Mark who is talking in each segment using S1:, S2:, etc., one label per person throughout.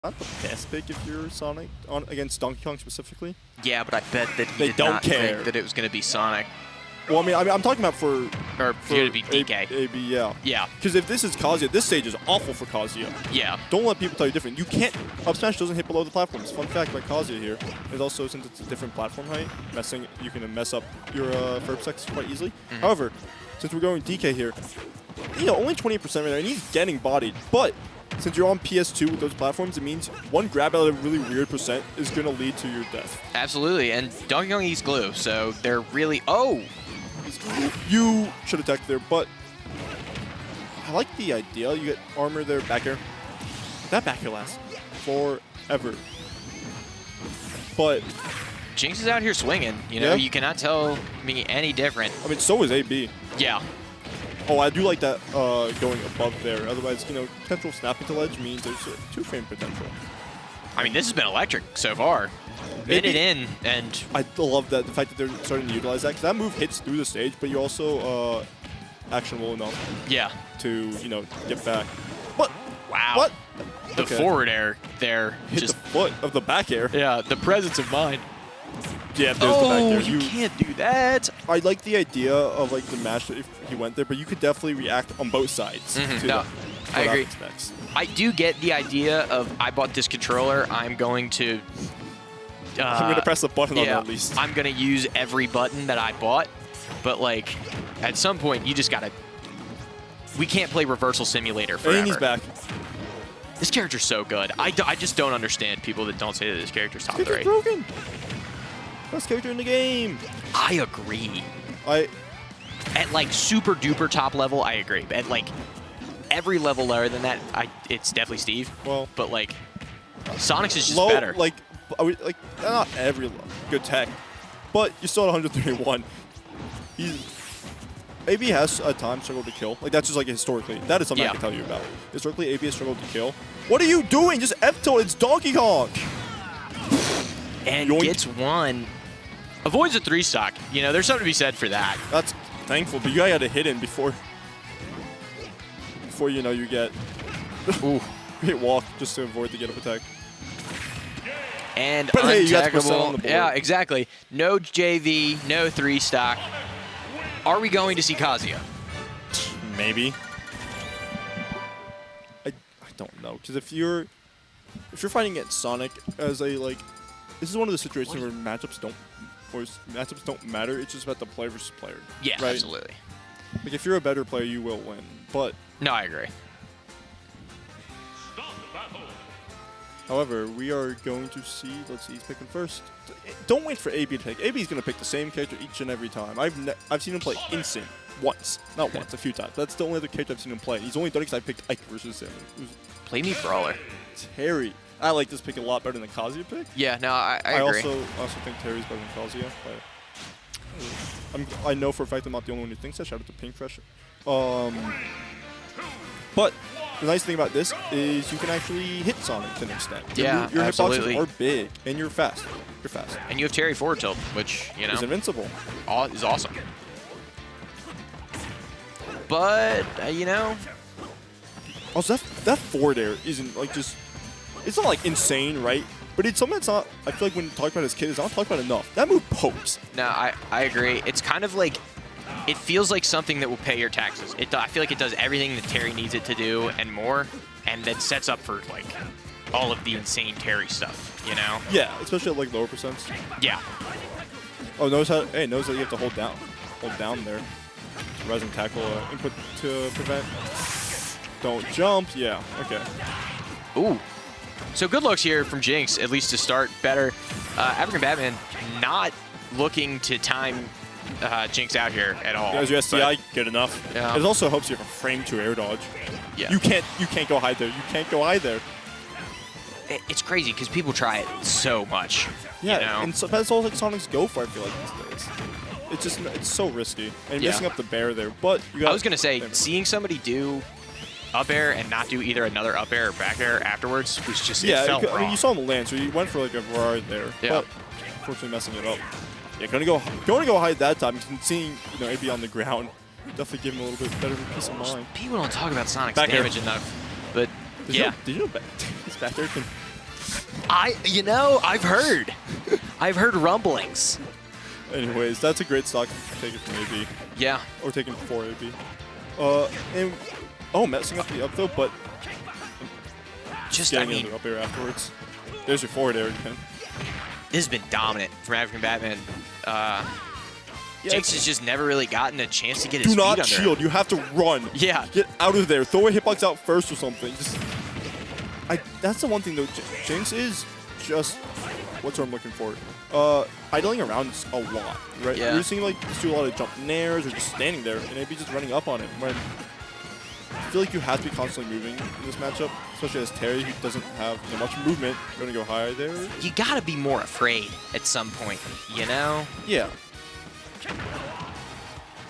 S1: not the best pick if you're Sonic against Donkey Kong specifically.
S2: Yeah, but I bet that
S1: they don't care
S2: think that it was going to be Sonic.
S1: Well, I mean, I'm talking about for
S2: you to be DK.
S1: AB, yeah.
S2: Yeah.
S1: Because if this is Kazuya, this stage is awful for Kazuya.
S2: Yeah.
S1: Don't let people tell you different. You can't. Up smash doesn't hit below the platforms. Fun fact about Kazuya here is also since it's a different platform height, you can mess up your first sex quite easily. However, since we're going DK here, you know, only 28% right there, and he's getting bodied. But since you're on PS2 with those platforms, it means one grab out of a really weird percent is going to lead to your death.
S2: Absolutely, and Donkey Kong eats glue, so they're really... Oh!
S1: You should attack there, but I like the idea. You get armor there, back air. That back air lasts forever. But
S2: Jinx is out here swinging. You know, you cannot tell me any different.
S1: I mean, so is AB.
S2: Yeah.
S1: Oh, I do like that going above there. Otherwise, you know, potential snapping to ledge means there's a 2-frame potential.
S2: I mean, this has been electric so far. Minute in, and
S1: I love that the fact that they're starting to utilize that, because that move hits through the stage, but you're also actionable enough.
S2: Yeah.
S1: To get back. What?
S2: Wow.
S1: What?
S2: The forward air there.
S1: Hit the foot of the back air.
S2: Yeah, the presence of mind.
S1: Yeah, there's the back air.
S2: You can't do that.
S1: I like the idea of like the mash if he went there, but you could definitely react on both sides.
S2: No, I agree. I do get the idea of I bought this controller. I'm going to.
S1: I'm going to press the button on it
S2: yeah,
S1: at least.
S2: I'm going to use every button that I bought, but like at some point you just got to. We can't play Reversal Simulator forever.
S1: And he's back.
S2: This character's so good. I just don't understand people that don't say that this character's top 3.
S1: Broken. Best character in the game.
S2: I agree. At like super duper top level, I agree. At like every level lower than that, it's definitely Steve.
S1: Well,
S2: but like Sonic's is just
S1: low,
S2: better.
S1: Like not every good tech, but you still at 131. AB has a time struggled to kill. Like that's just like historically. That is something I can tell you about. Historically, AB has struggled to kill. What are you doing? Just F-tilt. It's Donkey Kong.
S2: And gets one. Avoids a 3-stock. You know, there's something to be said for that.
S1: That's thankful, but you gotta hit him before you know you get great walk just to avoid the get up attack.
S2: And
S1: but hey, you got to
S2: untaggable.
S1: on the board.
S2: Yeah, exactly. No JV, no 3-stock. Are we going to see Kazuya?
S1: Maybe. I don't know, because if you're fighting against Sonic as a this is one of the situations where matchups don't matter. It's just about the player versus player.
S2: Yeah,
S1: right?
S2: absolutely.
S1: Like if you're a better player, you will win. But
S2: no, I agree.
S1: However, we are going to see. Let's see, he's picking first. Don't wait for AB to pick. AB is going to pick the same character each and every time. I've seen him play Incin once, not once, a few times. That's the only other character I've seen him play. He's only done it because I picked Ike versus him.
S2: Play me Brawler.
S1: Terry. I like this pick a lot better than the Kazuya pick.
S2: Yeah, no, I agree.
S1: I also think Terry's better than Kazuya, but I know for a fact I'm not the only one who thinks that. Shout out to Pink Fresh. But the nice thing about this is you can actually hit Sonic to an extent.
S2: Yeah,
S1: your
S2: absolutely.
S1: hitboxes are big, and you're fast.
S2: And you have Terry forward tilt, which, you know,
S1: is invincible.
S2: Is awesome. But, you know.
S1: Also, that forward air isn't like just. It's not like insane, right? But it's something that's not. I feel like when talking about his kid, it's not talked about enough. That move pokes.
S2: No, I agree. It's kind of like. It feels like something that will pay your taxes. I feel like it does everything that Terry needs it to do and more, and then sets up for like all of the insane Terry stuff, you know?
S1: Yeah, especially at like lower percents.
S2: Yeah.
S1: Oh, knows that you have to hold down there. Rising tackle input to prevent. Don't jump. Yeah. Okay.
S2: Ooh. So good looks here from Jinx, at least to start better. Africanbatman not looking to time Jinx out here at all.
S1: As your STI, good enough.
S2: Yeah.
S1: It also helps you have a frame to air dodge.
S2: Yeah.
S1: You can't go hide there. You can't go hide there.
S2: It's crazy because people try it so much.
S1: Yeah,
S2: you know?
S1: and so that's all like Sonic's go for. I feel like these days. It's so risky and messing up the bear there. But you got.
S2: I was gonna say seeing somebody do up air and not do either another up air or back air afterwards was just it felt wrong.
S1: I mean, you saw him land, so you went for like a variety there.
S2: Yeah.
S1: But unfortunately, messing it up. Yeah, going to go hide that time. Seeing AB on the ground, definitely give him a little bit better peace of mind.
S2: People don't talk about Sonic's
S1: back
S2: damage enough, but
S1: did you know his back air can
S2: You know, I've heard. I've heard rumblings.
S1: Anyways, that's a great stock. Take it from AB.
S2: Yeah.
S1: Or taking for AB. And messing up the up though, but
S2: just
S1: getting into the up air afterwards. There's your forward air again.
S2: This has been dominant from Africanbatman. Jinx has just never really gotten a chance to get his feet under.
S1: Do not shield. You have to run.
S2: Yeah.
S1: Get out of there. Throw a hitbox out first or something. That's the one thing though. Jinx is just what's what I'm looking for. Idling around a lot, right?
S2: Yeah.
S1: You're seeing like just do a lot of jump nairs or just standing there and maybe just running up on it. When I feel like you have to be constantly moving in this matchup, especially as Terry, who doesn't have much movement. You're gonna go higher there.
S2: You gotta be more afraid at some point, you know?
S1: Yeah.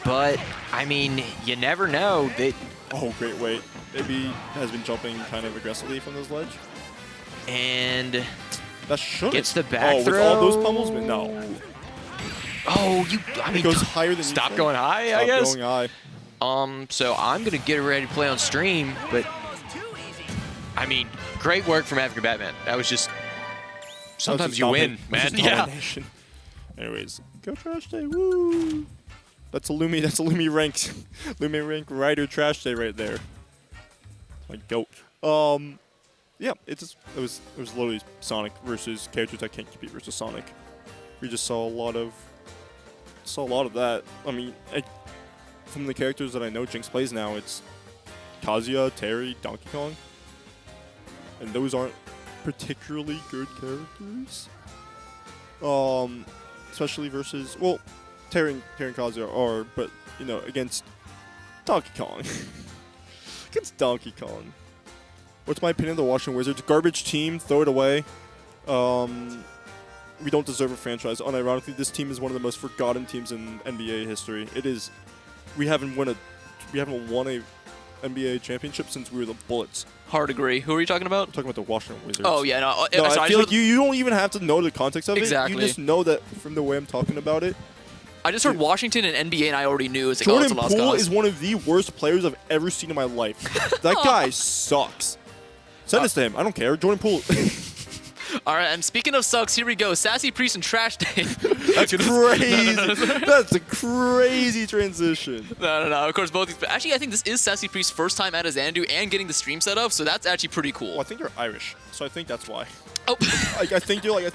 S2: But I mean, you never know that.
S1: Oh, great weight. Maybe has been jumping kind of aggressively from this ledge.
S2: And
S1: that should
S2: gets the back throw.
S1: With all those pummels, but no.
S2: Oh, I mean,
S1: it goes higher than
S2: stop going high, I guess.
S1: Going high.
S2: So I'm gonna get ready to play on stream, but I mean, great work from Africanbatman. That was just sometimes you win, man. Yeah.
S1: Anyways, go Trash Day, woo! That's a Lumi ranked, Lumi rank rider Trash Day right there. Like goat. Yeah, it was literally Sonic versus characters that can't compete versus Sonic. We just saw a lot of that. I mean, from the characters that I know Jinx plays now, it's Kazuya, Terry, Donkey Kong, and those aren't particularly good characters. Especially versus Terry and Kazuya are, but you know, against Donkey Kong. Against Donkey Kong. What's my opinion of the Washington Wizards? Garbage team, throw it away. We don't deserve a franchise. Unironically, this team is one of the most forgotten teams in NBA history. It is. We haven't won a NBA championship since we were the Bullets.
S3: Hard agree. Who are you talking about?
S1: I'm talking about the Washington Wizards.
S3: Oh, yeah. No,
S1: I feel like you don't even have to know the context of it.
S3: Exactly.
S1: You just know that from the way I'm talking about it.
S3: I just heard Washington and NBA, and I already knew. It's like,
S1: Jordan
S3: it's a lost
S1: Poole
S3: cause.
S1: is one of the worst players I've ever seen in my life. That guy sucks. Send this to him. I don't care. Jordan Poole.
S3: All right, and speaking of sucks, here we go. Sassypriest and Trash Day.
S1: That's crazy. That's a crazy transition.
S3: No. Of course, both these. Actually, I think this is Sassypriest's first time at Xanadu and getting the stream set up, so that's actually pretty cool.
S1: Well, I think you're Irish, so I think that's why.
S3: Oh.
S1: I think you're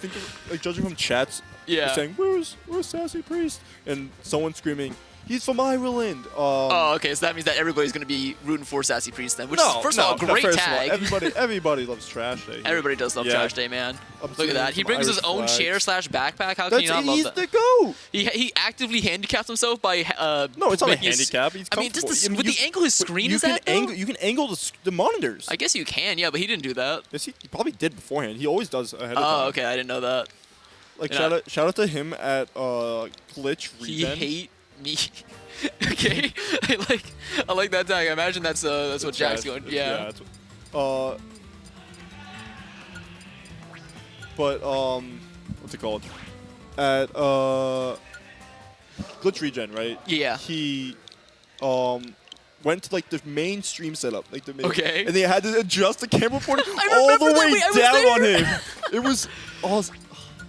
S1: judging from chats.
S3: Yeah.
S1: You're saying where's Sassypriest, and someone screaming, he's from Ireland.
S3: Oh, okay. So that means that everybody's going to be rooting for Sassypriest then, which is, first of all, a great tag.
S1: Everybody loves Trash Day.
S3: Everybody does love Trash Day, man. Look at that. He brings his own chair / backpack. How can you not love that?
S1: That's easy to go.
S3: He actively handicaps himself by
S1: no, it's not a handicap. He's
S3: I mean, just with the angle his screen is at,
S1: you can angle the monitors.
S3: I guess you can, yeah, but he didn't do that.
S1: Yes, he probably did beforehand. He always does ahead of time.
S3: Oh, okay. I didn't know that.
S1: Like, shout out to him at Glitch Regen.
S3: He hate me. Okay, I like that tag. I imagine that's what Jack's going. Yeah.
S1: That's what, but what's it called? At Glitch Regen, right?
S3: Yeah.
S1: He went to like the main stream setup, like the main,
S3: okay,
S1: and they had to adjust the camera port all the way down on him. It was awesome.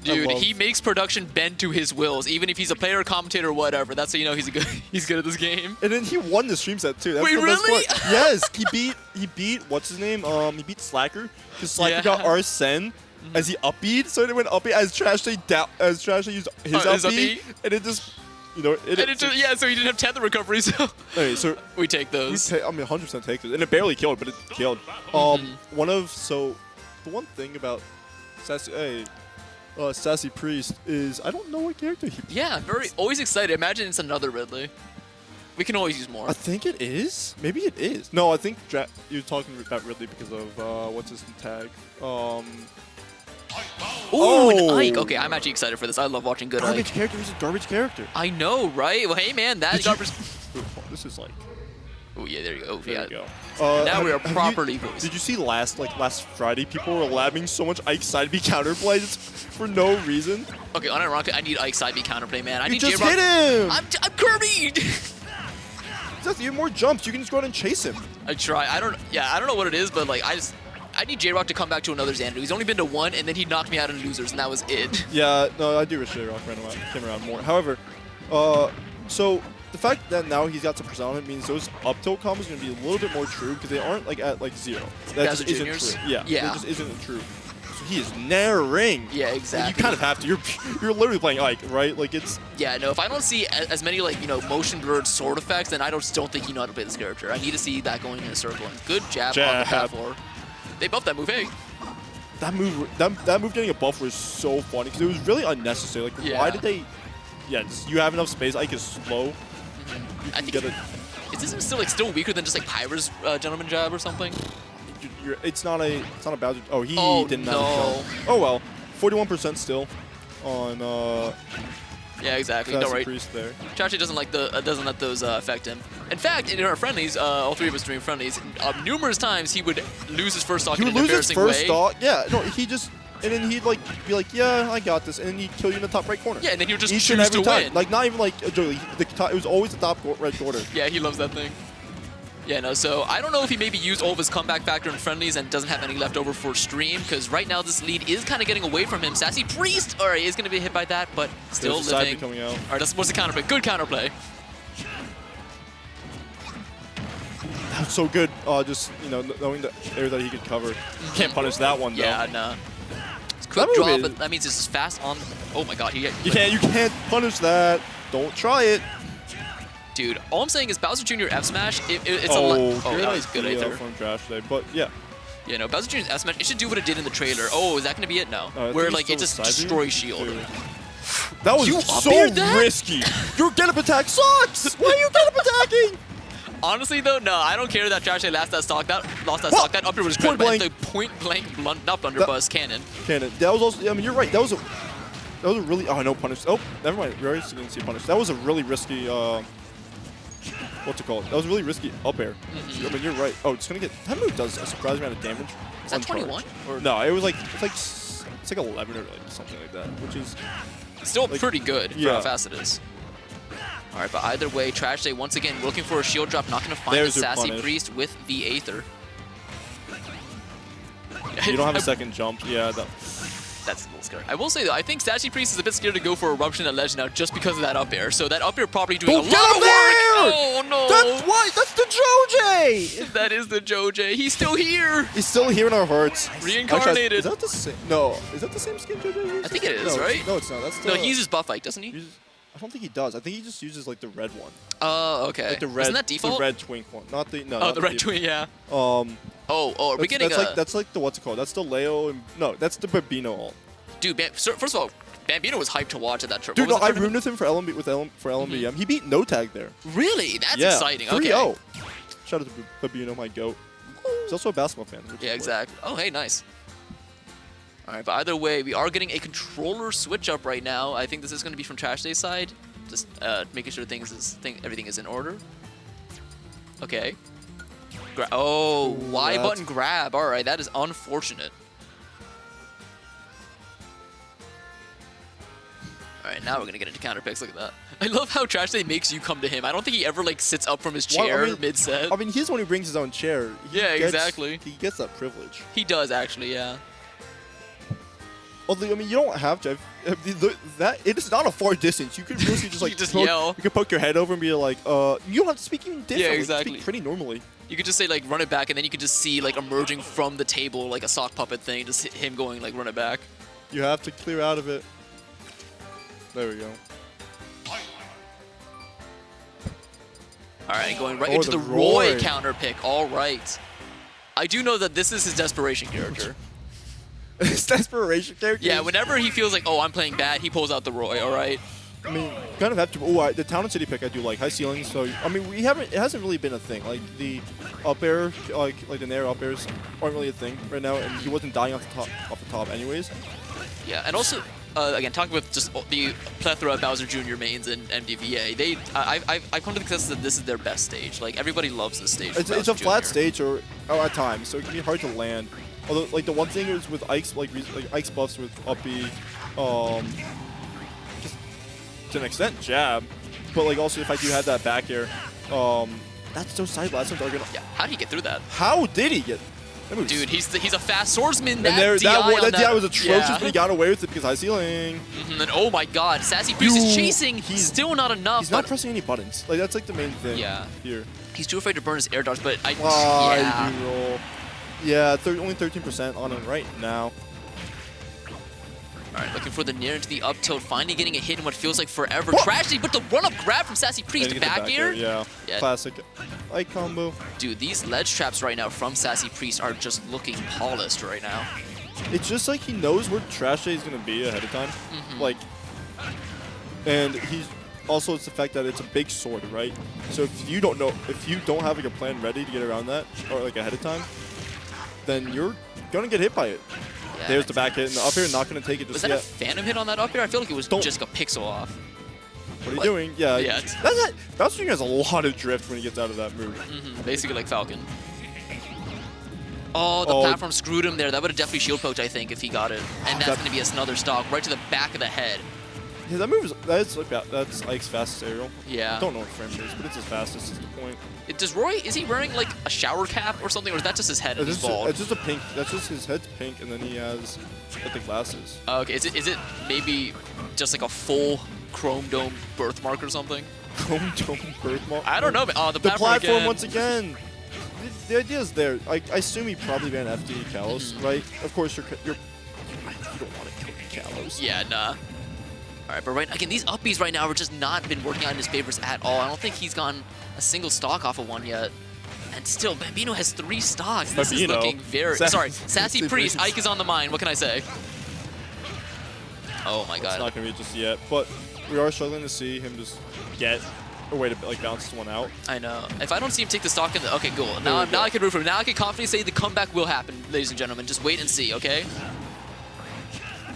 S3: Dude, he makes production bend to his wills, even if he's a player, commentator, or whatever. That's how you know he's good at this game.
S1: And then he won the stream set too. That's
S3: Wait,
S1: the
S3: really?
S1: best part. Yes, he beat what's his name? He beat Slacker because Slacker got Arsene as he up B'd, so it went up as Trash Day used his up B, and it just. You know,
S3: so he didn't have tether recovery, so,
S1: so
S3: we take those.
S1: I mean, 100% take those, and it barely killed, but it killed. The one thing about Sassypriest is I don't know what character he plays.
S3: Yeah, always excited. Imagine it's another Ridley. We can always use more.
S1: I think it is. Maybe it is. No, I think you're talking about Ridley because of what's his tag.
S3: Ooh, an Ike. Okay, I'm actually excited for this. I love watching good
S1: garbage
S3: Ike.
S1: Character is a garbage character.
S3: I know, right? Well, hey, man, that garbage.
S1: This is like.
S3: Oh yeah, there you go. Oh,
S1: there
S3: yeah.
S1: you go.
S3: Now we are properly voiced.
S1: Did you see last Friday people were labbing so much Ike side B counterplay just for no reason?
S3: Okay, unironically, I need Ike side B counterplay, man. I need
S1: just hit him.
S3: I'm Kirby.
S1: You have more jumps. You can just go out and chase him.
S3: I try. I don't know what it is, but like I I need J-Rock to come back to another Xanadu. He's only been to one, and then he knocked me out in losers, and that was it.
S1: Yeah, no, I do wish J-Rock came around more. However, so the fact that now he's got some percent on it means those up tilt combos are going to be a little bit more true because they aren't like at like 0. That just isn't true. Yeah, that just isn't true. So he is narrowing.
S3: Yeah, exactly.
S1: You kind of have to. You're literally playing Ike, right? Like it's.
S3: Yeah, no. If I don't see as many like motion blurred sword effects, then I don't think you know how to play this character. I need to see that going in a circle. And good jab on the platform. They buffed that move. Hey.
S1: That move getting a buff was so funny because it was really unnecessary. Like why did they? Yeah, you have enough space. Ike is slow.
S3: I think is this still weaker than just like Pyra's gentleman jab or something?
S1: It's not a Bowser. Oh, he didn't have a jump. Oh well, 41% still on.
S3: Yeah, exactly. No, right.
S1: Sassypriest there.
S3: Chachi doesn't let those affect him. In fact, in our friendlies, all three of us doing friendlies, numerous times he would lose his first stock in an embarrassing way.
S1: He would lose his first stock. Yeah, no, he just. And then he'd like be like, yeah, I got this, and then he'd kill you in the top right corner.
S3: Yeah, and then he would just
S1: choose
S3: to win.
S1: Like not even like it was always the top right corner.
S3: Yeah, he loves that thing. Yeah, no, so I don't know if he maybe used all of his comeback factor in friendlies and doesn't have any left over for stream, because right now this lead is kind of getting away from him. Sassypriest, all right, is going to be hit by that, but still living.
S1: Coming out.
S3: All right, what's the counterplay? Good counterplay.
S1: That was so good. Just knowing the area that he could cover. Can't punish that one though.
S3: Yeah, no. Quick draw, but that means it's fast on. Oh my God, you
S1: can't punish that. Don't try it.
S3: Dude, all I'm saying is Bowser Jr. F smash. It's
S1: that
S3: was good right there.
S1: From Trash today, but yeah.
S3: Yeah, no, Bowser Jr.'s F smash. It should do what it did in the trailer. Oh, is that gonna be it? No. Where like it just destroys shield.
S1: Dude. That was so risky. Your get-up attack sucks. Why are you get-up attacking?
S3: Honestly though, no, I don't care that Trash lost that stock. That up here was great, but the point blank not blunderbuss cannon.
S1: That was also. I mean, you're right. That was a really. Oh, no punish. Oh, never mind. We already didn't see punish. That was a really risky. What's it called? That was a really risky up air. I mean, you're right. Oh, it's gonna get. That move does a surprising amount of damage.
S3: Is that 21?
S1: Or no, it was like it's like 11 or like something like that, which is
S3: still like, pretty good for how fast it is. All right, but either way, Trash Day once again looking for a shield drop, not going to find the Sassypriest with the Aether.
S1: You don't have a second jump. Yeah,
S3: that's a little scary. I will say though, I think Sassypriest is a bit scared to go for Eruption at Ledge now just because of that up air. So that up air probably doing a lot of work. Oh no!
S1: That's what? That's the Joj!
S3: That is the Joj. He's still here.
S1: He's still here in our hearts.
S3: Reincarnated.
S1: Is that the same? No, is that the same skin Joj uses?
S3: I think it is, right?
S1: No, it's not. That's the,
S3: no, he uses Buff Ike, doesn't he?
S1: I don't think he does. I think he just uses like the red one.
S3: Oh, okay.
S1: Like the red.
S3: Isn't that default?
S1: The red twink one, not the
S3: Oh, the red twink, yeah.
S1: Are
S3: we getting
S1: that's like the what's it called? That's the Leo. No, that's the Bambino ult.
S3: Dude, first of all, Bambino was hyped to watch at that trip.
S1: Dude, no, I roomed with him for LMBM. He beat No Tag there.
S3: Really? That's exciting. 3-0.
S1: Okay. Shout out to Bambino, my goat. He's also a basketball fan.
S3: Yeah, exactly. Oh, hey, nice. All right, but either way, we are getting a controller switch up right now. I think this is going to be from Trash Day's side, just making sure everything is in order. Okay. Y button grab. All right, that is unfortunate. All right, now we're gonna get into counter picks. Look at that. I love how Trash Day makes you come to him. I don't think he ever like sits up from his chair mid-set.
S1: I mean, he's the one who brings his own chair.
S3: Exactly.
S1: He gets that privilege.
S3: He does actually, yeah.
S1: Although, I mean, you don't have to. It is not a far distance. You could really just like
S3: yell.
S1: You could poke your head over and be like, you don't have to speak even differently.
S3: Yeah, exactly.
S1: You speak pretty normally.
S3: You could just say like run it back, and then you could just see like emerging from the table like a sock puppet thing, just him going like run it back.
S1: You have to clear out of it. There we go.
S3: All right, going right into the Roy counter pick. All right. I do know that this is his desperation character.
S1: His desperation character?
S3: Yeah, whenever he feels like, oh, I'm playing bad, he pulls out the Roy, all right?
S1: I mean, kind of have to. Oh, the Town and City pick I do like high ceilings. So I mean, it hasn't really been a thing. Like the up air, like the Nair up airs aren't really a thing right now, and he wasn't dying off the top anyways.
S3: Yeah, and also again, talking with just the plethora of Bowser Jr. mains in MDVA, I've come to the consensus that this is their best stage. Like everybody loves this stage.
S1: It's a flat stage, or at times, so it can be hard to land. Although, like the one thing is with Ike's like Ike's buffs with up B, just to an extent jab, but like also if I do have that back air, that's those side blasts are gonna.
S3: Yeah, how did he get through that?
S1: How did he get?
S3: Dude, he's a fast swordsman.
S1: And that DI was atrocious,
S3: yeah.
S1: but he got away with it because high ceiling.
S3: And oh my god, Sassypriest is chasing. He's still not enough.
S1: He's not pressing any buttons. Like, that's like the main thing here.
S3: He's too afraid to burn his air darts, but
S1: roll. Yeah, only 13% on him right now.
S3: Alright, looking for the near into the up tilt, finally getting a hit in what feels like forever. Tragedy, but the run-up grab from Sassypriest back air.
S1: Yeah, classic. Like combo.
S3: Dude, these ledge traps right now from Sassypriest are just looking polished right now.
S1: It's just like he knows where Trash Day is going to be ahead of time. Like, and he's also, it's the fact that it's a big sword, right? So if you don't have like a plan ready to get around that, or like ahead of time, then you're going to get hit by it. Yeah, there's the back hit, and the up air not going to take it just yet.
S3: Was that a phantom hit on that up air? I feel like it was just a pixel off.
S1: What are you doing? Yeah. Bowser has a lot of drift when he gets out of that move.
S3: Basically like Falcon. Oh, the platform screwed him there. That would have definitely shield poked, I think, if he got it. And that's going to be another stock right to the back of the head.
S1: Yeah, that move that's Ike's fastest aerial.
S3: Yeah.
S1: I don't know what frame it is, but it's his fastest is the point.
S3: Does Roy, is he wearing like a shower cap or something, or is that just his head and he's bald?
S1: It's just a pink. That's just his head's pink, and then he has the glasses.
S3: Okay, is it maybe just like a full chrome dome birthmark or something?
S1: Chrome dome birthmark?
S3: I don't know. But,
S1: the platform once again. The idea is there. I assume he probably ran FD Kalos, right? Of course, you don't want to kill Kalos.
S3: Yeah, nah. Alright, but again, these upbees right now have just not been working out in his favors at all. I don't think he's gotten a single stock off of one yet. And still, Bambino has 3 stocks. This is looking very... Sorry, Sassypriest. Ike is on the mind. What can I say? Oh my god.
S1: It's not going to be just yet, but we are struggling to see him just get a way to like bounce this one out.
S3: I know. If I don't see him take the stock in the... Okay, cool. Now I can root for him. Now I can confidently say the comeback will happen, ladies and gentlemen. Just wait and see, okay?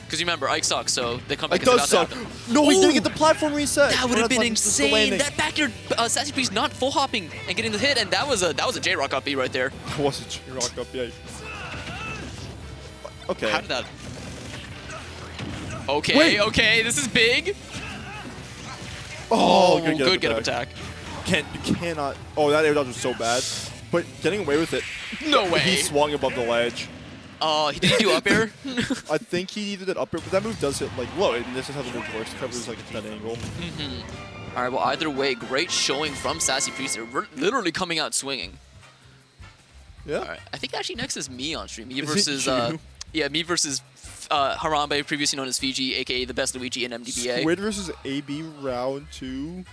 S3: Because remember, Ike sucks, so the comeback is about to happen.
S1: No, he didn't get the platform reset.
S3: That would have been insane. That back air, Sassypriest not full hopping and getting the hit, and that was a J-Rock up B right there.
S1: That was a J-Rock up B. Okay.
S3: How did that? Okay, okay, this is big.
S1: Oh,
S3: good get up attack.
S1: You cannot. Oh, that air dodge was so bad. But getting away with it.
S3: No way.
S1: He swung above the ledge.
S3: Oh, he didn't do up air?
S1: I think he either did up air, but that move does hit like low, and this is how the move works. It covers like that angle.
S3: All right, well, either way, great showing from Sassypriest. They're literally coming out swinging.
S1: Yeah. All
S3: right, I think actually next is me on stream. Me versus me versus Harambe, previously known as Fiji, aka the best Luigi in MDBA.
S1: Squid versus AB round 2.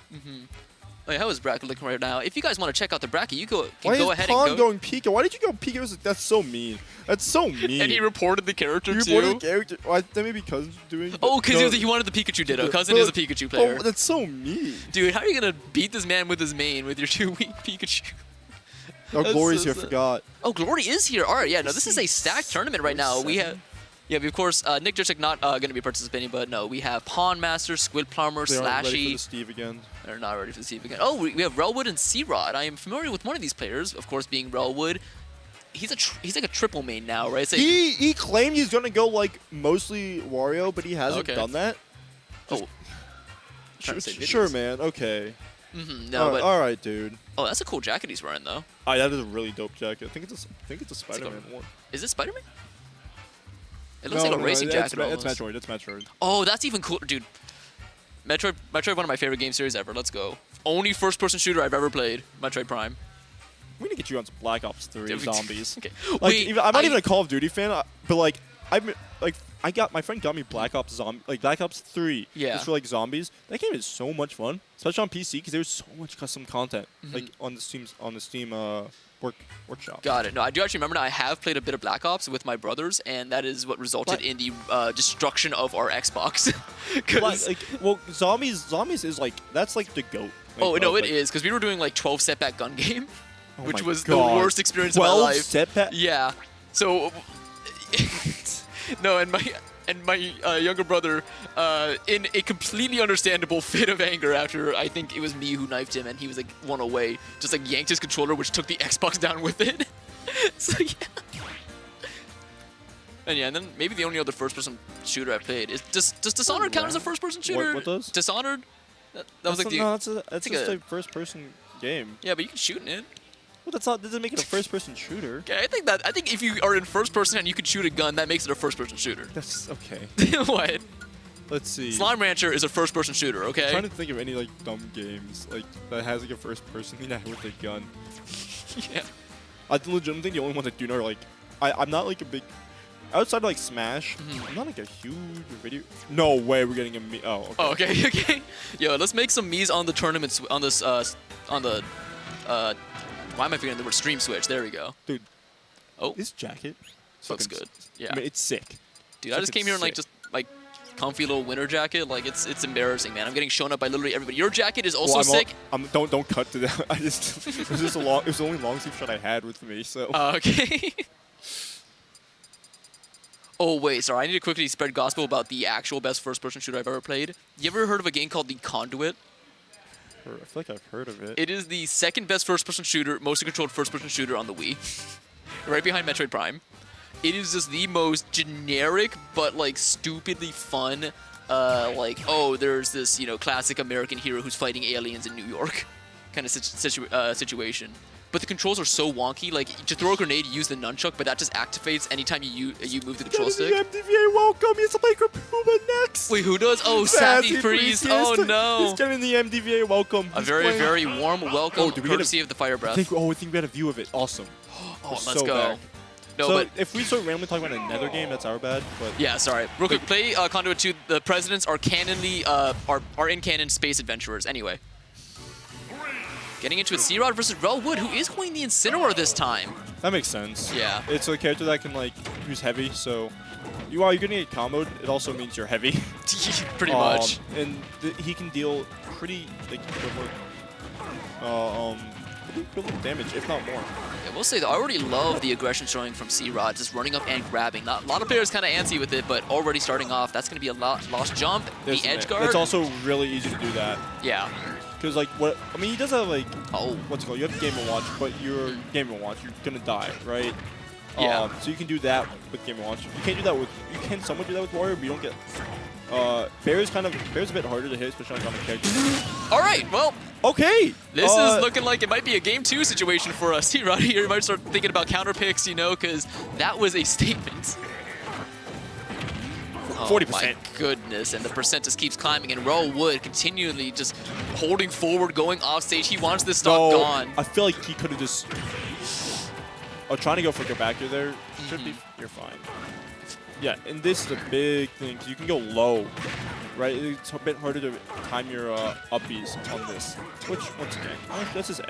S3: Oh, yeah, how is bracket looking right now? If you guys want to check out the bracket, you can go ahead
S1: and
S3: go.
S1: Going Pika? Why did you go Pika? That's so mean. That's so mean.
S3: And he reported the character too.
S1: He reported the character. Well, that may be Cousin's doing.
S3: Oh, because he wanted the Pikachu Ditto. Cousin is a Pikachu player.
S1: Oh, that's so mean.
S3: Dude, how are you gonna beat this man with his main with your 2 weak Pikachu?
S1: Oh, Glory's here. Forgot.
S3: Oh, Glory is here. All right, yeah. No, this is a stacked tournament right now. We have. Yeah, of course, Nick Jurczyk not going to be participating, but no, we have PawnMaster, Squidplumber,
S1: They aren't
S3: SLASHY.
S1: ready for the Steve again.
S3: They're not ready for the Steve again. Oh, we have Relwood and C-Rod. I am familiar with one of these players, of course, being Relwood. He's like a triple main now, right? Like,
S1: he claimed he's going to go like mostly Wario, but he hasn't done that. Sure, man. Okay.
S3: No, but
S1: all right, dude.
S3: Oh, that's a cool jacket he's wearing, though.
S1: That is a really dope jacket. I think it's a Spider-Man one.
S3: Is it Spider-Man? It looks like a racing jacket.
S1: It's Metroid. It's Metroid.
S3: Oh, that's even cooler, dude. Metroid, one of my favorite game series ever. Let's go. Only first-person shooter I've ever played. Metroid Prime.
S1: We need to get you on some Black Ops 3 zombies.
S3: Okay.
S1: Like, I'm not even a Call of Duty fan, but like, my friend got me Black Ops 3.
S3: Yeah.
S1: Just for like zombies. That game is so much fun, especially on PC because there's so much custom content like on the Steam workshop.
S3: Got it. No, I do actually remember now. I have played a bit of Black Ops with my brothers, and that is what resulted in the destruction of our Xbox.
S1: Zombies is like that's like the GOAT.
S3: Oh no, it is because we were doing like 12 setback gun game, which was the worst experience of my life.
S1: 12 setback.
S3: Yeah. So no, and my younger brother, in a completely understandable fit of anger after I think it was me who knifed him and he was like one away, just like yanked his controller, which took the Xbox down with it. So yeah. And then maybe the only other first-person shooter I played is does Dishonored count as a first-person shooter?
S1: What does?
S3: Dishonored? That was like
S1: that's just a first-person game.
S3: Yeah, but you can shoot in it.
S1: Well, that's not. Doesn't make it a first-person shooter.
S3: Okay, I think if you are in first person and you can shoot a gun, that makes it a first person shooter.
S1: That's okay.
S3: What?
S1: Let's see.
S3: Slime Rancher is a first person shooter, okay?
S1: I'm trying to think of any like dumb games like that has like a first-person thing with a gun.
S3: Yeah.
S1: I legitimately think the only ones that do know are like I'm not like a big outside of like Smash. I'm not like a huge video. No way, we're getting a me. Oh, okay.
S3: Oh, okay, okay. Yo, let's make some Miis on the tournaments on this on the why am I forgetting the word stream switch? There we go.
S1: Dude.
S3: Oh.
S1: This jacket
S3: Looks good. Yeah.
S1: I mean, it's sick.
S3: Dude, I just came here in like just like comfy little winter jacket. Like it's embarrassing, man. I'm getting shown up by literally everybody. Your jacket is also sick.
S1: Don't cut to that. I just it was just it was the only long sleeve shot I had with me. So.
S3: Okay. Oh wait, sorry. I need to quickly spread gospel about the actual best first-person shooter I've ever played. You ever heard of a game called The Conduit?
S1: I feel like I've heard of it.
S3: It is the second best first-person shooter, mostly controlled first-person shooter on the Wii, right behind Metroid Prime. It is just the most generic but like stupidly fun. Like, oh, there's this classic American hero who's fighting aliens in New York, kind of situation. But the controls are so wonky. Like, to throw a grenade, you use the nunchuck, but that just activates anytime you move the control stick.
S1: MDVA welcome. He has to play Creepooba next.
S3: Wait, who does? Oh, Sassypriest. Oh no.
S1: He's getting the MDVA welcome.
S3: A very warm welcome, courtesy of the Fire Breath.
S1: I think we had a view of it. Awesome.
S3: Oh, let's
S1: so
S3: go.
S1: Back.
S3: No,
S1: so
S3: but
S1: if we start randomly talking about another game, that's our bad. But
S3: yeah, sorry. Real quick, play Conduit 2. The presidents are canonly are in canon space adventurers. Anyway, getting into it, C-Rod versus Relwood, who is going the Incineroar this time.
S1: That makes sense.
S3: Yeah.
S1: It's a character that can like use heavy, so while you're getting a comboed, it also means you're heavy.
S3: Pretty much.
S1: And he can deal pretty like equivalent damage, if not more.
S3: I will say, though, I already love the aggression showing from C-Rod, just running up and grabbing. A lot of players kind of antsy with it, but already starting off, that's going to be a lost jump. The edge guard.
S1: It's also really easy to do that.
S3: Yeah.
S1: Because, like, he does have, like,
S3: what's
S1: it called? You have Game & Watch, but your Game & Watch, you're going to die, right?
S3: Yeah.
S1: So you can do that with Game & Watch. You can't do that with, you can somewhat do that with Warrior, but you don't get, Bear's a bit harder to hit, especially on common characters.
S3: All right, well.
S1: Okay.
S3: This is looking like it might be a Game 2 situation for us. C-Rod here, you might start thinking about counter picks, because that was a statement.
S1: 40%.
S3: My goodness, and the percent just keeps climbing, and Relwood continually just holding forward, going off stage. He wants this stock gone.
S1: I feel like he could have just... trying to go for a back there. Should be... You're fine. Yeah, and this is a big thing. You can go low, right? It's a bit harder to time your uppies on this. Which, once again, this is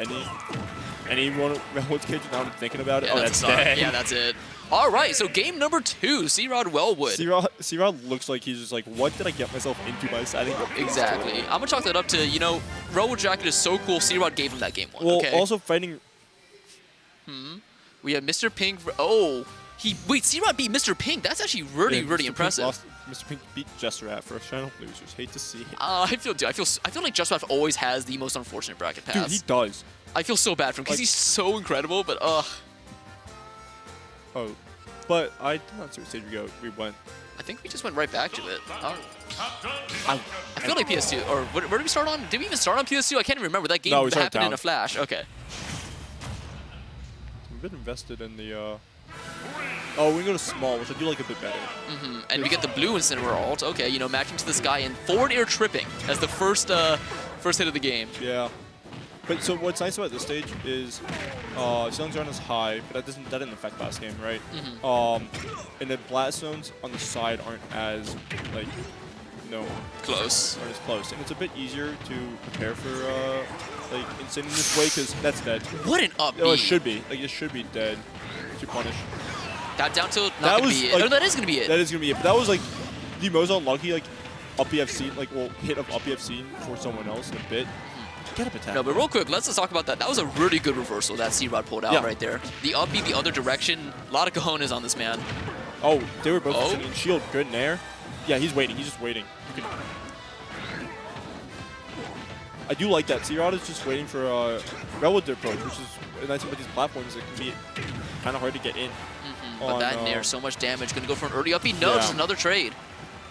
S1: any one of Relwood's characters now I'm thinking about it.
S3: Yeah,
S1: that's dead.
S3: Yeah, that's it. All right, so game number 2, C-Rod Relwood.
S1: C-Rod looks like he's just like, what did I get myself into by deciding?
S3: Exactly. I'm going to chalk that up to, Relwood jacket is so cool, C-Rod gave him that game 1.
S1: Well,
S3: okay.
S1: also fighting...
S3: We have Mr. Pink. Wait, C-Rod beat Mr. Pink. That's actually really impressive.
S1: Mr. Pink beat Jesserat first round losers. Hate to see it.
S3: I feel like Jesserat always has the most unfortunate bracket pass.
S1: Dude, he does.
S3: I feel so bad for him because he's so incredible, but ugh.
S1: Oh, but I did not see what stage we went.
S3: I think we just went right back to it. I feel like PS2, or where did we start on? Did we even start on PS2? I can't even remember. That game happened in a flash. Okay.
S1: We've been invested in the... Oh, we can go to small, which I do like a bit better.
S3: And we get the blue Incineroar ult. Okay, matching to this guy and forward air tripping as the first hit of the game.
S1: Yeah. But so what's nice about this stage is ceilings aren't as high, but that didn't affect last game, right? And the blast zones on the side aren't as
S3: close.
S1: Aren't as close, and it's a bit easier to prepare for Incin in this way because that's dead.
S3: What an up B.
S1: Oh, it should be dead to punish.
S3: That down tilt not gonna be it. Or that is gonna be it.
S1: That is gonna be it. But that was the most unlucky up I've seen, hit of up I've seen for someone else in a bit. Get up attack.
S3: No, but real quick, let's just talk about that. That was a really good reversal that C-Rod pulled out right there. The up B, the other direction, a lot of cojones on this man.
S1: Oh, they were both sitting in shield. Good in air. Yeah, he's waiting. He's just waiting. I do like that. C-Rod is just waiting for Relwood to approach, which is nice about these platforms. It can be kind of hard to get in.
S3: But that in air, so much damage. Going to go for an early up B. No, just another trade.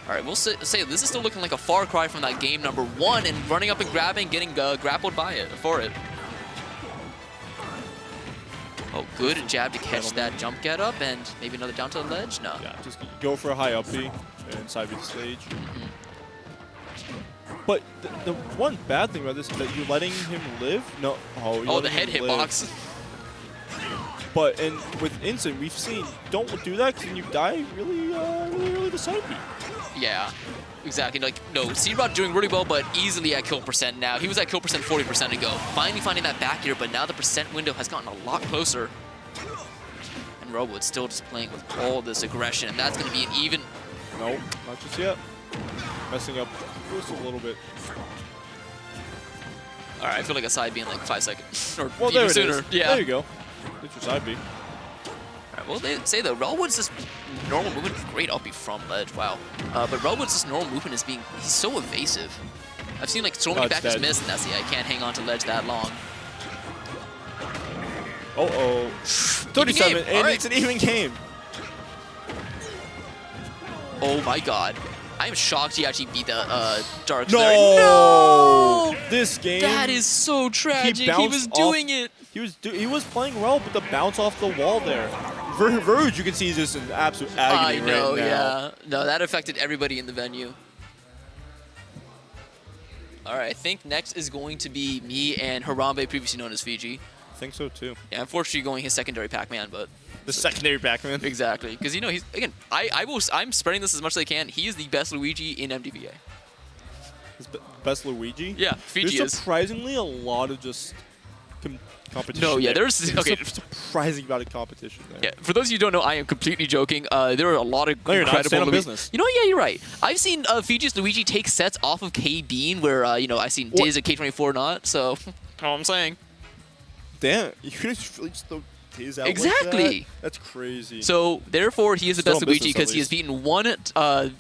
S3: All right, we'll say this is still looking like a far cry from that game number 1 and running up and grabbing, getting grappled by it for it. Oh, good jab to catch that jump get up, and maybe another down to the ledge? No.
S1: Yeah, just go for a high up B and side B the stage. But the one bad thing about this is that you're letting him live. No.
S3: Oh, the head hitbox.
S1: But with Instant, we've seen don't do that because you die really early to side B.
S3: Yeah, exactly. Like, no, C-Rod doing really well, but easily at kill percent now. He was at kill percent 40% ago. Finally finding that back here, but now the percent window has gotten a lot closer. And Robo's still just playing with all this aggression, and that's going to be an even...
S1: No, not just yet. Messing up just a little bit.
S3: All right, I feel like a side B in like 5 seconds. Or
S1: well,
S3: even
S1: there it
S3: sooner.
S1: is.
S3: Yeah.
S1: There you go. It's your side B.
S3: All right, well, they say though, Relwood's just normal movement, great up B from ledge, wow. But Relwood's just normal movement is he's so evasive. I've seen like so many backers miss, and that's I can't hang on to ledge that long.
S1: Uh-oh. 37, and it's an even game.
S3: Oh my god. I'm shocked he actually beat the Dark
S1: no!
S3: there. No!
S1: This game.
S3: That is so tragic. He was doing it.
S1: He was playing well, but the bounce off the wall there. Verge, you can see, is just an absolute agony
S3: I know,
S1: right now.
S3: yeah. No, that affected everybody in the venue. All right, I think next is going to be me and Harambe, previously known as Fiji.
S1: I think so too.
S3: Yeah, unfortunately going his secondary Pac-Man, but...
S1: The secondary Pac-Man.
S3: Exactly, because you know, he's, again, I'm spreading this as much as I can. He is the best Luigi in MDVA.
S1: Best Luigi?
S3: Yeah, Fiji
S1: There's
S3: is.
S1: surprisingly a lot of just competition.
S3: No, yeah, there's okay.
S1: Surprising amount of competition there.
S3: Yeah, for those of you who don't know, I am completely joking. There are a lot of incredible
S1: business.
S3: You know, yeah, you're right. I've seen Fiji's Luigi take sets off of K Bean, where you know I've seen Diz at K24 not. So, all I'm saying.
S1: Damn, you could just really just throw Diz out
S3: exactly.
S1: like that? That's crazy.
S3: So therefore, he is the best Luigi because he has beaten one a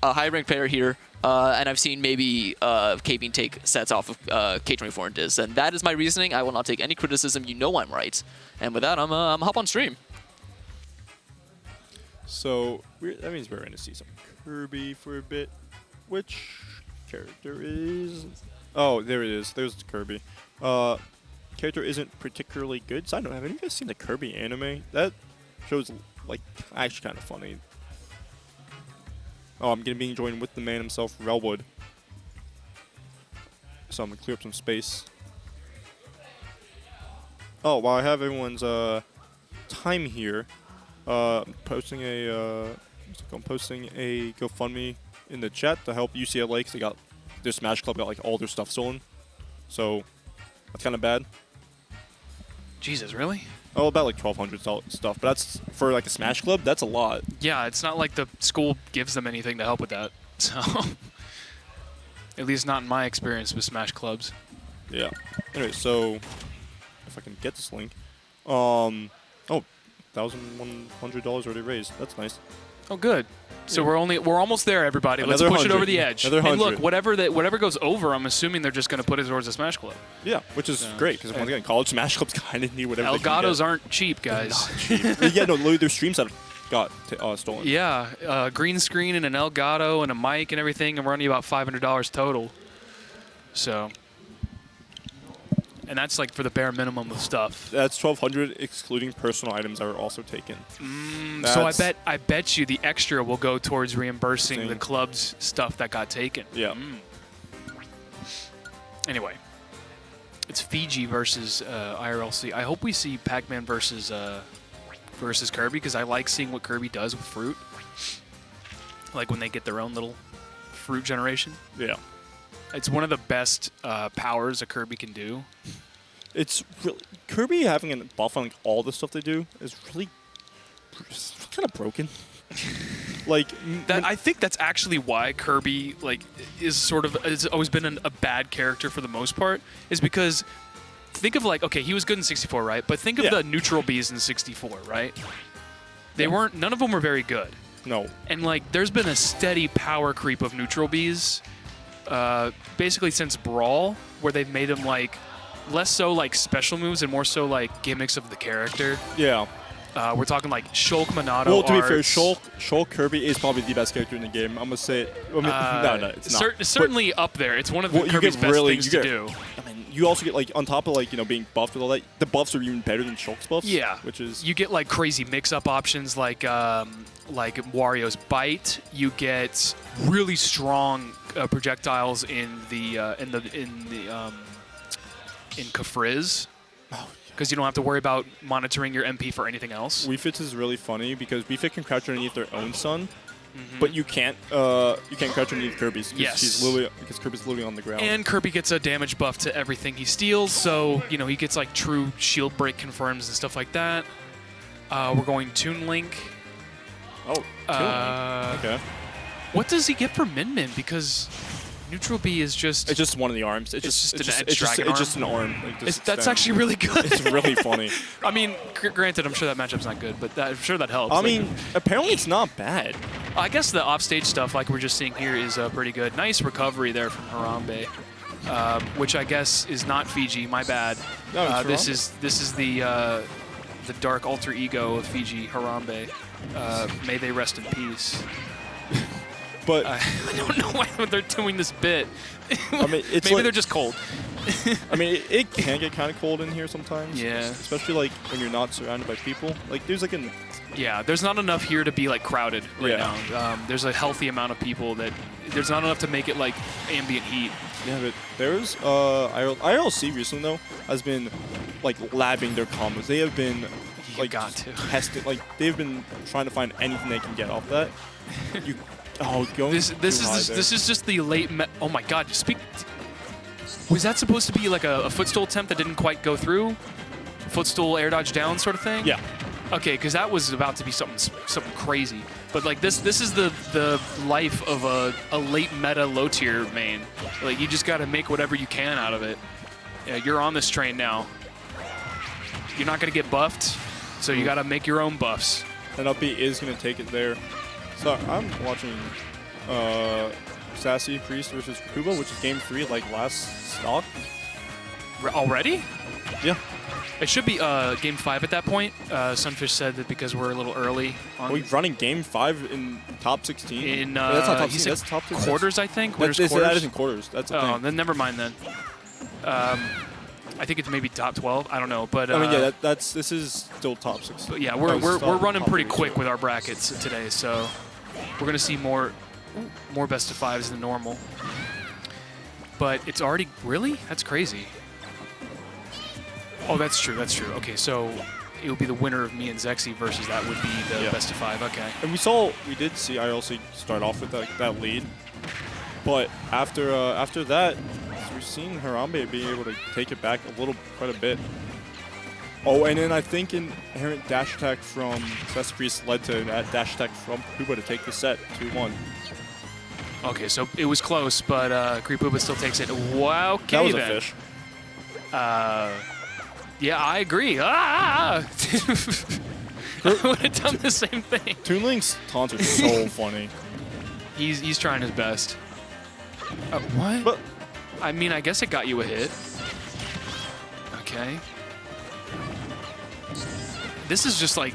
S3: high-ranked player here. And I've seen maybe K-Bean take sets off of K24 and Diz. And that is my reasoning. I will not take any criticism. You know I'm right. And with that, I'm hop on stream.
S1: So that means we're going to see some Kirby for a bit. Which character is... Oh, there it is. There's Kirby. Character isn't particularly good. Side note, have any of you guys seen the Kirby anime? That show's like actually kind of funny. Oh, I'm going to be joined with the man himself, Relwood. So I'm going to clear up some space. Oh, while I have everyone's time here, I'm posting a GoFundMe in the chat to help UCLA because they got their Smash Club got like all their stuff stolen. So that's kind of bad.
S4: Jesus, really?
S1: Oh, about like 1,200 stuff, but that's for like a Smash Club. That's a lot.
S4: Yeah, it's not like the school gives them anything to help with that. So, at least not in my experience with Smash Clubs.
S1: Yeah. Anyway, so if I can get this link, oh, $1,100 already raised. That's nice.
S4: Oh, good. So we're almost there, everybody. Let's
S1: Another
S4: push it
S1: 100.
S4: over the edge.
S1: Another
S4: And
S1: 100.
S4: look, whatever goes over, I'm assuming they're just going to put it towards the Smash Club.
S1: Yeah, which is great because once again, college Smash Clubs kind of need whatever.
S4: Elgatos aren't cheap, guys.
S1: Cheap. Yeah, no, literally their streams that got stolen.
S4: Yeah, green screen and an Elgato and a mic and everything, and we're running about $500 total. So, and that's like for the bare minimum of stuff.
S1: That's 1,200 excluding personal items that were also taken.
S4: So I bet you the extra will go towards reimbursing the club's stuff that got taken.
S1: Yeah.
S4: Anyway, it's Fiji versus IRLC. I hope we see Pac-Man versus Kirby because I like seeing what Kirby does with fruit. Like when they get their own little fruit generation.
S1: Yeah.
S4: It's one of the best powers a Kirby can do.
S1: It's really Kirby having a buff on like all the stuff they do is really kind of broken. Like
S4: that, I think that's actually why Kirby has always been a bad character for the most part. Is because think of like he was good in 64, right? But think of the neutral bees in 64, right? They weren't. None of them were very good.
S1: No.
S4: And like there's been a steady power creep of neutral bees. Basically since Brawl, where they've made them like less so like special moves and more so like gimmicks of the character.
S1: Yeah.
S4: We're talking like Shulk Monado.
S1: Well, to be fair, Shulk Kirby is probably the best character in the game. I'm gonna say it. I mean, no, it's not.
S4: Certainly up there. It's one of the Kirby's best things to do.
S1: I mean, you also get like on top of like being buffed with all that, the buffs are even better than Shulk's buffs.
S4: Yeah,
S1: which is
S4: you get like crazy mix-up options like Wario's Bite. You get really strong projectiles in Kafriz.
S1: Oh,
S4: because you don't have to worry about monitoring your MP for anything else.
S1: Wii Fit is really funny because Wii Fit can crouch underneath their own son, but you can't crouch underneath Kirby's.
S4: Yes.
S1: Because Kirby's literally on the ground.
S4: And Kirby gets a damage buff to everything he steals, so he gets like true shield break confirms and stuff like that. We're going Toon Link.
S1: Oh, Toon Link. Okay.
S4: What does he get for Min Min? Because Neutral B is just...
S1: It's just one of the arms. It's just an arm.
S4: That's actually really good.
S1: It's really funny.
S4: I mean, granted, I'm sure that matchup's not good, but I'm sure that helps.
S1: I mean, apparently it's not bad.
S4: I guess the offstage stuff, like we're just seeing here, is pretty good. Nice recovery there from Harambe, which I guess is not Fiji. My bad.
S1: No,
S4: this is the dark alter ego of Fiji, Harambe. May they rest in peace.
S1: But
S4: I don't know why they're doing this bit.
S1: I mean, it's
S4: maybe
S1: like,
S4: they're just cold.
S1: I mean, it can get kind of cold in here sometimes.
S4: Yeah.
S1: Especially like when you're not surrounded by people. Like there's like an.
S4: Yeah, there's not enough here to be like crowded right now. There's a healthy amount of people that there's not enough to make it like ambient heat.
S1: Yeah, but there's IRLC recently though has been like labbing their combos. They have been like testing, like they've been trying to find anything they can get off that. This is just the late.
S4: Oh my God! Was that supposed to be like a footstool attempt that didn't quite go through? Footstool air dodge down sort of thing?
S1: Yeah.
S4: Okay, because that was about to be something crazy. But like this is the life of a late meta low tier main. Like you just got to make whatever you can out of it. Yeah, you're on this train now. You're not gonna get buffed, so you got to make your own buffs.
S1: And up B is gonna take it there. So I'm watching Sassypriest versus Creepooba, which is game 3, like last stock.
S4: Already?
S1: Yeah.
S4: It should be game 5 at that point. Sunfish said that because we're a little early.
S1: Are we running game 5 in top 16?
S4: In
S1: that's not top 16. That's top 16.
S4: Quarters, I think.
S1: That isn't quarters. That's the thing.
S4: Then never mind then. I think it's maybe top 12. I don't know, but
S1: I mean, yeah, this is still top 16.
S4: But yeah, we're running pretty quick with our brackets today, so we're gonna see more best of 5s than normal. But it's already that's crazy. Oh, that's true. That's true. Okay, so it would be the winner of me and Zexyyy versus that would be the best of 5. Okay.
S1: And we did see IRLC start off with that lead, but after that. We've seen Harambe being able to take it back quite a bit. Oh, and then I think an inherent dash attack from Sassypriest led to that dash attack from Creepooba to take the set 2-1.
S4: Okay, so it was close, but Creepooba still takes it. Wow, okay,
S1: that was
S4: then.
S1: a fish.
S4: Yeah, I agree. I would have done the same thing.
S1: Toon Link's taunts are so funny.
S4: He's trying his best. What?
S1: But
S4: I mean, I guess it got you a hit. Okay. This is just like,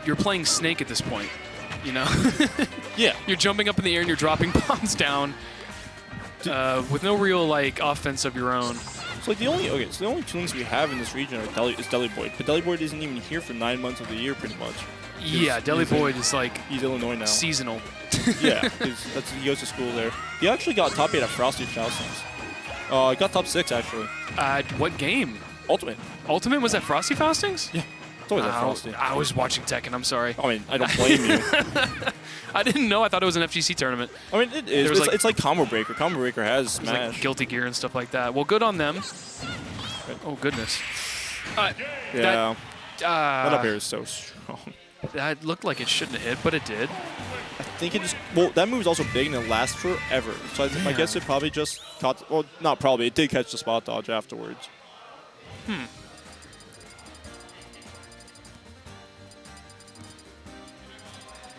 S4: you're playing Snake at this point, you know?
S1: Yeah.
S4: You're jumping up in the air and you're dropping bombs down with no real, like, offense of your own.
S1: So like the only Toon Links we have in this region is Deliboid. But Deliboid isn't even here for 9 months of the year, pretty much.
S4: Yeah, Deliboid is like...
S1: He's Illinois now.
S4: Seasonal.
S1: Yeah, he goes to school there. He actually got top 8 at Frosty Faustings. He got top 6, actually.
S4: What game?
S1: Ultimate.
S4: Ultimate was at Frosty Faustings?
S1: Yeah. It's always at Frosty.
S4: I was watching Tekken, I'm sorry.
S1: I mean, I don't blame you.
S4: I didn't know. I thought it was an FGC tournament.
S1: I mean, it is. It's like Combo Breaker. Combo Breaker has Smash.
S4: Like Guilty Gear and stuff like that. Well, good on them. Oh, goodness.
S1: Yeah. That up here is so strong.
S4: That looked like it shouldn't have hit, but it did.
S1: I think it just... Well, that move is also big and it lasts forever. So I guess it probably just caught... Well, not probably. It did catch the spot dodge afterwards.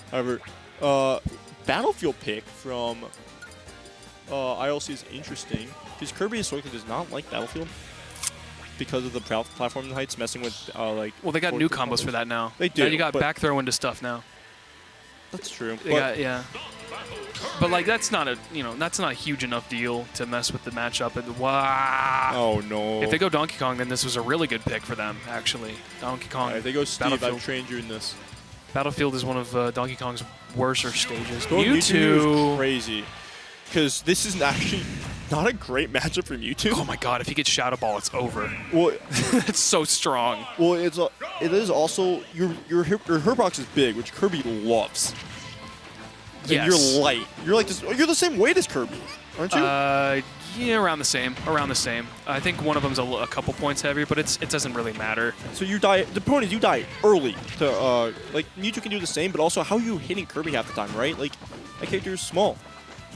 S1: However, Battlefield pick from IRLC is interesting because Kirby historically does not like Battlefield because of the platform heights messing with like.
S4: Well, they got new combos for that now.
S1: They do.
S4: Now you got back throw into stuff now.
S1: That's true.
S4: Yeah. But like that's not a that's not a huge enough deal to mess with the matchup. And wow.
S1: Oh no.
S4: If they go Donkey Kong, then this was a really good pick for them actually. Donkey Kong.
S1: If they go Steve,
S4: Battlefield.
S1: I've trained you in this.
S4: Battlefield is one of Donkey Kong's worser stages.
S1: Going Mewtwo
S4: Mewtwo.
S1: is crazy. Because this is actually not a great matchup for Mewtwo.
S4: Oh my god, if he gets Shadow Ball, it's over.
S1: Well,
S4: It's so strong.
S1: well, it is also your Hitbox is big, which Kirby loves. And
S4: Yes.
S1: you're light. You're like this. You're the same weight as Kirby, aren't you?
S4: Yeah, around the same. Around the same. I think one of them's a couple points heavier, but it doesn't really matter.
S1: So you die. The point is you die early. To like Mewtwo can do the same, but also how are you hitting Kirby half the time, right? Like that character is small.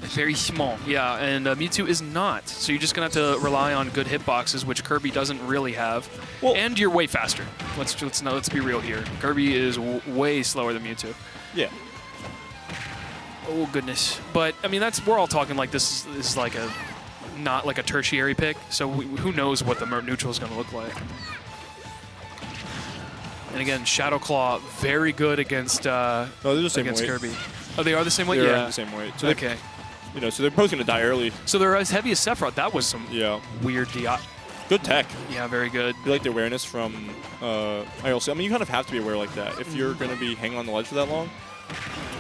S4: Very small. Yeah, and Mewtwo is not. So you're just gonna have to rely on good hitboxes, which Kirby doesn't really have. Well, and you're way faster. Let's be real here. Kirby is way slower than Mewtwo.
S1: Yeah.
S4: Oh goodness. But I mean, we're all talking like this is like not like a tertiary pick. So who knows what the neutral is gonna look like. And again, Shadow Claw very good against
S1: No, they're the same
S4: against
S1: weight.
S4: Kirby. Oh, they are the same weight.
S1: They're
S4: Yeah.
S1: the same weight. So
S4: Okay.
S1: so they're both gonna die early.
S4: So they're as heavy as Sephiroth. That was some weird DI.
S1: Good tech.
S4: Yeah, very good.
S1: You like the awareness from ILC. I mean, you kind of have to be aware like that if you're gonna be hanging on the ledge for that long.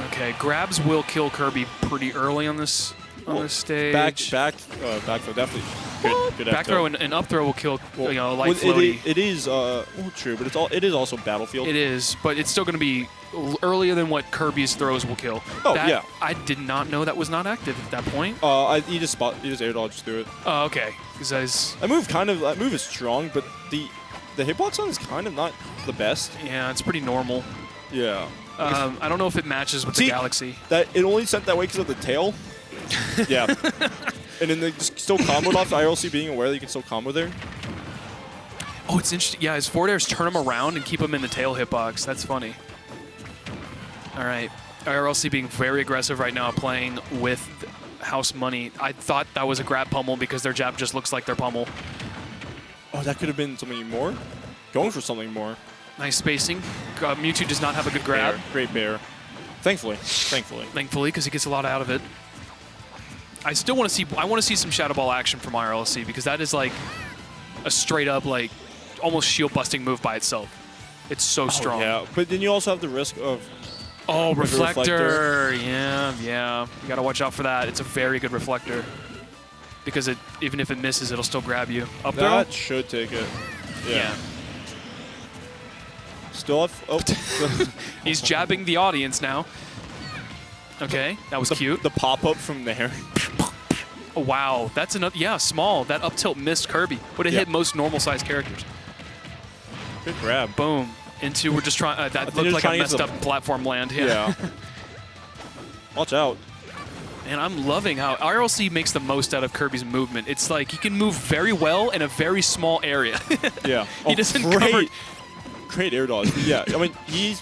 S4: Okay, grabs will kill Kirby pretty early on this stage.
S1: Back throw definitely good.
S4: Back throw and up throw will kill light floaty.
S1: It is true, but it is also Battlefield.
S4: It is, but it's still going to be earlier than what Kirby's throws will kill.
S1: Oh yeah.
S4: I did not know that was not active at that point.
S1: He just air dodged through it.
S4: Oh, okay. Because
S1: That move is strong, but the hitbox on is kind of not the best.
S4: yeah, it's pretty normal.
S1: Yeah.
S4: I don't know if it matches with the Galaxy.
S1: That it only sent that way because of the tail. Yeah. And then they just still comboed off the IRLC being aware that you can still combo there.
S4: Oh, it's interesting. Yeah, his forward airs turn him around and keep him in the tail hitbox. That's funny. All right. IRLC being very aggressive right now, playing with house money. I thought that was a grab pummel because their jab just looks like their pummel.
S1: Oh, that could have been something more. Going for something more.
S4: Nice spacing. Mewtwo does not have a good grab.
S1: Bear. Great bear. Thankfully.
S4: Thankfully, because he gets a lot out of it. I still want to see. I want to see some Shadow Ball action from IRLC because that is like a straight up like almost shield busting move by itself. It's so strong.
S1: Yeah, but then you also have the risk of.
S4: Oh, reflector. Yeah. You gotta watch out for that. It's a very good reflector because even if it misses, it'll still grab you. Up throw.
S1: That should take it. Yeah. Still have. Oh.
S4: He's jabbing the audience now. Okay, that was cute.
S1: The pop-up from there.
S4: Oh, wow, that's another. Yeah, small. That up tilt missed Kirby. Would have hit most normal-sized characters.
S1: Good grab.
S4: Boom. Into we're just trying. That looked like a messed up platform land. Yeah.
S1: Watch out.
S4: And I'm loving how IRLC makes the most out of Kirby's movement. It's like he can move very well in a very small area.
S1: Yeah.
S4: He doesn't cover.
S1: Great air dodge. Yeah, I mean he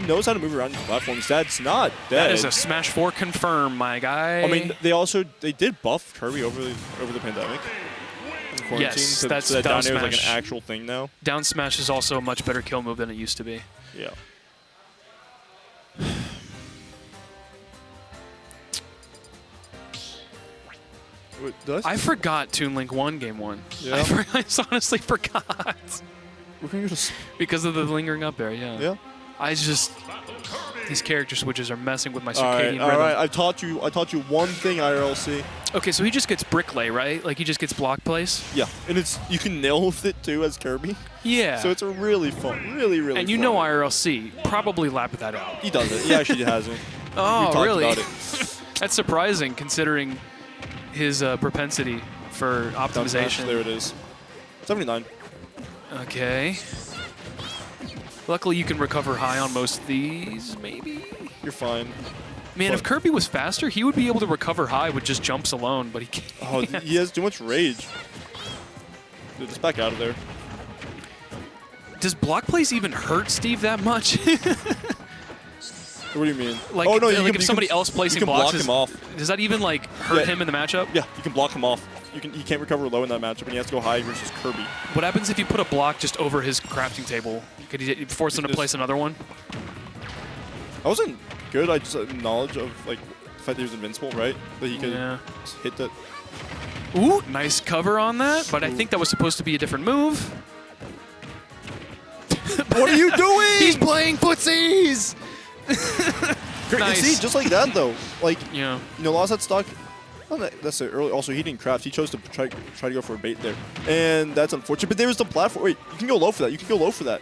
S1: knows how to move around these platforms. That's not dead.
S4: That is a Smash 4 confirm, my guy.
S1: I mean, they did buff Kirby over the pandemic.
S4: Yes,
S1: so
S4: that's
S1: that
S4: down
S1: down air is like
S4: smash.
S1: an actual thing now.
S4: Down smash is also a much better kill move than it used to be.
S1: Yeah. Wait,
S4: I forgot Toon Link 1 Game 1.
S1: Yeah.
S4: I just honestly forgot. Because of the lingering up there, yeah.
S1: Yeah.
S4: These character switches are messing with my circadian rhythm.
S1: All right, I taught you one thing, IRLC.
S4: Okay, so he just gets bricklay, right? Like he just gets block place?
S1: Yeah, and you can nail with it too as Kirby.
S4: Yeah.
S1: So it's a really fun, really
S4: and you
S1: fun.
S4: know IRLC probably lapped that out.
S1: He does it. He actually hasn't.
S4: Oh, really?
S1: About it.
S4: That's surprising considering his propensity for optimization.
S1: There it is. 79.
S4: Okay. Luckily, you can recover high on most of these, maybe?
S1: You're fine.
S4: Man, if Kirby was faster, he would be able to recover high with just jumps alone, but he can't.
S1: Oh, he has too much rage. Dude, just back out of there.
S4: Does block plays even hurt Steve that much?
S1: What do you mean?
S4: Like,
S1: oh, no,
S4: if somebody else placing
S1: you can
S4: blocks
S1: block him off.
S4: Does that even like hurt him in the matchup?
S1: Yeah, you can block him off. He can't recover low in that matchup, and he has to go high versus Kirby.
S4: What happens if you put a block just over his crafting table? Could he force him to place another one?
S1: That wasn't good. I just had knowledge of like the fact that he was invincible, right? That he could just hit that.
S4: Ooh, nice cover on that, but I think that was supposed to be a different move.
S1: What are you doing?
S4: He's playing footsies! Nice.
S1: See, just like that though. Like,
S4: Yeah.
S1: you know, lost that stock. That's it. Early. Also, he didn't craft. He chose to try to go for a bait there, and that's unfortunate. But there was the platform. Wait, you can go low for that. You can go low for that.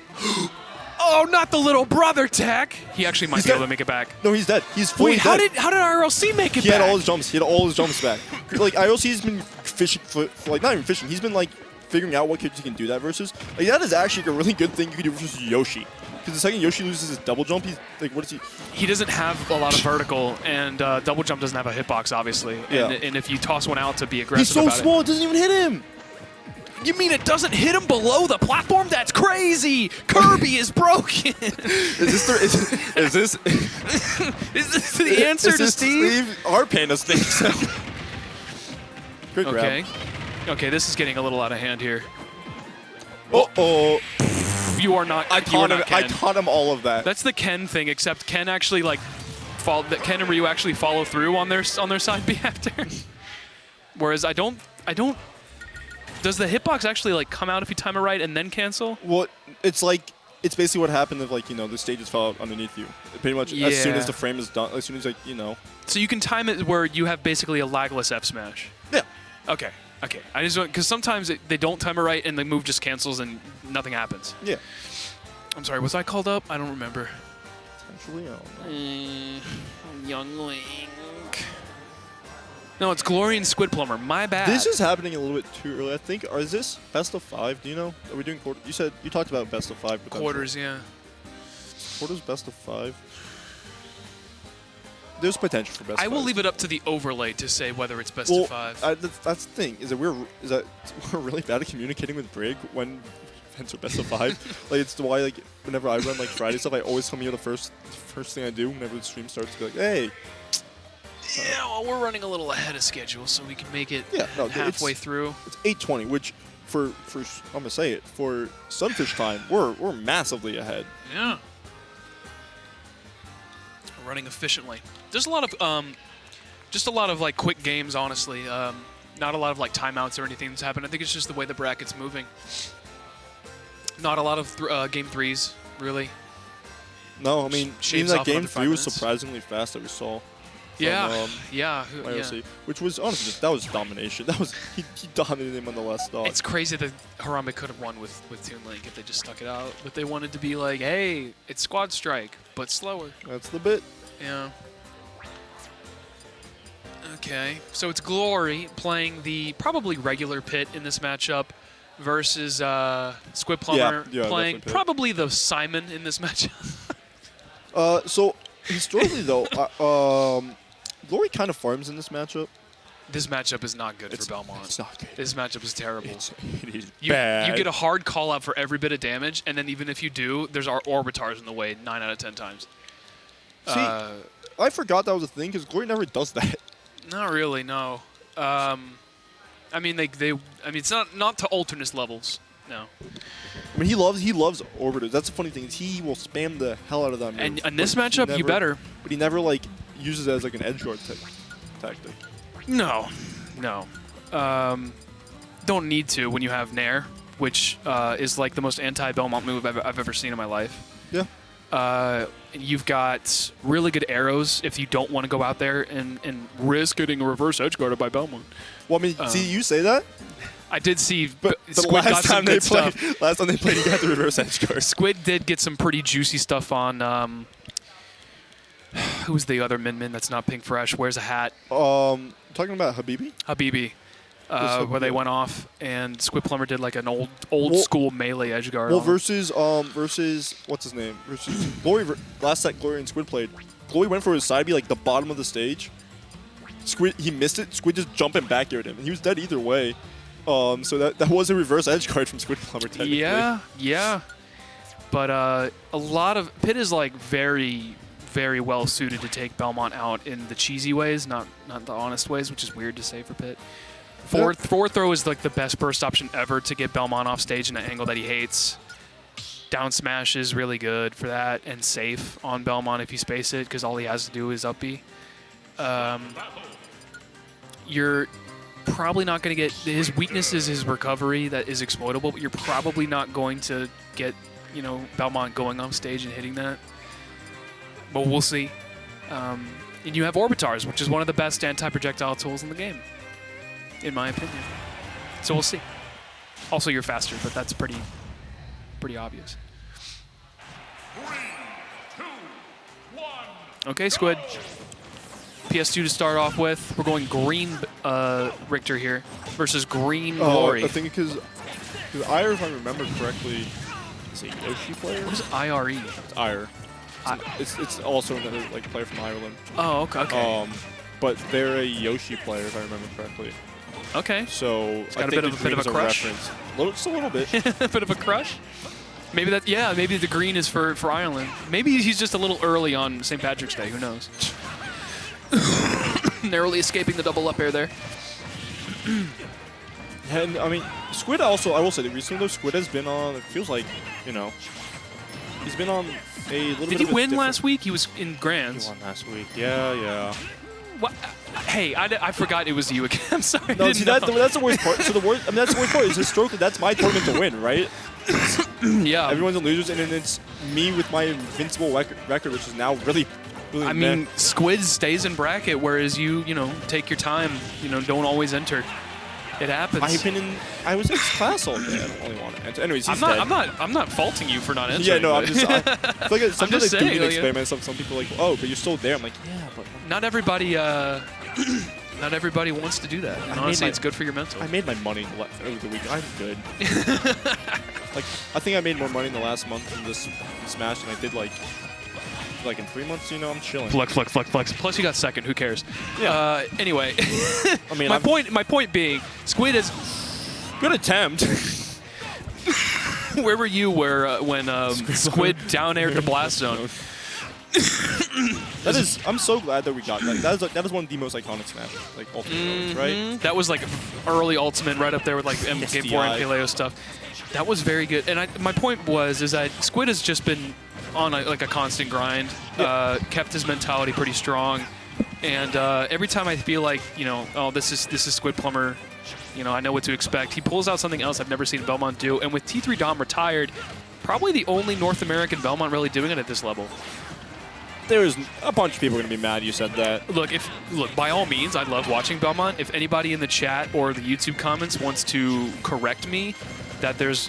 S4: Oh, not the little brother tech. He actually might
S1: He's
S4: be able
S1: dead.
S4: to make it back.
S1: No, he's dead. He's fully
S4: Wait, how
S1: dead.
S4: did IRLC make it
S1: He
S4: back?
S1: had all his jumps. He had all his jumps back. Like IOC's been fishing for like not even fishing. He's been like figuring out what kids he can do that versus. Like that is actually a really good thing you can do versus Yoshi. Because the second Yoshi loses his double jump, he's like, what is he?
S4: He doesn't have a lot of vertical, and double jump doesn't have a hitbox, obviously.
S1: Yeah.
S4: And if you toss one out to be aggressive
S1: He's so
S4: about
S1: small, it doesn't even hit him.
S4: You mean it doesn't hit him below the platform? That's crazy! Kirby is broken!
S1: Is this
S4: Is this the answer
S1: is
S4: to
S1: this
S4: Steve?
S1: Our pandas think so. Good grab.
S4: Okay. Okay, this is getting a little out of hand here.
S1: Oh.
S4: You are not.
S1: I
S4: you are
S1: taught him.
S4: not
S1: I
S4: Ken.
S1: taught him all of that.
S4: That's the Ken thing, except Ken actually like Ken and Ryu actually follow through on their side B after. Whereas I don't. Does the hitbox actually like come out if you time it right and then cancel?
S1: Well, it's basically what happened if like the stages fell out underneath you. Pretty much as soon as the frame is done, as soon as
S4: So you can time it where you have basically a lagless F smash.
S1: Yeah.
S4: Okay. Okay. I just because sometimes they don't time it right and the move just cancels and nothing happens.
S1: Yeah.
S4: I'm sorry. Was I called up? I don't remember.
S1: Potentially, I don't know.
S4: Young Link. No, it's Glory and Squidplumber. My bad.
S1: This is happening a little bit too early. I think. Or is this best of 5? Do you know? Are we doing quarter? You talked about best of 5. potential.
S4: quarters, yeah.
S1: Quarters best of 5. There's potential for best.
S4: I will
S1: fives.
S4: leave it up to the overlay to say whether it's best
S1: Well,
S4: of 5.
S1: that's the thing. Is that we're really bad at communicating with Brig when events are best of 5. Like it's why like whenever I run like Friday stuff, I always come here the first thing I do whenever the stream starts to be like, hey.
S4: Yeah, well, we're running a little ahead of schedule, so we can make it halfway through.
S1: It's 8:20, which for I'm gonna say it for Sunfish time, we're massively ahead.
S4: Yeah. We're running efficiently. There's a lot of just a lot of like quick games, honestly. Not a lot of like timeouts or anything that's happened. I think it's just the way the bracket's moving. Not a lot of game 3s, really.
S1: No, I mean even
S4: Shaves
S1: that
S4: off
S1: game
S4: under 5
S1: 3 was
S4: minutes.
S1: surprisingly fast that we saw.
S4: Yeah, yeah.
S1: IRC, which was honestly that was domination. That was he dominated him on the last stock.
S4: It's crazy that Harambe could have won with Toon Link if they just stuck it out. But they wanted to be like, hey, it's Squad Strike, but slower.
S1: That's the bit.
S4: Yeah. Okay, so it's Glory playing the probably regular Pit in this matchup versus Squidplumber
S1: Yeah,
S4: playing
S1: definitely Pit.
S4: probably the Simon in this matchup.
S1: So historically though, Glory kind of farms in this matchup.
S4: This matchup is not good for Belmont.
S1: It's not good.
S4: This matchup is terrible.
S1: It is
S4: You
S1: bad.
S4: get a hard call out for every bit of damage, and then even if you do, there's our Orbitars in the way 9 out of 10 times.
S1: See, I forgot that was a thing because Glory never does that.
S4: Not really, no. I mean, I mean, it's not to alternate levels. No.
S1: I mean, he loves orbiters. That's the funny thing is he will spam the hell out of that move.
S4: And in this
S1: but he
S4: matchup, you better.
S1: But he never like uses it as like an edge guard tactic.
S4: No. Don't need to when you have Nair, which is like the most anti-Belmont move I've ever seen in my life.
S1: Yeah.
S4: You've got really good arrows if you don't want to go out there and risk getting a reverse edge guarded by Belmont.
S1: Well, I mean, see, you say that,
S4: I did see,
S1: but the
S4: Squid got some good stuff.
S1: last time they played, he got the reverse edge guard.
S4: Squid did get some pretty juicy stuff on. Who's the other Min that's not Pink Fresh? Wears a hat.
S1: Talking about Habibi.
S4: Habibi. Where they went off, and Squidplumber did like an old school melee edge guard.
S1: Well, versus what's his name? Versus Glory. Last set Glory and Squid played. Glory went for his side B, like the bottom of the stage. Squid, he missed it. Squid just jumping back at him, and he was dead either way. So that was a reverse edge guard from Squidplumber technically.
S4: Yeah. But a lot of Pit is like very, very well suited to take Belmont out in the cheesy ways, not the honest ways, which is weird to say for Pit. Forward throw is like the best burst option ever to get Belmont off stage in an angle that he hates. Down smash is really good for that and safe on Belmont if you space it because all he has to do is up B. You're probably not going to get his weakness is his recovery that is exploitable, but you're probably not going to get Belmont going off stage and hitting that. But we'll see. And you have Orbitars, which is one of the best anti-projectile tools in the game, in my opinion. So we'll see. Also, you're faster, but that's pretty obvious.
S5: 3, 2, 1.
S4: Okay, Squid. PS2 to start off with. We're going green Richter here versus green Glory.
S1: I think because Ire, if I remember correctly, is a Yoshi player.
S4: What is IRE?
S1: It's Ire. It's also another player from Ireland.
S4: Oh, okay.
S1: But they're a Yoshi player, if I remember correctly.
S4: Okay.
S1: So
S4: It's got
S1: I
S4: a
S1: think
S4: bit of a crush.
S1: Just a little bit.
S4: A bit of a crush? Maybe that. Yeah, maybe the green is for Ireland. Maybe he's just a little early on St. Patrick's Day. Who knows? Narrowly escaping the double up air there.
S1: And I mean, Squid also, I will say that recently though, Squid has been on, it feels like, he's been on a little bit
S4: Did he
S1: of a
S4: win
S1: different-
S4: last week? He was in Grands.
S1: He won last week. Yeah.
S4: What? Hey, I forgot it was you again. I'm sorry.
S1: No,
S4: I
S1: see,
S4: didn't know.
S1: that's the worst part. So that's the worst part is historically, that's my tournament to win, right?
S4: Yeah.
S1: Everyone's in losers, and then it's me with my invincible record, which is now really
S4: I
S1: meh.
S4: mean, Squid stays in bracket, whereas you take your time. Don't always enter. It happens.
S1: My opinion, I was in class all day. I don't really want to enter. Anyways, he's
S4: I'm
S1: dead.
S4: not faulting you for not entering.
S1: Yeah, no,
S4: but
S1: I feel like sometimes
S4: just
S1: they do
S4: saying,
S1: the
S4: like,
S1: experiment stuff. Some people are like, oh, but you're still there. I'm like, yeah, but
S4: not everybody. Not everybody wants to do that. And honestly, it's good for your mental.
S1: I made my money over the week. I'm good. I think I made more money in the last month in this Smash than I did like in 3 months. I'm chilling.
S4: Flex. Plus, you got second. Who cares?
S1: Yeah.
S4: Anyway,
S1: I mean,
S4: my point being, Squid is
S1: good attempt.
S4: where were you when Squid down aired the blast zone?
S1: I'm so glad that we got that. That was one of the most iconic Smash, ultimate moments, right?
S4: That was early ultimate, right up there with Game 4 and Paleo stuff. That was very good. And my point is that Squid has just been on a constant grind, kept his mentality pretty strong, and every time I feel like this is Squidplumber, I know what to expect. He pulls out something else I've never seen Belmont do, and with T3 Dom retired, probably the only North American Belmont really doing it at this level.
S1: There's a bunch of people going to be mad you said that.
S4: Look, by all means, I love watching Belmont. If anybody in the chat or the YouTube comments wants to correct me that there's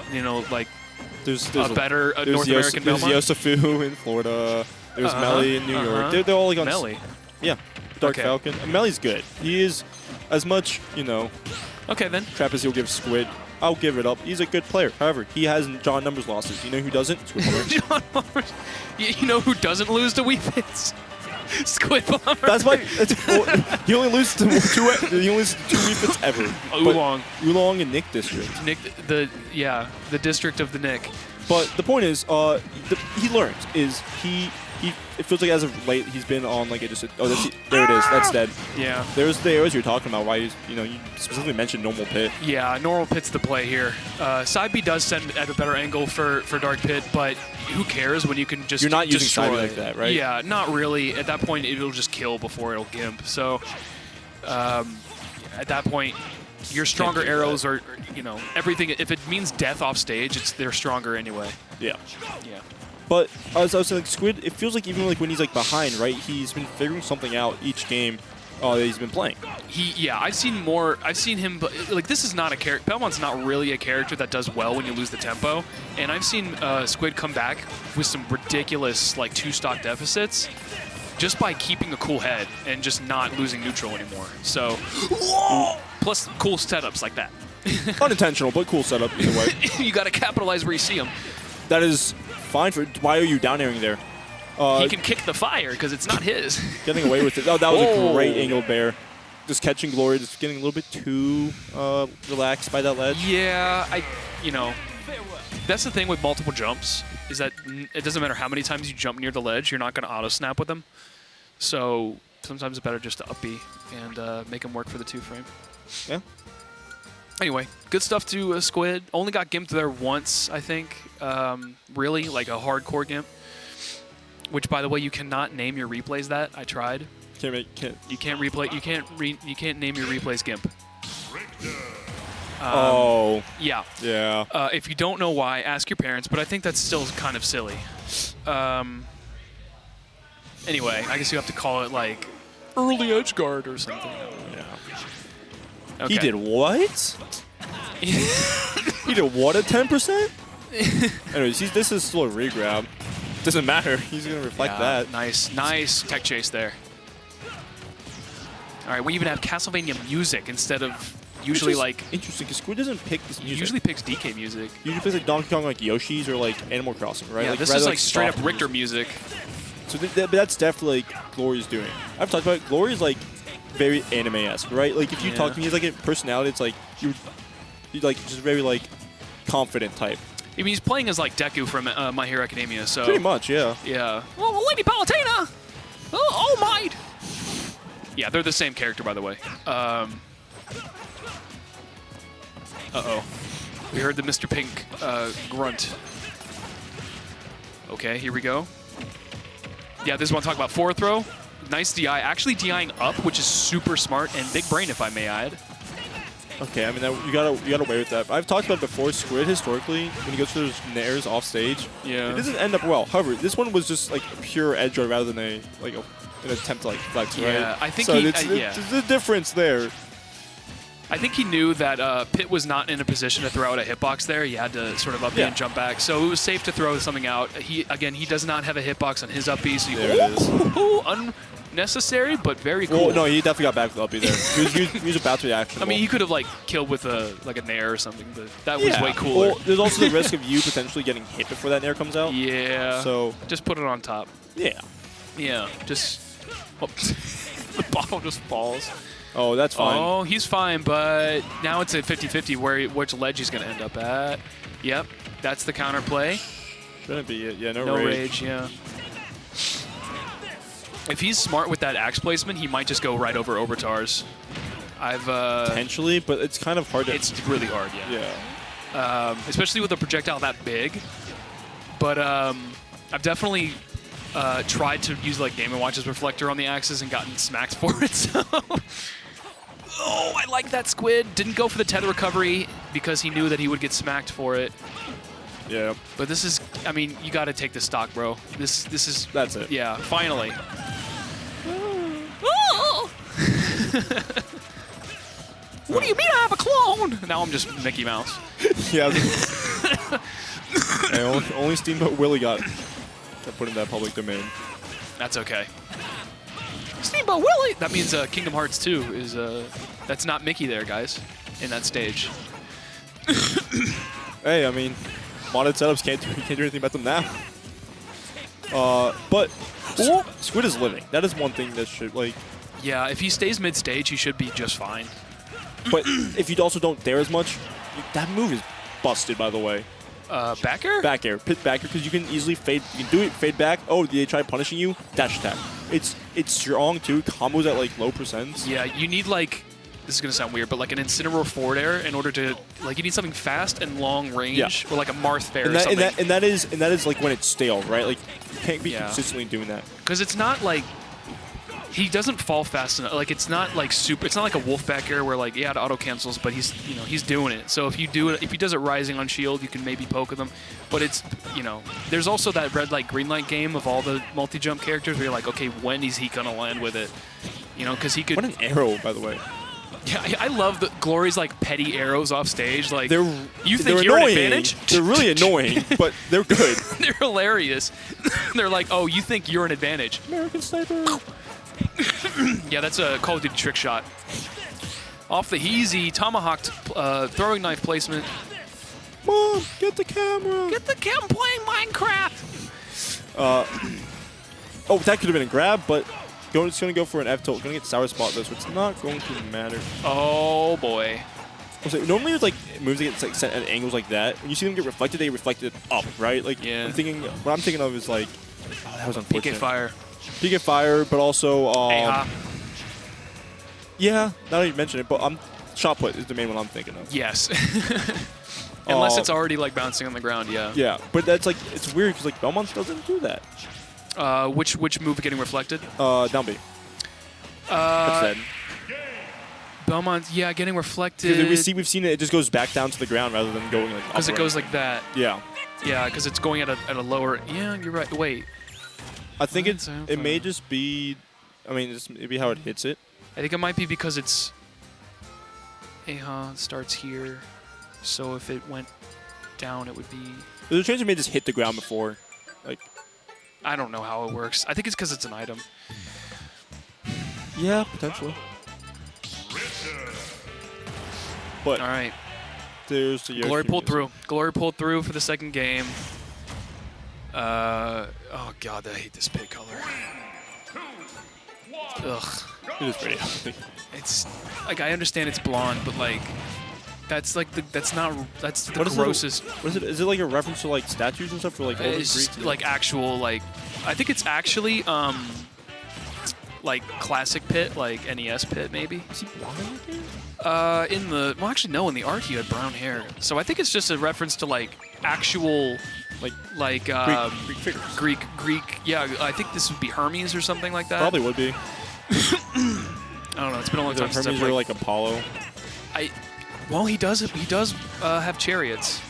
S1: There's
S4: a better North American
S1: There's
S4: Belmont.
S1: Yosafu in Florida. There's Melly in New York. They're all on
S4: Melly.
S1: Yeah, Dark
S4: Okay.
S1: Falcon. And Melly's good. He is as much
S4: Okay then.
S1: crap as he'll give Squid. I'll give it up. He's a good player. However, he has John Numbers losses. You know who doesn't? Squidplumber.
S4: John Palmer. You know who doesn't lose to Wii Fits? Squidplumber.
S1: That's why he only loses to two Wii Fits ever.
S4: Oolong.
S1: But Oolong and Nick District.
S4: Nick, the district of the Nick.
S1: But the point is, he learns. It feels like as of late he's been on there it is. That's dead.
S4: Yeah.
S1: There's the areas you're talking about. Why you specifically mentioned normal pit.
S4: Yeah, normal pit's the play here. Side B does send at a better angle for Dark Pit, but who cares when you can just
S1: You're not using
S4: destroy.
S1: Side B like that, right?
S4: Yeah, not really. At that point, it'll just kill before it'll gimp. So at that point, your stronger
S1: Can't do
S4: arrows are, everything. If it means death off stage, they're stronger anyway.
S1: Yeah.
S4: Yeah.
S1: But as I was saying, Squid, it feels like even when he's behind, right? He's been figuring something out each game that he's been playing.
S4: I've seen him, but this is not a character. Belmont's not really a character that does well when you lose the tempo. And I've seen Squid come back with some ridiculous 2-stock deficits just by keeping a cool head and just not losing neutral anymore. So, plus cool setups like that.
S1: Unintentional, but cool setup either way.
S4: You got to capitalize where you see him.
S1: That is fine for. Why are you down airing there?
S4: He can kick the fire because it's not his.
S1: Getting away with it. Oh, that was a
S4: Whoa.
S1: great angle bear. Just catching Glory, just getting a little bit too relaxed by that ledge.
S4: Yeah, that's the thing with multiple jumps, is that it doesn't matter how many times you jump near the ledge, you're not going to auto-snap with them. So sometimes it's better just to up B and make them work for the 2-frame.
S1: Yeah.
S4: Anyway, good stuff to Squid. Only got gimped there once, I think. Really, like a hardcore gimp. Which, by the way, you cannot name your replays that. I tried. You can't replay. You can't name your replays gimp.
S1: Oh.
S4: Yeah.
S1: Yeah.
S4: If you don't know why, ask your parents. But I think that's still kind of silly. Anyway, I guess you have to call it like early edge guard or something.
S1: Yeah.
S4: Okay.
S1: He did what? He did what at 10%? Anyways, this is still a regrab. Doesn't matter. He's gonna reflect that.
S4: Nice tech chase there. All right, we even have Castlevania music instead of usually like.
S1: Interesting, because Squid doesn't pick this music.
S4: Usually picks DK music.
S1: Usually picks like Donkey Kong, like Yoshi's, or like Animal Crossing, right?
S4: Yeah,
S1: like,
S4: this
S1: rather,
S4: is like straight up
S1: soft
S4: Richter music.
S1: So but that's definitely like Glory's doing. I've talked about it. Glory's like very anime-esque, right? Like if you talk to me, he's like a personality. It's like you're like just very like confident type.
S4: I mean, he's playing as like Deku from My Hero Academia, so
S1: Pretty much, yeah.
S4: Yeah. Oh, Lady Palutena! Oh, might! Yeah, they're the same character, by the way. Uh-oh. We heard the Mr. Pink grunt. Okay, here we go. Yeah, this is what I'm talking about. Forward throw. Nice DI. Actually DIing up, which is super smart and big brain, if I may add.
S1: Okay, I mean, you gotta weigh with that. I've talked about before, Squid historically, when he goes for those nairs off stage, it doesn't end up well. However, this one was just like pure edge guard rather than an attempt to like flex, right?
S4: Yeah, I think
S1: there's a difference there.
S4: I think he knew that Pit was not in a position to throw out a hitbox there. He had to sort of up B and jump back. So it was safe to throw something out. He does not have a hitbox on his up B. So
S1: there it is.
S4: Unnecessary, but very cool.
S1: Well, no, he definitely got back with up B there. He was about to react.
S4: I mean, he could have like killed with a nair or something, but that was way cooler.
S1: Well, there's also the risk of you potentially getting hit before that nair comes out.
S4: Yeah.
S1: So
S4: just put it on top.
S1: Yeah.
S4: Yeah. Just the bottle just falls.
S1: Oh, that's fine.
S4: Oh, he's fine, but now it's a 50-50 which ledge he's going to end up at. Yep, that's the counterplay.
S1: Shouldn't be it. Yeah,
S4: no rage. Yeah. If he's smart with that axe placement, he might just go right over Obitars.
S1: Potentially, but it's kind of hard to...
S4: It's really hard, yeah.
S1: Yeah.
S4: Especially with a projectile that big. But I've definitely tried to use like Game & Watch's reflector on the axes and gotten smacked for it, so... Oh, I like that Squid. Didn't go for the tether recovery because he knew that he would get smacked for it.
S1: Yeah.
S4: But this is, I mean, you got to take the stock, bro. This is...
S1: That's it.
S4: Yeah, finally. What do you mean I have a clone? Now I'm just Mickey Mouse.
S1: Yeah. Only Steamboat Willie got put in that public domain.
S4: That's okay. Steamboat Willie! That means Kingdom Hearts 2 is... that's not Mickey there, guys, in that stage.
S1: Hey, I mean, modded setups can't do anything about them now. But Squid is living. That is one thing that should, like...
S4: Yeah, if he stays mid-stage, he should be just fine.
S1: But if you also don't dare as much, that move is busted, by the way.
S4: Back air?
S1: Back air. Pit back air, because you can easily fade. You can do it, fade back. Oh, they try punishing you? Dash attack. It's strong, too. Combos at, like, low percents.
S4: Yeah, you need, like... This is going to sound weird, but like an Incineroar forward air in order to... Like, you need something fast and long range, or like a Marth Fair or something.
S1: And that is, like, when it's stale, right? Like, you can't be consistently doing that.
S4: Because it's not, like... He doesn't fall fast enough. Like, it's not like super... It's not like a wolf back air where, like, yeah, it auto-cancels, but he's, you know, he's doing it. So if you do it... If he does it rising on shield, you can maybe poke with him. But it's, you know... There's also that red light, green light game of all the multi-jump characters where you're like, okay, when is he going to land with it? You know, because he could...
S1: What an arrow, by the way.
S4: Yeah, I love the Glory's, like, petty arrows off stage. Like,
S1: they're
S4: you're an advantage?
S1: They're really annoying, but they're good.
S4: They're hilarious. They're like, oh, you think you're an advantage.
S1: American Sniper.
S4: Yeah, that's a Call of Duty trick shot. Off the Heezy, tomahawked throwing knife placement.
S1: Mom, get the camera.
S4: Get the camera playing Minecraft.
S1: Oh, that could have been a grab, but it's going to go for an F tilt. Going to get sour spot though, so it's not going to matter.
S4: Oh boy.
S1: Normally with like moves that get like set at angles like that, when you see them get reflected, they reflected up, right? Like
S4: yeah.
S1: What I'm thinking of is like, oh, that was unfortunate.
S4: PK fire.
S1: PK fire, but also yeah. Now that you mention it, but shot put is the main one I'm thinking of.
S4: Yes. Unless it's already like bouncing on the ground, yeah.
S1: Yeah, but that's like, it's weird because like Belmont doesn't do that.
S4: Which move getting reflected?
S1: Down B. That's dead.
S4: Belmont, yeah, getting reflected.
S1: Because we've seen it, it just goes back down to the ground rather than going like up.
S4: Because it goes like that.
S1: Yeah.
S4: Yeah, because it's going at a lower. Yeah, you're right. Wait.
S1: I think it may just be, I mean, it's maybe how it hits it.
S4: I think it might be because it's. It starts here, so if it went down, it would be.
S1: There's a chance it may just hit the ground before, like.
S4: I don't know how it works. I think it's because it's an item.
S1: Yeah, potentially. But
S4: all right.
S1: There's the
S4: Glory pulled through. Glory pulled through for the second game. Oh god, I hate this pit color. Ugh.
S1: It is pretty ugly.
S4: It's like I understand it's blonde, but like that's like that's the
S1: What is
S4: grossest.
S1: What is it? Is it like a reference to like statues and stuff for like all the
S4: It's
S1: Greek?
S4: like actual like I think it's actually like classic pit, like NES pit maybe.
S1: Is he blonde in the game?
S4: In the actually no, in the art he had brown hair. So I think it's just a reference to like actual like
S1: Greek figures.
S4: Greek. Yeah, I think this would be Hermes or something like that.
S1: Probably would be.
S4: I don't know. It's been a long time since I've
S1: Hermes or like Apollo.
S4: Well, he does have chariots.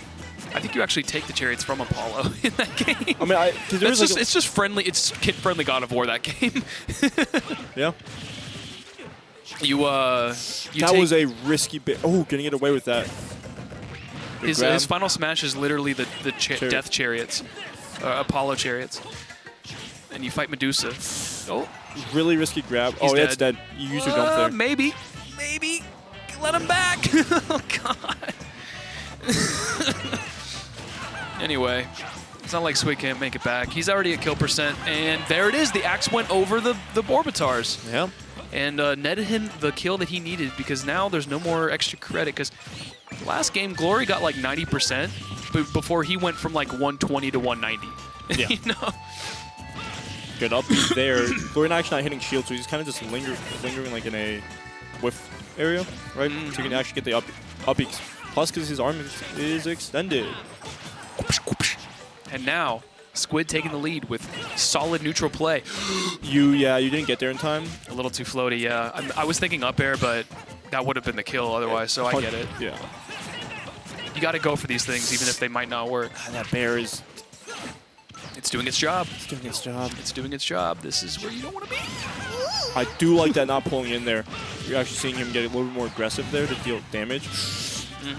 S4: I think you actually take the chariots from Apollo in that game.
S1: I mean,
S4: it's just friendly. It's kid-friendly God of War, that game.
S1: Yeah.
S4: That
S1: was a risky bit. Oh, getting it away with that.
S4: His final smash is literally the death chariots, Apollo chariots, and you fight Medusa. Oh,
S1: really risky grab.
S4: He's
S1: It's dead. You use your jump there.
S4: Maybe, let him back. Oh god. Anyway, it's not like Squid can't make it back. He's already at kill percent, and there it is. The axe went over the Orbitars.
S1: Yeah.
S4: And netted him the kill that he needed because now there's no more extra credit because last game Glory got like 90% but before he went from like 120 to 190.
S1: Yeah.
S4: You know?
S1: Good up there. Glory actually not hitting shield, so he's kind of just lingering like in a whiff area, right? So you can actually get the up peaks. Plus, because his arm is extended.
S4: And now Squid taking the lead with solid neutral play.
S1: You didn't get there in time.
S4: A little too floaty, yeah. I was thinking up air, but that would have been the kill otherwise, so I get it.
S1: Yeah.
S4: You got to go for these things, even if they might not work.
S1: That bear is...
S4: It's doing its job.
S1: It's doing its job.
S4: It's doing its job. This is where you don't want to be.
S1: I do like that not pulling in there. You're actually seeing him get a little bit more aggressive there to deal damage.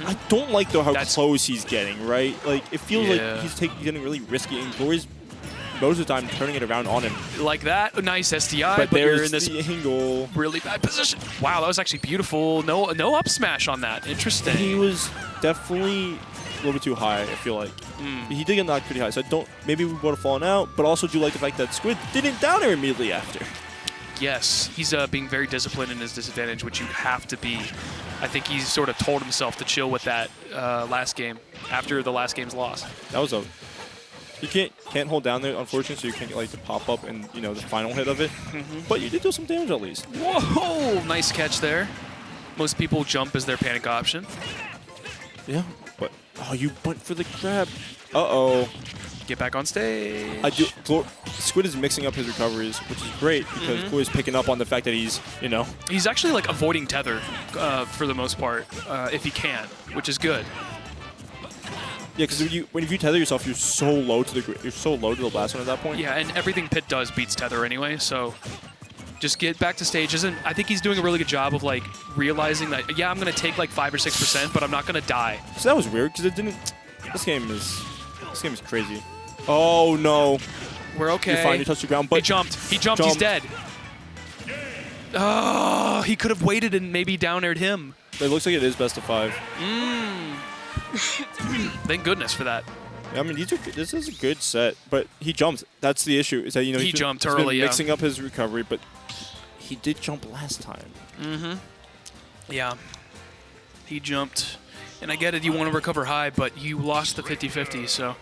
S1: I don't like, though, how close he's getting, right? Like, it feels like he's getting really risky, and Glory's most of the time turning it around on him.
S4: Like that. Nice SDI,
S1: but
S4: you're in this
S1: the angle.
S4: Really bad position. Wow, that was actually beautiful. No up smash on that. Interesting.
S1: He was definitely a little bit too high, I feel like. He did get knocked pretty high, so maybe we would have fallen out, but also do like the fact that Squid didn't down air immediately after.
S4: Yes, he's being very disciplined in his disadvantage, which you have to be. I think he sort of told himself to chill with that last game after the last game's loss.
S1: That was you can't hold down there, unfortunately, so you can't get like the pop up and the final hit of it. But you did do some damage at least.
S4: Whoa! Nice catch there. Most people jump as their panic option.
S1: Yeah, but you went for the grab. Uh-oh.
S4: Get back on stage.
S1: Squid is mixing up his recoveries, which is great because Glory is picking up on the fact that he's,
S4: He's actually like avoiding tether for the most part, if he can, which is good.
S1: Yeah, because when you tether yourself, you're so low to the last one at that point.
S4: Yeah, and everything Pit does beats tether anyway, so just get back to stage. I think he's doing a really good job of like realizing that I'm gonna take like 5 or 6%, but I'm not gonna die.
S1: So that was weird because it didn't. This game is crazy. Oh no.
S4: We're okay.
S1: You're fine. You touched the ground, but
S4: he jumped. He's dead. Oh, he could have waited and maybe down aired him.
S1: It looks like it is best of 5.
S4: Thank goodness for that.
S1: I mean, this is a good set, but he jumped. That's the issue. Is that
S4: he jumped
S1: he's
S4: early,
S1: been mixing up his recovery, but he did jump last time.
S4: Yeah, he jumped, and I get it. You want to recover high, but you lost the 50-50, so.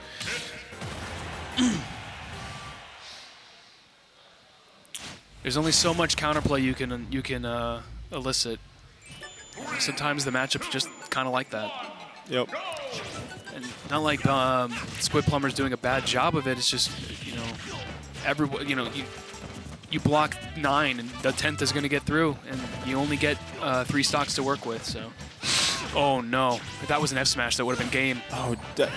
S4: There's only so much counterplay you can elicit. Sometimes the matchup's just kind of like that.
S1: Yep.
S4: And not like Squidplumber's doing a bad job of it. It's just, you know, you block 9 and the 10th is going to get through, and you only get 3 stocks to work with. So, oh no, if that was an F smash, that would have been game.
S1: Oh,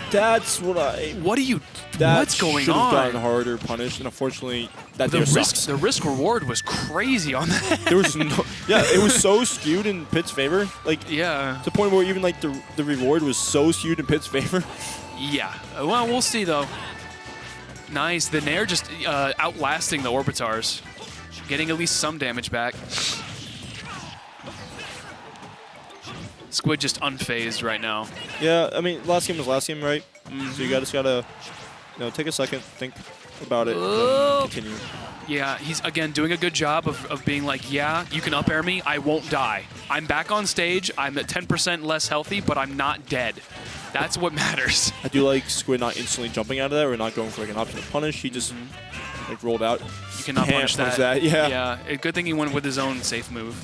S1: that's what I.
S4: What are you?
S1: That
S4: What's going
S1: should have
S4: on?
S1: gotten harder punished, and unfortunately, that
S4: The
S1: sucks.
S4: risk reward was crazy on that.
S1: There was no. Yeah, it was so skewed in Pitt's favor. Like,
S4: Yeah.
S1: to the point where even like the reward was so skewed in Pitt's favor.
S4: Yeah. Well, we'll see though. Nice. The Nair just outlasting the Orbitars, getting at least some damage back. Squid just unfazed right now.
S1: Yeah, I mean, last game was last game, right? So you just gotta, take a second, think about it, and then continue.
S4: Yeah, he's, again, doing a good job of being like, yeah, you can up air me, I won't die. I'm back on stage, I'm at 10% less healthy, but I'm not dead. That's what matters.
S1: I do like Squid not instantly jumping out of that or not going for like an option to punish. He just like rolled out.
S4: You cannot
S1: Can't
S4: punish
S1: punish
S4: that.
S1: that, yeah.
S4: Yeah, a good thing he went with his own safe move.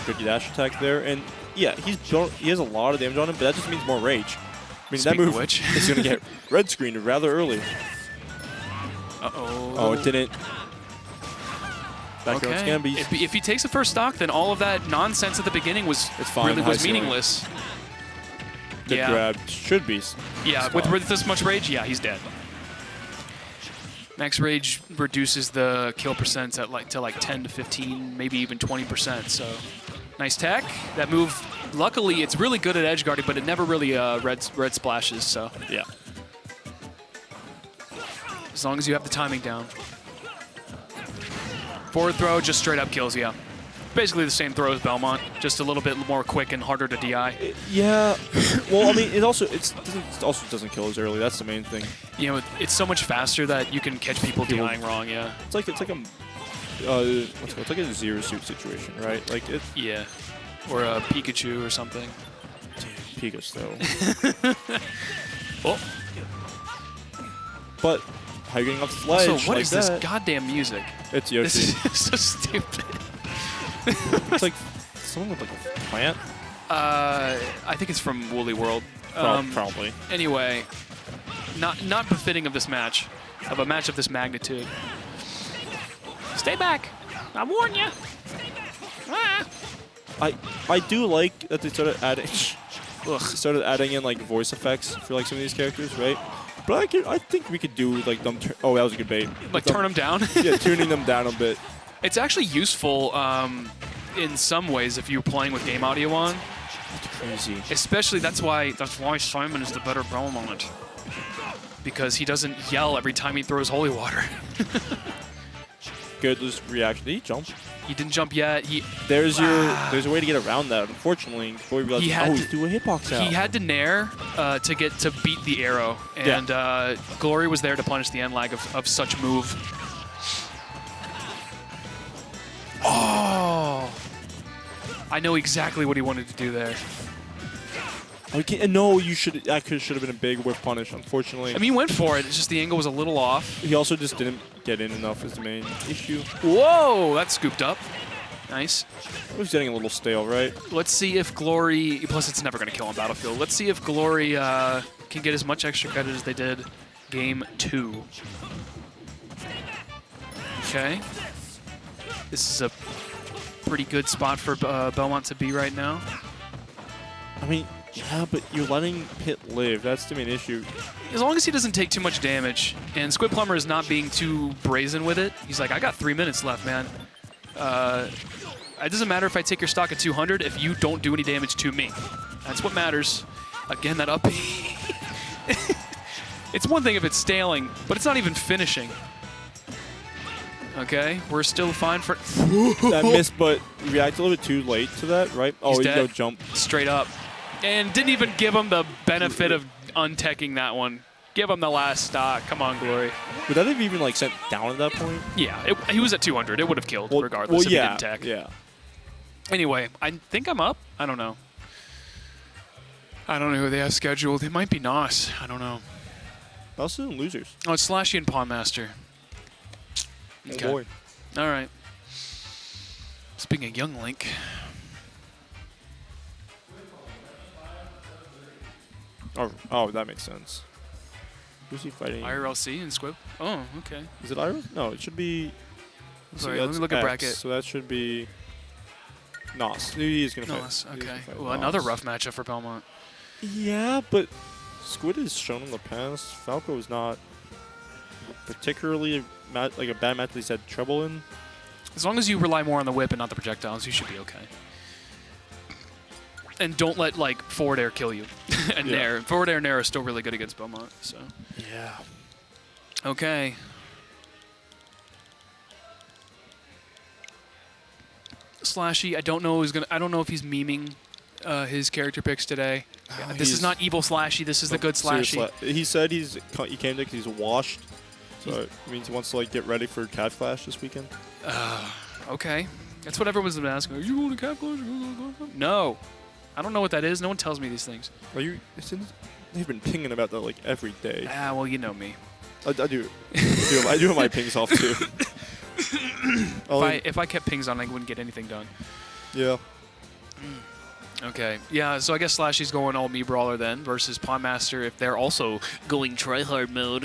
S1: Good dash attack there, and yeah, he has a lot of damage on him, but that just means more rage. I mean, that
S4: Speaking of
S1: move
S4: which.
S1: is going to get red screened rather early.
S4: Uh-oh.
S1: Oh, it didn't. Back
S4: Okay.
S1: scan, but
S4: If he takes the first stock, then all of that nonsense at the beginning was
S1: fine,
S4: really
S1: high
S4: was
S1: ceiling.
S4: meaningless.
S1: good
S4: Yeah.
S1: grab should be.
S4: Yeah,
S1: spot.
S4: with this much rage, yeah, he's dead. Max rage reduces the kill percents at like 10 to 15, maybe even 20%. So nice tech. That move, luckily, it's really good at edge guarding, but it never really red splashes. So
S1: Yeah.
S4: as long as you have the timing down. Forward throw, just straight up kills. Yeah, basically the same throw as Belmont, just a little bit more quick and harder to DI.
S1: Yeah. Well, I mean, it also doesn't kill as early. That's the main thing.
S4: You know, it's so much faster that you can catch people DIing wrong. Yeah.
S1: It's like it's like a zero suit situation, right? Like it.
S4: Yeah. Or a Pikachu or something.
S1: Pigas though.
S4: Oh.
S1: But how are you getting off the ledge?
S4: So what
S1: like
S4: is this
S1: that?
S4: goddamn music?
S1: It's
S4: This
S1: Yoshi.
S4: is so stupid.
S1: It's like someone with like a plant.
S4: I think it's from Woolly World.
S1: Probably.
S4: Anyway, not befitting of this match, of a match of this magnitude. Stay back. I warn you. Ah.
S1: I do like that they started adding in like voice effects for like some of these characters, right? But I think we could do like them. Oh, that was a good bait.
S4: Like turn them down.
S1: Yeah, tuning them down a bit.
S4: It's actually useful in some ways if you're playing with game audio on.
S1: That's crazy.
S4: Especially that's why Simon is the better Belmont. Because he doesn't yell every time he throws holy water.
S1: Good just reaction. Did he jump?
S4: He didn't jump yet.
S1: There's a way to get around that. Unfortunately, before we realized, he threw a hitbox out.
S4: He had to nair to beat the arrow, and Glory was there to punish the end lag of such move. Oh! I know exactly what he wanted to do there.
S1: Okay, no, that should have been a big whiff punish. Unfortunately,
S4: I mean, he went for it. It's just the angle was a little off.
S1: he also just didn't get in enough. Is the main issue.
S4: Whoa! That's scooped up. Nice.
S1: It was getting a little stale, right?
S4: Let's see if Glory. Plus, it's never going to kill on Battlefield. Let's see if Glory can get as much extra credit as they did Game 2. Okay. This is a pretty good spot for Belmont to be right now.
S1: I mean, yeah, but you're letting Pitt live. That's the main issue.
S4: As long as he doesn't take too much damage, and Squidplumber is not being too brazen with it. He's like, I got 3 minutes left, man. It doesn't matter if I take your stock at 200 if you don't do any damage to me. That's what matters. Again, that up. It's one thing if it's staling, but it's not even finishing. Okay, we're still fine for...
S1: That missed, but reacted a little bit too late to that, right? Oh, he
S4: dead.
S1: go jump.
S4: Straight up. And didn't even give him the benefit of unteching that one. Give him the last stock. Come on, Glory.
S1: Would that have even like sent down at that point?
S4: Yeah, he was at 200. It would have killed regardless if he didn't tech.
S1: Yeah.
S4: Anyway, I think I'm up. I don't know. I don't know who they have scheduled. It might be Nos. I don't know.
S1: Also losers.
S4: Oh, it's SLASHY and PawnMaster. Okay.
S1: Oh boy.
S4: All right. Speaking of Young Link,
S1: Oh, that makes sense. Who's he fighting?
S4: IRLC and Squib. Oh, okay.
S1: Is it Iron? No, it should be.
S4: Sorry,
S1: so
S4: let me look at
S1: X,
S4: bracket.
S1: So that should be Nos. He's gonna fight.
S4: Nos,
S1: he's gonna
S4: okay.
S1: fight
S4: Well, another
S1: Nos.
S4: rough matchup for Belmont.
S1: Yeah, but Squid has shown in the past Falco is not particularly like a bad match that he's had trouble in.
S4: As long as you rely more on the whip and not the projectiles, you should be okay. And don't let like forward air kill you. And
S1: Yeah.
S4: Nair. Forward air and Nair are still really good against Belmont. So
S1: Yeah.
S4: okay. Slashy, I don't know if he's memeing his character picks today. This is not evil Slashy, this is the good Slashy.
S1: He said he came to because he's washed. So it means he wants to like get ready for Cat Clash this weekend.
S4: Okay. That's what everyone's been asking. Are you going to Cap Clash? No. I don't know what that is. No one tells me these things.
S1: Are you? They've been pinging about that like every day.
S4: Ah, well, you know me.
S1: I do. I do have my pings off too.
S4: If I kept pings on, I wouldn't get anything done.
S1: Yeah.
S4: Okay. Yeah, so I guess Slashy's going all me Brawler then versus PawnMaster if they're also going tryhard mode.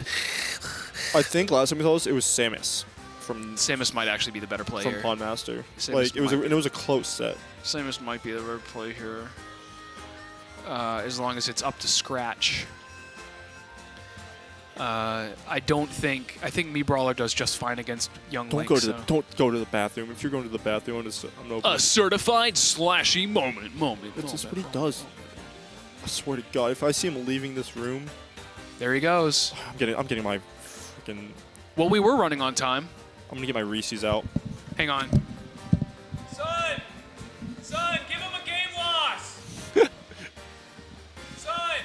S1: I think last time we saw this, it was Samus from
S4: Samus might actually be the better play here.
S1: PawnMaster.
S4: Samus
S1: Like
S4: might
S1: it was a close set.
S4: Samus might be the better play here. As long as it's up to scratch. I think me Brawler does just fine against Young Link.
S1: Don't go to the bathroom. If you're going to the bathroom, I'm no.
S4: A certified Slashy moment.
S1: That's just what he does. I swear to God, if I see him leaving this room,
S4: there he goes.
S1: I'm getting my freaking.
S4: Well, we were running on time.
S1: I'm gonna get my Reese's out.
S4: Hang on.
S6: Son, give him a game loss. Son,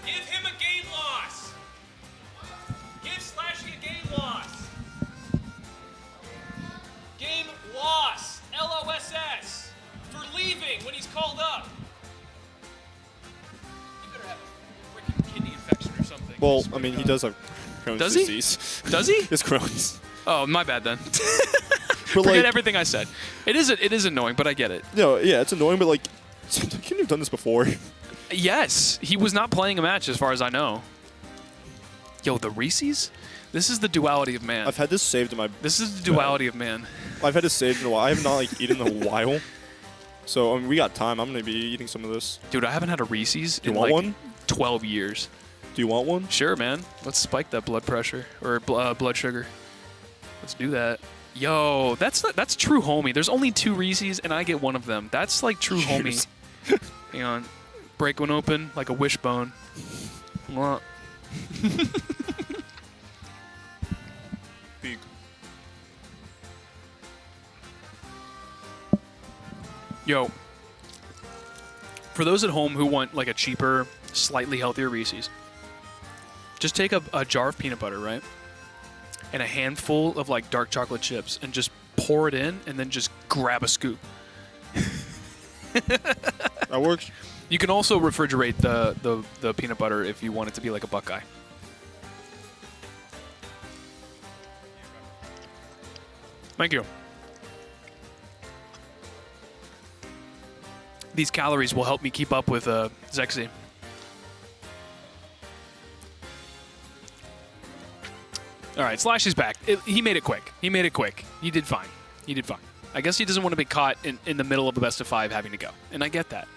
S6: give him a game loss. Give Slashy a game loss. Game loss. LOSS. For leaving when he's called up. You better have a freaking kidney infection or something.
S1: Well, I mean, he does have Crohn's
S4: Does he?
S1: disease.
S4: Does he?
S1: It's Crohn's.
S4: Oh, my bad then.
S1: But
S4: Forget
S1: like,
S4: everything I said. It is annoying, but I get it.
S1: No, yeah, it's annoying, but like, couldn't you have done this before?
S4: Yes, he was not playing a match as far as I know. Yo, the Reese's? This is the duality of man.
S1: I've had this saved in my.
S4: This is the duality of man.
S1: I've had this saved in a while. I have not like eaten in a while. So I mean, we got time. I'm gonna be eating some of this.
S4: Dude, I haven't had a Reese's
S1: Do you
S4: in
S1: want
S4: like
S1: one?
S4: 12 years.
S1: Do you want one?
S4: Sure, man. Let's spike that blood pressure or blood sugar. Let's do that. Yo, that's true homie. There's only 2 Reese's and I get one of them. That's like true homie. Hang on. Break one open like a wishbone. Mwah.
S1: Big.
S4: Yo, for those at home who want like a cheaper, slightly healthier Reese's, just take a jar of peanut butter, right? And a handful of like dark chocolate chips and just pour it in and then just grab a scoop.
S1: That works.
S4: You can also refrigerate the peanut butter if you want it to be like a Buckeye. Thank you. These calories will help me keep up with Zexyyy. All right, Slashy's back. He made it quick. He made it quick. He did fine. He did fine. I guess he doesn't want to be caught in the middle of a best of 5 having to go. And I get that.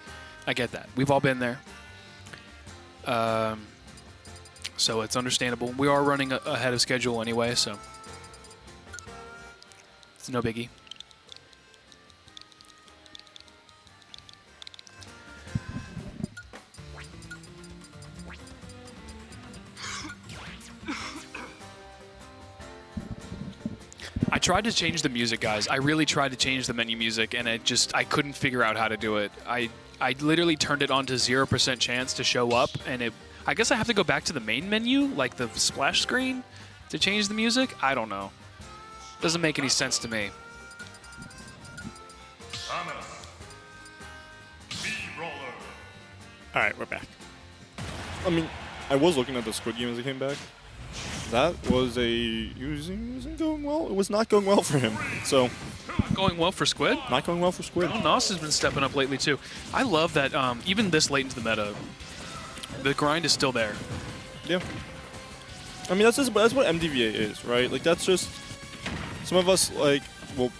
S4: I get that. We've all been there. So it's understandable. We are running ahead of schedule anyway, so it's no biggie. I tried to change the music, guys. I really tried to change the menu music, and I couldn't figure out how to do it. I literally turned it on to 0% chance to show up, and I guess I have to go back to the main menu, like the splash screen, to change the music? I don't know. Doesn't make any sense to me.
S5: Samus. Brawler.
S1: All right, we're back. I mean, I was looking at the Squid game as he came back. That was he wasn't going well. It was not going well for him. So
S4: Going well for Squid.
S1: Not going well for Squid.
S4: Oh, Nos has been stepping up lately too. I love that even this late into the meta, the grind is still there.
S1: Yeah. I mean, that's what MDVA is, right? Like, that's just... Some of us, like, will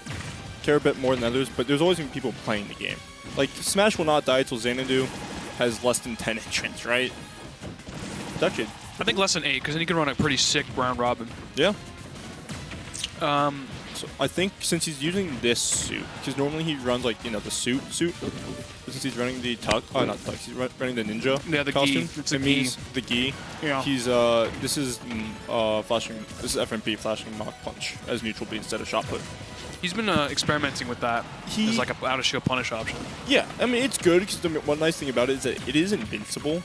S1: care a bit more than others, but there's always going to be people playing the game. Like, Smash will not die until Xanadu has less than 10 entrants, right? That kid.
S4: I think less than 8, because then you can run a pretty sick round robin.
S1: Yeah. So I think since he's using this suit, because normally he runs like, you know, the suit, but since he's running the tux, not tux, he's running the ninja
S4: the
S1: costume.
S4: gi. It's
S1: it
S4: a
S1: means
S4: gi.
S1: the gi.
S4: Yeah.
S1: He's this is FMP flashing Mach Punch as neutral beat instead of shot put.
S4: He's been experimenting with that as like a out of shield punish option.
S1: Yeah, I mean it's good because the one nice thing about it is that it is invincible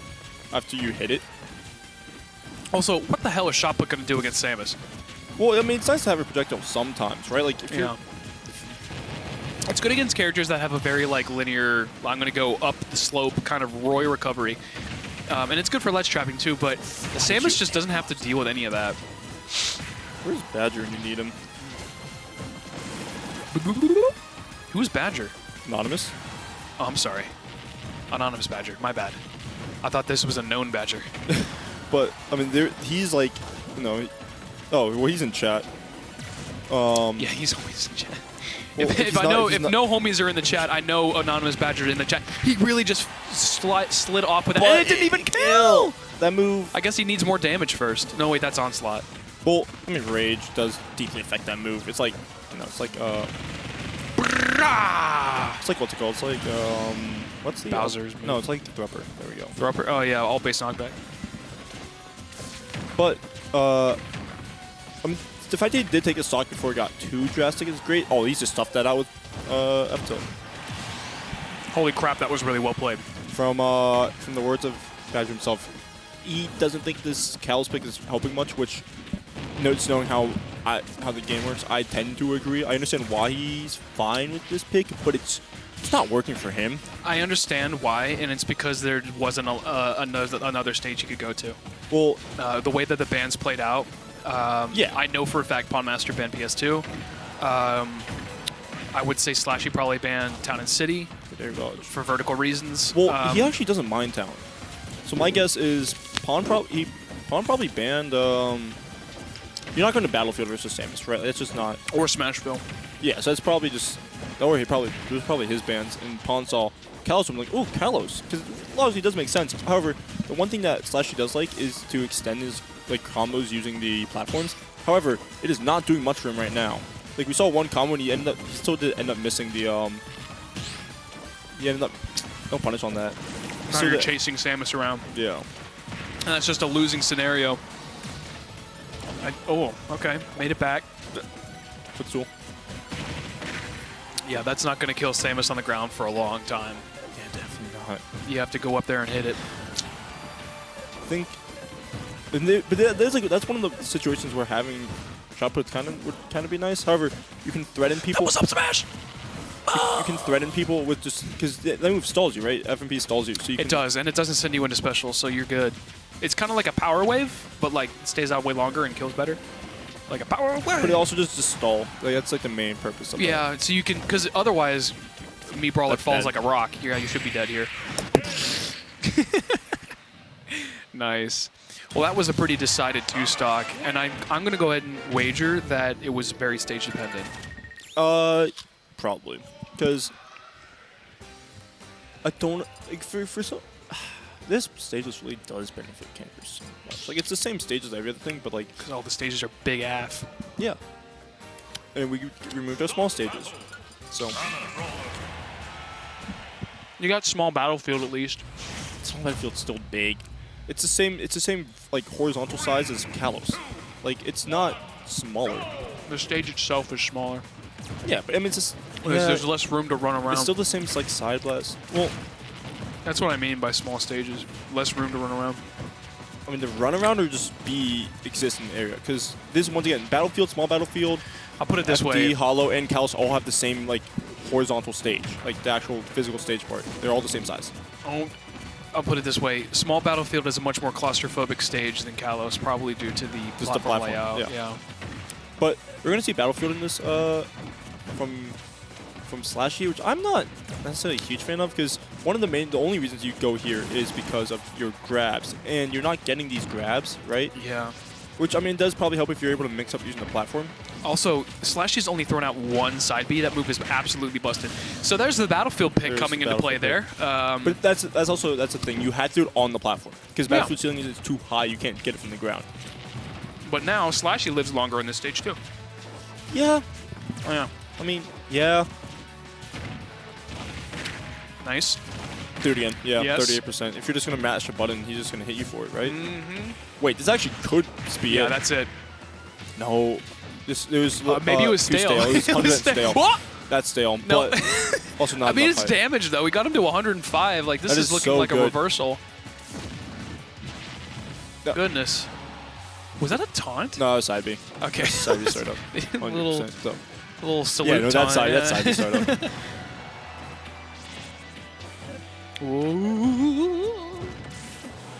S1: after you hit it.
S4: Also, what the hell is shot put going to do against Samus?
S1: Well, I mean it's nice to have a projectile sometimes, right? Like if you're
S4: It's good against characters that have a very like linear, I'm going to go up the slope kind of Roy recovery. And it's good for ledge trapping too, but Samus just doesn't have to deal with any of that.
S1: Where's Badger when you need him?
S4: Who's Badger?
S1: Anonymous?
S4: Oh, I'm sorry. Anonymous Badger. My bad. I thought this was a known Badger.
S1: But, I mean, he's like, you know... Oh, well, he's in chat.
S4: Yeah, he's always in chat.
S1: Well,
S4: if no homies are in the chat, I know Anonymous Badger in the chat. He really just slid off with it, and it didn't even kill!
S1: That move...
S4: I guess he needs more damage first. No, wait, that's Onslaught.
S1: Well, I mean, Rage does deeply affect that move. It's like, you know, it's like, what's it called? It's like, what's the...
S4: Bowser's move.
S1: No, it's like the Thrupper. There we go.
S4: Thrupper? Oh, yeah, all base knockback.
S1: But, the fact that he did take a stock before it got too drastic is great. Oh, he's just stuffed that out with F-tilt.
S4: Holy crap, that was really well played.
S1: From the words of Badger himself, he doesn't think this Kalos pick is helping much, which, notes knowing how the game works, I tend to agree. I understand why he's fine with this pick, but it's not working for him.
S4: I understand why, and it's because there wasn't another stage he could go to.
S1: Well,
S4: the way that the bans played out,
S1: yeah,
S4: I know for a fact PawnMaster banned PS2. I would say SLASHY probably banned Town and City for vertical reasons.
S1: Well, he actually doesn't mind Town. So my guess is Pawn probably banned. You're not going to Battlefield versus Samus, right? It's just not.
S4: Or Smashville.
S1: Yeah, so that's probably just. Or it was probably his bans, and Pawn saw Kalos. I'm like, oh, Kalos, because logically it does make sense. However, the one thing that SLASHY does like is to extend his like combos using the platforms. However, it is not doing much for him right now. Like we saw one combo, and he still did end up missing the He ended up no punish on that.
S4: Now you're chasing Samus around.
S1: Yeah.
S4: And that's just a losing scenario. Oh, okay, made it back.
S1: Footstool.
S4: Yeah, that's not going to kill Samus on the ground for a long time.
S1: Yeah, definitely not.
S4: You have to go up there and hit it.
S1: I think, but there's like that's one of the situations where having shot puts would kind of be nice. However, you can threaten people.
S4: What's up, Smash?
S1: You can threaten people with just because that move stalls you, right? FMP stalls you, so you can.
S4: It does, and it doesn't send you into special, so you're good. It's kind of like a power wave, but like it stays out way longer and kills better. Like a power wave.
S1: But it also just stall. Like that's like the main purpose of it.
S4: Yeah, so you can, because otherwise, me Brawler
S1: That's
S4: falls
S1: dead.
S4: like a rock. Yeah, you should be dead here. Nice. Well, that was a pretty decided 2-stock, and I'm going to go ahead and wager that it was very stage dependent.
S1: Probably because I don't like for some. This stage just really does benefit campers so much. Like, it's the same stage as every other thing, but, like...
S4: Because all the stages are big AF.
S1: Yeah. And we removed our small stages. So...
S4: You got small battlefield, at least.
S1: Small battlefield's still big. It's the same, like, horizontal size as Kalos. Like, it's not smaller.
S4: The stage itself is smaller.
S1: Yeah, but, I mean, it's just...
S4: There's less room to run around.
S1: It's still the same, like, side blast. Well...
S4: That's what I mean by small stages. Less room to run around.
S1: I mean, the run around or just exist in the area. Because this, once again, battlefield, small battlefield,
S4: I'll put it this
S1: FD,
S4: way.
S1: Hollow, and Kalos all have the same, like, horizontal stage. Like, the actual physical stage part. They're all the same size.
S4: I'll put it this way. Small battlefield is a much more claustrophobic stage than Kalos, probably due to the platform layout.
S1: Yeah. But we're going to see battlefield in this from from SLASHY, which I'm not necessarily a huge fan of, because the only reasons you go here is because of your grabs, and you're not getting these grabs, right?
S4: Yeah.
S1: Which, I mean, does probably help if you're able to mix up using the platform.
S4: Also, SLASHY's only thrown out one side B. That move is absolutely busted. So there's the Battlefield pick coming into play there.
S1: But that's the thing. You had to do it on the platform, because Battlefield ceiling is too high. You can't get it from the ground.
S4: But now SLASHY lives longer in this stage too.
S1: Yeah.
S4: Oh, yeah.
S1: I mean, yeah.
S4: Nice.
S1: Do it again. Yeah,
S4: Yes.
S1: 38%. If you're just going to mash a button, he's just going to hit you for it, right? Mm-hmm. Wait, this actually could be
S4: Yeah,
S1: it.
S4: that's it.
S1: No. It was
S4: maybe it was stale.
S1: It was 100% stale.
S4: What?
S1: That's stale.
S4: No.
S1: But also not
S4: I mean,
S1: enough
S4: it's
S1: height.
S4: damage though. We got him to 105. Like this
S1: That
S4: is
S1: is
S4: looking
S1: so
S4: like a
S1: good.
S4: reversal.
S1: Yeah.
S4: Goodness. Was that a taunt?
S1: No, side B.
S4: Okay.
S1: Side B startup.
S4: A little
S1: 100%. So.
S4: salute
S1: Yeah, no,
S4: taunt.
S1: that's side B startup.
S4: Ooh.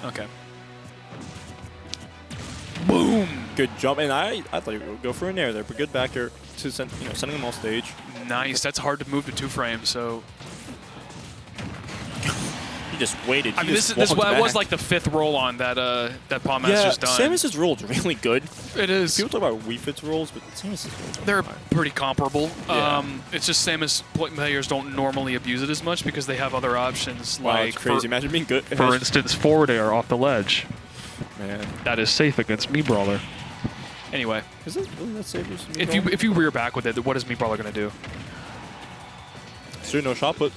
S4: Okay. Boom.
S1: Good jump, and I thought you would go for an air there, but good back air to sending them off stage.
S4: Nice. That's hard to move to 2 frames. So
S1: He just waited.
S4: I mean, this was like the 5th roll on that that PawnMaster's done.
S1: Samus's roll is really good.
S4: It is.
S1: People talk about Wii Fit's rolls, but Samus's rolls are
S4: They're
S1: fine.
S4: pretty comparable.
S1: Yeah.
S4: It's just Samus players don't normally abuse it as much because they have other options.
S1: Wow,
S4: Like
S1: it's crazy. Imagine being good.
S7: For instance, forward air off the ledge.
S1: Man.
S7: That is safe against me, Brawler.
S4: Anyway,
S1: Is it really that safe? as me,
S4: if you rear back with it, what is me Brawler gonna do?
S1: Sure, no shot put.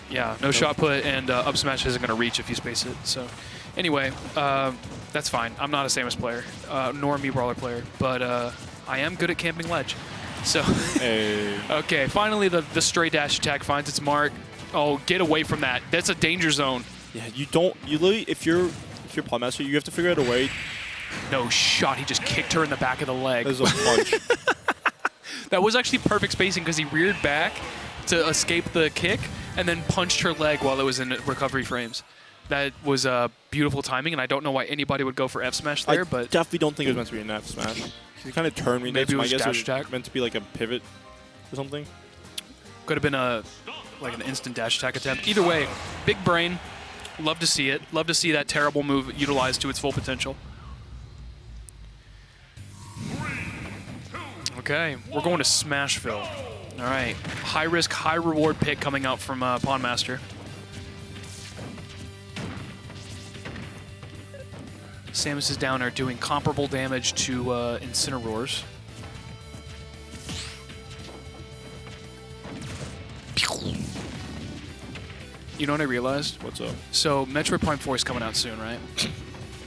S4: Yeah, no shot put, and up smash isn't gonna reach if you space it. So, anyway, that's fine. I'm not a Samus player, nor a me Brawler player, but I am good at camping ledge. So,
S1: Hey.
S4: okay, finally the stray dash attack finds its mark. Oh, get away from that. That's a danger zone.
S1: Yeah, you literally, if you're PawnMaster, you have to figure out a way.
S4: No shot. He just kicked her in the back of the leg.
S1: There's a punch.
S4: That was actually perfect spacing because he reared back to escape the kick and then punched her leg while it was in recovery frames. That was beautiful timing, and I don't know why anybody would go for F smash there,
S1: I
S4: but
S1: definitely don't think it was meant to be an F smash. He kind of turned me.
S4: Maybe it was
S1: I guess
S4: dash
S1: it was
S4: attack.
S1: meant to be like a pivot or something.
S4: could have been like an instant dash attack attempt. Either way, big brain. Love to see it. Love to see that terrible move utilized to its full potential. Okay, we're going to Smashville. All right, high risk, high reward pick coming out from PawnMaster. Samus is down there doing comparable damage to Incineroars. You know what I realized?
S1: What's up?
S4: So Metroid Prime 4 is coming out soon, right?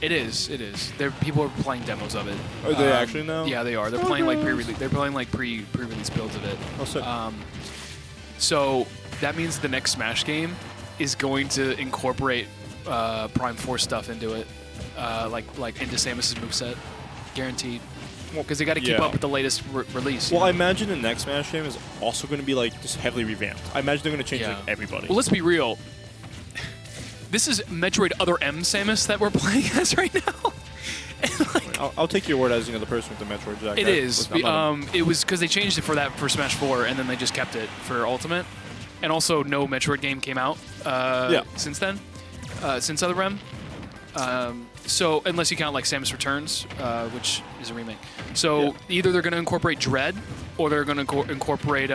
S4: It is. It is. People are playing demos of it.
S1: Are they actually now?
S4: Yeah, they are. They're playing like pre-release. They're playing like pre-release builds of it.
S1: Oh, sick.
S4: So that means the next Smash game is going to incorporate Prime 4 stuff into it, like into Samus's moveset, guaranteed. Because they got to keep
S1: Yeah.
S4: up with the latest release. you
S1: Well, I
S4: know?
S1: imagine the next Smash game is also going to be like just heavily revamped. I imagine they're going to change
S4: Yeah.
S1: like everybody.
S4: Well, let's be real. This is Metroid Other M Samus that we're playing as right now. And, like,
S1: I'll take your word as the person with the Metroid Jack.
S4: it is. It was because they changed it for Smash 4, and then they just kept it for Ultimate. And also, no Metroid game came out since then, since Other M. So unless you count like Samus Returns, which is a remake. So either they're going to incorporate Dread, or they're going to incorporate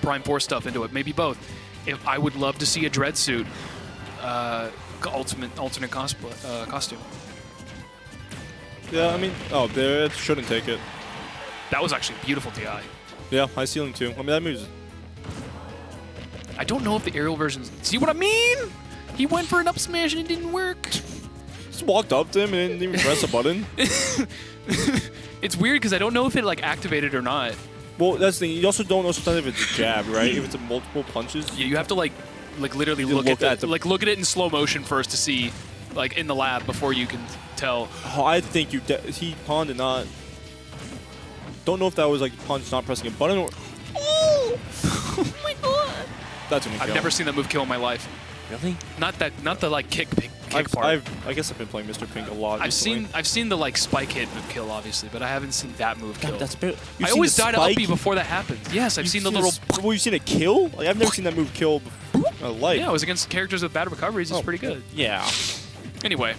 S4: Prime 4 stuff into it. Maybe both. If I would love to see a Dread suit, alternate costume.
S1: Yeah, I mean, they shouldn't take it.
S4: That was actually beautiful DI.
S1: Yeah, high ceiling too. I mean, that moves.
S4: I don't know if the aerial versions. See what I mean? He went for an up smash and it didn't work.
S1: Just walked up to him and didn't even press a button.
S4: It's weird because I don't know if it like activated or not.
S1: Well, that's the thing. You also don't know sometimes if it's a jab, right? If it's a multiple punches.
S4: Yeah, you have to like literally
S1: You
S4: look
S1: look
S4: at
S1: at the-
S4: look at it in slow motion first to see, like in the lab before you can tell.
S1: Oh, I think Pawn did not. Don't know if that was like Pawn's not pressing a button or.
S4: Oh my god!
S1: That's an
S4: I've never seen that move kill in my life.
S1: Really?
S4: Not the like kick kick part.
S1: I guess I've been playing Mr. Pink a lot.
S4: I've seen the like spike hit move kill obviously, but I haven't seen that move kill.
S1: That's
S4: I always die to up B before that happens. Yes, I've seen the little.
S1: Well, you've seen it kill? Like I've never seen that move kill. Life.
S4: Yeah, it was against characters with bad recoveries. It's pretty good.
S1: Yeah.
S4: Anyway.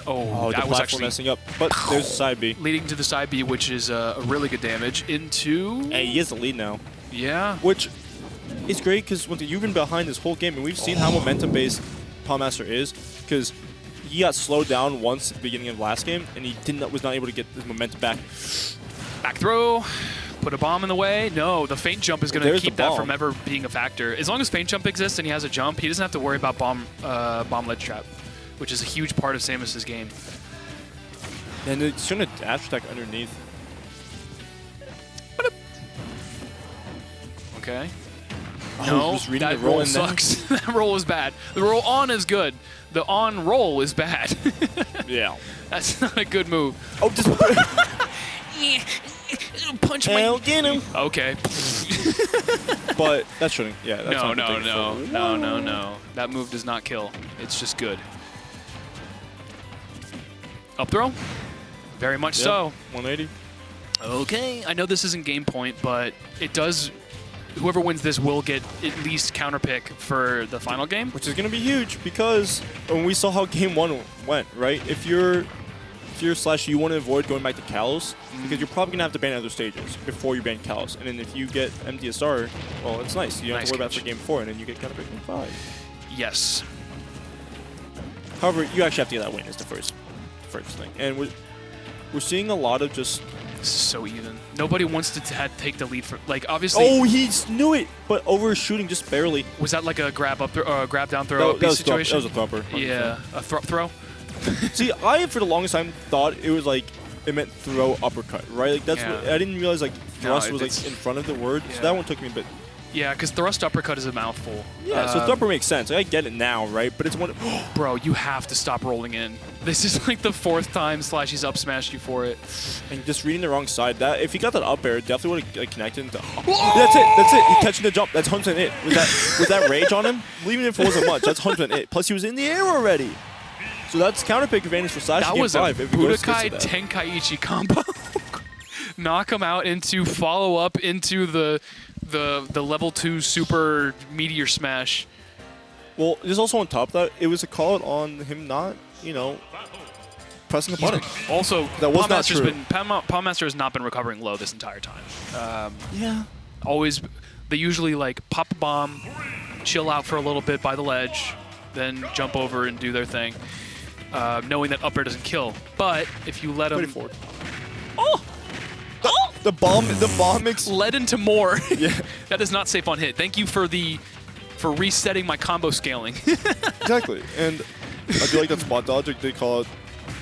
S1: Oh,
S4: that
S1: the
S4: was
S1: platform
S4: actually
S1: messing up. But there's a side B.
S4: leading to the side B, which is a really good damage into.
S1: Hey, he has the lead now.
S4: Yeah.
S1: Which is great because you've been behind this whole game, and we've seen how momentum-based PawnMaster is. Because he got slowed down once at the beginning of last game, and he was not able to get his momentum back.
S4: Back throw. Put a bomb in the way. No, the feint jump is going to keep that from ever being a factor. As long as feint jump exists and he has a jump, he doesn't have to worry about bomb ledge trap, which is a huge part of Samus's game.
S1: And it's shouldn't have dash attack underneath.
S4: Okay.
S1: No,
S4: that roll sucks. That roll is bad. The roll on is good. The on roll is bad.
S1: Yeah.
S4: That's not a good move.
S1: Oh, just
S4: punch my.
S1: I'll get him.
S4: Okay.
S1: But that shouldn't. Yeah. That's
S4: No.
S1: not
S4: No. That move does not kill. It's just good. Up throw. Very much so.
S1: 180.
S4: Okay. I know this isn't game point, but it does. Whoever wins this will get at least counter pick for the final game.
S1: Which is going to be huge because when we saw how game one went, right? If you're Slash, you want to avoid going back to Kalos because you're probably going to have to ban other stages before you ban Kalos. And then if you get MDSR, well, it's nice. You don't have to worry about it for game 4, and then you get counter pick game 5.
S4: Yes.
S1: However, you actually have to get that win is the first thing. And we're seeing a lot of just...
S4: This is so even. Nobody wants to take the lead for, like, obviously.
S1: Oh, he knew it, but overshooting just barely.
S4: Was that like a grab up, grab down throw up situation?
S1: That was a thumper.
S4: Yeah, a throw.
S1: See, I for the longest time thought it was like it meant throw uppercut, right? Like that's what I didn't realize like thrust was like in front of the word. Yeah. So that one took me a bit.
S4: Yeah, because thrust uppercut is a mouthful.
S1: Yeah, so thumper makes sense. Like, I get it now, right? But it's one.
S4: Bro, you have to stop rolling in. This is like the 4th time Slashy's up smashed you for it.
S1: And just reading the wrong side. That if he got that up air, definitely would have like, connected into. That's it. He catching the jump. That's 100% it. Was that rage on him? Even if it wasn't much, that's 100% it. Plus he was in the air already. So that's counter pick advantage for Slashy.
S4: That was a Budokai Tenkaichi combo. Knock him out into follow up into the level 2 super meteor smash.
S1: Well, there's also on top of that, it was a call out on him not, pressing the button.
S4: Also,
S1: that was not true.
S4: PawnMaster has not been recovering low this entire time.
S1: Yeah.
S4: Always, they usually like pop a bomb, chill out for a little bit by the ledge, then jump over and do their thing, knowing that up air doesn't kill. But if you let them...
S1: Pretty forward. Oh! The bomb makes...
S4: Led into more.
S1: Yeah.
S4: That is not safe on hit. Thank you for resetting my combo scaling.
S1: Exactly. And I do like that spot dodge. They call it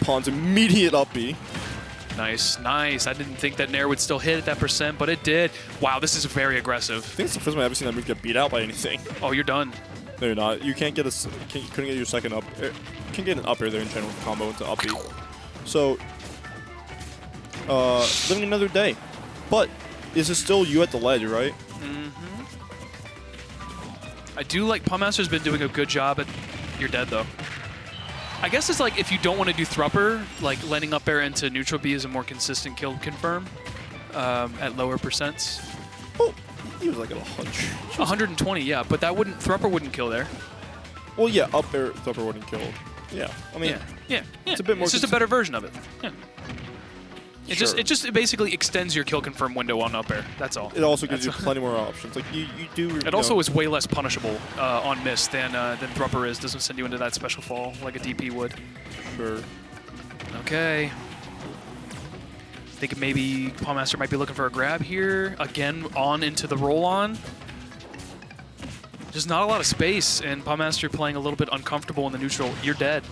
S1: Pawn's immediate up B.
S4: Nice. I didn't think that Nair would still hit at that percent, but it did. Wow, this is very aggressive.
S1: I think it's the first time I've ever seen that move get beat out by anything.
S4: Oh, you're done.
S1: No, you're not. You can't get couldn't get your second up. You can't get an up air there in general combo into up B. So, living another day. But this is still you at the ledge, right?
S4: Mm-hmm. I do like PawnMaster's been doing a good job at... You're dead, though. I guess it's like if you don't want to do Thrupper, like letting up air into neutral B is a more consistent kill confirm at lower percents.
S1: Oh, he was like at 100.
S4: 120, yeah, but that Thrupper wouldn't kill there.
S1: Well, yeah, up air Thrupper wouldn't kill. Yeah, I mean,
S4: yeah.
S1: It's a bit more.
S4: It's just a better version of it. Yeah. It
S1: sure.
S4: just basically extends your kill confirm window on up air. That's all.
S1: It also gives you plenty more options. Like you do.
S4: It also is way less punishable on miss than Thrupper is. Doesn't send you into that special fall like a DP would.
S1: Sure.
S4: Okay. I think maybe PawnMaster might be looking for a grab here. Again, on into the roll on. Just not a lot of space, and PawnMaster playing a little bit uncomfortable in the neutral. You're dead.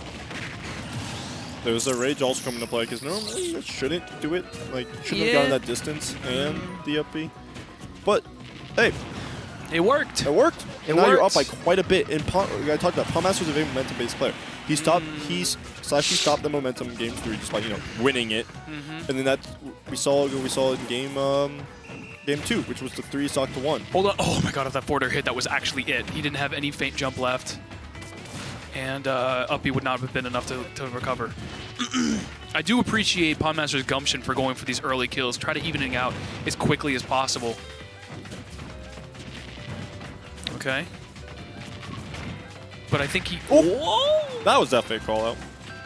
S1: There's a rage also coming to play because normally you shouldn't do it. Like, shouldn't have gotten that distance and the up B. But, hey.
S4: It worked.
S1: It worked. And now you're up by quite a bit. And I talked about PawnMaster's a very momentum-based player. He stopped the momentum in game 3 just by, winning it. And then that we saw in game 2, which was the 3 stock to 1.
S4: Hold on. Oh my god, if that forward air hit, that was actually it. He didn't have any feint jump left. and uppy would not have been enough to recover. I do appreciate PawnMaster's gumption for going for these early kills. Try to evening out as quickly as possible. Okay. But I think he...
S1: Oh! That was definitely a call out.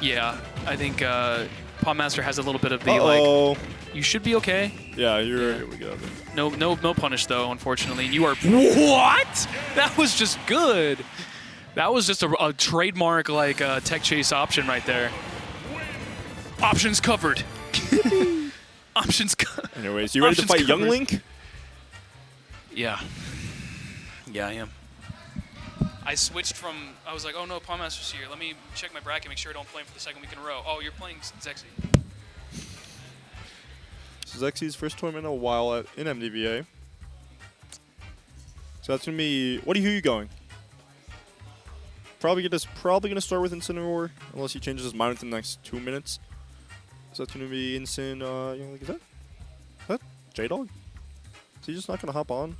S4: Yeah, I think PawnMaster has a little bit of the,
S1: like,
S4: you should be okay.
S1: Yeah, you're... Here we go.
S4: No punish, though, unfortunately. You are... What? That was just good. That was just a trademark, like, tech chase option right there. Options covered. Options covered.
S1: Anyways, you ready to fight Young Link?
S4: Yeah. Yeah, I am. I switched from... I was like, oh, no, PawnMaster's here. Let me check my bracket, make sure I don't play him for the second week in a row. Oh, you're playing Zexyyy.
S1: Zexy's first tournament in a while in MDVA. So that's going to be... Who are you going? Probably gonna start with Incineroar, unless he changes his mind within the next 2 minutes. So that's gonna be is that J-Dog? Is he just not gonna hop on?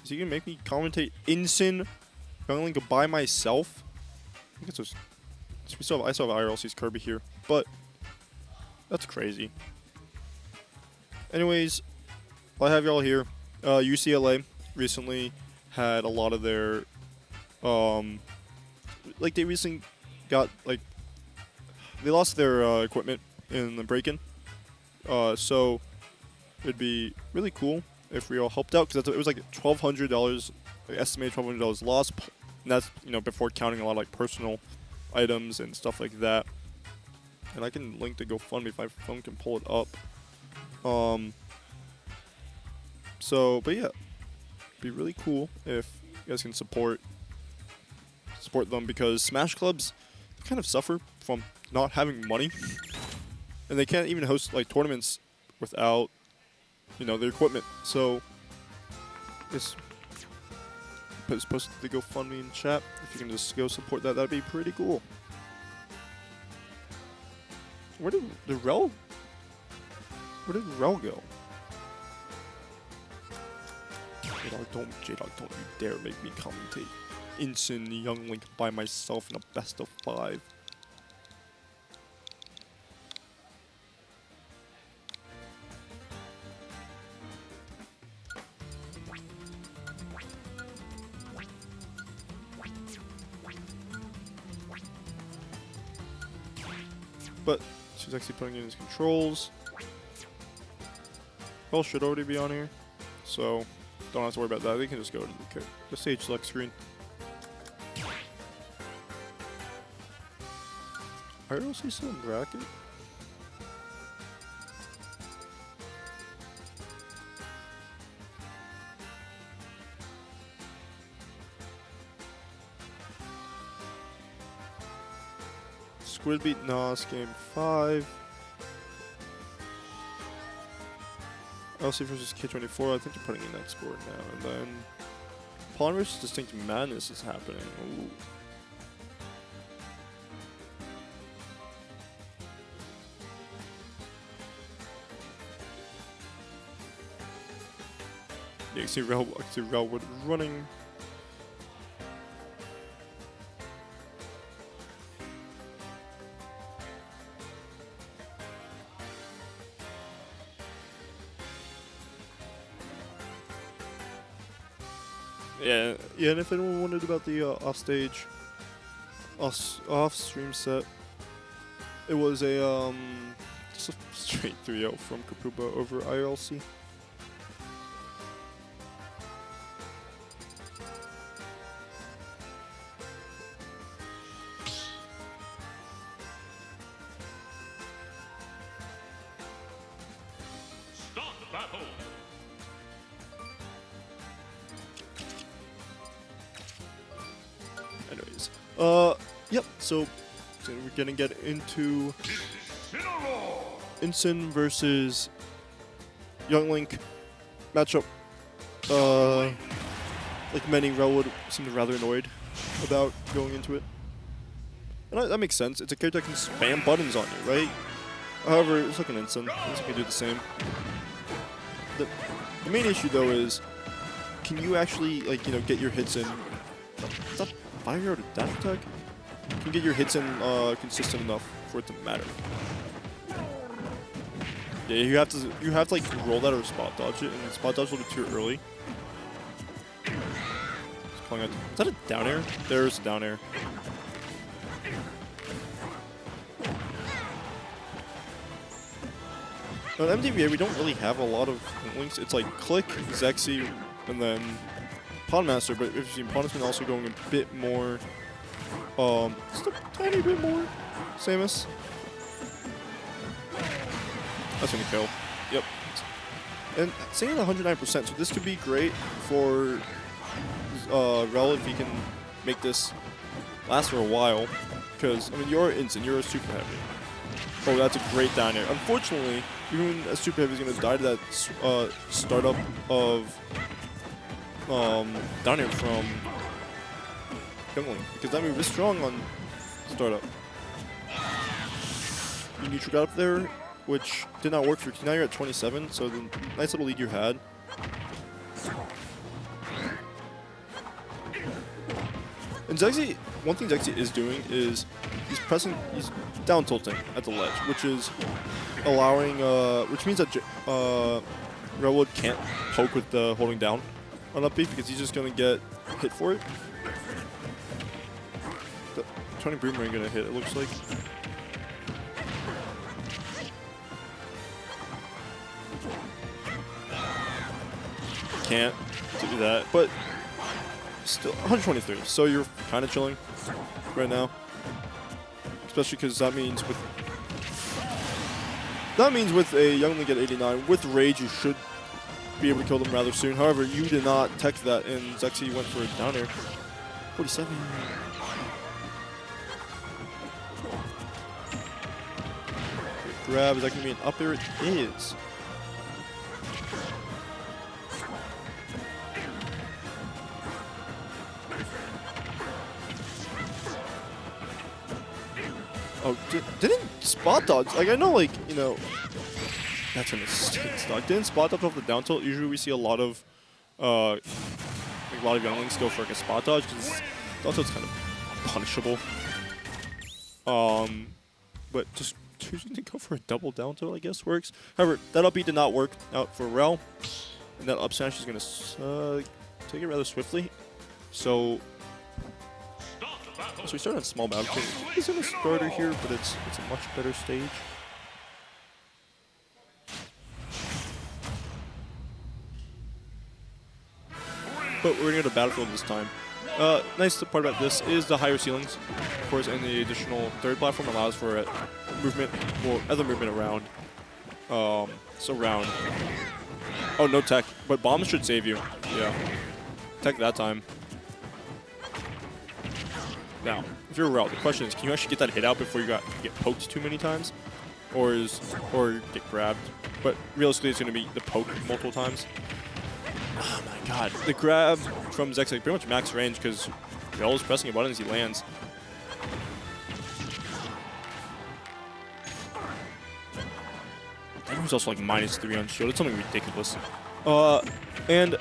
S1: Is he gonna make me commentate Incin Young Link by myself? I think it's just I still have Irlc's Kirby here, but that's crazy. Anyways, I have y'all here. UCLA recently had a lot of their like they recently got like they lost their equipment in the break-in, so it'd be really cool if we all helped out, because it was like $1,200, estimated $1,200 loss, and that's before counting a lot of like personal items and stuff like that. And I can link the GoFundMe if my phone can pull it up. But yeah, it'd be really cool if you guys can support them, because Smash Clubs kind of suffer from not having money, and they can't even host like tournaments without their equipment. So it's posted the GoFundMe in chat. If you can just go support that, that'd be pretty cool. Where did Rel go? J-Dog, don't you dare make me commentate Incin Young Link by myself in a best of 5. But she's actually putting in his controls. Well, should already be on here, so don't have to worry about that. They can just go to the stage select screen. Irlc still in bracket? Squid beat Nas game 5. LC versus K24. I think you're putting in that score now. And then Pawn versus Distinct Madness is happening. Ooh. Yeah, you see Relwood running. Yeah, and if anyone wondered about the off-stream set, it was just a straight 3-0 from Creepooba over Irlc.
S5: Start the battle.
S1: Anyways, yep, so we're gonna get into Incin versus Young Link matchup. Like many, Relwood seemed rather annoyed about going into it. And that makes sense. It's a character that can spam buttons on you, right? However, it's like an Incin. Incin can do the same. The main issue, though, is can you actually, like, get your hits in? Is that fire out of dash attack? can get your hits in consistent enough for it to matter. Yeah, you have to like roll that or spot dodge it, and spot dodge a little bit too early. Is that a down air? There's a down air. On MDVA, we don't really have a lot of links. It's like Click, Zexyyy, and then PawnMaster, but if you've seen PawnMaster also going a bit more, just a tiny bit more Samus. That's gonna kill. Yep. And saying 109%, so this could be great for Rel if he can make this last for a while. Because, I mean, you're instant, you're a super heavy. Oh, that's a great down air. Unfortunately, even a super heavy is going to die to that startup of down air from Youngling. Because that move is strong on startup. You neutral got up there, which did not work for you. Now you're at 27, so the nice little lead you had. And Zexyyy, one thing Zexyyy is doing is he's down tilting at the ledge, which is allowing, which means that Railwood can't poke with the holding down on up B because he's just gonna get hit for it. The Tony Boomerang gonna hit, it looks like. Can't do that, but still 123. So you're kind of chilling right now, especially because that means with a Youngling at 89 with rage you should be able to kill them rather soon. However, you did not tech that, and Zexyyy went for a down air. 47. Grab, is that going to be an up air? It is. Oh, didn't spot dodge. Like, I know, like, you know, that's a mistake. Stock. Didn't spot dodge off the down tilt. Usually we see a lot of Younglings go for like a spot dodge because down tilt's kind of punishable. But just choosing to go for a double down tilt, I guess, works. However, that up B did not work out for Rel, and that up smash is gonna take it rather swiftly. So we start on small battlefield. He's in a starter here, but it's a much better stage. But we're gonna go to battlefield this time. Nice part about this is the higher ceilings, of course, and the additional third platform allows for movement, well, other movement around. So round. Oh, no tech, but bombs should save you. Yeah, tech that time. Now, if you're Rel, the question is, can you actually get that hit out before you get poked too many times, or get grabbed? But realistically, it's going to be the poke multiple times. Oh my god, the grab from Zexyyy, pretty much max range because Rel is pressing a button as he lands. That was also like -3 on shield. It's something ridiculous. And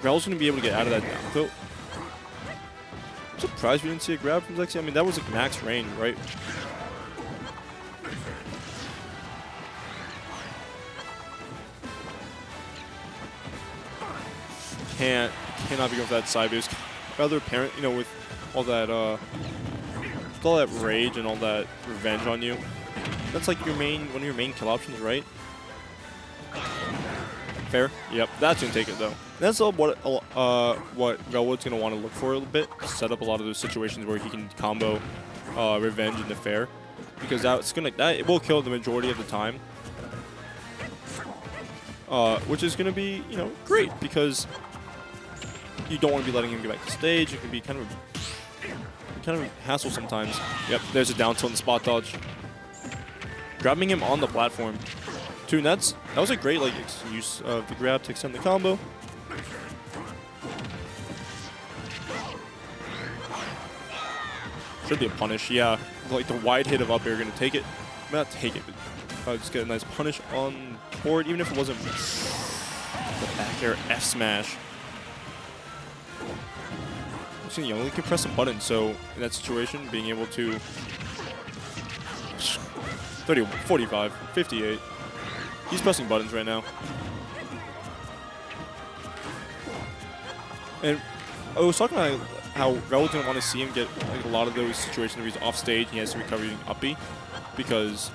S1: Rel's going to be able to get out of that down tilt. I'm surprised we didn't see a grab from Zexyyy. I mean, that was like max range, right? Cannot be going for that side. It was rather apparent, you know, with all that rage and all that revenge on you. That's like one of your main kill options, right? Fair. Yep, that's gonna take it though. That's what Relwood's gonna want to look for a little bit. Set up a lot of those situations where he can combo revenge into fair, because it will kill the majority of the time. Which is gonna be, you know, great because you don't want to be letting him get back to stage. It can be kind of a hassle sometimes. Yep, there's a down tilt and spot dodge. Grabbing him on the platform. Too, and that was a great like use of the grab to extend the combo. Should be a punish, yeah. Like the wide hit of up air gonna take it. Not take it, but just get a nice punish on board, even if it wasn't the back air F smash. Youngling can press a button, so in that situation, being able to 30, 45, 58. He's pressing buttons right now. And I was talking about how Rel didn't want to see him get like, a lot of those situations where he's off stage, he has to recover using up B, because,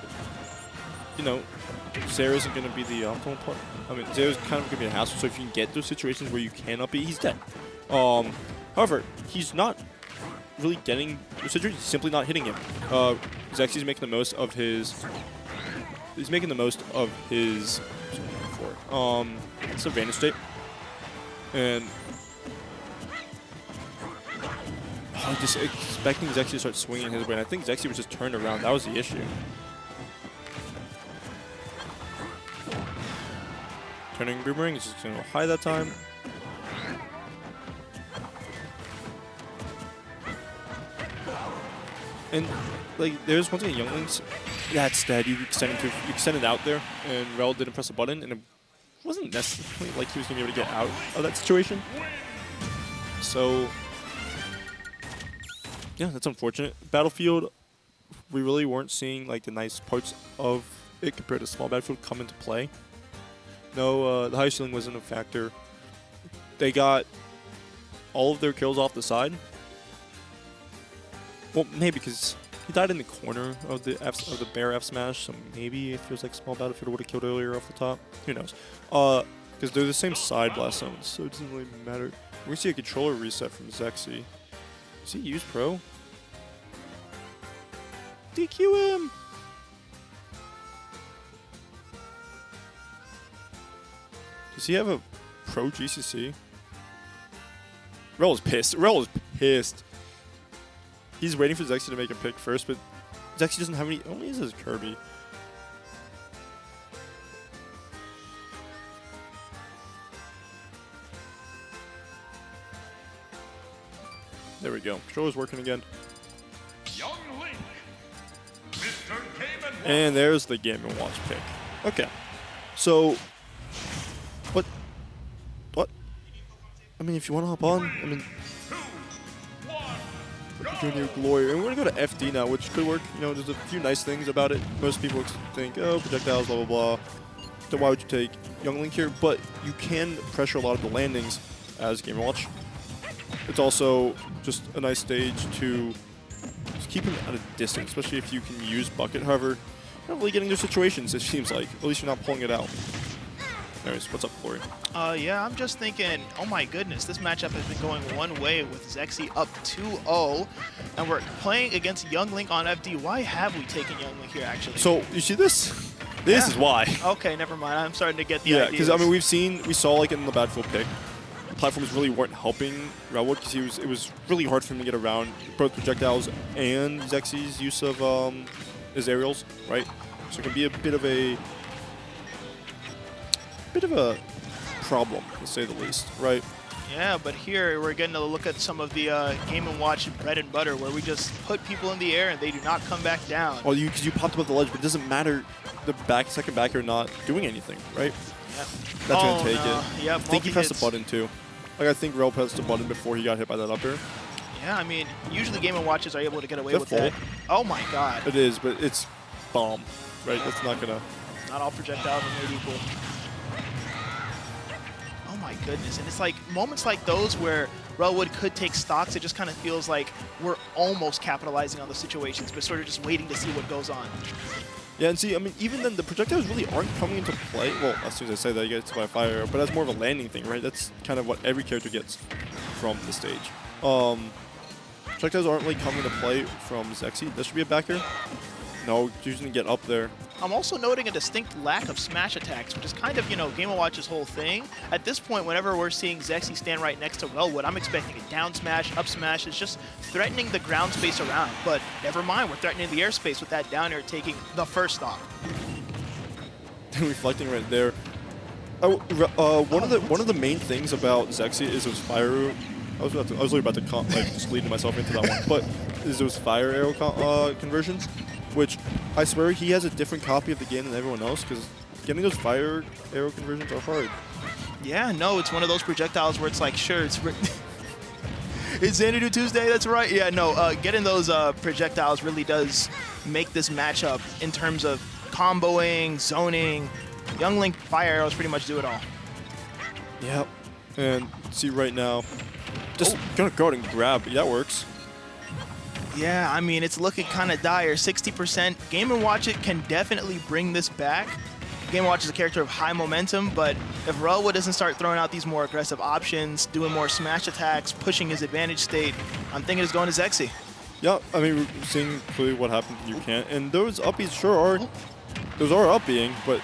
S1: you know, Zero isn't going to be the optimal part. I mean, Zero's kind of going to be a hassle, so if you can get those situations where you can up B, he's dead. However, he's not really getting the situation, he's simply not hitting him. Zexy's making the most of his... He's making the most of his... it's a Vantage State. And... I'm just expecting Zexyyy to start swinging his way, and I think Zexyyy was just turned around. That was the issue. Turning Boomerang is just going to go high that time. And like, there's one thing at Younglings that's dead. You extend it out there, and Rel didn't press a button, and it wasn't necessarily like he was going to be able to get out of that situation. So, yeah, that's unfortunate. Battlefield, we really weren't seeing like the nice parts of it compared to small Battlefield come into play. No, the high ceiling wasn't a factor. They got all of their kills off the side. Well, maybe because he died in the corner of the bear F smash, so maybe it feels like small Battlefield would have killed earlier off the top. Who knows? Because they're the same side blast zones, so it doesn't really matter. We're gonna see a controller reset from Zexyyy. Does he use Pro? DQ him! Does he have a Pro GCC? Rel is pissed. Rel is pissed. He's waiting for Zexyyy to make a pick first, but Zexyyy doesn't have any. Only uses Kirby. There we go. Controller's working again.
S5: Young Link, Mr. Game & Watch.
S1: And there's the Game & Watch pick. Okay. So, what? I mean, if you want to hop on, I mean, Junior Glory. And we're going to go to FD now, which could work. You know, there's a few nice things about it. Most people think, oh, projectiles, blah, blah, blah. So why would you take Young Link here? But you can pressure a lot of the landings as Game & Watch. It's also just a nice stage to just keep him at a distance, especially if you can use Bucket. However, you're not really getting those situations, it seems like. At least you're not pulling it out. Anyways, what's up, Glory?
S8: Yeah, I'm just thinking, oh my goodness, this matchup has been going one way with Zexyyy up 2-0, and we're playing against Young Link on FD. Why have we taken Young Link here, actually?
S1: So, you see this? This is why.
S8: Okay, never mind. I'm starting to get the
S1: Yeah,
S8: ideas.
S1: because, I mean, we saw, like, in the Battlefield pick, platforms really weren't helping Relwood because it was really hard for him to get around both projectiles and Zexy's use of his aerials, right? So it can be a bit of a problem, to say the least, right?
S8: Yeah, but here we're getting to look at some of the Game & Watch bread and butter, where we just put people in the air and they do not come back down.
S1: Well, because you popped above the ledge, but it doesn't matter the second backer not doing anything, right?
S8: Yep.
S1: That's gonna take it.
S8: Yep,
S1: I think he pressed the button too. Like, I think Rel pressed the button before he got hit by that up air.
S8: Yeah, I mean, usually Game & Watches are able to get away with
S1: full?
S8: that. Oh my god.
S1: It is, but it's bomb, right? That's not gonna.
S8: Not all projectiles are made equal. Oh my goodness, and it's like moments like those where Relwood could take stocks, it just kind of feels like we're almost capitalizing on the situations, but sort of just waiting to see what goes on.
S1: Yeah, and see, I mean, even then, the projectiles really aren't coming into play. Well, as soon as I say that, you get hit by a fire arrow, but that's more of a landing thing, right? That's kind of what every character gets from the stage. Projectiles aren't really coming into play from Zexyyy. This should be a backer. No, choosing to get up there.
S8: I'm also noting a distinct lack of smash attacks, which is kind of, you know, Game & Watch's whole thing. At this point, whenever we're seeing Zexyyy stand right next to Relwood, I'm expecting a down smash, up smash. It's just threatening the ground space around. But never mind, we're threatening the airspace with that down air taking the first stock.
S1: Reflecting right there. One of the main things about Zexyyy is those fire arrow. I was really about to just leading myself into that one, but is those fire arrow conversions, which I swear he has a different copy of the game than everyone else, because getting those fire arrow conversions are hard.
S8: Yeah, no, it's one of those projectiles where it's like, sure, it's It's Xanadu Tuesday, that's right. Yeah, no, getting those projectiles really does make this matchup in terms of comboing, zoning. Young Link fire arrows pretty much do it all.
S1: Yep. And see right now, just gonna go ahead and grab. That works.
S8: Yeah, I mean, it's looking kind of dire. 60%. Game & Watch It can definitely bring this back. Game & Watch is a character of high momentum, but if Relwood doesn't start throwing out these more aggressive options, doing more smash attacks, pushing his advantage state, I'm thinking it's going to Zexyyy.
S1: Yeah, I mean, we're seeing clearly what happens when you can't. And those uppies sure are, those are upping, but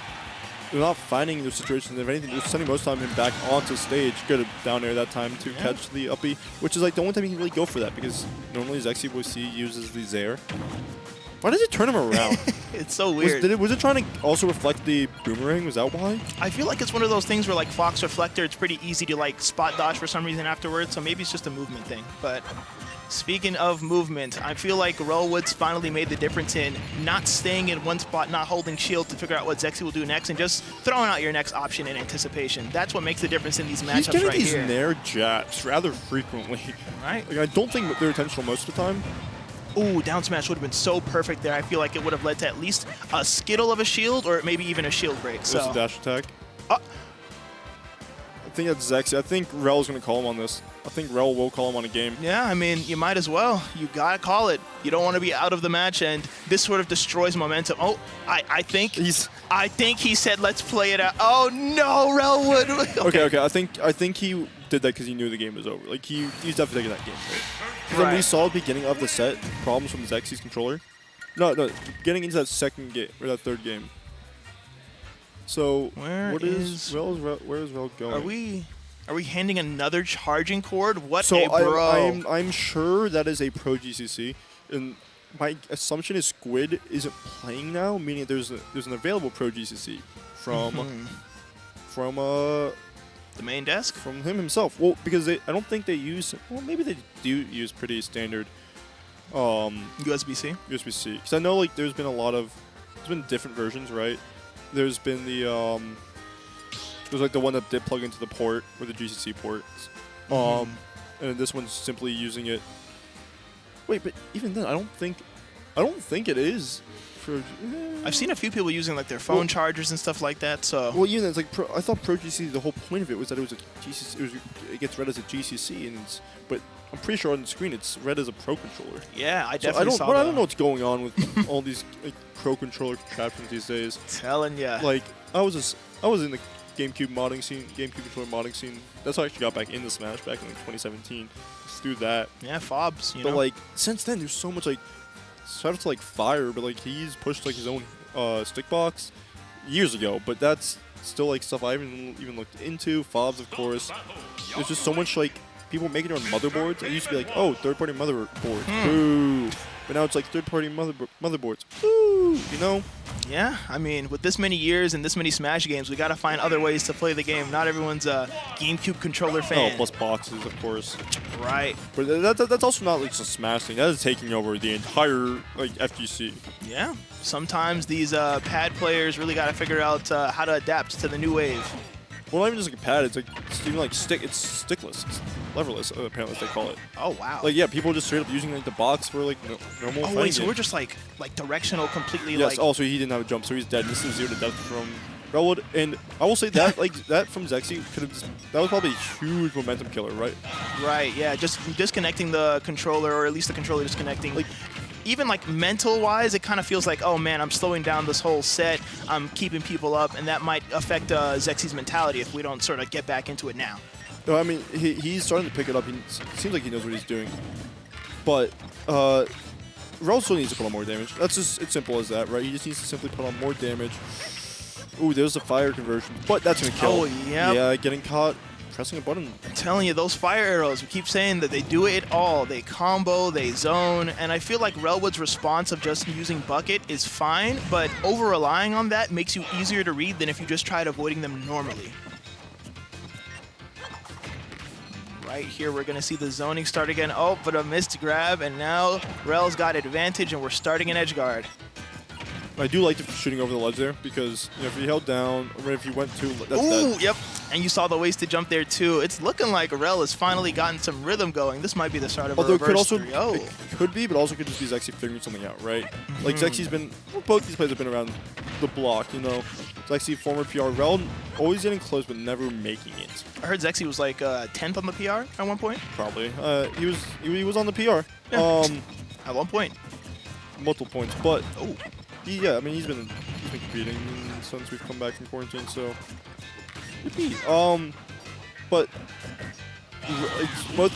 S1: they're not finding those situations. If anything, they're sending most of the time him back onto stage. Good down air that time to catch the uppie, which is like the only time he can really go for that, because normally Zexyyy we see uses the Zaire. Why did it turn him around?
S8: It's so weird.
S1: Was it trying to also reflect the boomerang? Was that why?
S8: I feel like it's one of those things where, like Fox Reflector, it's pretty easy to like spot dodge for some reason afterwards, so maybe it's just a movement thing. But speaking of movement, I feel like Relwood's finally made the difference in not staying in one spot, not holding shield to figure out what Zexyyy will do next, and just throwing out your next option in anticipation. That's what makes the difference in these matchups
S1: He's getting
S8: right
S1: these
S8: here.
S1: nair jabs rather frequently.
S8: Right?
S1: Like, I don't think they're intentional most of the time.
S8: Ooh, down smash would have been so perfect there. I feel like it would have led to at least a skittle of a shield, or maybe even a shield break.
S1: There's
S8: So
S1: a dash attack. I think that's Zexyyy. I think Rel's going to call him on this. I think Rel will call him on a game.
S8: yeah, I mean, you might as well. You gotta call it. You don't want to be out of the match, and this sort of destroys momentum. Oh, I think he said, "Let's play it out." Oh no, Relwood.
S1: Okay. I think he did that because he knew the game was over. Like he's definitely taking that game. Because when we saw at the beginning of the set problems from Zexy's controller. No, getting into that second game or that third game. So
S8: Where is
S1: Rel going?
S8: Are we handing another charging cord? What
S1: So
S8: a bro.
S1: I'm sure that is a pro GCC, and my assumption is Squid isn't playing now, meaning there's an available pro GCC from
S8: the main desk?
S1: from him himself. Well, because I don't think they use. Well, maybe they do use pretty standard
S8: USB-C?
S1: USB-C. Because I know like there's been different versions, right? There's been the there's like the one that did plug into the port or the GCC ports. And this one's simply using it. Wait, but even then, I don't think it is. For,
S8: I've seen a few people using like their phone chargers and stuff like that. So
S1: well, even then, it's like I thought Pro GCC. The whole point of it was that it was a GCC. It gets read as a GCC, and but I'm pretty sure on the screen it's read as a Pro controller.
S8: yeah, I
S1: So
S8: definitely saw that.
S1: I don't know what's going on with all these like, Pro controller contraptions these days.
S8: Telling ya.
S1: Like I was in the GameCube modding scene, GameCube controller modding scene. That's how I actually got back into Smash back in like 2017. Just through that.
S8: Yeah, fobs. You
S1: But
S8: know?
S1: like since then, there's so much like shout out to like Fire, but like he's pushed like his own stick box years ago. But that's still like stuff I haven't even looked into. Fobs, of course. There's just so much like people making their own motherboards. It used to be like, oh, third-party motherboard, boo. But now it's like third-party motherboards, boo. You know?
S8: Yeah, I mean, with this many years and this many Smash games, we gotta find other ways to play the game. Not everyone's a GameCube controller fan.
S1: Oh, plus boxes, of course.
S8: Right.
S1: But that's also not like just a Smash thing. That is taking over the entire like FGC.
S8: Yeah. Sometimes these pad players really gotta figure out how to adapt to the new wave.
S1: Well, not even just like a pad. It's like it's even like it's stickless. It's leverless. Apparently, as they call it.
S8: Oh wow.
S1: Like yeah, people just straight up using like the box for like normal.
S8: oh wait, so we're just like directional completely.
S1: Yes.
S8: Like
S1: Also, he didn't have a jump, so he's dead. This is 0 to death from Relwood, and I will say that like that from Zexyyy could have that was probably a huge momentum killer, right?
S8: Right. Yeah. Just disconnecting the controller, or at least the controller disconnecting.
S1: Like,
S8: even like mental-wise, it kind of feels like, oh man, I'm slowing down this whole set. I'm keeping people up, and that might affect Zexy's mentality if we don't sort of get back into it now.
S1: No, I mean he's starting to pick it up. He seems like he knows what he's doing, but Rel still needs to put on more damage. That's just it's simple as that, right? He just needs to simply put on more damage. Ooh, there's a fire conversion, but that's gonna kill.
S8: Oh yeah.
S1: Yeah, getting caught pressing a button.
S8: I'm telling you, those fire arrows, we keep saying that they do it all. They combo, they zone, and I feel like Relwood's response of just using bucket is fine, but over-relying on that makes you easier to read than if you just tried avoiding them normally. Right here, we're going to see the zoning start again. Oh, but a missed grab, and now Rel's got advantage, and we're starting an edge guard.
S1: I do like the shooting over the ledge there because if you held down or if you went too, that's
S8: Ooh,
S1: dead.
S8: yep. And you saw the wasted jump there too. It's looking like Irlc has finally gotten some rhythm going. This might be the start of a
S1: Although it could
S8: reverse
S1: also
S8: 3-0.
S1: it could be, but also could just be Zexyyy figuring something out, right? Like Zexy's been, well, both these players have been around the block, you know. Zexyyy, former PR, Rel always getting close but never making it.
S8: I heard Zexyyy was like 10th on the PR at one point.
S1: Probably. He was on the PR.
S8: Yeah. At one point.
S1: Multiple points, but yeah, I mean he's been competing since we've come back from quarantine, so but both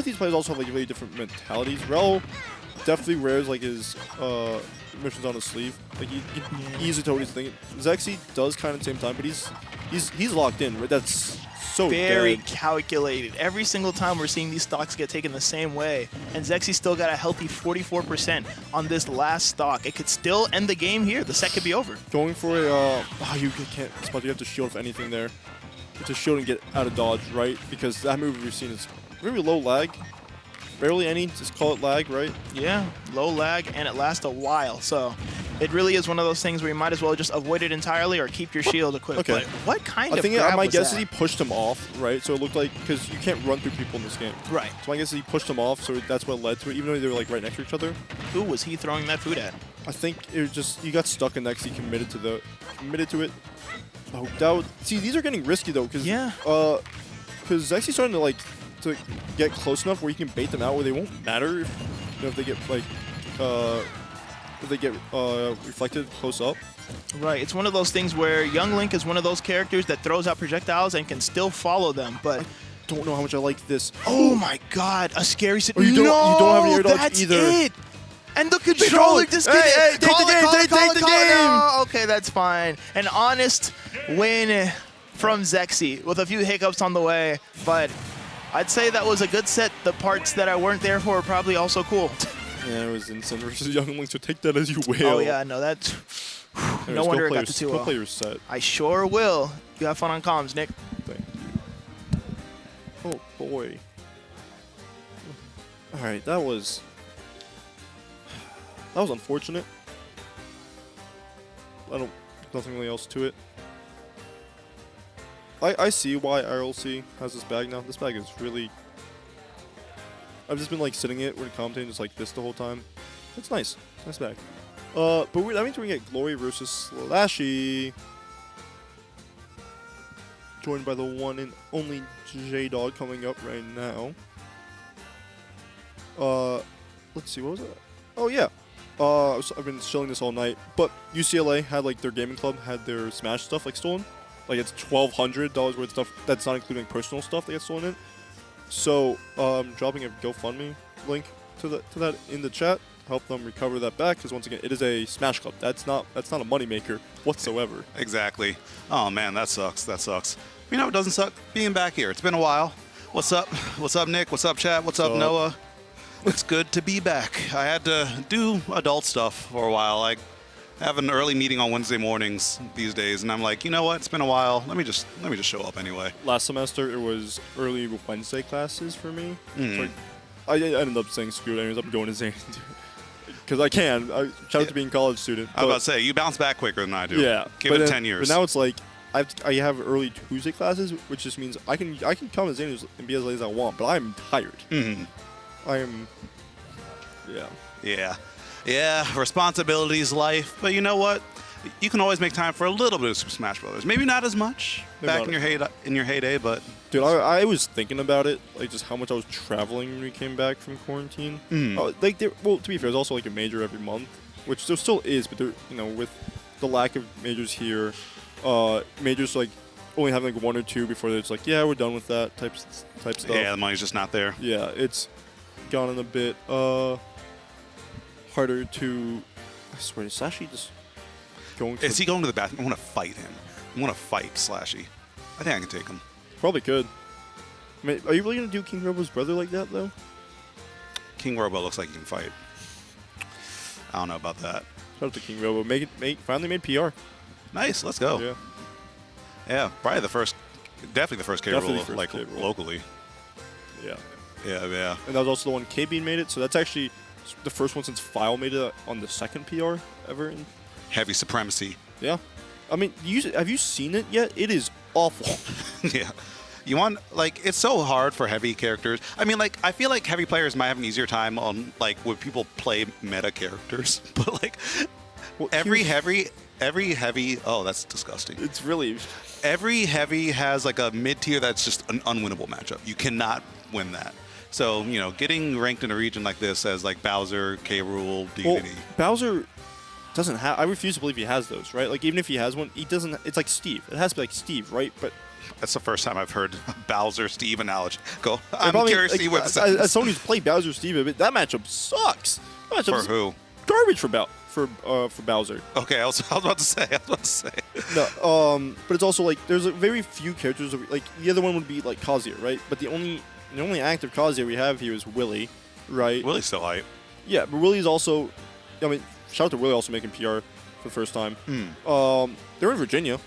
S1: these players also have like really different mentalities. Rel definitely wears like his missions on his sleeve, like he easily told his thing. Zexyyy does kind of at the same time, but he's locked in. Right? That's so
S8: very
S1: dead.
S8: calculated. Every single time we're seeing these stocks get taken the same way, and Zexyyy still got a healthy 44% on this last stock. It could still end the game here. The set could be over.
S1: Going for a you can't spot. You have to shield if anything there. You have to shield and get out of dodge, right? Because that move we've seen is really low lag. Barely any, just call it lag, right?
S8: Yeah, low lag, and it lasts a while. So it really is one of those things where you might as well just avoid it entirely or keep your shield equipped.
S1: Okay.
S8: But what kind
S1: I
S8: of
S1: think
S8: grab
S1: my
S8: was
S1: guess is
S8: that?
S1: he pushed him off, right? So it looked like, because you can't run through people in this game.
S8: Right.
S1: So my guess is he pushed him off, so that's what led to it, even though they were like right next to each other.
S8: Who was he throwing that food at?
S1: I think it was just, you got stuck in next, he committed to it. Oh, see, these are getting risky though, because Zexyy's starting to to get close enough where you can bait them out where they won't matter if they get reflected close up.
S8: Right, it's one of those things where Young Link is one of those characters that throws out projectiles and can still follow them, but
S1: Don't know how much I like this.
S8: oh my god, a scary
S1: you don't have any air dodge
S8: that's
S1: either.
S8: it. And the controller just
S1: take the game.
S8: No, okay, that's fine. An honest win from Zexyyy with a few hiccups on the way, but I'd say that was a good set. The parts that I weren't there for are probably also cool.
S1: Yeah, it was Insane versus Young Link, so take that as you will.
S8: Oh yeah, no, that's no wonder it got to 2-0.
S1: Go play your set.
S8: I sure will. You have fun on comms, Nick.
S1: Thank you. Oh boy. All right, that was unfortunate. Nothing really else to it. I see why Irlc has this bag now. This bag is really... I've just been sitting it when commentating just like this the whole time. It's nice. Nice bag. But that means we're going to get Glory versus SLASHY. Joined by the one and only J-Dog coming up right now. Let's see, what was that? Oh yeah. I've been shilling this all night. But UCLA had their gaming club had their Smash stuff stolen. It's $1,200 worth of stuff. That's not including personal stuff that gets stolen in. So, dropping a GoFundMe link to that in the chat. Help them recover that back, because once again, it is a Smash Club. That's not a moneymaker whatsoever.
S9: Exactly. Oh man, that sucks. That sucks. You know, it doesn't suck being back here. It's been a while. What's up? What's up, Nick? What's up, chat? What's up, Noah? It's good to be back. I had to do adult stuff for a while. I have an early meeting on Wednesday mornings these days, and I'm like, you know what? It's been a while. Let me just show up anyway.
S1: Last semester, it was early Wednesday classes for me. So I ended up saying screw it. Anyways, I'm going to Xanadu because I can. Shout out to being a college student.
S9: I was about to say, you bounce back quicker than I do.
S1: Yeah,
S9: Give it 10 years.
S1: But now it's I have early Tuesday classes, which just means I can come to Xanadu and be as late as I want, but I'm tired. I am.
S9: Yeah, responsibilities, life. But you know what? You can always make time for a little bit of Super Smash Brothers. Maybe not as much back in your heyday, but
S1: dude, I was thinking about it, just how much I was traveling when we came back from quarantine. Well, to be fair, there's also a major every month, which there still is, but with the lack of majors here, majors only having one or two before it's yeah, we're done with that type stuff.
S9: Yeah, the money's just not there.
S1: Yeah, it's gone in a bit harder to. I swear, is SLASHY just going?
S9: Is he going to the bathroom? I want to fight him. I want to fight SLASHY. I think I can take him.
S1: Probably could. I mean, are you really gonna do King Robo's brother like that though?
S9: King Robo looks like he can fight. I don't know about that.
S1: Shout out to King Robo. Finally made PR.
S9: Nice. Let's go.
S1: Yeah.
S9: Yeah. Probably definitely the first K roll locally.
S1: Yeah.
S9: Yeah.
S1: And that was also the one K-Bean made it. So that's actually the first one since File made it on the second PR ever
S9: heavy supremacy.
S1: Yeah. I mean, have you seen it yet? It is awful.
S9: Yeah. You want, like, it's so hard for heavy characters. I mean, like, I feel like heavy players might have an easier time on, like, when people play meta characters. But, like, every heavy, oh, that's disgusting.
S1: It's really...
S9: Every heavy has, like, a mid-tier that's just an unwinnable matchup. You cannot win that. So, you know, getting ranked in a region like this as, like, Bowser, K-Rool, DDD.
S1: Well, Bowser doesn't have... I refuse to believe he has those, right? Like, even if he has one, he doesn't... It's like Steve. It has to be like Steve, right? But...
S9: That's the first time I've heard Bowser Steve analogy. Go. I'm curious to see what it
S1: as someone who's played Bowser Steve, that matchup sucks. That
S9: For who?
S1: Garbage for Bowser.
S9: Okay, I was about to say.
S1: No, but it's also like there's very few characters. Like the other one would be like Kazuya, right? But the only active Kazuya we have here is Willie, right?
S9: Willie's still hype.
S1: Yeah, but Willie's also. I mean, shout out to Willie also making PR for the first time. They're in Virginia.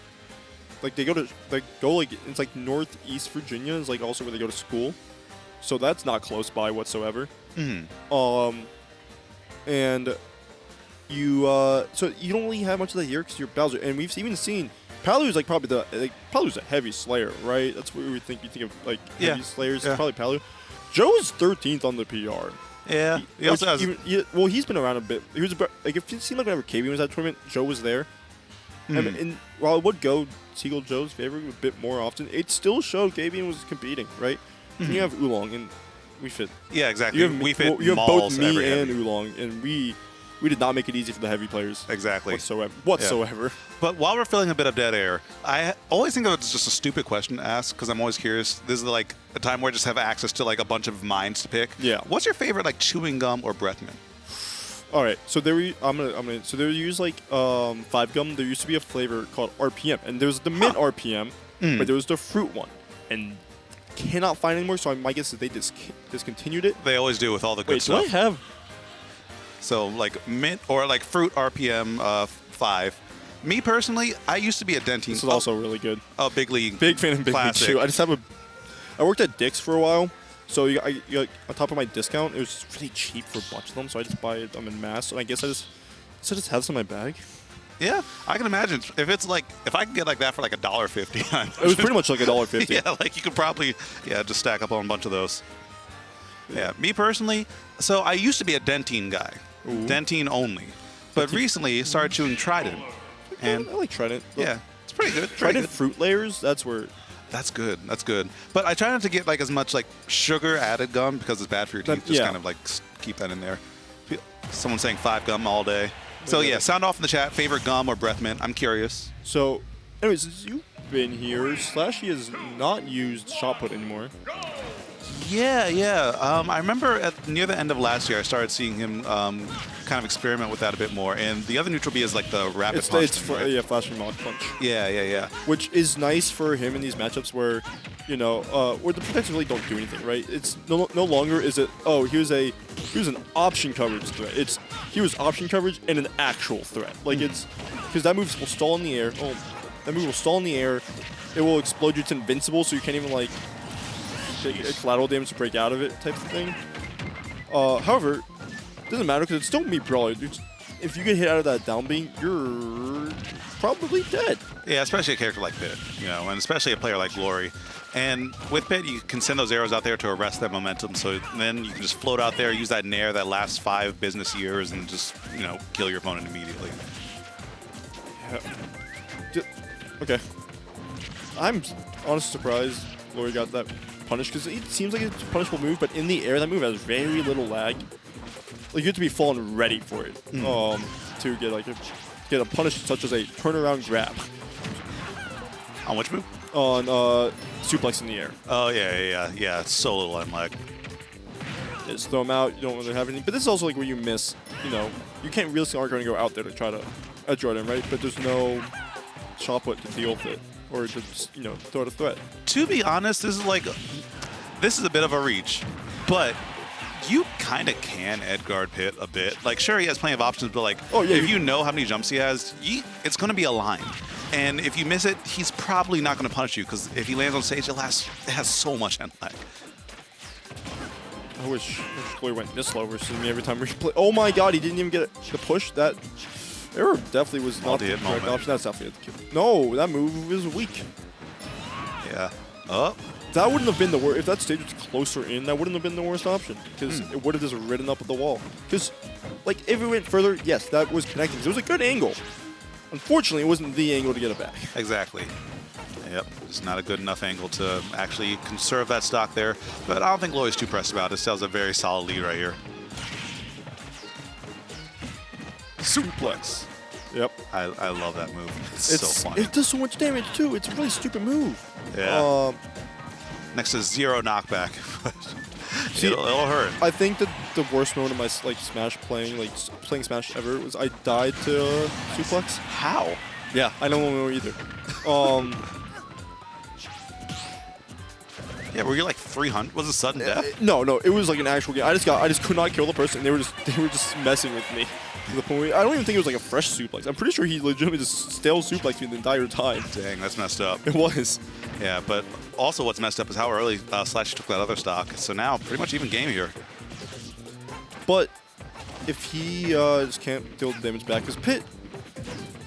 S1: Like they go like it's like Northeast Virginia is like also where they go to school, so that's not close by whatsoever. And you so you don't really have much of that here because you're Bowser, and we've even seen Palu's like probably Palu's a heavy slayer, right? That's what we would think. You think of like heavy slayers. Yeah. It's probably Palu. Joe is 13th on the PR.
S9: Yeah, he also has.
S1: Well, he's been around a bit. He was like if it seemed like whenever KB was at the tournament, Joe was there. And while it would go Seagull Joe's favor a bit more often, it still showed KB was competing, right? And you have Oolong and we fit.
S9: Yeah, exactly.
S1: You have both me and Oolong, and we did not make it easy for the heavy players.
S9: Exactly.
S1: Whatsoever.
S9: Yeah. But while we're filling a bit of dead air, I always think of it as just a stupid question to ask because I'm always curious. This is like a time where I just have access to like a bunch of minds to pick.
S1: Yeah.
S9: What's your favorite like chewing gum or breath mint?
S1: All right, so there so they use like 5-gum. There used to be a flavor called RPM, and there's the mint RPM, but there was the fruit one, and cannot find anymore. So my guess is they discontinued it.
S9: They always do with all the good
S1: Wait,
S9: stuff.
S1: do I have?
S9: So like mint or like fruit RPM 5. Me personally, I used to be a Dentine.
S1: This is also really good.
S9: Oh, big league.
S1: Big fan of Big League too. I worked at Dick's for a while. So on top of my discount, it was really cheap for a bunch of them, so I just buy them in mass, and I guess I just have some in my bag.
S9: Yeah, I can imagine if I can get like that for like $1.50.
S1: It was pretty much like $1.50.
S9: Yeah, like you could probably just stack up on a bunch of those. Yeah, me personally, so I used to be a Dentine guy, Dentine only, but recently started chewing Trident. And
S1: I like Trident.
S9: Yeah, it's pretty good.
S1: Trident fruit layers, that's where.
S9: That's good. That's good. But I try not to get like as much like sugar added gum because it's bad for your teeth. Just kind of like keep that in there. Someone's saying 5-gum all day. So yeah, sound off in the chat. Favorite gum or breath mint? I'm curious.
S1: So, anyways, since you've been here, SLASHY has not used shot put anymore.
S9: Yeah. I remember near the end of last year, I started seeing him kind of experiment with that a bit more. And the other neutral B is like the rapid punch.
S1: Flashing Mod Punch.
S9: Yeah.
S1: Which is nice for him in these matchups where, where the protectors really don't do anything, right? It's no longer is it, here's an option coverage threat. He was option coverage and an actual threat. Like it's, because that move will stall in the air. That move will stall in the air. It will explode you to invincible, so you can't even like take collateral damage to break out of it type of thing. However, it doesn't matter because it's still me Brawler. If you get hit out of that down beam, you're probably dead.
S9: Yeah, especially a character like Pit, and especially a player like Glory. And with Pit, you can send those arrows out there to arrest that momentum, so then you can just float out there, use that nair that lasts 5 business years, and just, kill your opponent immediately.
S1: Yeah. Okay. I'm honestly surprised Glory got that punish because it seems like it's a punishable move, but in the air that move has very little lag. Like you have to be falling ready for it to get a punish such as a turnaround grab.
S9: On which move?
S1: On suplex in the air.
S9: Oh yeah. It's so little on lag.
S1: Just throw them out. You don't really have anything. But this is also like where you miss. You can't really aren't going to go out there to try to edge guard him, right? But there's no shot put to deal with it. Or to just, throw it a threat.
S9: To be honest, this is a bit of a reach, but you kind of can Edgard Pit a bit. Like, sure, he has plenty of options, but like, if you know how many jumps he has, it's going to be a line. And if you miss it, he's probably not going to punish you because if he lands on stage, it has so much end lag.
S1: I wish Glory went this slow versus me every time we play. Oh my god, he didn't even get the push. That Error definitely was not the
S9: Multi-hit
S1: correct
S9: moment.
S1: option. That's definitely the kill. No, that move is weak.
S9: Yeah. Oh.
S1: That wouldn't have been the worst. If that stage was closer in, that wouldn't have been the worst option. Because it would have just ridden up at the wall. Because, like, if it went further, yes, that was connecting. It was a good angle. Unfortunately, it wasn't the angle to get it back.
S9: Exactly. Yep, it's not a good enough angle to actually conserve that stock there. But I don't think Glory's too pressed about it. Still has a very solid lead right here.
S1: Suplex. Yep.
S9: I love that move. It's so funny.
S1: It does so much damage, too. It's a really stupid move.
S9: Yeah. Next to 0 knockback. it'll hurt.
S1: I think that the worst moment of my Smash playing Smash ever was I died to suplex.
S9: How?
S1: Yeah, I don't know either.
S9: Yeah, were you like 300? Was it sudden death?
S1: No, it was like an actual game. I just could not kill the person. They were just messing with me. To the point where I don't even think it was like a fresh suplex. I'm pretty sure he legitimately just stale suplexed me the entire time.
S9: Dang, that's messed up.
S1: It was.
S9: Yeah, but also what's messed up is how early Slashy took that other stock. So now pretty much even game here.
S1: But if he just can't deal the damage back, because Pit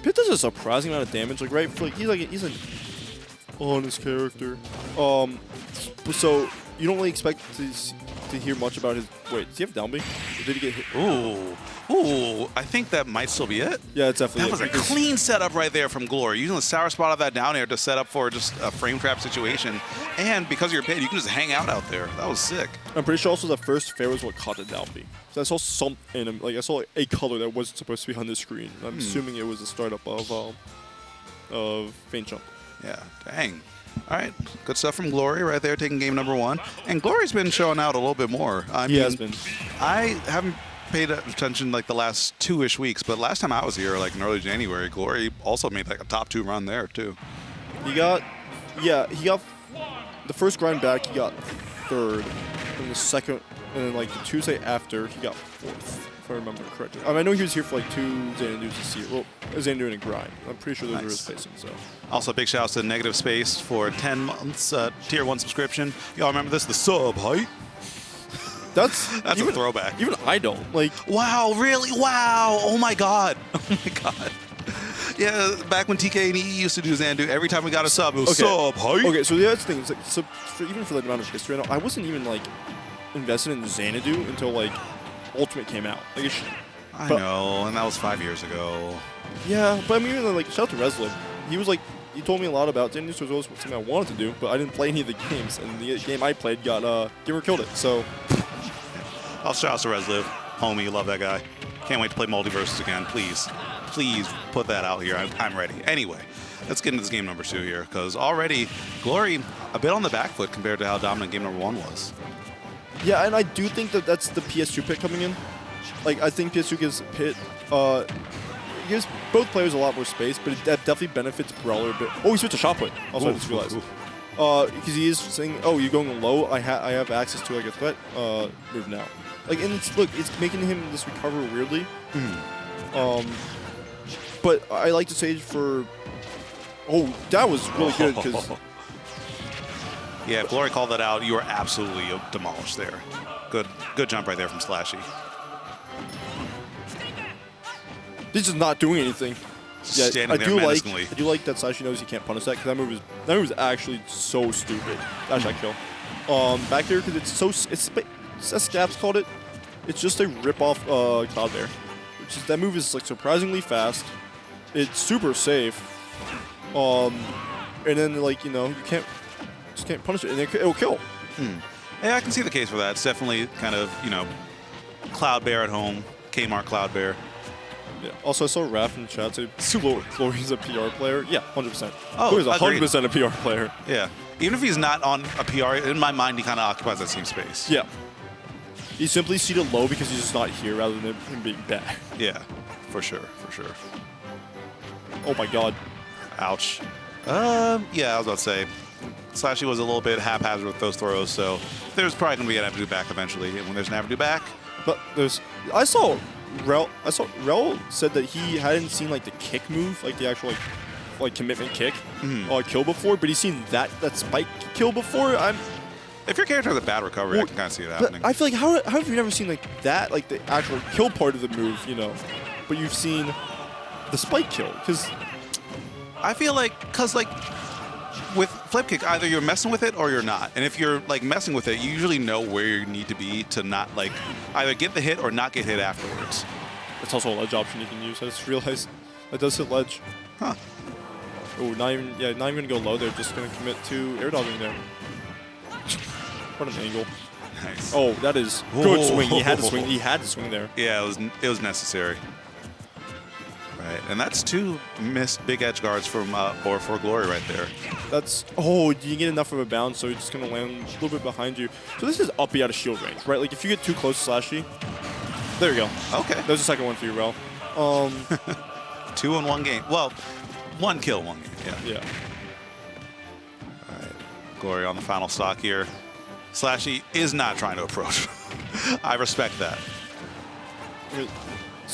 S1: does a surprising amount of damage. Like right, for, he's an honest character. So you don't really expect to hear much about his. Wait, does he have down B? Or did he get hit?
S9: Ooh, I think that might still be it.
S1: Yeah, it's definitely
S9: That was a clean setup right there from Glory. Using the sour spot of that down air to set up for just a frame trap situation. And because of your pit, you can just hang out there. That was sick.
S1: I'm pretty sure also the first fair was what caught it down B. So I saw something, like I saw a color that wasn't supposed to be on the screen. I'm assuming it was a startup of Faint Jump.
S9: Yeah, dang. All right, good stuff from Glory right there, taking game number 1. And Glory's been showing out a little bit more.
S1: He has been.
S9: I haven't paid attention like the last 2-ish weeks, but last time I was here, like in early January, Glory also made like a top 2 run there too.
S1: He got the first grind back, he got 3rd, and the second, and then like the Tuesday after, he got 4th, if I remember correctly. I know he was here for like 2 Xanadus this year. Well, Xanadu and a grind. I'm pretty sure those were his placing. So.
S9: Also, big shout out to Negative Space for 10 months tier 1 subscription. Y'all remember this? The sub height.
S1: That's
S9: a throwback.
S1: Even I don't like.
S9: Wow, really? Wow! Oh my god! Oh my god! Yeah, back when TK and E used to do Xanadu, every time we got a sub, it was sub height.
S1: Okay, so the other thing is like, so even for the amount of history, I wasn't even like invested in Xanadu until like Ultimate came out. Like,
S9: I know, and that was 5 years ago.
S1: Yeah, but I mean, like, shout out to Resliv. He was like, he told me a lot about Xanadu, so it was something I wanted to do, but I didn't play any of the games, and the game I played got Gamer killed it. So.
S9: I'll shout out to Resliv. Homie, love that guy. Can't wait to play Multiverses again. Please put that out here. I'm ready. Anyway, let's get into this game number 2 here, because already Glory a bit on the back foot compared to how dominant game number 1 was.
S1: Yeah, and I do think that that's the PS2 pick coming in. Like, I think PS2 gives Pit, gives both players a lot more space, but it definitely benefits Brawler a bit. Oh, he switched to shot put. Also, I just realized. Because he is saying, oh, you're going low, I have access to like a threat move now. Like, and it's making him just recover weirdly. But I like to say for, oh, that was really good because.
S9: Yeah, if Glory called that out, you were absolutely demolished there. Good jump right there from Slashy.
S1: He's just not doing anything. Yeah,
S9: Standing there menacingly.
S1: I do like that Sashy knows he can't punish that, because that move is actually so stupid. Dash that kill. Back there, because it's as Scaps called it, it's just a rip-off Cloud Bear. That move is like surprisingly fast. It's super safe. And then like, you know, you just can't punish it, and it'll kill.
S9: Yeah, I can see the case for that. It's definitely kind of, you know, Cloud Bear at home, Kmart Cloud Bear.
S1: Yeah. Also, I saw Raph in the chat say Glory's a PR player. Yeah, 100%.
S9: Oh,
S1: Glory's 100% a PR player.
S9: Yeah. Even if he's not on a PR, in my mind, he kind of occupies that same space.
S1: Yeah. He's simply seated low because he's just not here rather than him being bad.
S9: Yeah, for sure, for sure.
S1: Oh my god.
S9: Ouch. Yeah, I was about to say, Slashy was a little bit haphazard with those throws, so there's probably going to be an Avenue back eventually. And when there's an Avenue back...
S1: But I saw Rel said that he hadn't seen like the kick move, like the actual like commitment kick kill before, but he's seen that spike kill before.
S9: If your character has a bad recovery, I can kind of see it happening.
S1: I feel like how have you never seen like that, like the actual kill part of the move, you know? But you've seen the spike kill, because
S9: I feel like, with flip kick, either you're messing with it or you're not. And if you're like messing with it, you usually know where you need to be to not like either get the hit or not get hit afterwards.
S1: it's also a ledge option you can use. I just realized that does hit ledge.
S9: Huh.
S1: Oh, not even gonna go low. They're just gonna commit to air dodging there. What an angle.
S9: Nice.
S1: Oh, that is good swing. He had to swing. He had to swing there.
S9: Yeah, it was necessary. Right, and that's 2 missed big edge guards from or for Glory right there.
S1: That's you didn't get enough of a bounce, so you're just gonna land a little bit behind you. So this is up out of shield range, right? Like if you get too close to SLASHY, there you go.
S9: Okay.
S1: There's the second one for you, Rel.
S9: 2 in 1 game. Well, 1 kill, 1 game. Yeah.
S1: Yeah.
S9: All right. Glory on the final stock here. SLASHY is not trying to approach. I respect that.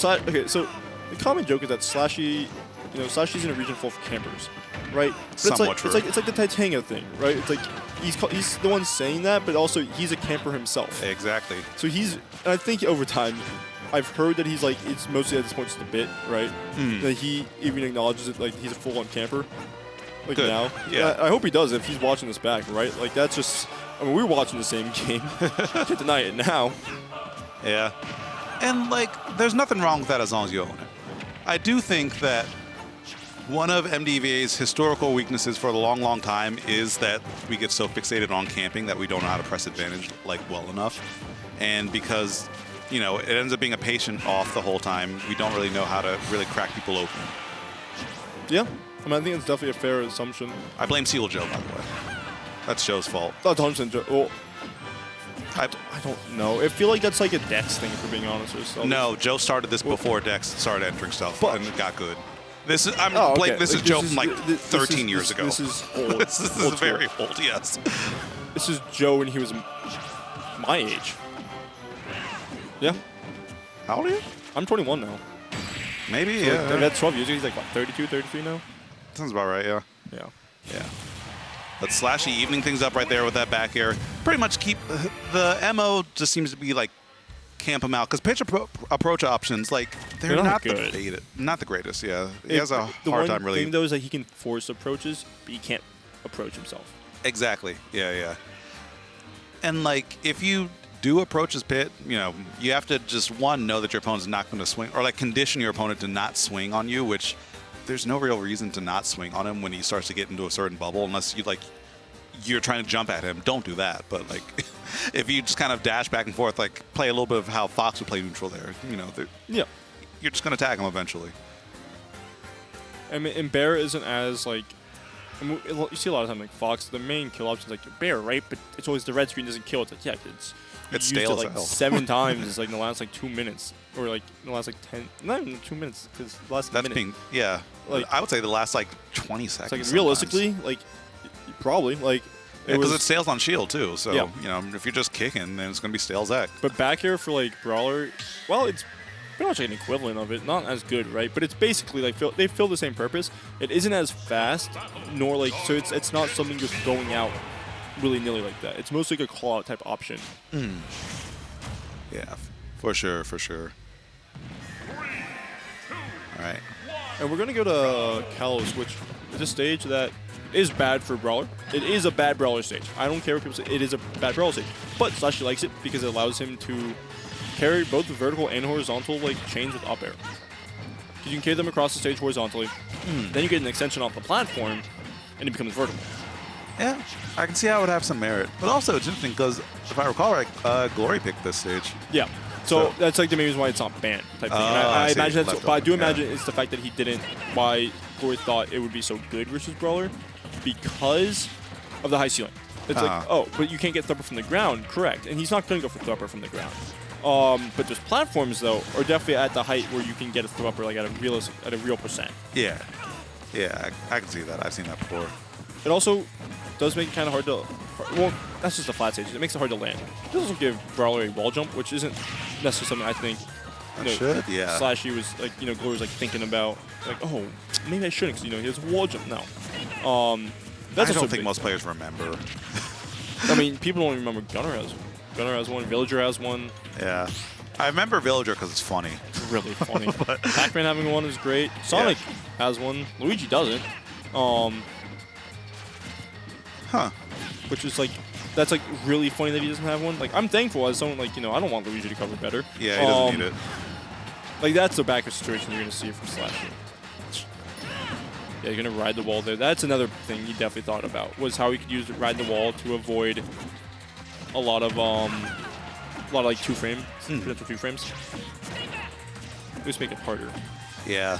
S1: Okay, so the common joke is that SLASHY, SLASHY's in a region full of campers, right? But
S9: Somewhat true.
S1: It's like the Titania thing, right? It's like he's the one saying that, but also he's a camper himself.
S9: Exactly.
S1: So and I think over time, I've heard that he's like, it's mostly at this point just a bit, right? That he even acknowledges it, like he's a full-on camper, like
S9: Good.
S1: now.
S9: Yeah.
S1: I hope he does if he's watching this back, right? Like that's just, I mean, we're watching the same game. Can't deny it now.
S9: Yeah. And like, there's nothing wrong with that as long as you own it. I do think that one of MDVA's historical weaknesses for a long, long time is that we get so fixated on camping that we don't know how to press advantage like well enough. And because, it ends up being a patient off the whole time, we don't really know how to really crack people open.
S1: Yeah. I mean, I think it's definitely a fair assumption.
S9: I blame Seal Joe, by the way. That's Joe's fault.
S1: That's 100% Joe. Well, I don't know. I feel like that's like a Dex thing, for being honest with yourself.
S9: No, Joe started this before Dex started entering stuff and it got good. This is
S1: okay.
S9: This is Joe from like 13 years ago.
S1: This is old.
S9: This is very old, yes.
S1: This is Joe when he was my age. Yeah.
S9: How old are you?
S1: I'm 21 now.
S9: Maybe,
S1: So
S9: yeah.
S1: Like, that's 12 years ago. He's like, what, 32, 33 now?
S9: Sounds about right, yeah.
S1: Yeah.
S9: Yeah. But SLASHY evening things up right there with that back air. Pretty much keep the MO just seems to be like camp him out because pitch approach options like they're not
S1: good.
S9: Not the greatest. Yeah, he has a hard time really.
S1: The thing though is that he can force approaches, but he can't approach himself.
S9: Exactly. Yeah. And like if you do approach his pit, you have to just know that your opponent's not going to swing or like condition your opponent to not swing on you, which. There's no real reason to not swing on him when he starts to get into a certain bubble unless you're trying to jump at him. Don't do that. But like if you just kind of dash back and forth, like play a little bit of how Fox would play neutral there,
S1: Yeah.
S9: you're just going to tag him eventually.
S1: I mean, and Bear isn't as like, you see a lot of time like Fox, the main kill option is like Bear, right? But it's always the red screen doesn't kill. It's like, yeah,
S9: It's
S1: used
S9: stale
S1: it
S9: as
S1: like
S9: hell.
S1: 7 times. It's like in the last like 2 minutes, or like in the last like 10, not even 2 minutes, because the last
S9: That's
S1: minute.
S9: being, yeah.
S1: Like-
S9: I would say the last like 20
S1: It's
S9: seconds.
S1: like realistically, like probably like
S9: because it stales on shield too. So
S1: Yeah.
S9: if you're just kicking, then it's going to be stale Zach.
S1: But back here for like Brawler, well, it's pretty much like an equivalent of it. Not as good, right? But it's basically like they fill the same purpose. It isn't as fast, nor like so it's not something you're throwing out willy-nilly like that. It's mostly like a call-out type option.
S9: Yeah, for sure. All right.
S1: And we're gonna go to Kalos, which is a stage that is bad for Brawler. It is a bad Brawler stage. I don't care what people say. It is a bad Brawler stage. But SLASHY likes it because it allows him to carry both the vertical and horizontal like chains with up air. You can carry them across the stage horizontally. Then you get an extension off the platform, and it becomes vertical.
S9: Yeah, I can see how it would have some merit. But also, it's interesting because if I recall right, Glory picked this stage.
S1: Yeah. So that's like the main reason why it's not banned type thing. And
S9: I
S1: I
S9: see.
S1: imagine that's,
S9: Left
S1: but I do
S9: over, yeah.
S1: imagine it's the fact that he didn't. Why Glory thought it would be so good versus Brawler, because of the high ceiling. It's like, oh, but you can't get thumper from the ground, correct? And he's not going to go for thumper from the ground. But those platforms though are definitely at the height where you can get a thumper like at a real percent.
S9: Yeah, I can see that. I've seen that before.
S1: It also does make it kind of hard to. Well, that's just a flat stage. It makes it hard to land. It does also give Brawler a wall jump, which isn't necessarily something I think.
S9: Yeah.
S1: SLASHY was like, Glory was like thinking about, like, oh, maybe I shouldn't, because he has a wall jump now. That's
S9: I
S1: also
S9: don't think
S1: big.
S9: most players remember.
S1: I mean, people don't even remember Gunner has one, Villager has one.
S9: Yeah. I remember Villager because it's funny.
S1: It's really funny. Pac-Man having one is great. Sonic has one. Luigi doesn't. Which is like, that's like really funny that he doesn't have one. Like, I'm thankful as someone like, you know, I don't want Luigi to cover better.
S9: Yeah, he doesn't need it.
S1: Like, that's the backup situation you're going to see from SLASHY. Yeah, you're going to ride the wall there. That's another thing he definitely thought about, was how he could use ride the wall to avoid a lot of like potential 2 frames. Just make it harder.
S9: Yeah.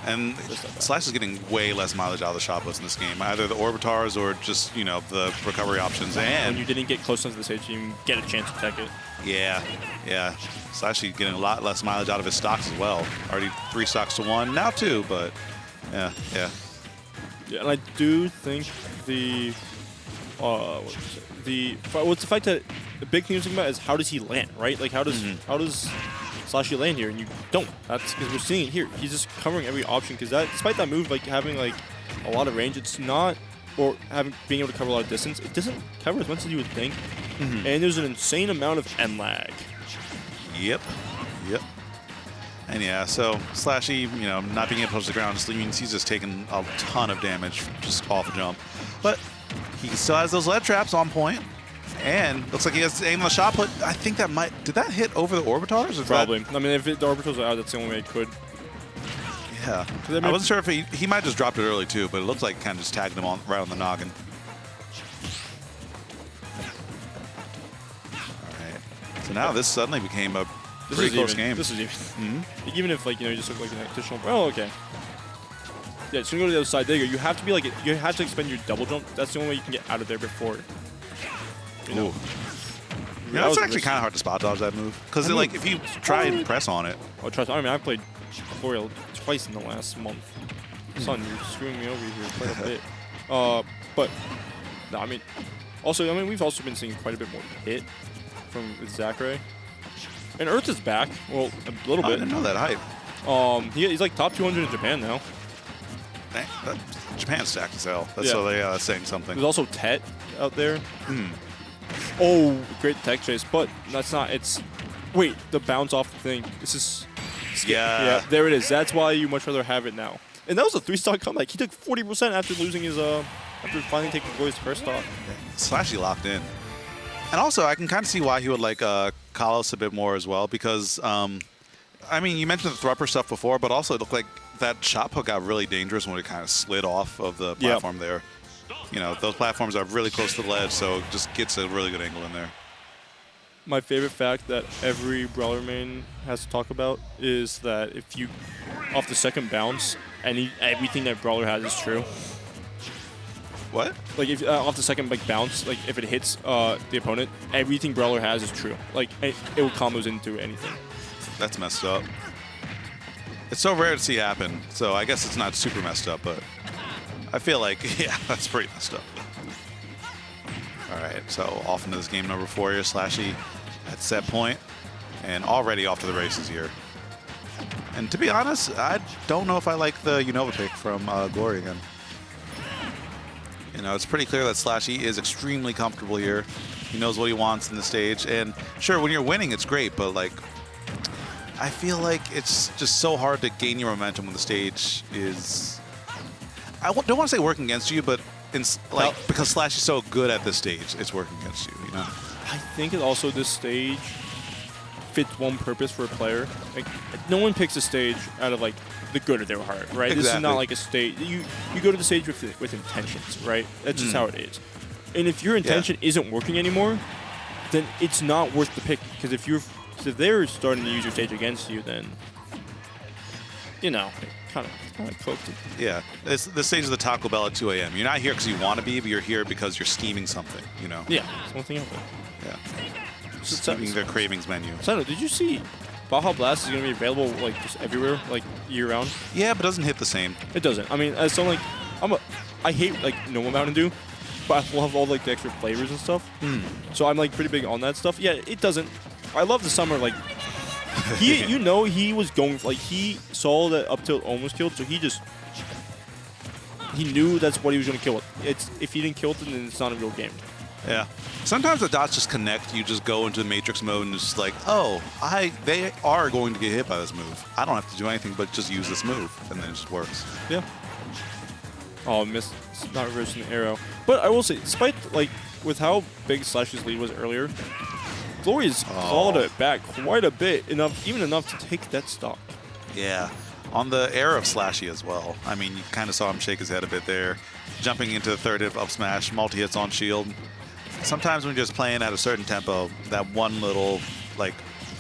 S9: And Slash is getting way less mileage out of the shot puts in this game. Either the Orbitars or just, you know, the recovery options. And
S1: when you didn't get close enough to the stage, you get a chance to tech it.
S9: Yeah, yeah. Slash is getting a lot less mileage out of his stocks as well. Already 3 stocks to 1, now 2, but yeah.
S1: Yeah, and I do think the what's the fact that the big thing you're thinking about is how does he land, right? Like how does SLASHY land here, and you don't. That's because we're seeing it here. He's just covering every option because that, despite that move like having like a lot of range, it's not, or being able to cover a lot of distance, it doesn't cover as much as you would think. And there's an insane amount of end lag.
S9: Yep. And yeah, so SLASHY, you know, not being able to touch the ground just means he's just taking a ton of damage just off a jump. But he still has those lead traps on point. And looks like he has aim on the shot put. I think that might... Did that hit over the Orbitars?
S1: Probably. I mean, if the Orbitars are out, that's the only way it could.
S9: Yeah. I wasn't sure if he might have just dropped it early, too, but it looks like he kind of just tagged him right on the noggin. All right. So now this suddenly became a pretty close game.
S1: This is even. Even if, like, you know, you just look like an additional... Oh, okay. Yeah, so you go to the other side. There you go. You have to be like... You have to expend your double jump. That's the only way you can get out of there before... You know.
S9: Yeah, that's actually kind of hard to spot dodge that move. Because like if you try and press on it.
S1: Oh, trust. I mean, I played Laurel twice in the last month. Son, you're screwing me over here quite a bit. But no, I mean, also, I mean, we've also been seeing quite a bit more hit with Zexyyy. And Earth is back. Well, a little bit.
S9: I didn't know that hype.
S1: He's like top 200 in Japan now.
S9: Japan's stacked as hell. That's so that's saying something.
S1: There's also Tet out there. Oh, great tech chase, but that's not. It's wait, the bounce off the thing. This is yeah. There it is. That's why you much rather have it now. And that was a 3-star comeback. He took 40% after losing his after finally taking his first stock.
S9: SLASHY locked in. And also, I can kind of see why he would like Kalos a bit more as well, because I mean, you mentioned the Thrupper stuff before, but also it looked like that shot put got really dangerous when it kind of slid off of the platform there. You know, those platforms are really close to the ledge, so it just gets a really good angle in there.
S1: My favorite fact that every Brawler main has to talk about is that if you, off the second bounce, everything that Brawler has is true.
S9: What?
S1: Like, if off the second bounce, like if it hits the opponent, everything Brawler has is true. Like, it will combos into anything.
S9: That's messed up. It's so rare to see happen, so I guess it's not super messed up, but I feel like, yeah, that's pretty messed up. All right, so off into this game number 4 here, SLASHY at set point, and already off to the races here. And to be honest, I don't know if I like the Unova pick from Glory again. You know, it's pretty clear that SLASHY is extremely comfortable here. He knows what he wants in the stage, and sure, when you're winning, it's great, but like, I feel like it's just so hard to gain your momentum when the stage is... I don't want to say working against you, but because SLASHY is so good at this stage, it's working against you, you know?
S1: I think it also, this stage fits one purpose for a player. Like, no one picks a stage out of like the good or their heart, right?
S9: Exactly.
S1: This is not like a stage. You go to the stage with intentions, right? That's just how it is. And if your intention isn't working anymore, then it's not worth the pick. Because if they're starting to use your stage against you, then you know, kind of cooked it.
S9: Yeah, this stage is the Taco Bell at 2 a.m. You're not here because you want to be, but you're here because you're steaming something, you know?
S1: Yeah, it's one thing out there.
S9: Yeah. Steaming their cravings menu.
S1: Sano, did you see Baja Blast is going to be available like just everywhere, like year-round?
S9: Yeah, but it doesn't hit the same.
S1: It doesn't. I mean, as someone like, I hate like normal Mountain Dew, but I love all like the extra flavors and stuff. So I'm like pretty big on that stuff. Yeah, it doesn't. I love the summer like. You know, he was going for, like, he saw that up tilt almost killed, so he knew that's what he was going to kill it. If he didn't kill it, then it's not a real game.
S9: Yeah. Sometimes the dots just connect. You just go into Matrix mode and just like, oh, they are going to get hit by this move. I don't have to do anything but just use this move, and then it just works.
S1: Yeah. Oh, missed. Not reversing the arrow. But I will say, despite like with how big Slashy's lead was earlier, Glory's clawed it back quite a bit, even enough to take that stock.
S9: Yeah. On the air of Slashy as well. I mean, you kind of saw him shake his head a bit there. Jumping into the third hit up smash, multi-hits on shield. Sometimes when you're just playing at a certain tempo, that one little, like,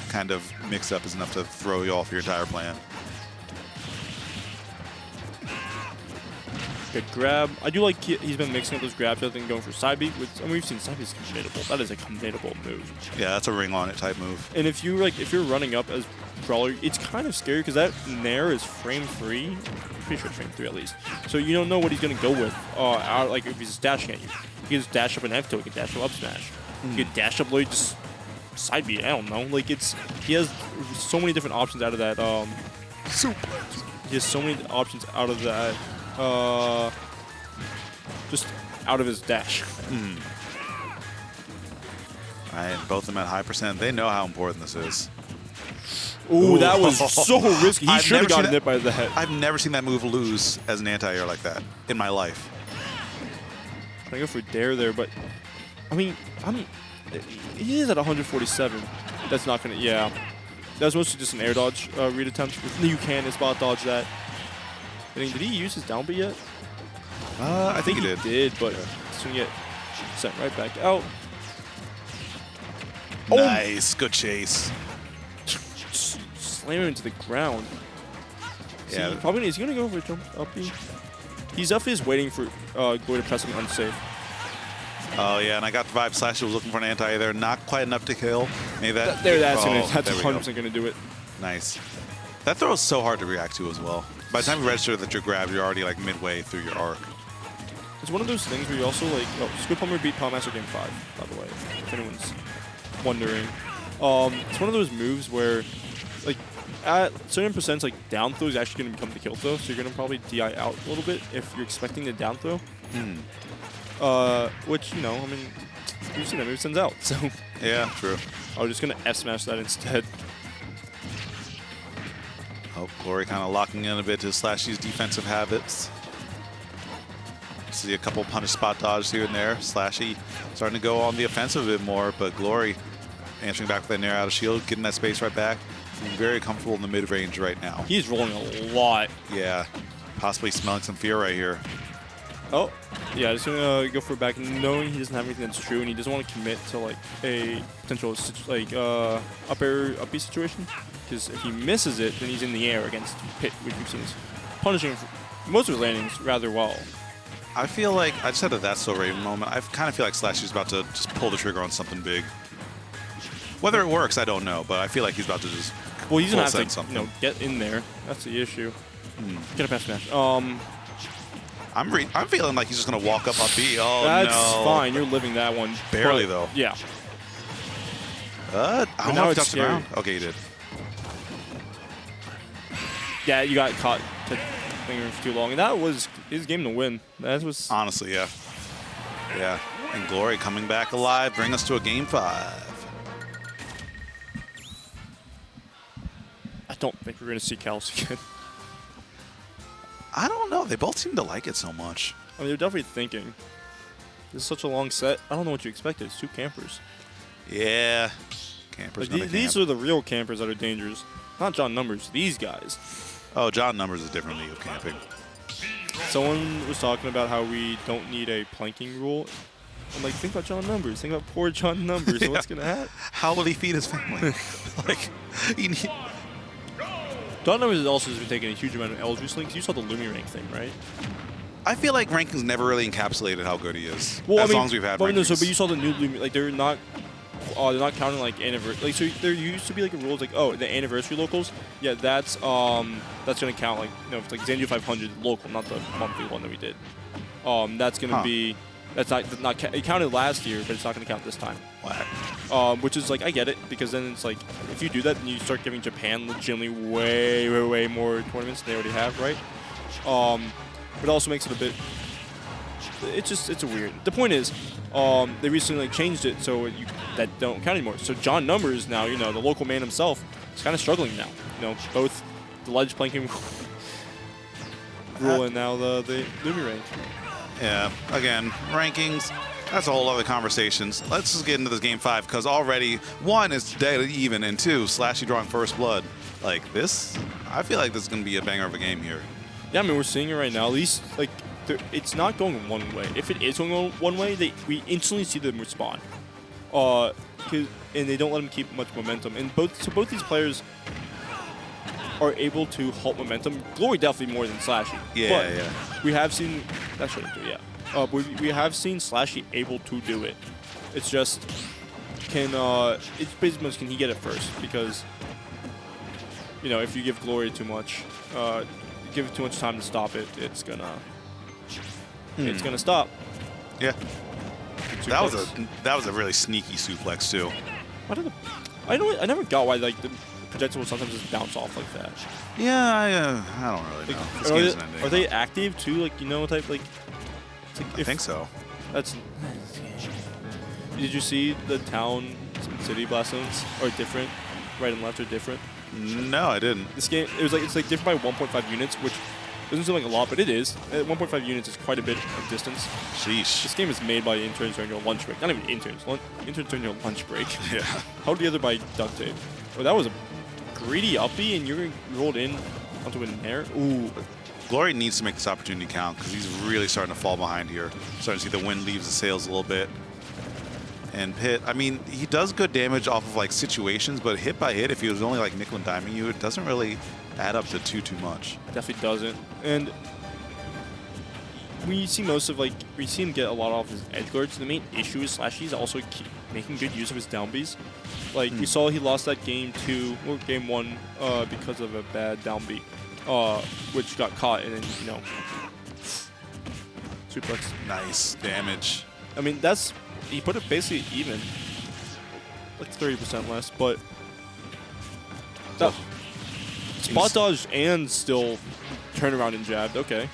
S9: kind of mix-up is enough to throw you off your entire plan.
S1: Good grab. I do like he's been mixing up those grabs rather than going for side beat. I mean, we've seen side beat's committable. That is a committable move.
S9: Yeah, that's a ring on it type move.
S1: And if you're running up as Brawler, it's kind of scary because that nair is frame 3. I'm pretty sure it's frame 3 at least. So you don't know what he's gonna go with. Like if he's dashing at you, he can just dash up an F-toe, he can dash up smash. He can dash up like just side beat. I don't know. Like he has so many different options out of that. He has so many options out of that. Just out of his dash.
S9: Right, both of them at high percent. They know how important this is.
S1: Ooh, that was so risky. He should have gotten hit by the head.
S9: I've never seen that move lose as an anti-air like that in my life.
S1: I go for dare there, but I mean, he is at 147. That's not gonna. Yeah, that was mostly just an air dodge read attempt. You can spot dodge that. Did he use his down B yet?
S9: I think he did,
S1: but it's gonna get sent right back out.
S9: Nice, good chase.
S1: Slam him into the ground.
S9: Yeah,
S1: probably he's gonna go for a jump up B. He's definitely just waiting for Glory to press him unsafe.
S9: Oh yeah, and I got the vibe. Slashy was looking for an anti there, not quite enough to kill. Maybe that's
S1: 100% gonna do it.
S9: Nice. That throw is so hard to react to as well. By the time you register that you're grabbed, you're already like midway through your arc.
S1: It's one of those things where you also like. Oh, Squidplumber beat PawnMaster game 5, by the way, if anyone's wondering. It's one of those moves where, like, at certain percents, like down throw is actually going to become the kill throw, so you're going to probably DI out a little bit if you're expecting the down throw. Which, you know, I mean, we've seen that move sends out, so.
S9: Yeah, true.
S1: I was just going to F smash that instead.
S9: Oh, Glory kind of locking in a bit to Slashy's defensive habits. See a couple punish spot dodges here and there. Slashy starting to go on the offensive a bit more, but Glory answering back with that nair out of shield, getting that space right back. He's very comfortable in the mid-range right now.
S1: He's rolling a lot.
S9: Yeah, possibly smelling some fear right here.
S1: Oh, yeah, just gonna go for it back, knowing he doesn't have anything that's true, and he doesn't want to commit to like a potential like up B situation. Because if he misses it, then he's in the air against Pit, which we've seen is punishing most of his landings rather well.
S9: I feel like I just had a That's So Raven moment. I kind of feel like Slashy's about to just pull the trigger on something big. Whether it works, I don't know, but I feel like he's about to just.
S1: Well, he's gonna have to, you know, get in there. That's the issue. Get a pass smash.
S9: I'm feeling like he's just gonna walk up B. Oh
S1: that's
S9: no.
S1: That's fine. You're living that one.
S9: Barely though.
S1: Yeah.
S9: I don't know if he touched the ground. Okay, he did.
S1: Yeah, you got caught lingering for too long, and that was his game to win. That was
S9: honestly, yeah, yeah. And Glory coming back alive, bring us to a game 5.
S1: I don't think we're gonna see Calus again.
S9: I don't know. They both seem to like it so much.
S1: I mean, they're definitely thinking. This is such a long set. I don't know what you expected. It's 2 campers.
S9: Yeah, campers.
S1: Like, these are the real campers that are dangerous. Not John Numbers. These guys.
S9: Oh, John Numbers is a different league of camping.
S1: Someone was talking about how we don't need a planking rule. I'm like, think about John Numbers. Think about poor John Numbers. Yeah. What's going to happen?
S9: How will he feed his family? Like,
S1: John Numbers has also been taking a huge amount of L juice links. You saw the Lumi rank thing, right?
S9: I feel like rankings never really encapsulated how good he is.
S1: Well,
S9: as long as we've had rankings.
S1: No, so, but you saw the new Lumi. Like, they're not counting like anniversary. Like, so there used to be like a rule like, oh, the anniversary locals. Yeah, that's gonna count like, you know, it's like Xanadu 500 local, not the monthly one that we did. That's gonna be. That's not it counted last year, but it's not gonna count this time.
S9: Wow.
S1: Which is like, I get it, because then it's like, if you do that, then you start giving Japan legitimately way more tournaments than they already have, right? But it also makes it a bit it's a weird. The point is, they recently changed it so that don't count anymore. So John Numbers now, the local man himself, is kind of struggling now. Both the ledge planking rule and now the Lumi rank.
S9: Yeah, again, rankings, that's a whole other conversations. Let's just get into this game 5, because already, 1 is dead even, and 2, SLASHY drawing first blood. Like this, I feel like this is going to be a banger of a game here.
S1: Yeah, I mean, we're seeing it right now. At least, like, it's not going one way. If it is going one way, we instantly see them respond. And they don't let them keep much momentum. And both these players are able to halt momentum. Glory definitely more than SLASHY.
S9: Yeah.
S1: We have seen that shouldn't do, yeah. We have seen SLASHY able to do it. It's just it's basically much can he get it first? Because if you give Glory too much, give it too much time to stop it, it's gonna stop.
S9: Yeah. That was a really sneaky suplex too.
S1: I never got why the projectile will sometimes just bounce off like that.
S9: Yeah, I don't really know. This game's an enigma.
S1: Are they active too? Type like.
S9: I think so.
S1: That's. Did you see the town and city blast zones are different? Right and left are different.
S9: No, I didn't.
S1: This game, it's different by 1.5 units, which doesn't seem like a lot, but it is. 1.5 units is quite a bit of distance.
S9: Sheesh.
S1: This game is made by interns during your lunch break. Not even interns. Interns during your lunch break.
S9: Yeah.
S1: Held together by duct tape. Oh, that was a greedy uppie, and you're rolled in onto an air. Ooh.
S9: Glory needs to make this opportunity count because he's really starting to fall behind here. Starting to see the wind leaves the sails a little bit. And Pit, I mean, he does good damage off of like situations, but hit by hit, if he was only like nickel and diming you, it doesn't really add up to too much.
S1: Definitely doesn't. And we see we see him get a lot off his edge guards. The main issue is SLASHY's also keep making good use of his down Bs. Like we saw he lost that game 2 or game 1 because of a bad down B, which got caught and then suplex.
S9: Nice damage.
S1: I mean he put it basically even, like 30% less, but spot dodge and still turn around and jabbed. Okay.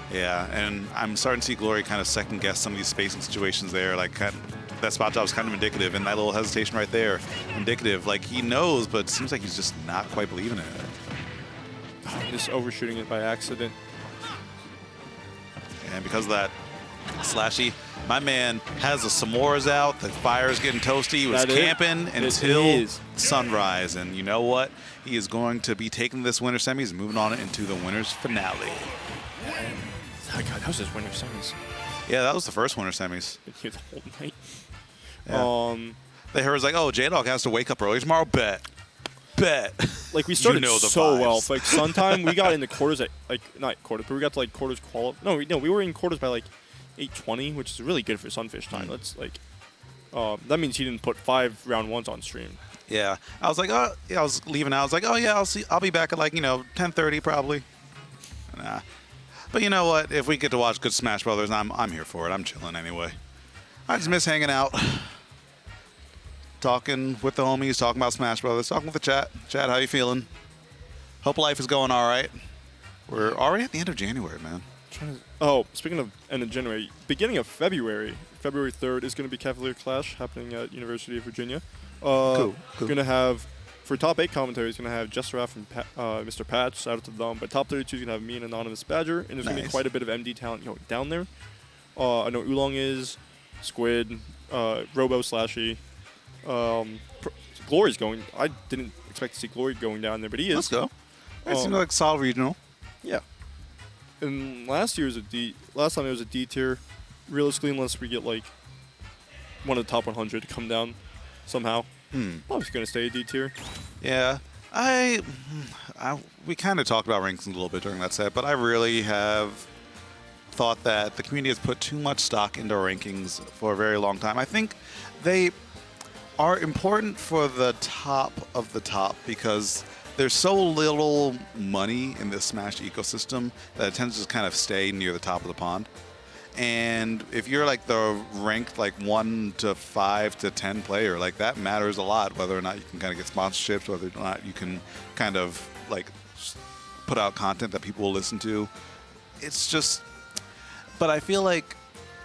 S9: Yeah, and I'm starting to see Glory kind of second guess some of these spacing situations there. Like that spot dodge was kind of indicative, and that little hesitation right there, indicative. Like he knows, but it seems like he's just not quite believing in it.
S1: Just overshooting it by accident.
S9: And because of that, SLASHY, my man has the s'mores out. The fire's getting toasty. He was camping until sunrise. And you know what? He is going to be taking this winter semis and moving on into the winner's finale.
S1: Oh God, that was his winter semis.
S9: Yeah, that was the first winter semis.
S1: Been here the whole night.
S9: Yeah. They heard like, oh, J-Dog has to wake up early tomorrow. Bet.
S1: Like we started so
S9: vibes.
S1: well. Like sometime we got in the quarters at not quarters, but we got to like quarters quali. No, we were in quarters by like 8:20, which is really good for Sunfish time. That's like, that means he didn't put 5 round 1s on stream.
S9: Yeah, I was like, oh, yeah, I was leaving out. I was like, oh yeah, I'll be back at like 10:30 probably. Nah, but you know what? If we get to watch good Smash Brothers, I'm here for it. I'm chilling anyway. I just miss hanging out, talking with the homies, talking about Smash Brothers, talking with the chat. Chat, how you feeling? Hope life is going all right. We're already at the end of January, man.
S1: Oh, speaking of end of January, beginning of February 3rd is going to be Cavalier Clash happening at University of Virginia.
S9: Cool.
S1: Going to have, for top 8 commentary, is going to have Jesserath and Mr. Patch, shout out to them. But top 32 is going to have me and Anonymous Badger, and there's going to be quite a bit of MD talent down there. I know Oolong is, Squid, Robo, SLASHY. Glory's going. I didn't expect to see Glory going down there, but he is.
S9: Let's go. It seems like solid regional.
S1: Yeah. And last time it was a D tier. Realistically, unless we get like one of the top 100 to come down somehow, probably going to stay a D tier.
S9: Yeah, we kind of talked about rankings a little bit during that set, but I really have thought that the community has put too much stock into rankings for a very long time. I think they are important for the top of the top because there's so little money in this Smash ecosystem that it tends to just kind of stay near the top of the pond. And if you're like the ranked like 1 to 5 to 10 player, like that matters a lot, whether or not you can kind of get sponsorships, whether or not you can kind of like put out content that people will listen to. It's just, but I feel like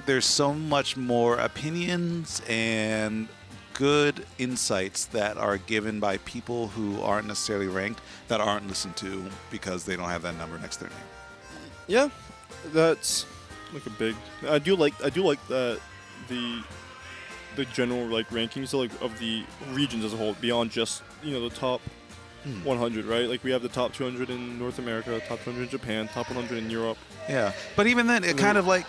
S9: there's so much more opinions and good insights that are given by people who aren't necessarily ranked that aren't listened to because they don't have that number next to their name.
S1: Yeah, that's like a big. I do like that the general like rankings of the regions as a whole beyond just the top 100, right? Like we have the top 200 in North America, top 200 in Japan, top 100 in Europe.
S9: Yeah, but even then, it kind of like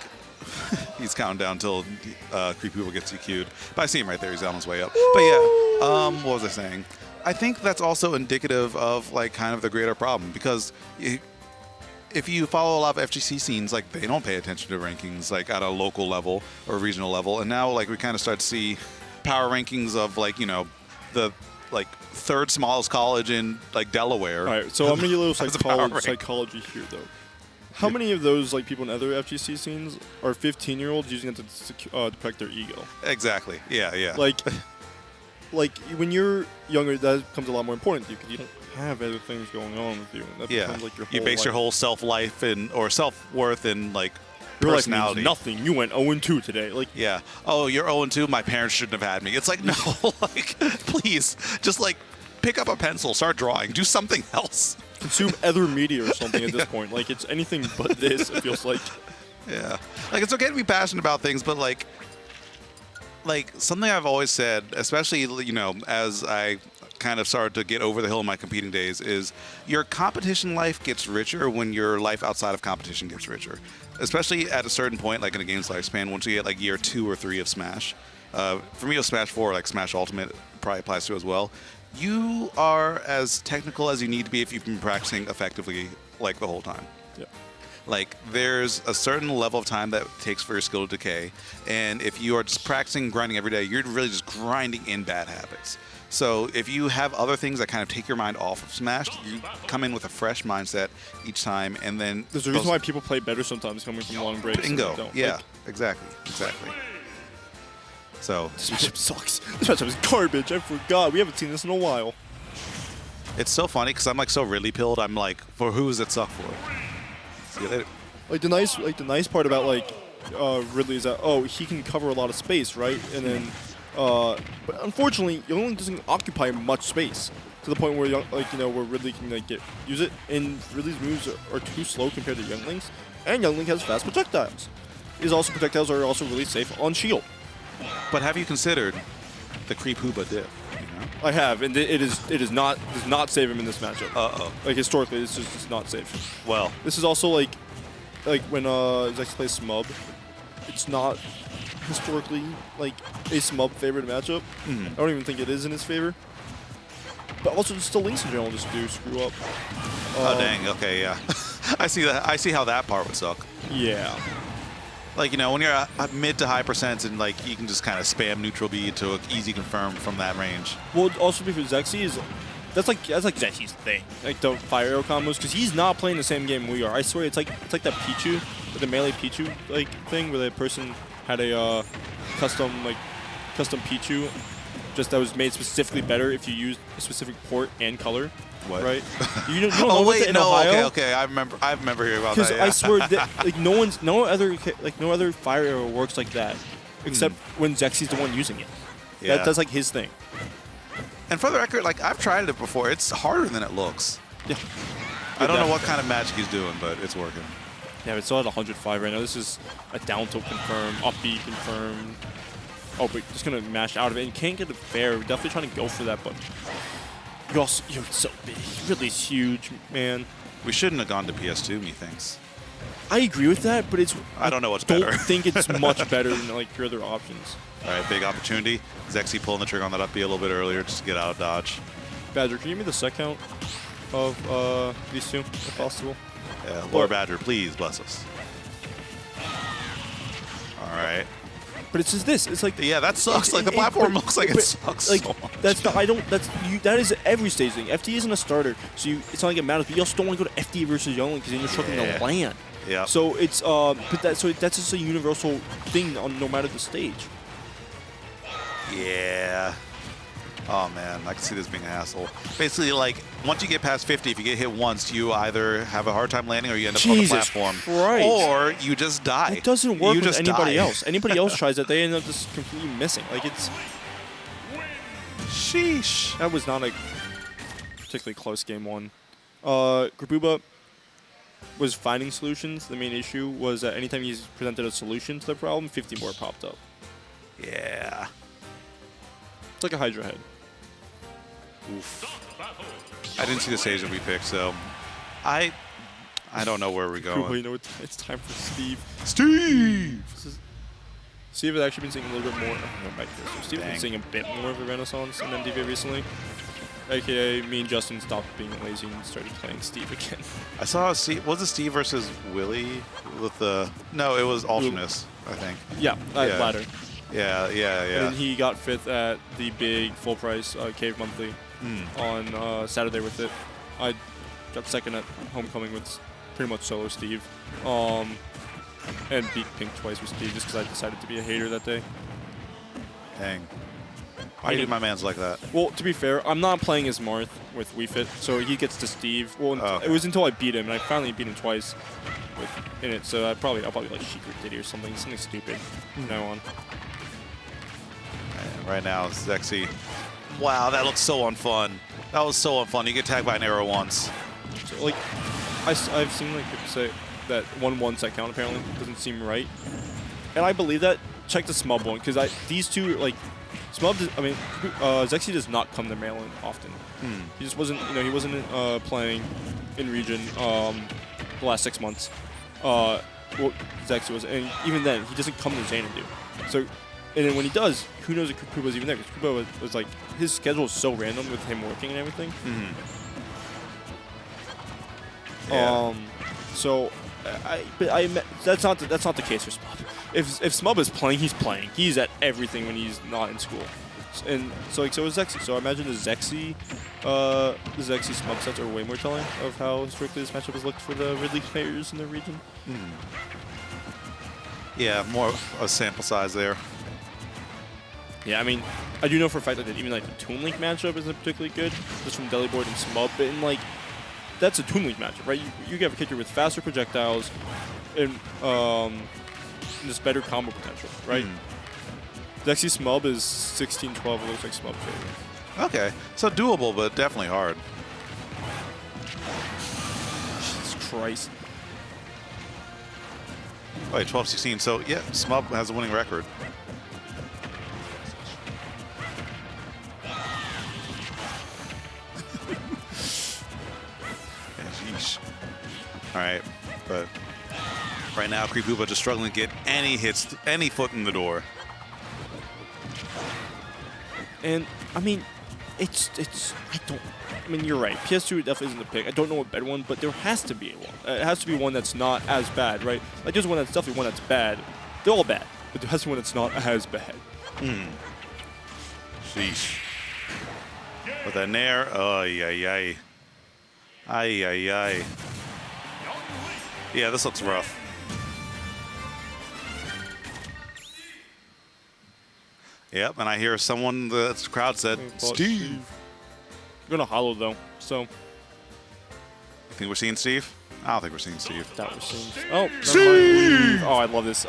S9: he's counting down until Creepooba gets EQ'd. But I see him right there; he's on his way up. But yeah, what was I saying? I think that's also indicative of like kind of the greater problem because if you follow a lot of FGC scenes, like they don't pay attention to rankings like at a local level or regional level, and now like we kind of start to see power rankings of like the like third smallest college in like Delaware.
S1: All right, so I'm gonna get a little psychology here though. How many of those like people in other FGC scenes are 15-year-olds using it to protect their ego?
S9: Exactly. Yeah.
S1: Like when you're younger, that becomes a lot more important to you because you don't have other things going on with you. That becomes like your whole
S9: you base your whole self-life or self-worth in like
S1: your
S9: personality.
S1: Life means nothing. You went 0-2 today. Like
S9: yeah. Oh, you're 0-2. My parents shouldn't have had me. It's like no, like please, just like pick up a pencil, start drawing, do something else.
S1: Consume other media or something at this point. Like it's anything but this. It feels like.
S9: Yeah. Like it's okay to be passionate about things, but like something I've always said, especially as I kind of started to get over the hill in my competing days, is your competition life gets richer when your life outside of competition gets richer. Especially at a certain point, like in a game's lifespan, once you get like year 2 or 3 of Smash. For me, it was Smash 4, like Smash Ultimate probably applies to as well. You are as technical as you need to be if you've been practicing effectively like the whole time.
S1: Yeah.
S9: Like there's a certain level of time that it takes for your skill to decay, and if you are just practicing grinding every day, you're really just grinding in bad habits. So if you have other things that kind of take your mind off of Smash, you come in with a fresh mindset each time, and then
S1: there's a reason why people play better sometimes coming from long breaks.
S9: Bingo. Yeah, like, exactly. So
S1: this matchup sucks. This matchup is garbage. I forgot. We haven't seen this in a while.
S9: It's so funny because I'm like so Ridley pilled. I'm like, for who does it suck for? See you later. Like
S1: the nice part about like Ridley is that he can cover a lot of space, right? And then but unfortunately Youngling doesn't occupy much space to the point where where Ridley can like use it. And Ridley's moves are too slow compared to Youngling's. And Youngling has fast projectiles. His projectiles are also really safe on shield.
S9: But have you considered the Creepooba diff?
S1: I have, and it does not save him in this matchup. Like historically, it's just not safe.
S9: Well,
S1: this is also like when Zexyyy plays Smub, it's not historically like a Smub favorite matchup. I don't even think it is in his favor. But also, just the links in general just do screw up.
S9: Oh dang! Okay, yeah. I see that. I see how that part would suck.
S1: Yeah.
S9: Like, when you're mid to high percents and, like, you can just kind of spam neutral B to an easy confirm from that range.
S1: Well, also because Zexyyy that's like Zexy's thing, like the fire arrow combos, because he's not playing the same game we are. I swear, it's like that Pichu, the melee Pichu, like, thing where the person had a custom Pichu, just that was made specifically better if you used a specific port and color.
S9: What?
S1: Right? You don't know wait, in Ohio?
S9: Okay. I remember hearing about that.
S1: Because I swear that like no other fire arrow works like that, except when Zexyy's the one using it.
S9: Yeah.
S1: That's like his thing.
S9: And for the record, like I've tried it before. It's harder than it looks.
S1: Yeah.
S9: I don't know what kind of magic he's doing, but it's working.
S1: Yeah, it's still at 105 right now. This is a down tilt confirm, up B confirm. Oh, but just gonna mash out of it and can't get it fair. We're definitely trying to go for that, but. You're so big. Ridley's huge, man.
S9: We shouldn't have gone to PS2, methinks.
S1: I agree with that, but
S9: I don't know what's better.
S1: I don't think it's much better than like your other options.
S9: All right, big opportunity. Zexyyy pulling the trigger on that up B a little bit earlier just to get out of dodge.
S1: Badger, can you give me the set count of these two, if possible?
S9: Yeah, Lord Badger, please bless us. All right.
S1: But it's just this. It's like
S9: yeah, that sucks. Like the platform looks like it sucks.
S1: Like
S9: so much.
S1: that's not. That is every stage thing. FD isn't a starter, so it's not like it matters. But you also don't want to go to FD versus Youngling because then you're struggling to land.
S9: Yeah.
S1: So it's that's just a universal thing on no matter the stage.
S9: Yeah. Oh man, I can see this being an hassle. Basically, like, once you get past 50, if you get hit once, you either have a hard time landing or you end up on the platform.
S1: Christ.
S9: Or you just die.
S1: It doesn't work
S9: You
S1: with
S9: just
S1: anybody
S9: die.
S1: else. Anybody else tries that, they end up just completely missing. Like, it's...
S9: Sheesh.
S1: That was not a particularly close game one. Creepooba was finding solutions. The main issue was that anytime he's presented a solution to the problem, 50 more popped up.
S9: Yeah.
S1: It's like a Hydra head.
S9: Oof. I didn't see the stage that we picked, so I don't know where we're
S1: Well,
S9: going.
S1: you know, it's time for Steve.
S9: Steve!
S1: Steve has actually been seeing a little bit more. Oh, back here. So Steve's been
S9: Dang.
S1: seeing a bit more of a renaissance in MDV recently. AKA, me and Justin stopped being lazy and started playing Steve again.
S9: I saw Steve. Was it Steve versus Willie with the? No, it was Ultimus, I think.
S1: Yeah,
S9: Yeah.
S1: ladder.
S9: Yeah.
S1: And he got 5th at the big full price Cave Monthly on Saturday with it. I got 2nd at Homecoming with pretty much solo Steve. And beat Pink twice with Steve just because I decided to be a hater that day.
S9: Dang. Why do my man's like that?
S1: Well, to be fair, I'm not playing as Marth with Wii Fit, so he gets to Steve. Well,
S9: Okay.
S1: it was until I beat him, and I finally beat him twice in it. So I'll probably like Secret Ditty or something stupid from now on.
S9: And right now, Zexyyy. Wow, that looks so unfun. That was so unfun. You get tagged by an arrow once.
S1: So like, I've seen like people say that 1-1 set count apparently doesn't seem right, and I believe that. Check the Smub one because these two like. Smub, Zexyyy does not come to Maryland often. He just wasn't, he wasn't playing in region the last 6 months. Well, Zexyyy was, and even then, he doesn't come to Xanadu. So, and then when he does, who knows if Creepooba was even there? Because Creepooba was like, his schedule is so random with him working and everything.
S9: Yeah.
S1: So, that's not the case for Smub. If Smub is playing, he's playing. He's at everything when he's not in school, and so is Zexyyy. So I imagine the Zexyyy Smub sets are way more telling of how historically this matchup has looked for the Ridley players in the region.
S9: Yeah, more of a sample size there.
S1: Yeah, I mean, I do know for a fact that even like the Toon Link matchup isn't particularly good, just from Deliboard and Smub, but in like that's a Toon Link matchup, right? You have a kicker with faster projectiles and this better combo potential, right? Zexyyy Smub is 16-12. It looks like Smub favorite.
S9: Okay, so doable, but definitely hard.
S1: Jesus Christ.
S9: Wait, 12-16. So yeah, Smub has a winning record. Sheesh. All right, but right now Creepooba just struggling to get any hits, any foot in the door.
S1: And I mean, I mean, you're right. PS2 definitely isn't the pick. I don't know a better one, but there has to be one. It has to be one that's not as bad, right? Like there's one that's definitely one that's bad. They're all bad, but there has to be one that's not as bad.
S9: Sheesh. With that nair, ay ay ay. Ay ay ay. Yeah, this looks rough. Yep, and I hear someone, the crowd said, Steve.
S1: We're gonna hollow though, so
S9: You think we're seeing Steve? I don't think we're seeing Steve.
S1: that was soon. Oh, Steve! Oh, I love this.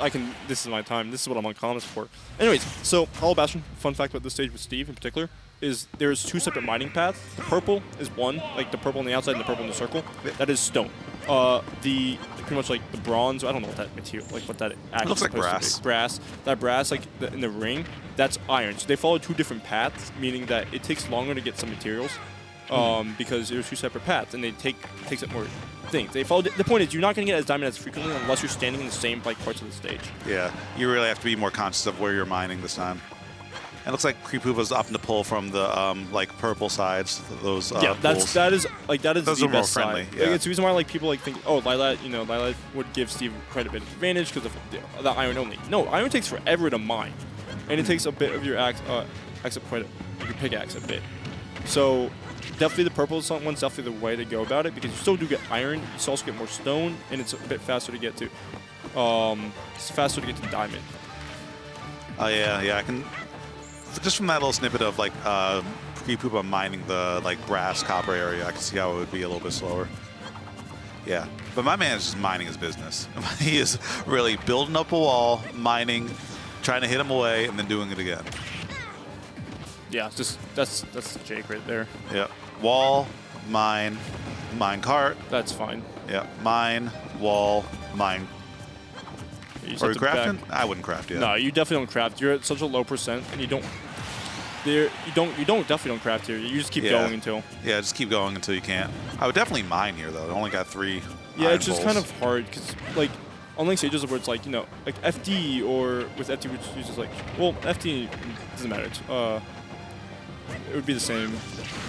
S1: This is my time. This is what I'm on comments for. Anyways, so Hollow Bastion. Fun fact about this stage with Steve in particular is there's 2 separate mining paths. The purple is one, like the purple on the outside and the purple in the circle. That is stone. The pretty much like the bronze. I don't know what that material, like what that actually
S9: looks like
S1: supposed to be. Brass. That brass, like in the ring, that's iron. So they follow 2 different paths, meaning that it takes longer to get some materials. Because there's 2 separate paths, and takes up more things. They follow. The point is, you're not going to get as diamond as frequently unless you're standing in the same like parts of the stage.
S9: Yeah, you really have to be more conscious of where you're mining this time. And it looks like Creepooba's opting to pull from the like purple sides. Those
S1: Yeah,
S9: pulls.
S1: that is
S9: Those
S1: the
S9: are more
S1: best
S9: friendly,
S1: side.
S9: yeah.
S1: Like, it's the reason why like people like think, oh, Lilat, Lilat would give Steve quite a bit of advantage because of the iron only. No, iron takes forever to mine, and it takes a bit of your your pickaxe a bit. So definitely the purple one's definitely the way to go about it because you still do get iron, you still also get more stone, and it's a bit faster to get to. It's faster to get to diamond.
S9: Oh yeah, I can. Just from that little snippet of like Creepooba mining the like brass copper area, I can see how it would be a little bit slower. Yeah, but my man is just minding his business. He is really building up a wall, mining, trying to hit him away, and then doing it again.
S1: Yeah, it's just that's the Jake right there.
S9: Yeah, wall, mine, mine cart.
S1: That's fine.
S9: Yeah, mine, wall, mine.
S1: You just
S9: Are
S1: have
S9: you
S1: to
S9: crafting?
S1: back-
S9: I wouldn't craft yet.
S1: No, you definitely don't craft. You're at such a low percent, and you don't. You definitely don't craft here. You just keep
S9: Yeah.
S1: going until.
S9: Yeah, just keep going until you can't. I would definitely mine here though. I only got 3.
S1: Yeah,
S9: iron
S1: it's just
S9: poles.
S1: kind of hard because like unlike stages where it's like like FD or with FD which uses like FD doesn't matter. It's, it would be the same.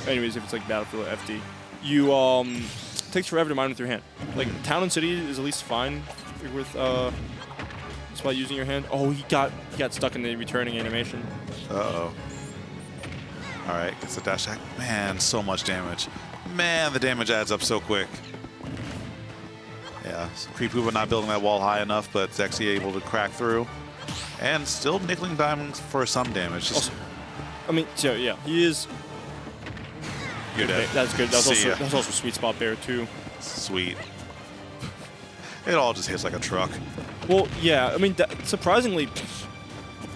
S1: Anyways, if it's like Battlefield FD, you it takes forever to mine with your hand. Like town and city is at least fine with just by using your hand. Oh, he got stuck in the returning animation.
S9: Uh-oh. All right, gets the dash attack. Man, so much damage. Man, the damage adds up so quick. Yeah, so Creepooba not building that wall high enough, but Zexyyy able to crack through. And still nickeling diamonds for some damage. Just
S1: Also, I mean, so yeah, he is.
S9: you're dead.
S1: That's good.
S9: See ya.
S1: That's also sweet spot bear too.
S9: Sweet. It all just hits like a truck.
S1: Well, yeah, I mean, surprisingly,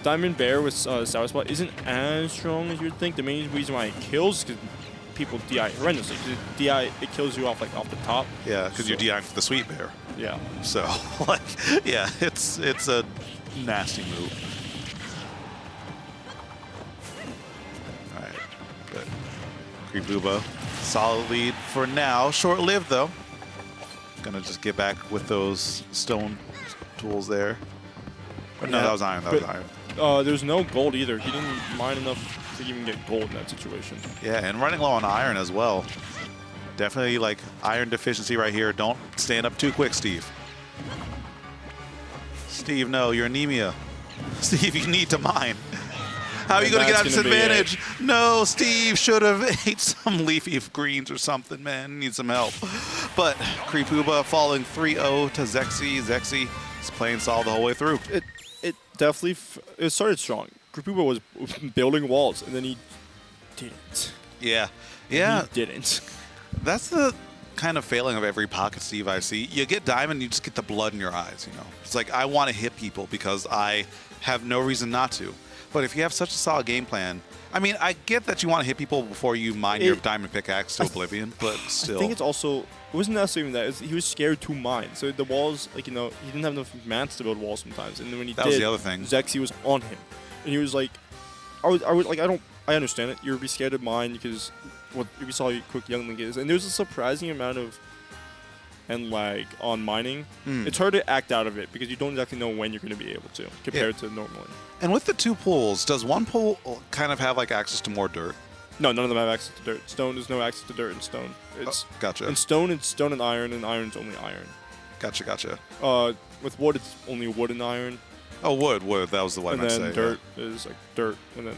S1: Diamond Bear with Sour Spot isn't as strong as you'd think. The main reason why it kills is because people DI horrendously. 'Cause it kills you off off the top.
S9: Yeah, because you're DIing for the sweet bear.
S1: Yeah.
S9: So, like, yeah, it's a nasty move. All right, good. Creepooba, solid lead for now. Short-lived though. Gonna just get back with those stone tools there. Or no,
S1: Yeah,
S9: that was iron. That was iron.
S1: There's no gold either. He didn't mine enough to even get gold in that situation.
S9: Yeah, and running low on iron as well. Definitely like iron deficiency right here. Don't stand up too quick, Steve. Steve, no, you're anemia. Steve, you need to mine. How are you
S1: And
S9: going to get out of
S1: that's
S9: this
S1: gonna be
S9: advantage? No, Steve should have ate some leafy greens or something, man. Need some help. But Creepooba falling 3-0 to Zexyyy. Zexyyy is playing solid the whole way through.
S1: It definitely it started strong. Creepooba was building walls, and then he didn't.
S9: Yeah. Yeah.
S1: He didn't.
S9: That's the kind of failing of every Pocket Steve I see. You get diamond, you just get the blood in your eyes, you know. It's like, I want to hit people because I have no reason not to. But if you have such a solid game plan, I mean, I get that you want to hit people before you mine your diamond pickaxe to oblivion, but still.
S1: I think it's also, it wasn't necessarily even that. He was scared to mine. So the walls, like, he didn't have enough mats to build walls sometimes. And then when he
S9: That
S1: did,
S9: was the other thing.
S1: Zexyyy was on him. And he was like, I understand it. You'd be scared of mine because what you saw how quick Youngling is. And there's a surprising amount of lag on mining. It's hard to act out of it because you don't exactly know when you're going to be able to compared to normally.
S9: And with the 2 pools, does one pool kind of have like access to more dirt?
S1: No, none of them have access to dirt. Stone, there's no access to dirt in stone. It's
S9: Gotcha.
S1: in stone, it's stone and iron's only iron.
S9: Gotcha.
S1: With wood, it's only wood and iron.
S9: Oh, wood. That was the one I
S1: And
S9: meant to
S1: then
S9: say.
S1: dirt is like dirt, and then.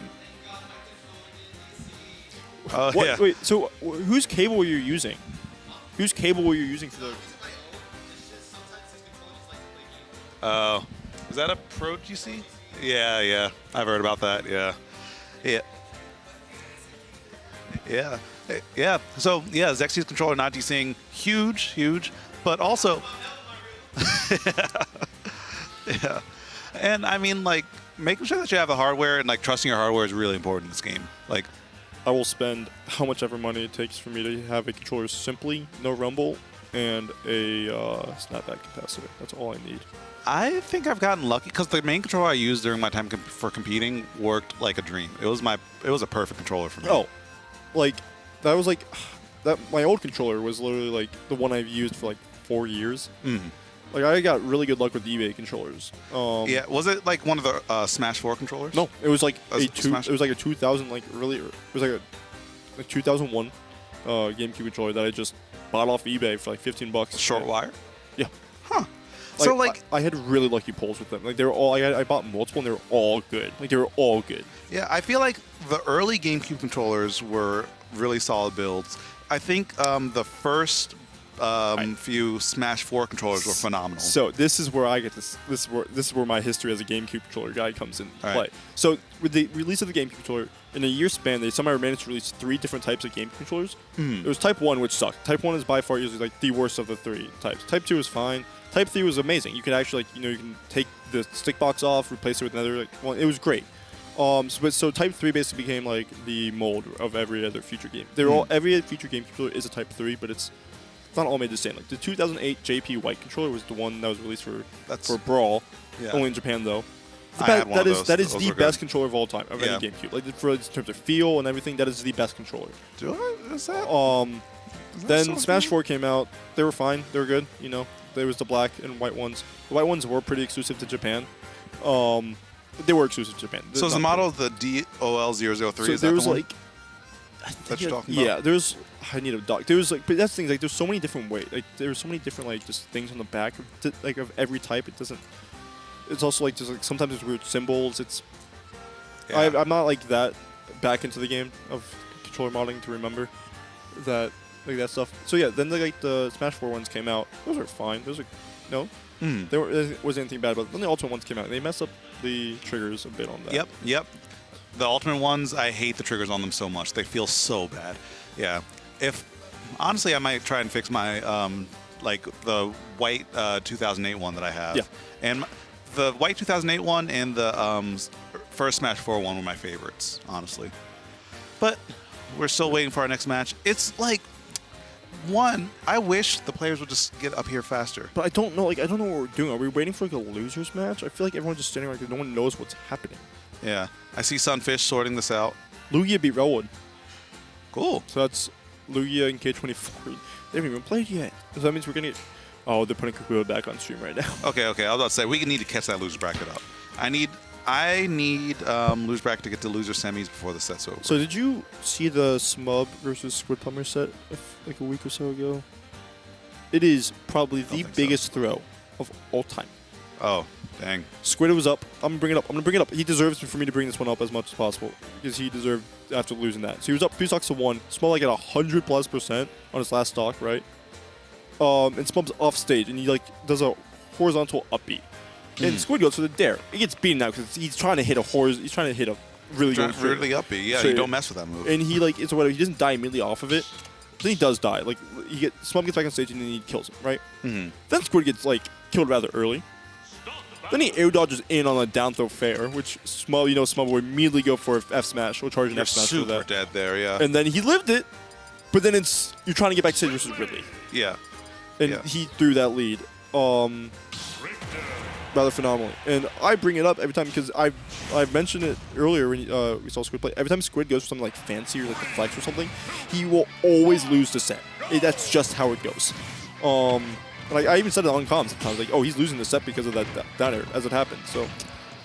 S9: Yeah. Yeah.
S1: Wait, so whose cable were you using? Whose cable were you using for the?
S9: Is that a Pro GC? Yeah. I've heard about that. Yeah. So yeah, Zexy's controller not DCing huge, but also, yeah. And I mean, like, making sure that you have the hardware and like trusting your hardware is really important in this game. Like,
S1: I will spend how much ever money it takes for me to have a controller simply, no rumble, and a snapback capacitor. That's all I need.
S9: I think I've gotten lucky because the main controller I used during my time for competing worked like a dream. It was a perfect controller for me.
S1: Oh, like that was like that. My old controller was literally like the one I've used for like 4 years. Like I got really good luck with eBay controllers.
S9: Yeah, was it like one of the Smash 4 controllers?
S1: No, it was like
S9: Smash?
S1: It was like a 2000 like really. It was like a 2001 GameCube controller that I just bought off eBay for like $15.
S9: Short wire.
S1: Yeah.
S9: Huh.
S1: Like,
S9: So like,
S1: I had really lucky pulls with them. Like they were all. I bought multiple and they were all good. Like they were all good.
S9: yeah, I feel like the early GameCube controllers were really solid builds. I think the first few Smash 4 controllers were phenomenal.
S1: So this is where I get this. This is where my history as a GameCube controller guy comes in play.
S9: Right.
S1: So with the release of the GameCube controller, in a year span, they somehow managed to release 3 different types of GameCube controllers. There was Type 1, which sucked. Type 1 is by far usually like the worst of the 3 types. Type 2 is fine. Type 3 was amazing. You could actually you can take the stick box off, replace it with another one. It was great. So Type 3 basically became like the mold of every other future game. Every future game controller is a Type 3, but it's not all made the same. Like the 2008 JP White controller was the one that was released for Brawl, only in Japan though. That is the best controller of all time of any GameCube. Like in terms of feel and everything, that is the best controller.
S9: Is that?
S1: Then
S9: so
S1: Smash
S9: good?
S1: 4 came out. They were fine. They were good. You know, there was the black and white ones. The white ones were pretty exclusive to Japan. They were exclusive to Japan.
S9: So is the model the DOL003?
S1: So
S9: is
S1: there
S9: that
S1: was
S9: the one
S1: like,
S9: that you're talking about?
S1: yeah, there's. I need a doc. There was like, but that's the thing. Like, there's so many different ways. Like, there's so many different like just things on the back of every type. It doesn't. It's also like there's like sometimes there's weird symbols. It's.
S9: Yeah.
S1: I'm not like that back into the game of controller modding to remember that that stuff. So yeah, then the Smash 4 ones came out. Those are fine. Those are there wasn't anything bad about it. Then the Ultimate ones came out. And they messed up the triggers a bit on that.
S9: Yep. The Ultimate ones, I hate the triggers on them so much. They feel so bad. Yeah. Honestly, I might try and fix my like the white 2008 one that I have.
S1: Yeah.
S9: And the white 2008 one and the first Smash 4 one were my favorites, honestly. But we're still waiting for our next match. It's like I wish the players would just get up here faster.
S1: But I don't know. Like I don't know what we're doing. Are we waiting for like a losers match? I feel like everyone's just standing like no one knows what's happening.
S9: Yeah. I see Sunfish sorting this out.
S1: Lugia beat Relwood.
S9: Cool.
S1: So that's Lugia and K24. They haven't even played yet. So that means we're gonna get. Oh, they're putting Creepooba back on stream right now.
S9: Okay. I was about to say we need to catch that loser bracket up. I need loser bracket to get to loser semis before the set's over.
S1: So did you see the SMUB versus Squidplumber set like a week or so ago? It is probably the biggest throw of all time.
S9: Oh, dang.
S1: Squid was up. I'm gonna bring it up. He deserves for me to bring this one up as much as possible because he deserved after losing that. So he was up 3 stocks to 1. Small like at 100+% on his last stock, right? And Smub's off stage and he like does a horizontal upbeat. And Squid goes for the dare. He gets beaten out because he's trying to hit He's trying to hit a really good
S9: really uppy. Yeah, you don't mess with that move.
S1: And he like it's whatever. He doesn't die immediately off of it. Then he does die. Like Smub gets back on stage and then he kills him, right? Then Squid gets like killed rather early. Then he air dodges in on a down throw fair, which Smub will immediately go for F smash. We'll charge an F smash for that.
S9: Super dead there, yeah.
S1: And then he lived it, but then you're trying to get back to stage versus Ridley.
S9: Yeah.
S1: And he threw that lead. Rather phenomenally. And I bring it up every time because I mentioned it earlier when we saw Squid play. Every time Squid goes for something like fancy or like the flex or something, he will always lose the set. That's just how it goes. Like I even said it on comms sometimes, like, oh, he's losing the set because of that error as it happened. So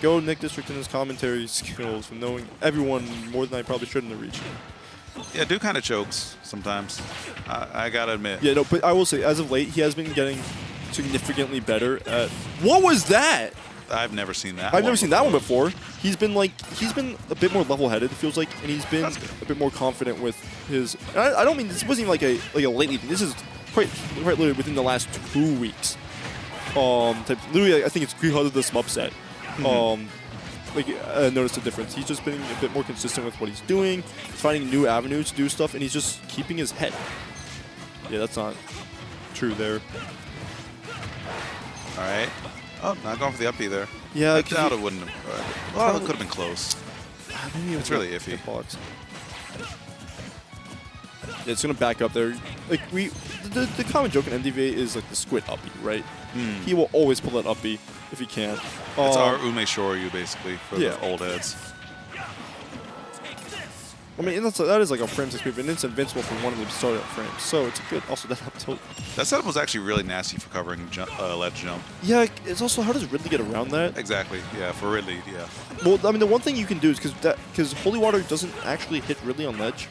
S1: go Nick District and his commentary skills from knowing everyone more than I probably should in the region.
S9: Yeah, dude kind of chokes sometimes. I gotta admit.
S1: Yeah, no, but I will say, as of late, he has been getting significantly better at. What was that?
S9: I've never seen that.
S1: I've never seen that one before. He's been a bit more level-headed, it feels like, and he's been a bit more confident with his. I don't mean this wasn't even like a lately thing. This is quite literally within the last 2 weeks. Literally, I think it's because of this SMUB set. I noticed a difference. He's just been a bit more consistent with what he's doing, finding new avenues to do stuff, and he's just keeping his head. Yeah, that's not true there.
S9: All right. Oh, not going for the uppy there.
S1: Yeah,
S9: I doubt it wouldn't have. Well, it could have been close. It's really iffy.
S1: Yeah, it's gonna back up there. Like the common joke in MDVA is like the Squid uppy, right? He will always pull that uppy if he can.
S9: It's our Ume Shoryu basically for the old heads.
S1: I mean, that is like a frame 6 move, and it's invincible for one of the startup frames. So it's good. Also, that up tilt.
S9: That setup was actually really nasty for covering ledge jump.
S1: Yeah, it's also how does Ridley get around that?
S9: Exactly. Yeah, for Ridley. Yeah.
S1: Well, I mean, the one thing you can do is because Holy Water doesn't actually hit Ridley on ledge.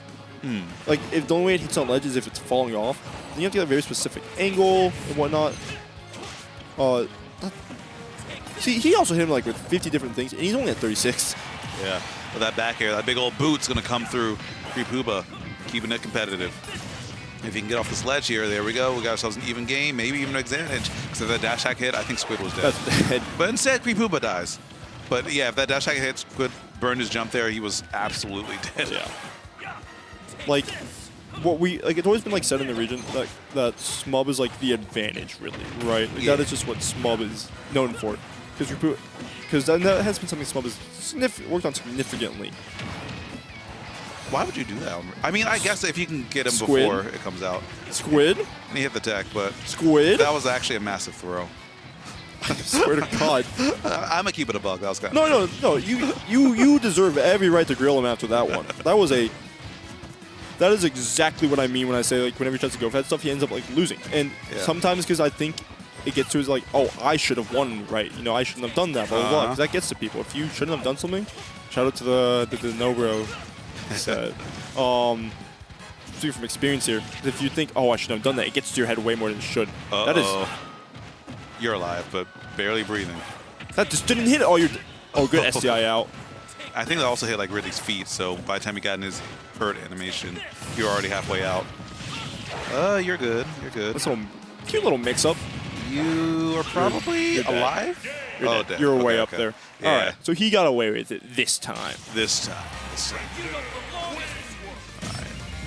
S1: Like, if the only way it hits on ledge is if it's falling off, then you have to get a very specific angle and whatnot. See, he also hit him like with 50 different things, and he's only at 36.
S9: Yeah. With that back air, that big old boot's gonna come through Creepooba, keeping it competitive. If he can get off this ledge here, there we go. We got ourselves an even game, maybe even an advantage. Because if that dash hack hit, I think Squid was dead.
S1: That's dead.
S9: But instead, Creepooba dies. But yeah, if that dash hack hit, Squid burned his jump there, he was absolutely dead.
S1: Yeah. Like, it's always been like said in the region that Smub is like the advantage, really, right? Like,
S9: Yeah.
S1: that is just what Smub is known for. Because that has been something Smub has worked on significantly.
S9: Why would you do that? I mean, I guess if you can get him
S1: Squid.
S9: before it comes out.
S1: Squid?
S9: And he hit the tech, but
S1: Squid?
S9: that was actually a massive throw.
S1: I swear to God.
S9: I'm gonna keep it a bug. That was kind of
S1: No. You deserve every right to grill him after that one. That is exactly what I mean when I say, like, whenever he tries to go for that stuff, he ends up like losing. And sometimes because I think it gets to his like, oh, I should have won, right? You know, I shouldn't have done that, blah blah blah. Because that gets to people. If you shouldn't have done something, shout out to the no bro said. Speaking from experience here, if you think, oh, I should have done that, it gets to your head way more than it should. That is.
S9: You're alive, but barely breathing.
S1: That just didn't hit it. Oh, good SDI out.
S9: I think that also hit like Ridley's feet, so by the time he got in his hurt animation, you're already halfway out. You're good. You're good.
S1: That's a cute little mix-up.
S9: You are probably
S1: You're dead.
S9: alive?
S1: You're
S9: dead.
S1: You're
S9: Okay,
S1: way up
S9: okay.
S1: there.
S9: Yeah.
S1: All right, so he got away with it this time.
S9: This time.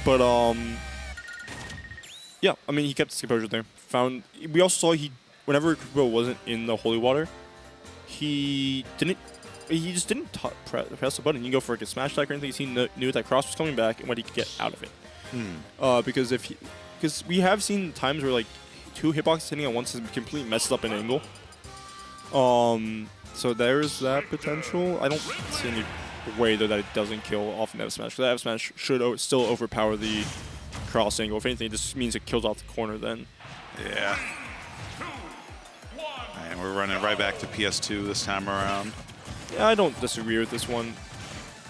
S1: But yeah, I mean, he kept his composure there. We also saw whenever Creepooba wasn't in the holy water, he just didn't press the button. You go for like a smash attack or anything. He knew that cross was coming back and what he could get out of it. Because we have seen times where like 2 hitboxes hitting at once has completely messed up an angle. So there's that potential. I don't see any way though that it doesn't kill off an F smash. Because that F smash should still overpower the cross angle. If anything, it just means it kills off the corner then.
S9: Yeah. And we're running right back to PS2 this time around.
S1: Yeah, I don't disagree with this one.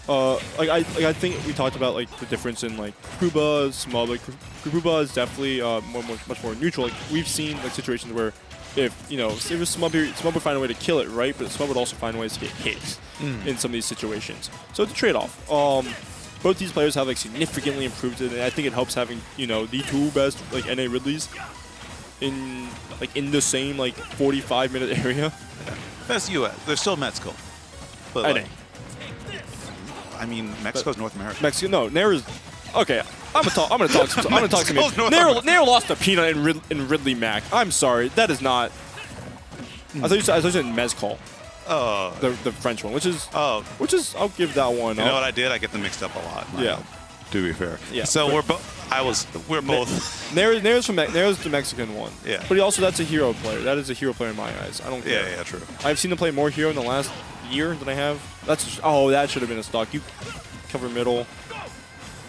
S1: I think we talked about like the difference in like Creepooba, Smub. Like Creepooba is definitely much more neutral. Like we've seen like situations where if it was Smub here, Smub would find a way to kill it, right? But Smub would also find ways to get hit in some of these situations. So it's a trade-off. Both these players have like significantly improved it, and I think it helps having the 2 best like NA Ridleys in the same like 45-minute area.
S9: That's US. There's still Mexico. But
S1: NA.
S9: like, I mean, Mexico's North America.
S1: Mexico, no, Nair's. Okay, I'm gonna talk some. Nair lost a peanut in Ridley Mac. I'm sorry, that is not. I thought you said Mezcal.
S9: Oh.
S1: The French one, which is I'll give that one.
S9: You know what I did? I get them mixed up a lot.
S1: Yeah.
S9: To be fair.
S1: Yeah.
S9: So we're both.
S1: Nair's the Mexican one.
S9: Yeah.
S1: But that's a hero player. That is a hero player in my eyes. I don't care.
S9: Yeah, true.
S1: I've seen him play more hero in the last year than I have. That should have been a stock. You cover middle.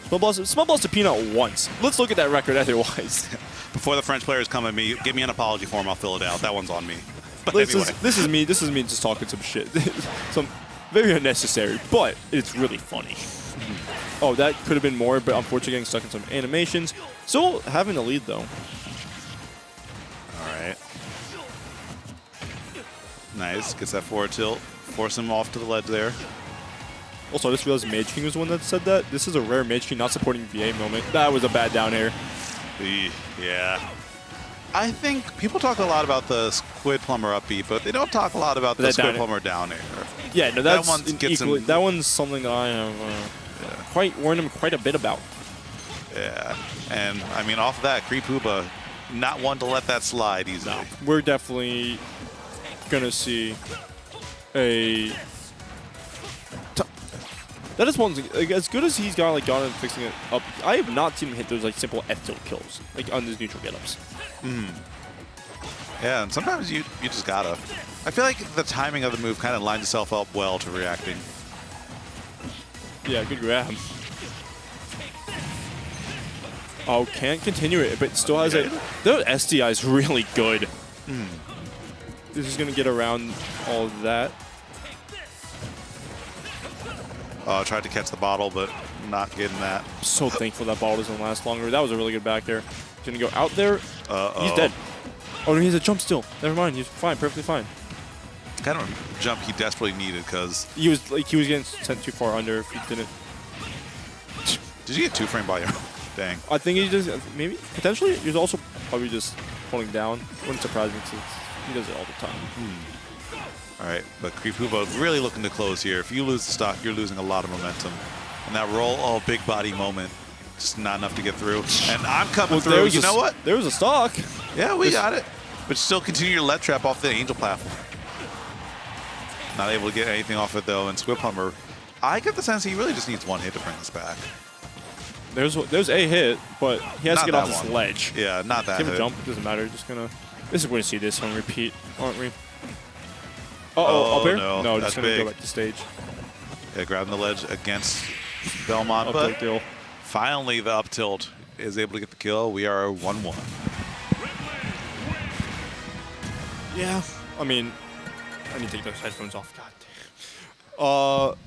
S1: Smub lost a peanut once. Let's look at that record otherwise.
S9: Before the French players come at me, give me an apology form. I'll fill it out. That one's on me. But
S1: this
S9: anyway.
S1: is me just talking some shit. Some very unnecessary, but it's really funny. Oh, that could have been more, but unfortunately getting stuck in some animations. Still having the lead though.
S9: All right. Nice. Gets that forward tilt. Force him off to the ledge there.
S1: Also, I just realized Mage King was the one that said that. This is a rare Mage King not supporting VA moment. That was a bad down air.
S9: Yeah. I think people talk a lot about the Squidplumber up B, but they don't talk a lot about the Squidplumber down air.
S1: Yeah, no, that one's something that I have warned him quite a bit about.
S9: Yeah, and I mean, off of that, Creepooba, not one to let that slide easily.
S1: No, we're definitely gonna see a. That is one thing. Like, as good as he's gone and fixing it up, I have not seen him hit those like simple F tilt kills like on his neutral get-ups.
S9: Yeah, and sometimes you just gotta. I feel like the timing of the move kind of lines itself up well to reacting.
S1: Yeah, good grab. Oh, can't continue it, but still has a. The SDI is really good. This is gonna get around all of that.
S9: Tried to catch the bottle, but not getting that.
S1: So thankful that ball doesn't last longer. That was a really good back there. He's gonna go out there. He's dead. Oh no, he has a jump still. Never mind. He's fine, perfectly fine.
S9: Kind of a jump he desperately needed because
S1: he was getting sent too far under if he didn't.
S9: Did you get 2-frame by your? Dang.
S1: I think he just maybe potentially he's also probably just pulling down. Wouldn't surprise me because he does it all the time.
S9: All right, but Creepooba really looking to close here. If you lose the stock, you're losing a lot of momentum. And that roll all big body moment, just not enough to get through. And I'm coming through. You know what?
S1: There was a stock.
S9: Yeah, we got it. But still continue your let trap off the Angel platform. Not able to get anything off it though. And Squidplumber, I get the sense he really just needs one hit to bring us back.
S1: There's a hit, but he has to get off this ledge.
S9: Yeah, not that
S1: Give
S9: hit.
S1: a jump, just matter. Just gonna. This is going to see this on repeat, aren't we? Uh-oh, up here?
S9: No,
S1: just gonna go back to stage.
S9: Yeah, grabbing the ledge against Belmont, but
S1: deal.
S9: Finally the up tilt is able to get the kill. We are 1-1.
S1: Yeah, I mean, I need to take those headphones off. God damn.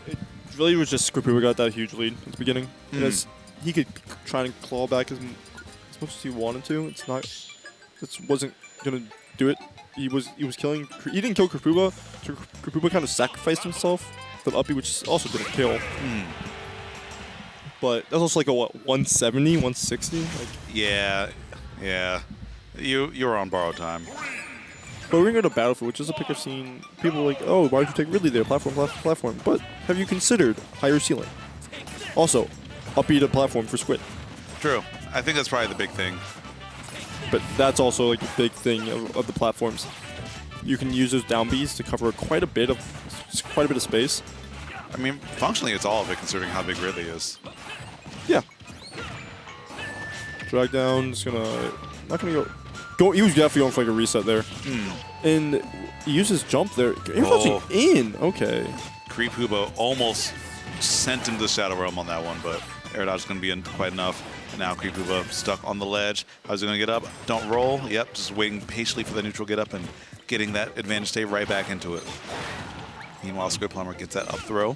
S1: It really was just Creepooba got that huge lead at the beginning. Because he could try and claw back as much as he wanted to. It's not. This wasn't gonna do it. He was killing. He didn't kill Creepooba. So Creepooba kind of sacrificed himself for the uppie, which also didn't kill. But that's also like a what, 170, 160. Like,
S9: yeah. You were on borrowed time.
S1: but we're gonna go to Battlefield, which is a pick I've seen people like, oh, why did you take Ridley there? Platform. But have you considered higher ceiling? Also, uppie to platform for Squid.
S9: True. I think that's probably the big thing.
S1: But that's also like a big thing of the platforms. You can use those down Bs to cover quite a bit of space.
S9: I mean, functionally, it's all of it considering how big Ridley is.
S1: Yeah. Drag down. Just gonna not gonna go. He was definitely going for like a reset there. And he uses jump there. You're in. Okay.
S9: Creepooba almost sent him to the Shadow Realm on that one, but air dodge is going to be quite enough. Now Creepooba stuck on the ledge. How's he going to get up? Don't roll. Yep, just waiting patiently for the neutral get up and getting that advantage state right back into it. Meanwhile, Squidplumber gets that up throw.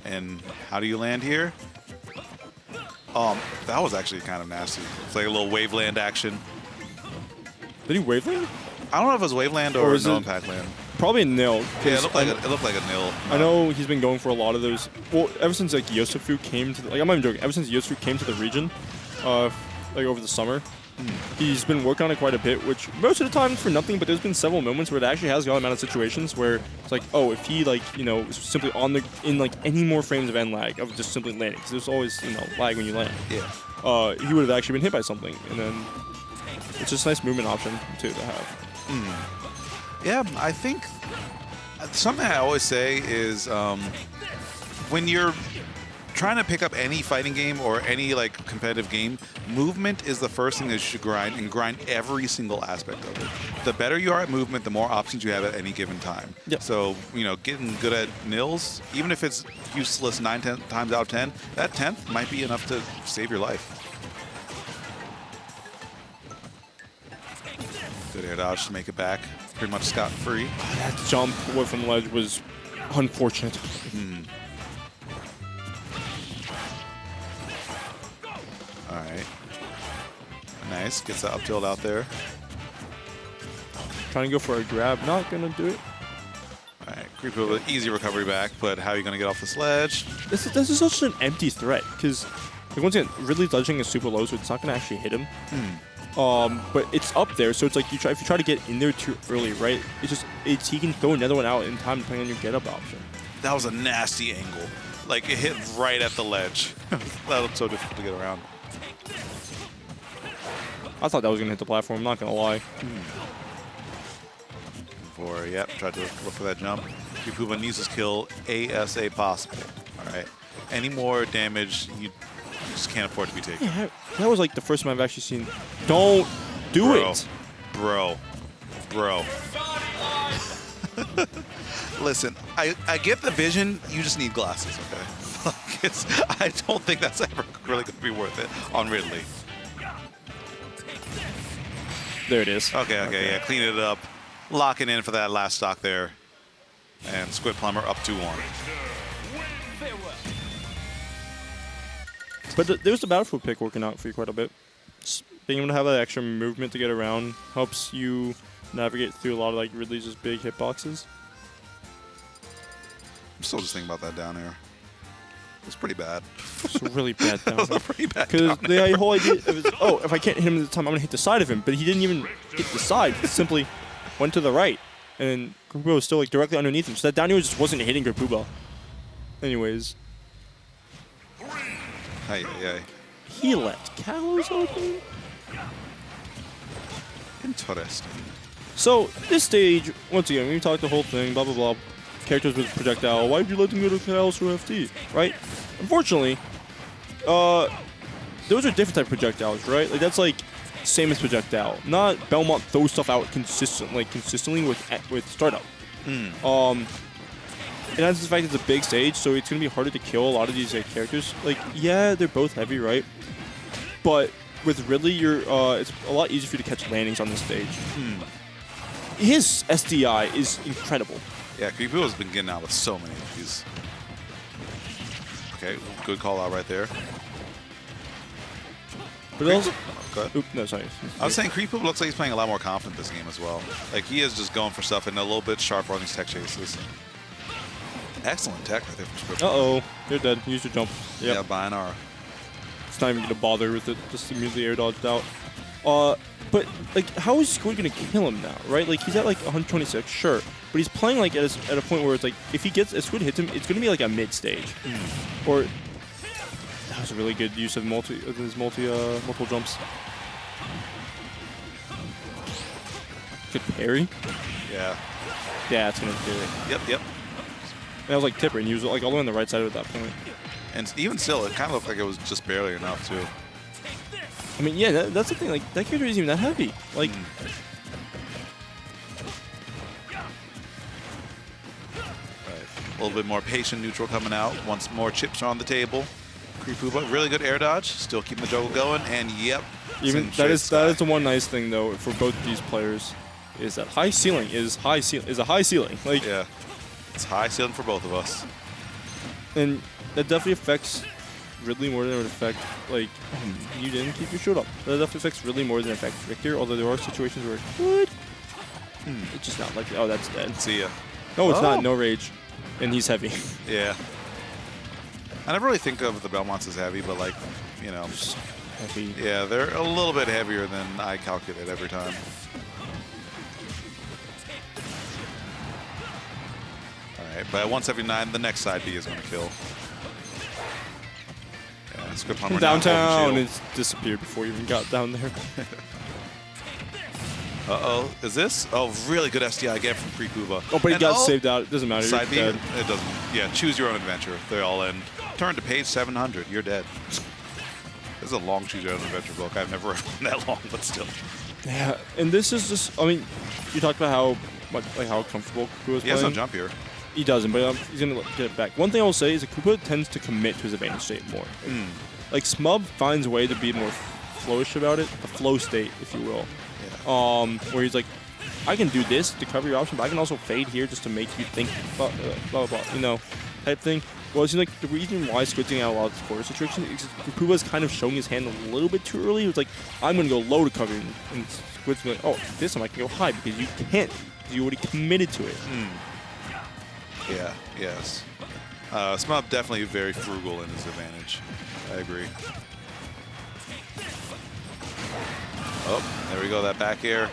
S9: And how do you land here? That was actually kind of nasty. It's like a little waveland action.
S1: Did he waveland?
S9: I don't know if it was waveland or no impact land.
S1: Probably a nil.
S9: Yeah, it looked like a nil.
S1: I know he's been going for a lot of those. Well, ever since like Yosufu came to, I'm not even joking. Ever since Yosufu came to the region, like over the summer, he's been working on it quite a bit. Which most of the time for nothing, but there's been several moments where it actually has gotten out of situations where it's like, oh, if he like was simply in like any more frames of end lag of just simply landing, because there's always lag when you land.
S9: Yeah.
S1: He would have actually been hit by something, and then it's just a nice movement option too to have.
S9: Yeah, I think something I always say is when you're trying to pick up any fighting game or any like competitive game, movement is the first thing that you should grind, and grind every single aspect of it. The better you are at movement, the more options you have at any given time.
S1: Yep.
S9: So, getting good at nils, even if it's useless 9 times out of 10, that 10th might be enough to save your life. Good air dodge to make it back. Pretty much scot-free.
S1: That jump away from the ledge was unfortunate.
S9: All right. Nice. Gets that up tilt out there.
S1: Trying to go for a grab. Not going to do it.
S9: All right. Creepooba, easy recovery back, but how are you going to get off this ledge?
S1: This is such an empty threat, because once again, Ridley dodging is super low, so it's not going to actually hit him. But it's up there, so it's like if you try to get in there too early, right? He can throw another one out in time depending on your get up option.
S9: That was a nasty angle. Like, it hit right at the ledge. That looked so difficult to get around.
S1: I thought that was gonna hit the platform. I'm not gonna lie.
S9: Tried to look for that jump. Creepooba needs his kill ASA possible. All right. Any more damage, you just can't afford to be taken.
S1: Yeah, that was like the first time I've actually seen. Don't do it,
S9: bro. Listen, I get the vision. You just need glasses, okay? I don't think that's ever really going to be worth it on Ridley.
S1: There it is.
S9: Okay, yeah, clean it up. Lock it in for that last stock there. And Squidplumber up 2-1.
S1: But there's the Battlefield pick working out for you quite a bit. Just being able to have that extra movement to get around helps you navigate through a lot of like Ridley's just big hitboxes.
S9: I'm still just thinking about that down air. It's pretty bad.
S1: It's a really bad down.
S9: That was a pretty bad
S1: Because
S9: down
S1: the whole idea was, oh, if I can't hit him at the time, I'm going to hit the side of him. But he didn't even hit the side. He simply went to the right. And Creepooba was still like directly underneath him. So that down air just wasn't hitting Creepooba. Anyways.
S9: Hey.
S1: He let Kalos open?
S9: Interesting.
S1: So, this stage, once again, we talked the whole thing, blah, blah, blah. Characters with projectile. Why did you let them go to Kalos or FD? Right? Unfortunately, those are different type of projectiles, right? Like, that's like Samus projectile. Not Belmont throws stuff out consistently with startup. It has the fact it's a big stage, so it's going to be harder to kill a lot of these characters. Like, yeah, they're both heavy, right? But with Ridley, it's a lot easier for you to catch landings on this stage. His SDI is incredible.
S9: Yeah, Creepooba's been getting out with so many of these. Okay, good call out right there.
S1: But also,
S9: Go ahead.
S1: oop, no, sorry.
S9: I was saying Creepooba looks like he's playing a lot more confident this game as well. Like, he is just going for stuff and a little bit sharper on these tech chases. Excellent tech right there from Squidplumber.
S1: Uh-oh, they're dead. Use your jump. Yep.
S9: Yeah, Binara.
S1: It's not even going to bother with it. Just immediately air dodged out. But, like, how is Squid going to kill him now, right? Like, he's at, like, 126, sure. But he's playing, like, at a point where it's, like, if Squid hits him, it's going to be, like, a mid-stage. Or, that was a really good use of his multiple jumps. Good parry.
S9: Yeah.
S1: Yeah, it's going to do it.
S9: Yep.
S1: And that was, like, Tipper, and he was, like, all the way on the right side at that point.
S9: And even still, it kind of looked like it was just barely enough, too.
S1: I mean, yeah, that's the thing. Like, that character isn't even that heavy. Like,
S9: A little bit more patient neutral coming out. Once more chips are on the table. Creepooba, really good air dodge. Still keeping the juggle going. And yep.
S1: even that is the one nice thing though for both of these players is that high ceiling is a high ceiling. Like,
S9: yeah, it's high ceiling for both of us.
S1: And that definitely affects Ridley more than it would affect, like, you didn't keep your shield up. That definitely affects Ridley more than it affects Richter, although there are situations where it could. It's just not like, oh, that's dead.
S9: See ya.
S1: No, it's not. No rage. And he's heavy.
S9: Yeah. I never really think of the Belmonts as heavy, but, like, you know.
S1: Heavy.
S9: Yeah, they're a little bit heavier than I calculate every time. All right, but at 179, the next side B is going to kill. Yeah, Squidplumber
S1: downtown. It's disappeared before you even got down there.
S9: Uh-oh. Is this? Oh, really good SDI again from Creepooba.
S1: Oh, but he got saved out. It doesn't matter.
S9: Side B?
S1: You're dead.
S9: It doesn't. Yeah, choose your own adventure. They all end. Turn to page 700. You're dead. This is a long choose your own adventure book. I've never read one that long, but still.
S1: Yeah, and this is just, I mean, you talked about how much, like, how comfortable Koopa is
S9: He has no
S1: playing.
S9: jump here.
S1: He doesn't, but he's going to get it back. One thing I will say is that Koopa tends to commit to his advantage state more. Like, Smub finds a way to be more flowish about it, a flow state, if you will. Yeah. Where he's like, I can do this to cover your option, but I can also fade here just to make you think, blah, blah, blah, you know, type thing. Well, it seems like the reason why Squid's getting out a lot of this quarter situation is Koopa's kind of showing his hand a little bit too early. He was like, I'm going to go low to cover you. And Squid's like, oh, this time I can go high because you can't. Because you already committed to it.
S9: Yeah, yes. Smub definitely very frugal in his advantage. I agree. Oh, there we go, that back air.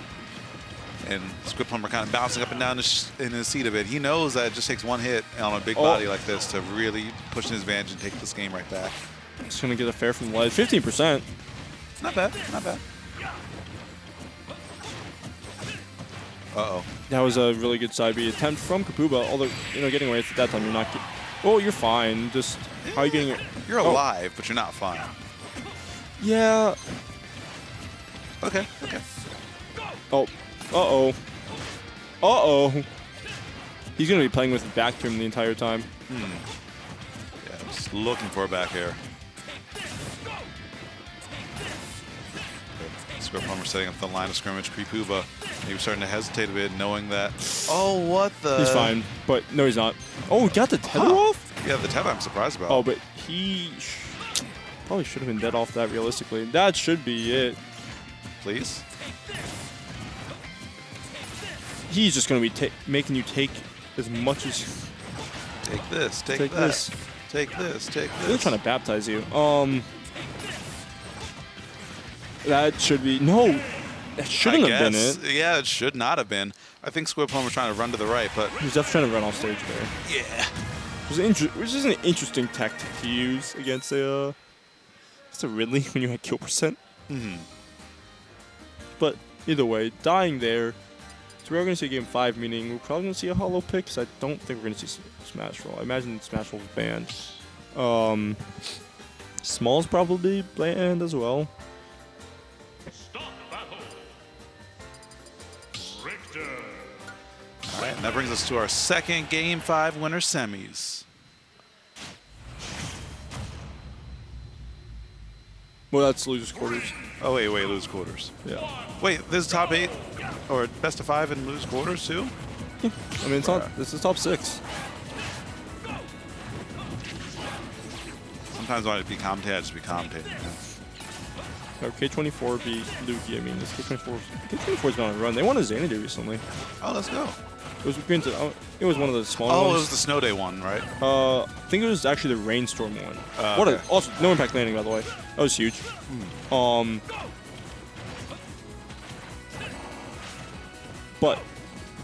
S9: And Squidplumber kind of bouncing up and down in his seat a bit. He knows that it just takes one hit on a big body like this to really push his advantage and take this game right back.
S1: He's going to get a fair from the ledge. 15%.
S9: Not bad, not bad. Uh-oh.
S1: That was a really good side B attempt from Creepooba, although, you know, getting away with it that time, you're not oh, you're fine. Just, how are you getting it?
S9: You're alive, but you're not fine.
S1: Yeah.
S9: Okay, okay.
S1: Oh. Uh-oh. Uh-oh. He's going to be playing with it back to him the entire time.
S9: Yeah, just looking for a back air. Squidplumber setting up the line of scrimmage. Creepooba, he was starting to hesitate a bit, knowing that. Oh, what the?
S1: He's fine, but no, he's not. Oh, he got the tether off?
S9: Yeah, the tether I'm surprised about.
S1: Oh, but he probably should have been dead off that realistically. That should be it.
S9: Please?
S1: He's just going to be making you take as much as...
S9: Take this, take that.
S1: This.
S9: Take this. Take
S1: They're
S9: this.
S1: trying to baptize you. That should be no. That shouldn't have been it.
S9: Yeah, it should not have been. I think Squidplumber was trying to run to the right, but
S1: He was definitely trying to run off stage there.
S9: yeah.
S1: Which is an interesting tactic to use against a Ridley when you had kill percent.
S9: Mm-hmm.
S1: But either way, dying there. So we're going to see game 5, meaning we're probably going to see a hollow pick, because I don't think we're going to see Smash Roll. I imagine Smash Roll is banned. Small's probably banned as well.
S5: Stop battle. Richter.
S9: All right, and that brings us to our second game 5 winner semis.
S1: Well, that's losers quarters.
S9: Oh wait, lose quarters.
S1: Yeah.
S9: Wait, this is top 8 or best of 5 and lose quarters too?
S1: I mean, it's not. This is top 6.
S9: Sometimes when I be commentating, I just be commentating.
S1: No, K24 beat Lukey. I mean, this K24's on a run. They won a Xanadu recently.
S9: Oh, let's go.
S1: It was one of the smaller
S9: Oh,
S1: ones.
S9: it was the snow day one, right?
S1: I think it was actually the rainstorm one.
S9: Okay.
S1: Also, no impact landing, by the way. That was huge. But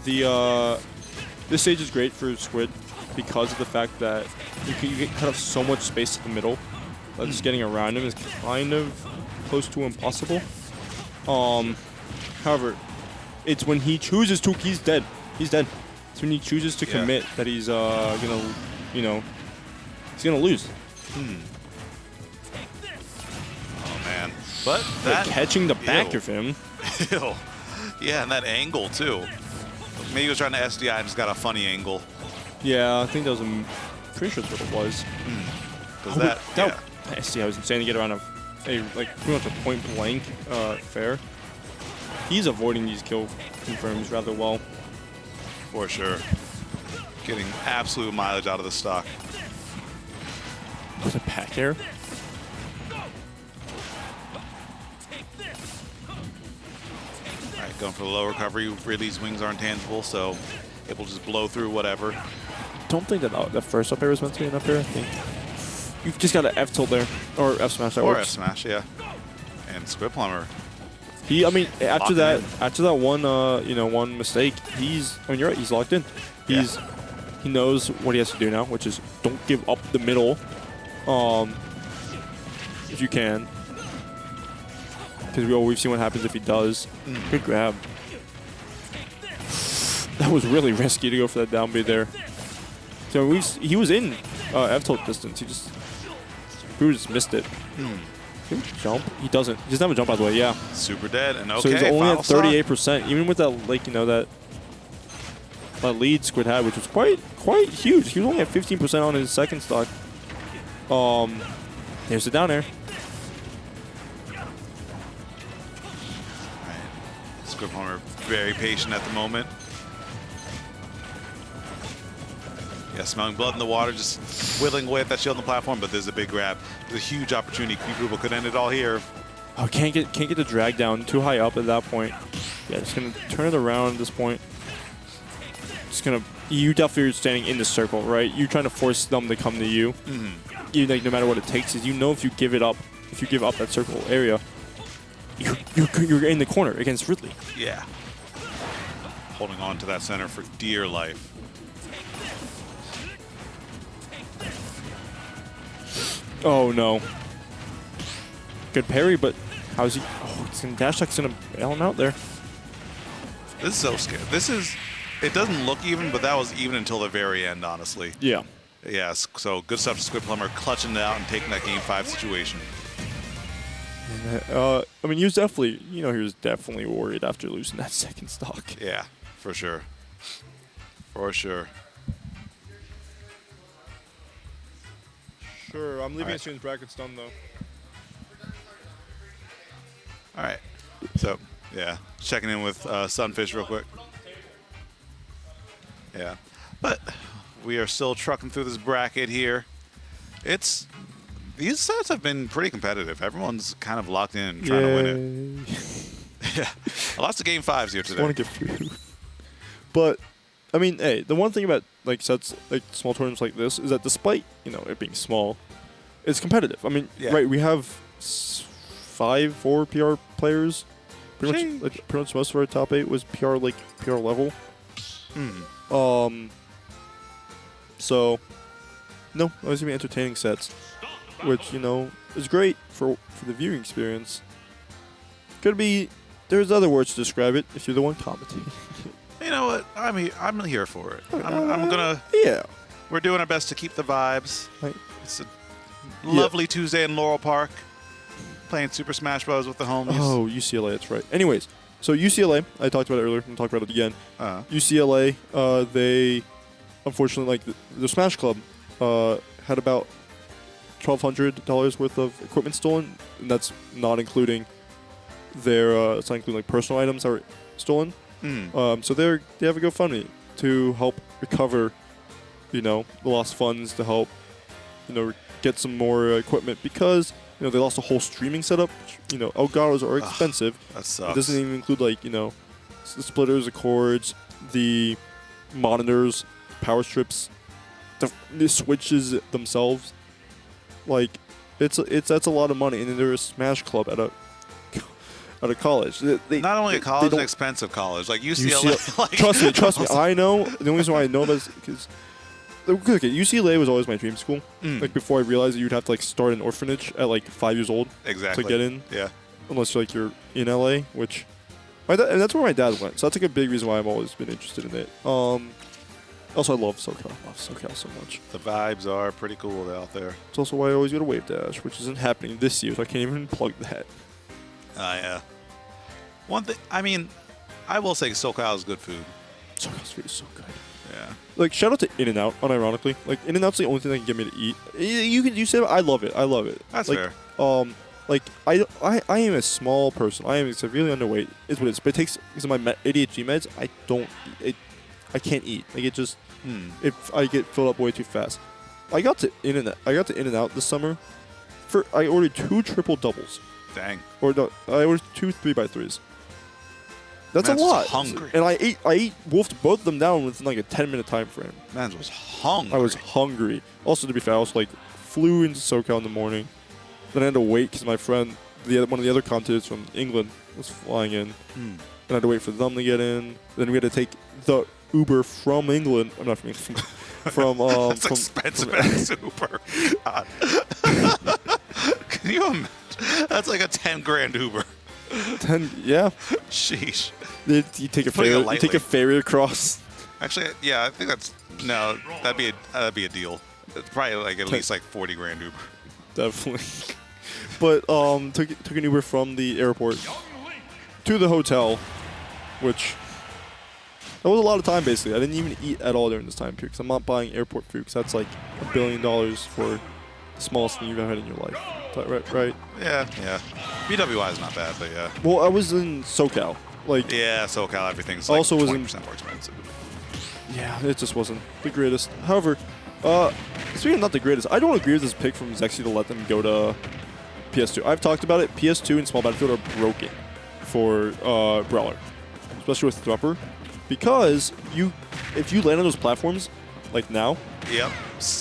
S1: this stage is great for Squid because of the fact that you get cut off so much space in the middle. Just getting around him is kind of close to impossible. However, it's when he chooses to, he's dead. He's dead. It's when he chooses to commit that he's gonna, he's gonna lose.
S9: Oh man, but that
S1: Catching the back of him.
S9: Ew. Yeah, and that angle too. Maybe he was trying to SDI and just got a funny angle.
S1: Yeah, I think that was pretty sure that's what it was.
S9: Because
S1: SDI was insane to get around a like pretty much a point blank fair. He's avoiding these kill confirms rather well.
S9: For sure. Getting absolute mileage out of the stock.
S1: Was it back air?
S9: Alright, going for the low recovery. Ridley's wings aren't tangible, so able to just blow through whatever.
S1: Don't think that the first up air was meant to be an up air. I think you've just got an F tilt there, or F smash. That
S9: Or
S1: works.
S9: F smash, yeah. And Squidplumber.
S1: I mean, after
S9: Locking
S1: that one, one mistake, you're right. He's locked in. He knows what he has to do now, which is don't give up the middle, if you can, because we've seen what happens if he does. Good grab. That was really risky to go for that down B there. So he was in F tilt distance. He just missed it. Jump? He doesn't. He doesn't have a jump, by the way. Yeah.
S9: Super dead and okay.
S1: So he's only at
S9: final stock.
S1: 38%, even with that, that lead Squid had, which was quite huge. He was only at 15% on his second stock. There's the down air.
S9: Squidplumber very patient at the moment. Yeah, smelling blood in the water, just whittling away at that shield on the platform, but there's a big grab. There's a huge opportunity. Creepooba could end it all here.
S1: Oh, can't get the drag down. Too high up at that point. Yeah, just gonna turn it around at this point. You definitely are standing in the circle, right? You're trying to force them to come to you. You no matter what it takes, if you give it up, if you give up that circle area, you're in the corner against Ridley.
S9: Yeah. Holding on to that center for dear life.
S1: Oh no. Good parry, but how's he? Oh, it's gonna dash attack's gonna bail him out there.
S9: This is so scary. It doesn't look even, but that was even until the very end, honestly.
S1: Yeah.
S9: Yes, so good stuff to Squidplumber, clutching it out and taking that game 5 situation.
S1: I mean, he was definitely worried after losing that second stock.
S9: Yeah, for sure. For sure.
S1: Sure, I'm leaving as soon as bracket's done, though.
S9: All right. So, yeah, checking in with Sunfish real quick. Yeah. But we are still trucking through this bracket here. These sets have been pretty competitive. Everyone's kind of locked in trying to win it. Yeah. Lots of game 5s here today.
S1: I want to get through. But I mean, hey, the one thing about like sets, like small tournaments like this, is that despite it being small, it's competitive. I mean, right? We have 4 PR players. Pretty much most of our top 8 was PR level. So no, it was gonna be entertaining sets, which is great for the viewing experience. Could be. There's other words to describe it if you're the one commenting.
S9: You know what? I'm here for it. I'm gonna.
S1: Yeah.
S9: We're doing our best to keep the vibes.
S1: Right.
S9: It's a lovely Tuesday in Laurel Park, playing Super Smash Bros. With the homies.
S1: Oh, UCLA, that's right. Anyways, so UCLA, I talked about it earlier. I'm gonna talk about it again. UCLA, they unfortunately the Smash Club had about $1,200 worth of equipment stolen, and that's not including their it's not including like personal items that were stolen. So they have a GoFundMe to help recover, the lost funds, to help, get some more equipment, because they lost a whole streaming setup. Elgatos are expensive.
S9: That sucks.
S1: It doesn't even include the splitters, the cords, the monitors, power strips, the switches themselves. That's a lot of money, and then there's a Smash Club at a college.
S9: Not only a college, an expensive college, like UCLA.
S1: Trust me. I know. The only reason why I know that is because UCLA was always my dream school. Before I realized that you'd have to start an orphanage at 5 years old to get in.
S9: Yeah.
S1: Unless you're in LA, which and that's where my dad went. So that's a big reason why I've always been interested in it. Also, I love SoCal. I love SoCal so much.
S9: The vibes are pretty cool out there.
S1: It's also why I always go to Wave Dash, which isn't happening this year, so I can't even plug that.
S9: Yeah. One thing, I will say SoCal is good food.
S1: SoCal's food is so good.
S9: Yeah.
S1: Shout out to In-N-Out, unironically. In-N-Out's the only thing that can get me to eat. You say I love it. I love it.
S9: That's fair.
S1: I am a small person. I am severely underweight. Is what it is. But it takes, because of my ADHD meds, I can't eat. It just, if I get filled up way too fast. I got to In-N-Out this summer. I ordered 2 triple doubles.
S9: Dang.
S1: Or no, I ordered 2 3x3s. That's a lot.
S9: Hungry.
S1: And I wolfed both of them down within a 10-minute time frame.
S9: Man was hungry.
S1: I was hungry. Also, to be fair, I also flew into SoCal in the morning. Then I had to wait because my friend, one of the other commentators from England, was flying in. And I had to wait for them to get in. Then we had to take the Uber from England. I'm not from England. From
S9: That's expensive as Uber. God. Can you imagine? That's like a 10 grand Uber.
S1: 10, yeah.
S9: Sheesh.
S1: You take a ferry. You take a ferry across.
S9: Actually, yeah, I think that'd be a deal. It's probably at least 40 grand Uber.
S1: Definitely. But took an Uber from the airport to the hotel, which that was a lot of time basically. I didn't even eat at all during this time period because I'm not buying airport food because that's $1 billion for the smallest thing you've ever had in your life. Right?
S9: Yeah. BWI is not bad, but yeah.
S1: Well, I was in SoCal.
S9: Yeah, SoCal, everything's
S1: also
S9: 20%
S1: was
S9: more expensive.
S1: Yeah, it just wasn't the greatest. However, speaking of not the greatest, I don't agree with this pick from Zexyyy to let them go to PS2. I've talked about it. PS2 and Small Battlefield are broken for Brawler, especially with Thrupper, because if you land on those platforms now.
S9: Yep.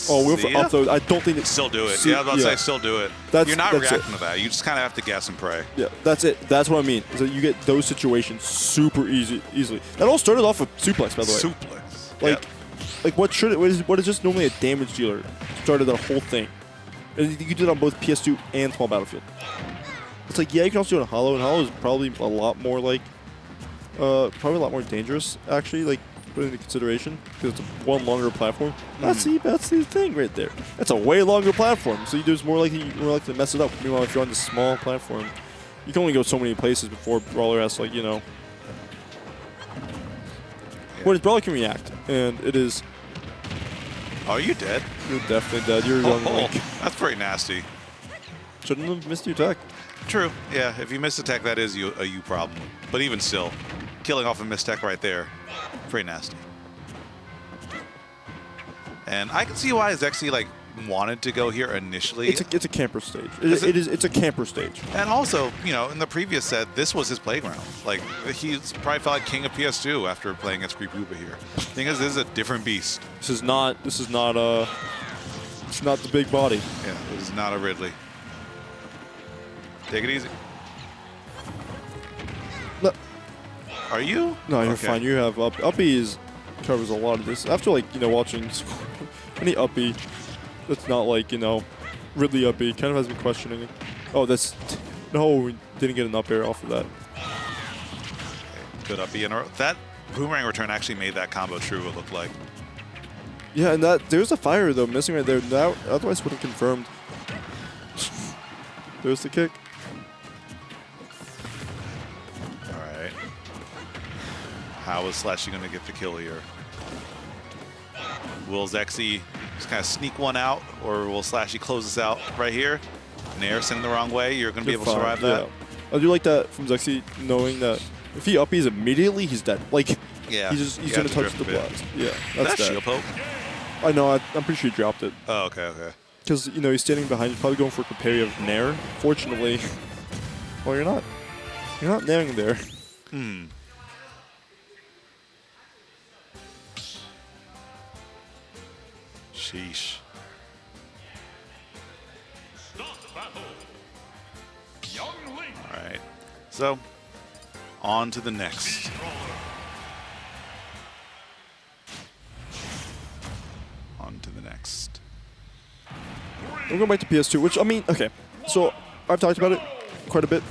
S1: We'll upload. I don't think
S9: still do it. I was about to say still do it. You're not reacting to that. You just kind of have to guess and pray.
S1: Yeah, that's it. That's what I mean. Is that you get those situations super easily. That all started off with suplex, by the way. Suplex. What is just normally a damage dealer started that whole thing. And you did it on both PS2 and Small Battlefield. It's you can also do it on Hollow, and Hollow is probably a lot more dangerous actually. Put into consideration because it's one longer platform. That's the thing right there. That's a way longer platform, so there's more likely to mess it up. Meanwhile, if you're on this small platform, you can only go so many places before Brawler has Whereas Brawler can react, and it is.
S9: Oh, you dead?
S1: You're definitely dead. You're young Link.
S9: That's pretty nasty.
S1: Shouldn't have missed your tech.
S9: True. Yeah, if you miss a tech, that is a you problem. But even still, killing off a missed tech right there, pretty nasty. And I can see why Zexyyy wanted to go here initially.
S1: It's a camper stage. It's a camper stage.
S9: And also, you know, in the previous set, this was his playground. Like, he's probably felt like king of PS2 after playing against Creepooba here. The thing is, this is a different beast.
S1: It's not the big body.
S9: Yeah, this is not a Ridley. Take it easy.
S1: No.
S9: Are you?
S1: No, you're fine. You have Uppy covers a lot of this. After, like, you know, watching any Uppy that's not like, you know, Ridley Uppy, kind of has me questioning it. Oh, no, we didn't get an up air off of that.
S9: Good Uppy. And that boomerang return actually made that combo true, it looked like.
S1: Yeah, and there's a fire, though, missing right there. That otherwise would have confirmed. There's the kick.
S9: Alright. How is SLASHY going to get the kill here? Will Zexyyy just kind of sneak one out, or will SLASHY close this out right here? Nair sending the wrong way, you're going to be able to survive that?
S1: I do like that from Zexyyy, knowing that if he uppies immediately, he's dead. Like,
S9: yeah,
S1: he's going to touch the blast. Yeah, that's
S9: that shield poke?
S1: I know, I'm pretty sure he dropped it.
S9: Oh, okay.
S1: Because, you know, he's standing behind, he's probably going for a competitive Nair. Fortunately, well, you're not nairing there.
S9: Sheesh. All right. So, on to the next.
S1: I'm going back to PS2, which, I mean, okay. So, I've talked about it quite a bit.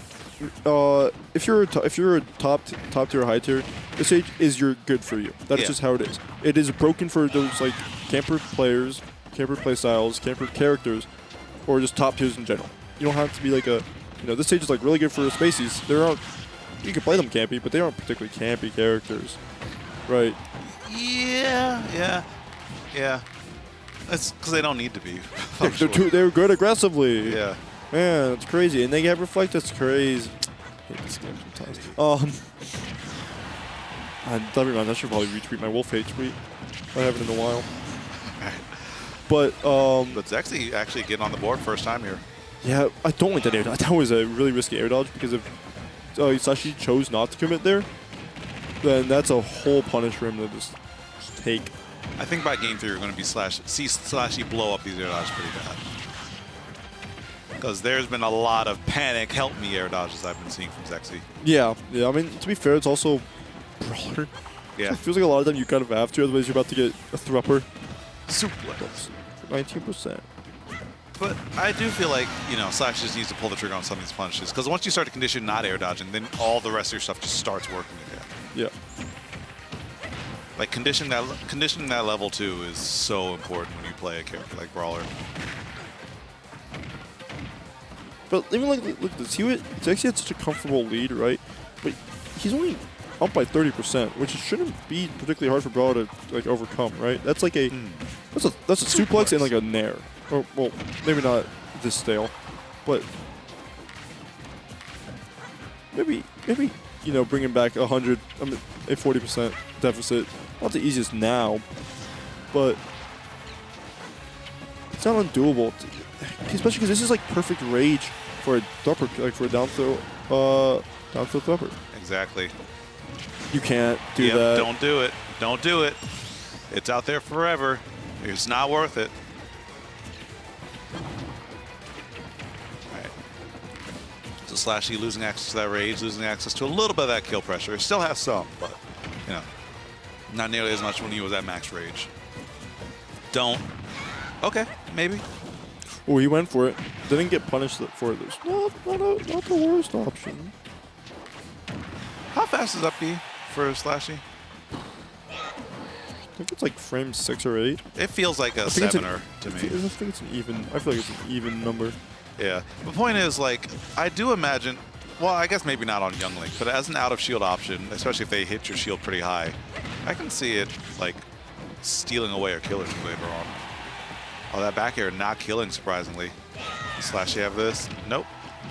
S1: If you're a top tier, high tier, this stage is good for you. That's just how it is. It is broken for those like camper players, camper playstyles, camper characters, or just top tiers in general. You don't have to be like this stage is like really good for Spaceys. You can play them campy, but they aren't particularly campy characters, right?
S9: Yeah. That's because they don't need to be.
S1: They're good aggressively.
S9: Yeah.
S1: Man, it's crazy. And they get reflect. That's crazy. I hate this game sometimes. I should probably retweet my Wolf Hate tweet. I haven't in a while. But
S9: Zexyyy actually getting on the board first time here.
S1: Yeah, I don't like that air dodge. That was a really risky air dodge because if SLASHY chose not to commit there, then that's a whole punish for him to just take.
S9: I think by game 3 we're going to see SLASHY blow up these air dodges pretty bad. Because there's been a lot of panic, help me air dodges I've been seeing from Zexyyy.
S1: Yeah. I mean, to be fair, it's also Brawler.
S9: Yeah.
S1: It feels like a lot of them you kind of have to, otherwise you're about to get a thrupper.
S9: Suplex.
S1: 19%.
S9: But I do feel like, SLASHY just needs to pull the trigger on some of these punishes. Because once you start to condition not air dodging, then all the rest of your stuff just starts working again.
S1: Yeah.
S9: Like, conditioning that level 2 is so important when you play a character like Brawler.
S1: But even look at this. Zexyyy had such a comfortable lead, right? But he's only up by 30%, which shouldn't be particularly hard for Brawler to overcome, right? That's like that's a suplex and like a nair. Or, well, maybe not this stale, but maybe bringing back a 40% deficit. Not the easiest now, but it's not undoable. Especially because this is like perfect rage for a thupper, like for a down throw thupper.
S9: Exactly.
S1: You can't do that.
S9: Don't do it. Don't do it. It's out there forever. It's not worth it. Alright. So SLASHY losing access to that rage, losing access to a little bit of that kill pressure. It still has some, but not nearly as much when he was at max rage. Don't. Okay, maybe.
S1: Oh, he went for it. Didn't get punished for it. Not the worst option.
S9: How fast is Uppy for SLASHY?
S1: I think it's like frame 6 or 8.
S9: It feels like a 7er to me.
S1: I think it's an even. I feel like it's an even number.
S9: Yeah. The point is, like, I do imagine. Well, I guess maybe not on Young Link, but as an out of shield option, especially if they hit your shield pretty high, I can see it like stealing away or killing you later on. Oh, that back air not killing, surprisingly. SLASHY have this? Nope.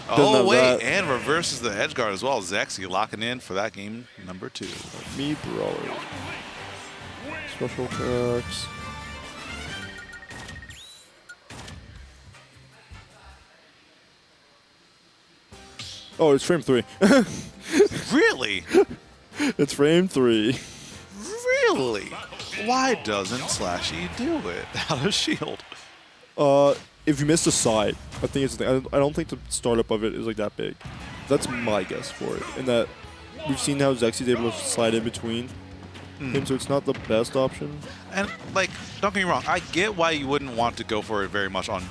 S9: Oh, wait, and reverses the edge guard as well. Zexyyy locking in for that game number 2.
S1: Me, Brawler. Special attacks. Oh, it's frame 3.
S9: Really?
S1: It's frame 3.
S9: Really? Why doesn't SLASHY do it out of shield?
S1: If you miss the side, I think it's the thing. I don't think the startup of it is like that big. That's my guess for it. And that we've seen how Zexyy's able to slide in between him, so it's not the best option.
S9: And, like, don't get me wrong, I get why you wouldn't want to go for it very much on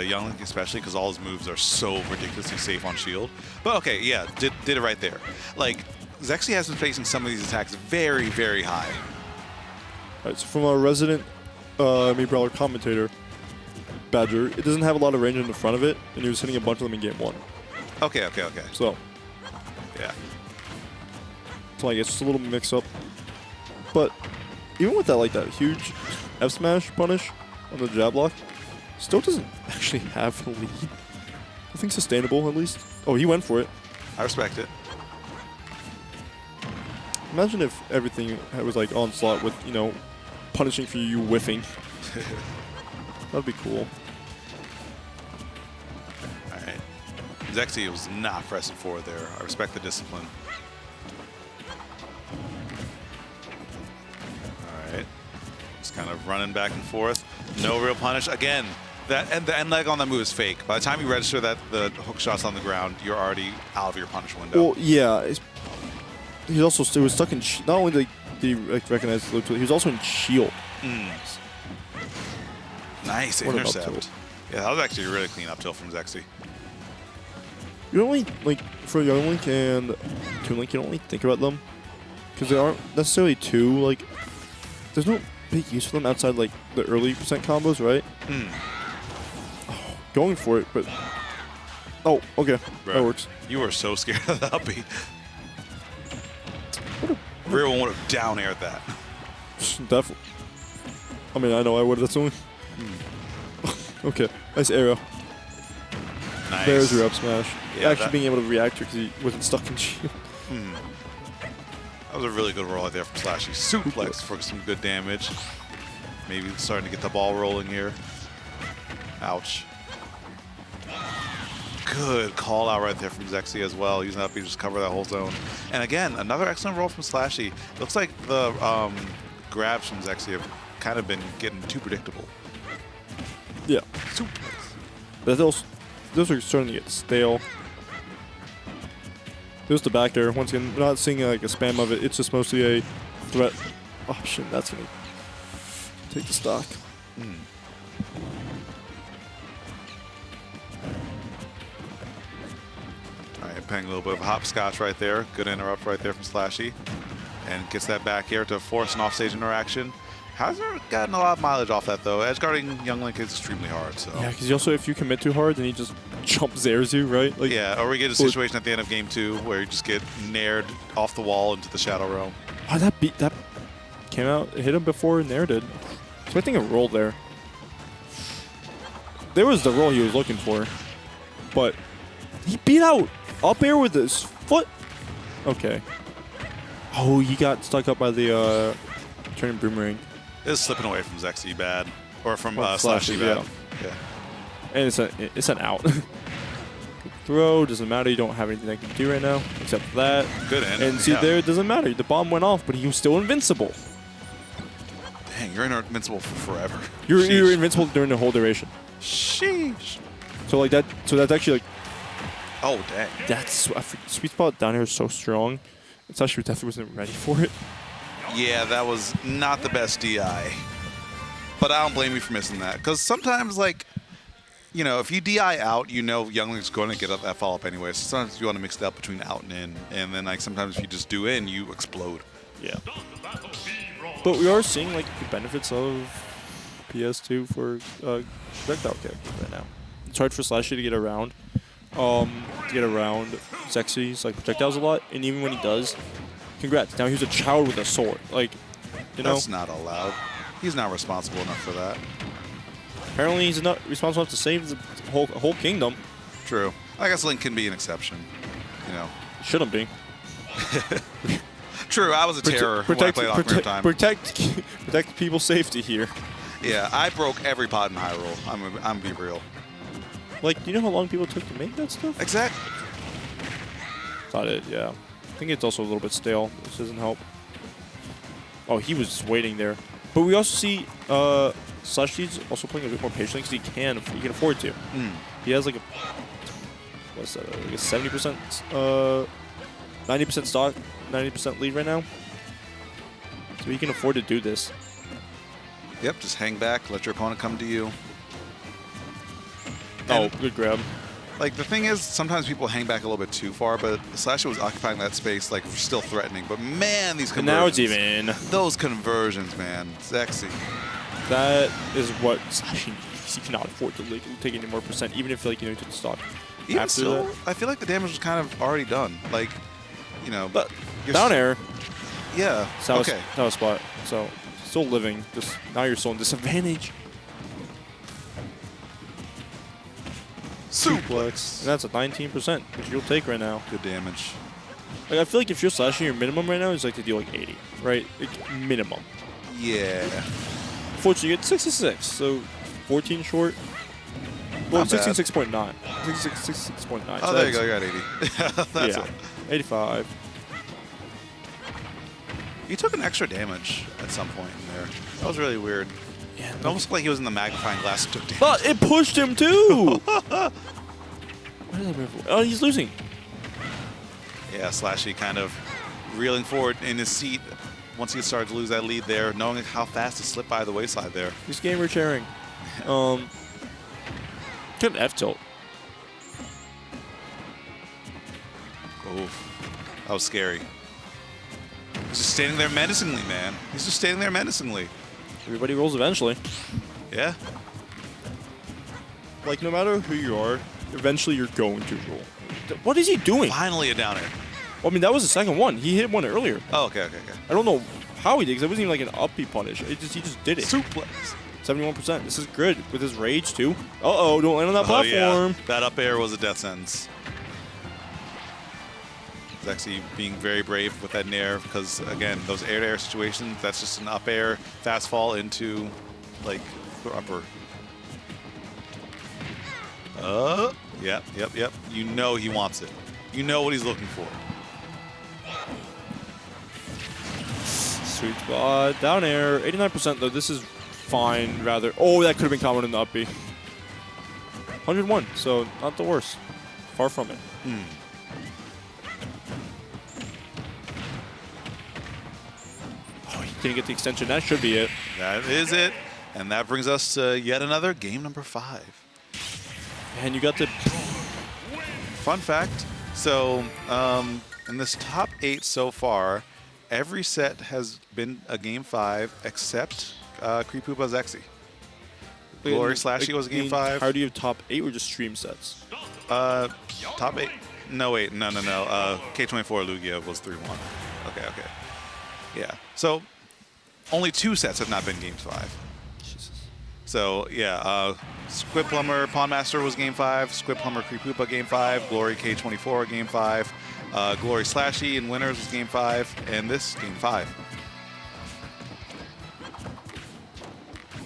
S9: Young Link, especially because all his moves are so ridiculously safe on shield. But okay, yeah, did it right there. Like, Zexyyy has been facing some of these attacks very, very high.
S1: Alright, so from our resident Brawler commentator, Badger, it doesn't have a lot of range in the front of it, and he was hitting a bunch of them in game 1.
S9: Okay.
S1: So,
S9: Yeah.
S1: so I guess it's a little mix-up. But even with that, like that huge F smash punish on the jab block, still doesn't actually have a lead. I think sustainable at least. Oh, he went for it.
S9: I respect it.
S1: Imagine if everything was like onslaught with, you know, punishing for you whiffing. That'd be cool.
S9: Alright. Zexyyy was not pressing forward there. I respect the discipline. Alright. Just kind of running back and forth. No real punish. Again, that and the end leg on that move is fake. By the time you register that the hook shot's on the ground, you're already out of your punish window.
S1: Well, yeah. He also he was stuck in not only did he recognize the loop, he was also in shield.
S9: Nice
S1: What an
S9: intercept.
S1: up tilt.
S9: Yeah, that was actually a really clean up tilt from Zexyyy.
S1: You don't really, like, for Young Link and Toon Link, you don't really think about them. Because they aren't necessarily too, like, there's no big use for them outside, like, the early percent combos, right? Oh, going for it, but... Oh, okay.
S9: Bro,
S1: That works.
S9: You were so scared of the uppy. Rear one would have down aired that.
S1: Definitely. I mean, I know I would have. That's only... Okay. Nice arrow.
S9: Nice.
S1: There's your up smash.
S9: Yeah,
S1: Actually
S9: that-
S1: being able to react to it because he wasn't stuck in shield.
S9: That was a really good roll right there from SLASHY. Suplex for some good damage. Maybe starting to get the ball rolling here. Ouch. Good call out right there from Zexyyy as well. Using that to just cover that whole zone. And again, another excellent roll from SLASHY. Looks like the grabs from Zexyyy have kind of been getting too predictable.
S1: Yeah.
S9: Suplex.
S1: But those are starting to get stale. There's the back air. Once again, we're not seeing like a spam of it. It's just mostly a threat option. That's going to take the stock.
S9: All right, playing a little bit of hopscotch right there. Good interrupt right there from SLASHY. And gets that back air to force an offstage interaction. Hasn't gotten a lot of mileage off that, though. Edge guarding Young Link is extremely hard, so...
S1: Yeah, because also if you commit too hard, then he just jump zares you, right? Like,
S9: Yeah, or we get a situation at the end of game 2 where you just get nared off the wall into the Shadow Realm.
S1: Oh, that came out, it hit him before Nair did. Expecting a roll there. There was the roll he was looking for, but he beat out up air with his foot. Okay. Oh, he got stuck up by the turning boomerang.
S9: It's slipping away from Zexyyy bad, or from
S1: Well,
S9: SLASHY bad. Yeah.
S1: And it's an out. Good throw, doesn't matter. You don't have anything I can do right now except that.
S9: Good end.
S1: And see, there it doesn't matter. The bomb went off, but he was still invincible.
S9: Dang, you're invincible for forever.
S1: You're invincible during the whole duration.
S9: Sheesh.
S1: So like that. So that's actually like
S9: Oh, dang.
S1: that's sweet spot down here is so strong. It's actually definitely wasn't ready for it.
S9: Yeah, that was not the best DI. But I don't blame you for missing that. Because sometimes, like, you know, if you DI out, you know Young Link's going to get up that follow-up anyway. So sometimes you want to mix it up between out and in. And then, like, sometimes if you just do in, you explode.
S1: Yeah. But we are seeing, like, the benefits of PS2 for projectile characters right now. It's hard for SLASHY to get around. Zexyy's, like, projectiles a lot. And even when he does, congrats. Now he's a child with a sword. Like, you know.
S9: That's not allowed. He's not responsible enough for that.
S1: Apparently he's not responsible enough to save the whole kingdom.
S9: True. I guess Link can be an exception. You know.
S1: Shouldn't be.
S9: True, I was a terror when I played Ocarina of Time.
S1: Protect people's safety here.
S9: Yeah, I broke every pod in Hyrule. I'm gonna be real.
S1: Like, do you know how long people took to make that stuff?
S9: Exactly.
S1: Thought it, yeah. I think it's also a little bit stale. This doesn't help. Oh, he was just waiting there. But we also see SLASHY's also playing a bit more patiently because he can afford to. He has like a what's that? Like a 70%, 90% stock, 90% lead right now. So he can afford to do this.
S9: Yep, just hang back, let your opponent come to you.
S1: Oh, good grab.
S9: Like, the thing is, sometimes people hang back a little bit too far, but SLASHY was occupying that space, like, still threatening. But, man, these conversions.
S1: And now it's even.
S9: Those conversions, man. Zexyyy.
S1: That is what SLASHY needs. He cannot afford to take any more percent, even if, like, you know, he took the stock.
S9: Even still, I feel like the damage was kind of already done. Like, you know.
S1: But down air.
S9: Yeah.
S1: Okay. That was spot. So, still living. Just now you're still in disadvantage. Suplex. And that's a 19%, which you'll take right now.
S9: Good damage.
S1: Like, I feel like if you're SLASHY, your minimum right now is like to deal like 80, right? Like, minimum.
S9: Yeah.
S1: Unfortunately, you get 66, so 14 short. Well, 66.9. 66.9.
S9: Oh,
S1: so
S9: there you go. You got 80. That's
S1: yeah.
S9: it.
S1: 85.
S9: He took an extra damage at some point in there. That was really weird. Yeah, it almost like he was in the magnifying glass and took damage.
S1: But it pushed him too! What did I move? Oh, he's losing.
S9: Yeah, SLASHY kind of reeling forward in his seat once he started to lose that lead there, knowing how fast he slipped by the wayside there.
S1: He's gamer sharing. Good F tilt.
S9: Oof. That was scary. He's just standing there menacingly, man. He's just standing there menacingly.
S1: Everybody rolls eventually.
S9: Yeah.
S1: Like, no matter who you are, eventually you're going to roll. What is he doing?
S9: Finally a down air.
S1: Well, I mean, that was the second one. He hit one earlier.
S9: Oh, okay.
S1: I don't know how he did, because it wasn't even like an uppy punish. He just did it.
S9: Suplex.
S1: 71%. This is good with his rage, too. Uh-oh, don't land on that platform.
S9: Yeah. That up air was a death sentence. Zexyyy being very brave with that nair because, again, those air-to-air situations, that's just an up air, fast fall into, like, the upper. Yep. You know he wants it. You know what he's looking for.
S1: Sweet spot. Down air. 89%, though. This is fine, rather. Oh, that could have been common in the up B. 101, so not the worst. Far from it. Didn't get the extension. That should be it.
S9: That is it. And that brings us to yet another game number 5.
S1: And you got the...
S9: Fun fact. So, in this top 8 so far, every set has been a game 5 except Creepooba Zexyyy. Glory SLASHY was a game 5.
S1: How do you have top 8 or just stream sets?
S9: Top 8. No, wait. No. K24 Lugia was 3-1. Okay. Yeah. So, only 2 sets have not been games 5.
S1: Jesus.
S9: So, yeah. Squidplumber PawnMaster was game 5. Squidplumber Creepooba game 5. Glory K24 game 5. Glory SLASHY in winners was game 5. And this game 5.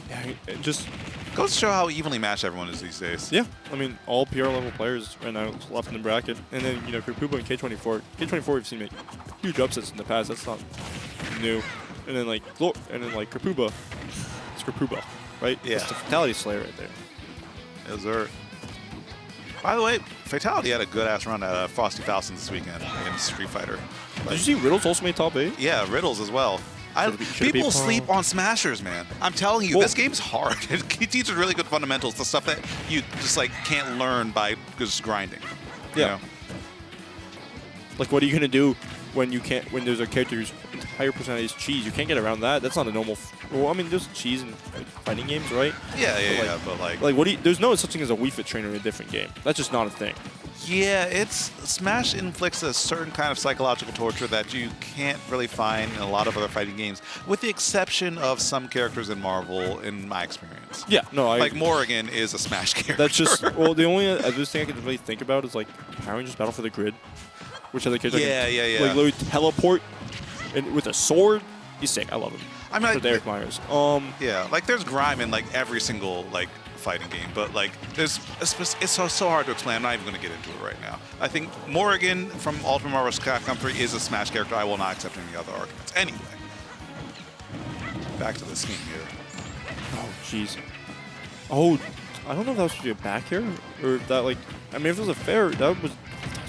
S1: Yeah, it just
S9: goes to show how evenly matched everyone is these days.
S1: Yeah. I mean, all PR level players right now left in the bracket. And then, you know, Creepooba and K24. K24 we've seen make huge upsets in the past. That's not new. And then like Creepooba, it's Creepooba, right?
S9: Yeah.
S1: It's the Fatality Slayer right there.
S9: Yes, sir. By the way, Fatality had a good ass run at Frosty Falcons this weekend against Street Fighter.
S1: Did you see Riddles also made top 8?
S9: Yeah, Riddles as well. People sleep on Smashers, man. I'm telling you, this game's hard. It teaches really good fundamentals, the stuff that you just like can't learn by just grinding.
S1: Yeah.
S9: You know?
S1: Like, what are you gonna do when you can't? When there's a character whose entire personality is cheese, you can't get around that. That's not a normal. Well, I mean, there's cheese in fighting games, right?
S9: Yeah, but
S1: like, what do you? There's no such thing as a Wii Fit trainer in a different game. That's just not a thing.
S9: Yeah, it's Smash inflicts a certain kind of psychological torture that you can't really find in a lot of other fighting games, with the exception of some characters in Marvel, in my experience.
S1: Yeah, no,
S9: like Morrigan is a Smash character.
S1: That's just the only other thing I can really think about is like Power Rangers Battle for the Grid, which other character?
S9: Yeah.
S1: Like literally teleport and with a sword. He's sick. I love him.
S9: I mean,
S1: For Derek Myers.
S9: yeah, like there's grime in like every single like fighting game, but like it's so hard to explain. I'm not even going to get into it right now. I think Morrigan from Ultimate Marvel Capcom 3 is a Smash character. I will not accept any other arguments. Anyway, back to this game here.
S1: Oh, jeez. Oh, I don't know if that was supposed to be a back air or if that like. I mean, if it was a fair, that was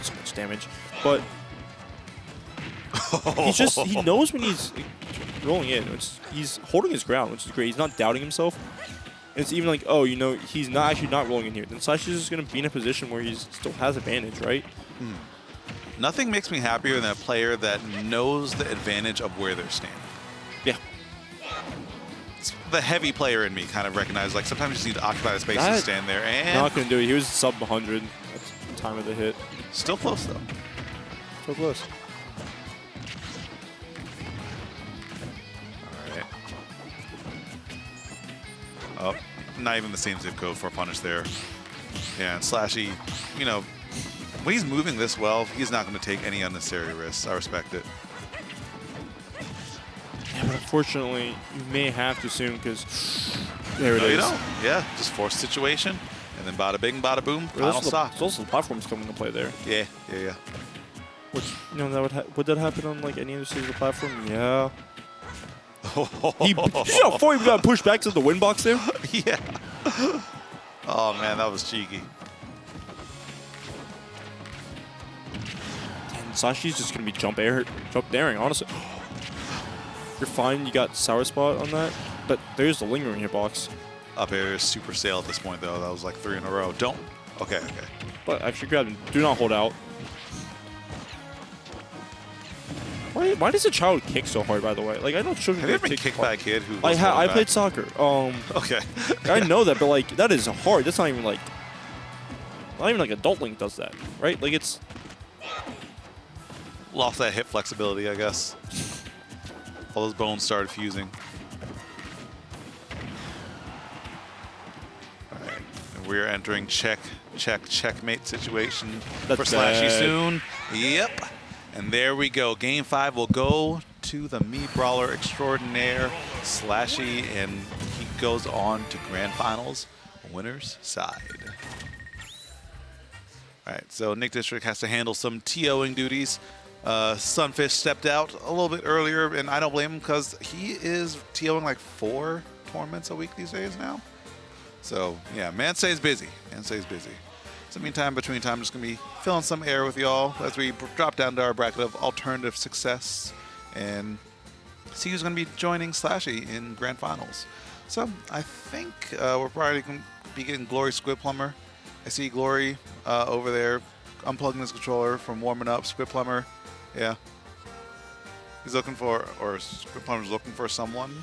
S1: so much damage. But he knows when he's rolling in. He's holding his ground, which is great. He's not doubting himself. It's even like, oh, you know, he's not actually not rolling in here. Then Sassy's just going to be in a position where he still has advantage, right?
S9: Nothing makes me happier than a player that knows the advantage of where they're standing.
S1: Yeah.
S9: It's the heavy player in me kind of recognizes, like, sometimes you just need to occupy the space and stand there. And
S1: not going to do it. He was sub 100 at the time of the hit.
S9: Still close, though.
S1: So close.
S9: All right. Oh, not even the same zip code for a punish there. Yeah, and SLASHY, you know, when he's moving this well, he's not going to take any unnecessary risks. I respect it.
S1: Yeah, but unfortunately, you may have to soon because there it is.
S9: You don't. Yeah, just forced situation, and then bada bing, bada boom, final stock.
S1: There's also the platforms coming into play there.
S9: Yeah.
S1: Which, you know, that would that happen on like any other stage of the platform? Yeah. You know, before he got pushed back to the win box there.
S9: Yeah. Oh man, that was cheeky.
S1: And Sassy's just gonna be jump daring, honestly. You're fine, you got Sour Spot on that, but there's the lingering hitbox.
S9: Up air is super sail at this point though. That was like 3 in a row. Don't. Okay.
S1: But actually grab him. Do not hold out. Why does a child kick so hard, by the way? Like, I know children
S9: Have you ever been kicked by a kid who was
S1: I
S9: back?
S1: played soccer.
S9: Okay.
S1: I know that, but like, that is hard. That's not even like Adult Link does that, right? Like, it's...
S9: Lost that hip flexibility, I guess. All those bones started fusing. All right. And we're entering checkmate situation for SLASHY soon. Yep. And there we go. Game 5 will go to the Brawler extraordinaire, SLASHY, and he goes on to grand finals, winner's side. All right, so Nick District has to handle some TOing duties. Sunfish stepped out a little bit earlier, and I don't blame him because he is TOing like 4 tournaments a week these days now. So, yeah, man stays busy. So meantime, between time, I'm just going to be filling some air with y'all as we drop down to our bracket of alternative success and see who's going to be joining SLASHY in grand finals. So I think we're probably going to be getting Glory Squidplumber. I see Glory over there unplugging his controller from warming up. Squidplumber, yeah. He's looking for, or Squidplumber's looking for someone.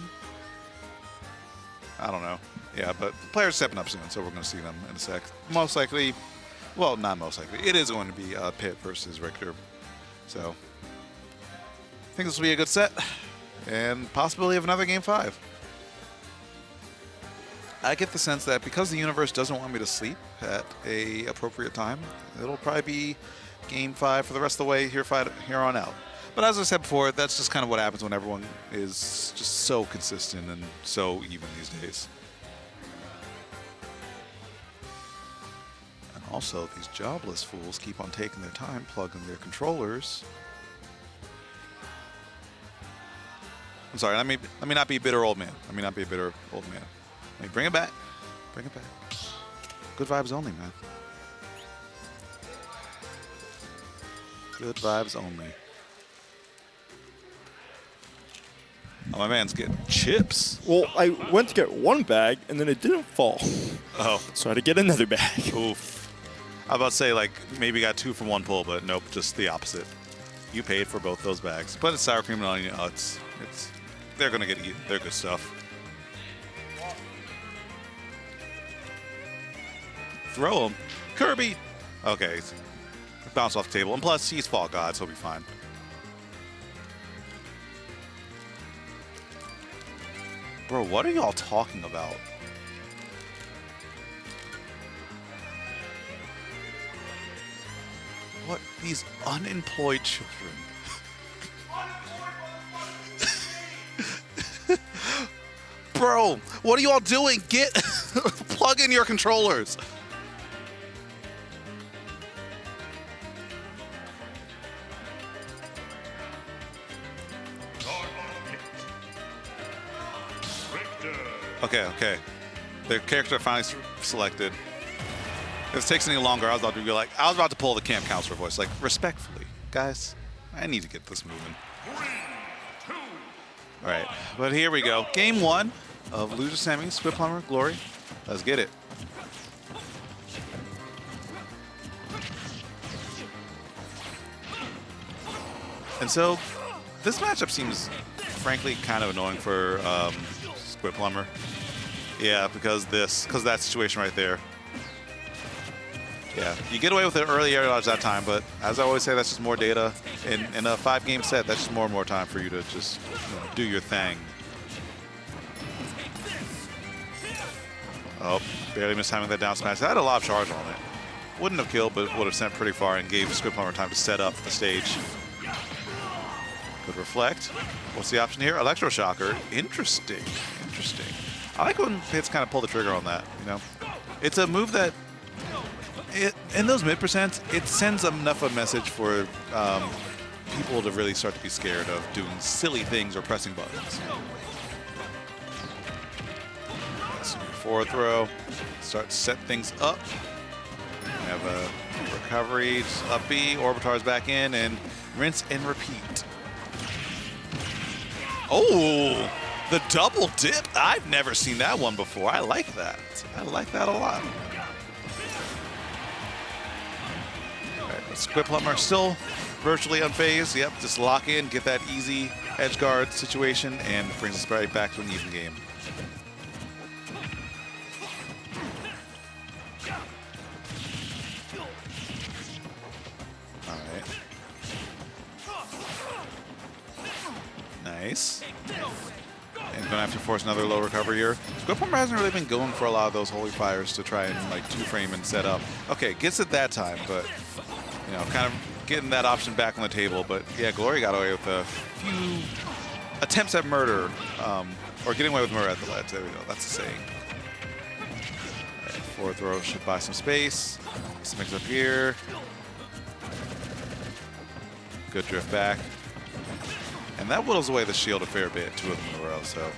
S9: I don't know. Yeah, but players stepping up soon, so we're going to see them in a sec. Most likely, well, not most likely. It is going to be Pitt versus Richter. So I think this will be a good set and possibility of another Game 5. I get the sense that because the universe doesn't want me to sleep at a appropriate time, it'll probably be Game 5 for the rest of the way here on out. But as I said before, that's just kind of what happens when everyone is just so consistent and so even these days. And also, these jobless fools keep on taking their time plugging their controllers. I'm sorry, let me not be a bitter old man. Let me bring it back. Good vibes only, man. Good vibes only. Oh, my man's getting chips.
S1: Well, I went to get one bag, and then it didn't fall.
S9: Oh.
S1: So I had to get another bag.
S9: Oof. I was about to say, like, maybe got 2 from 1 pull, but nope, just the opposite. You paid for both those bags. But it's sour cream and onion. Oh, they're going to get eaten. They're good stuff. Throw him. Kirby! Okay. Bounce off the table. And plus, he's Fall God, so he'll be fine. Bro, what are y'all talking about? What? These unemployed children. Bro, what are you all doing? Get plug in your controllers.
S5: Richter.
S9: Okay. The character finally selected. If it takes any longer, I was about to pull the camp counselor voice. Like, respectfully, guys, I need to get this moving.
S5: 3, 2.
S9: All right, but here we go. Game 1 of Loser Semi, Squidplumber, Glory. Let's get it. And so, this matchup seems, frankly, kind of annoying for Squidplumber. Yeah, because that situation right there. Yeah, you get away with an early air dodge that time, but as I always say, that's just more data. In a 5-game set, that's just more and more time for you to just do your thing. Oh, barely missed timing that down smash. That had a lot of charge on it. Wouldn't have killed, but would have sent pretty far and gave Squidplumber time to set up the stage. Good reflect. What's the option here? Electroshocker. Interesting. I like when hits kind of pull the trigger on that, you know? It's a move that, in those mid percents, it sends enough a message for people to really start to be scared of doing silly things or pressing buttons. So forward throw, start to set things up. We have a recovery, just up B, Orbitar's back in, and rinse and repeat. Oh, the double dip. I've never seen that one before. I like that. I like that a lot. All right, Squidplumber still virtually unfazed. Yep, just lock in, get that easy edge guard situation, and brings us right back to an even game. All right. Nice. And gonna have to force another low recovery here. Squidplumber hasn't really been going for a lot of those holy fires to try and like 2-frame and set up. Okay, gets it that time, but you know, kind of getting that option back on the table. But yeah, Glory got away with a few attempts at murder, or getting away with murder at the ledge. There we go. That's the saying. All right, forward throw should buy some space. Some mix up here. Good drift back. And that whittles away the shield a fair bit, 2 of them in a row. So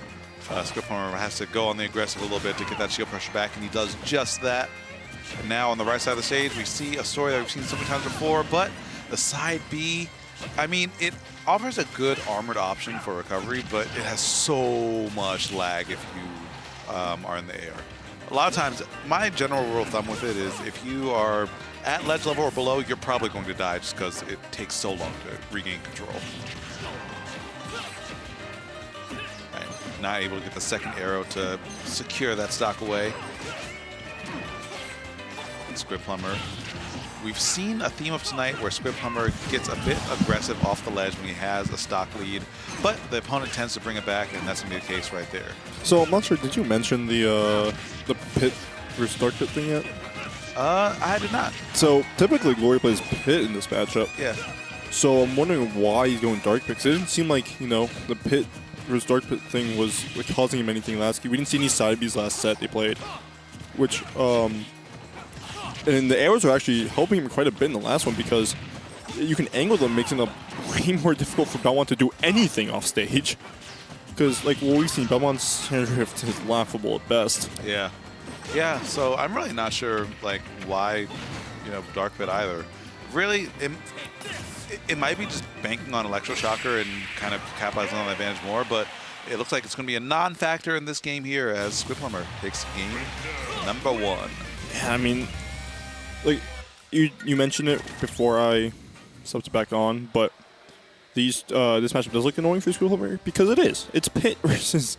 S9: Squidplumber has to go on the aggressive a little bit to get that shield pressure back, and he does just that. And now on the right side of the stage, we see a story that we've seen so many times before, but the side B, I mean, it offers a good armored option for recovery, but it has so much lag if you are in the air. A lot of times, my general rule of thumb with it is if you are at ledge level or below, you're probably going to die just because it takes so long to regain control. Not able to get the second arrow to secure that stock away. Squidplumber. We've seen a theme of tonight where Squidplumber gets a bit aggressive off the ledge when he has a stock lead, but the opponent tends to bring it back, and that's going to be the case right there.
S1: So, I'm not sure, did you mention the pit versus dark pit thing yet?
S9: I did not.
S1: So, typically Glory plays pit in this matchup.
S9: Yeah.
S1: So, I'm wondering why he's going dark pit, because it didn't seem like, you know, the pit versus dark pit thing was causing him anything last game. We didn't see any side Bs last set they played, which, and the arrows are actually helping him quite a bit in the last one because you can angle them, making it way more difficult for Belmont to do anything off stage. Because, like, what we've seen, Belmont's drift is laughable at best.
S9: Yeah. Yeah, so I'm really not sure, like, why, you know, dark pit either. Really, it might be just banking on Electroshocker and kind of capitalizing on the advantage more, but it looks like it's going to be a non-factor in this game here as Squidplumber takes game number 1.
S1: Yeah, I mean, like, you mentioned it before I subbed back on, but this matchup does look annoying for Squidplumber because it is. It's pit versus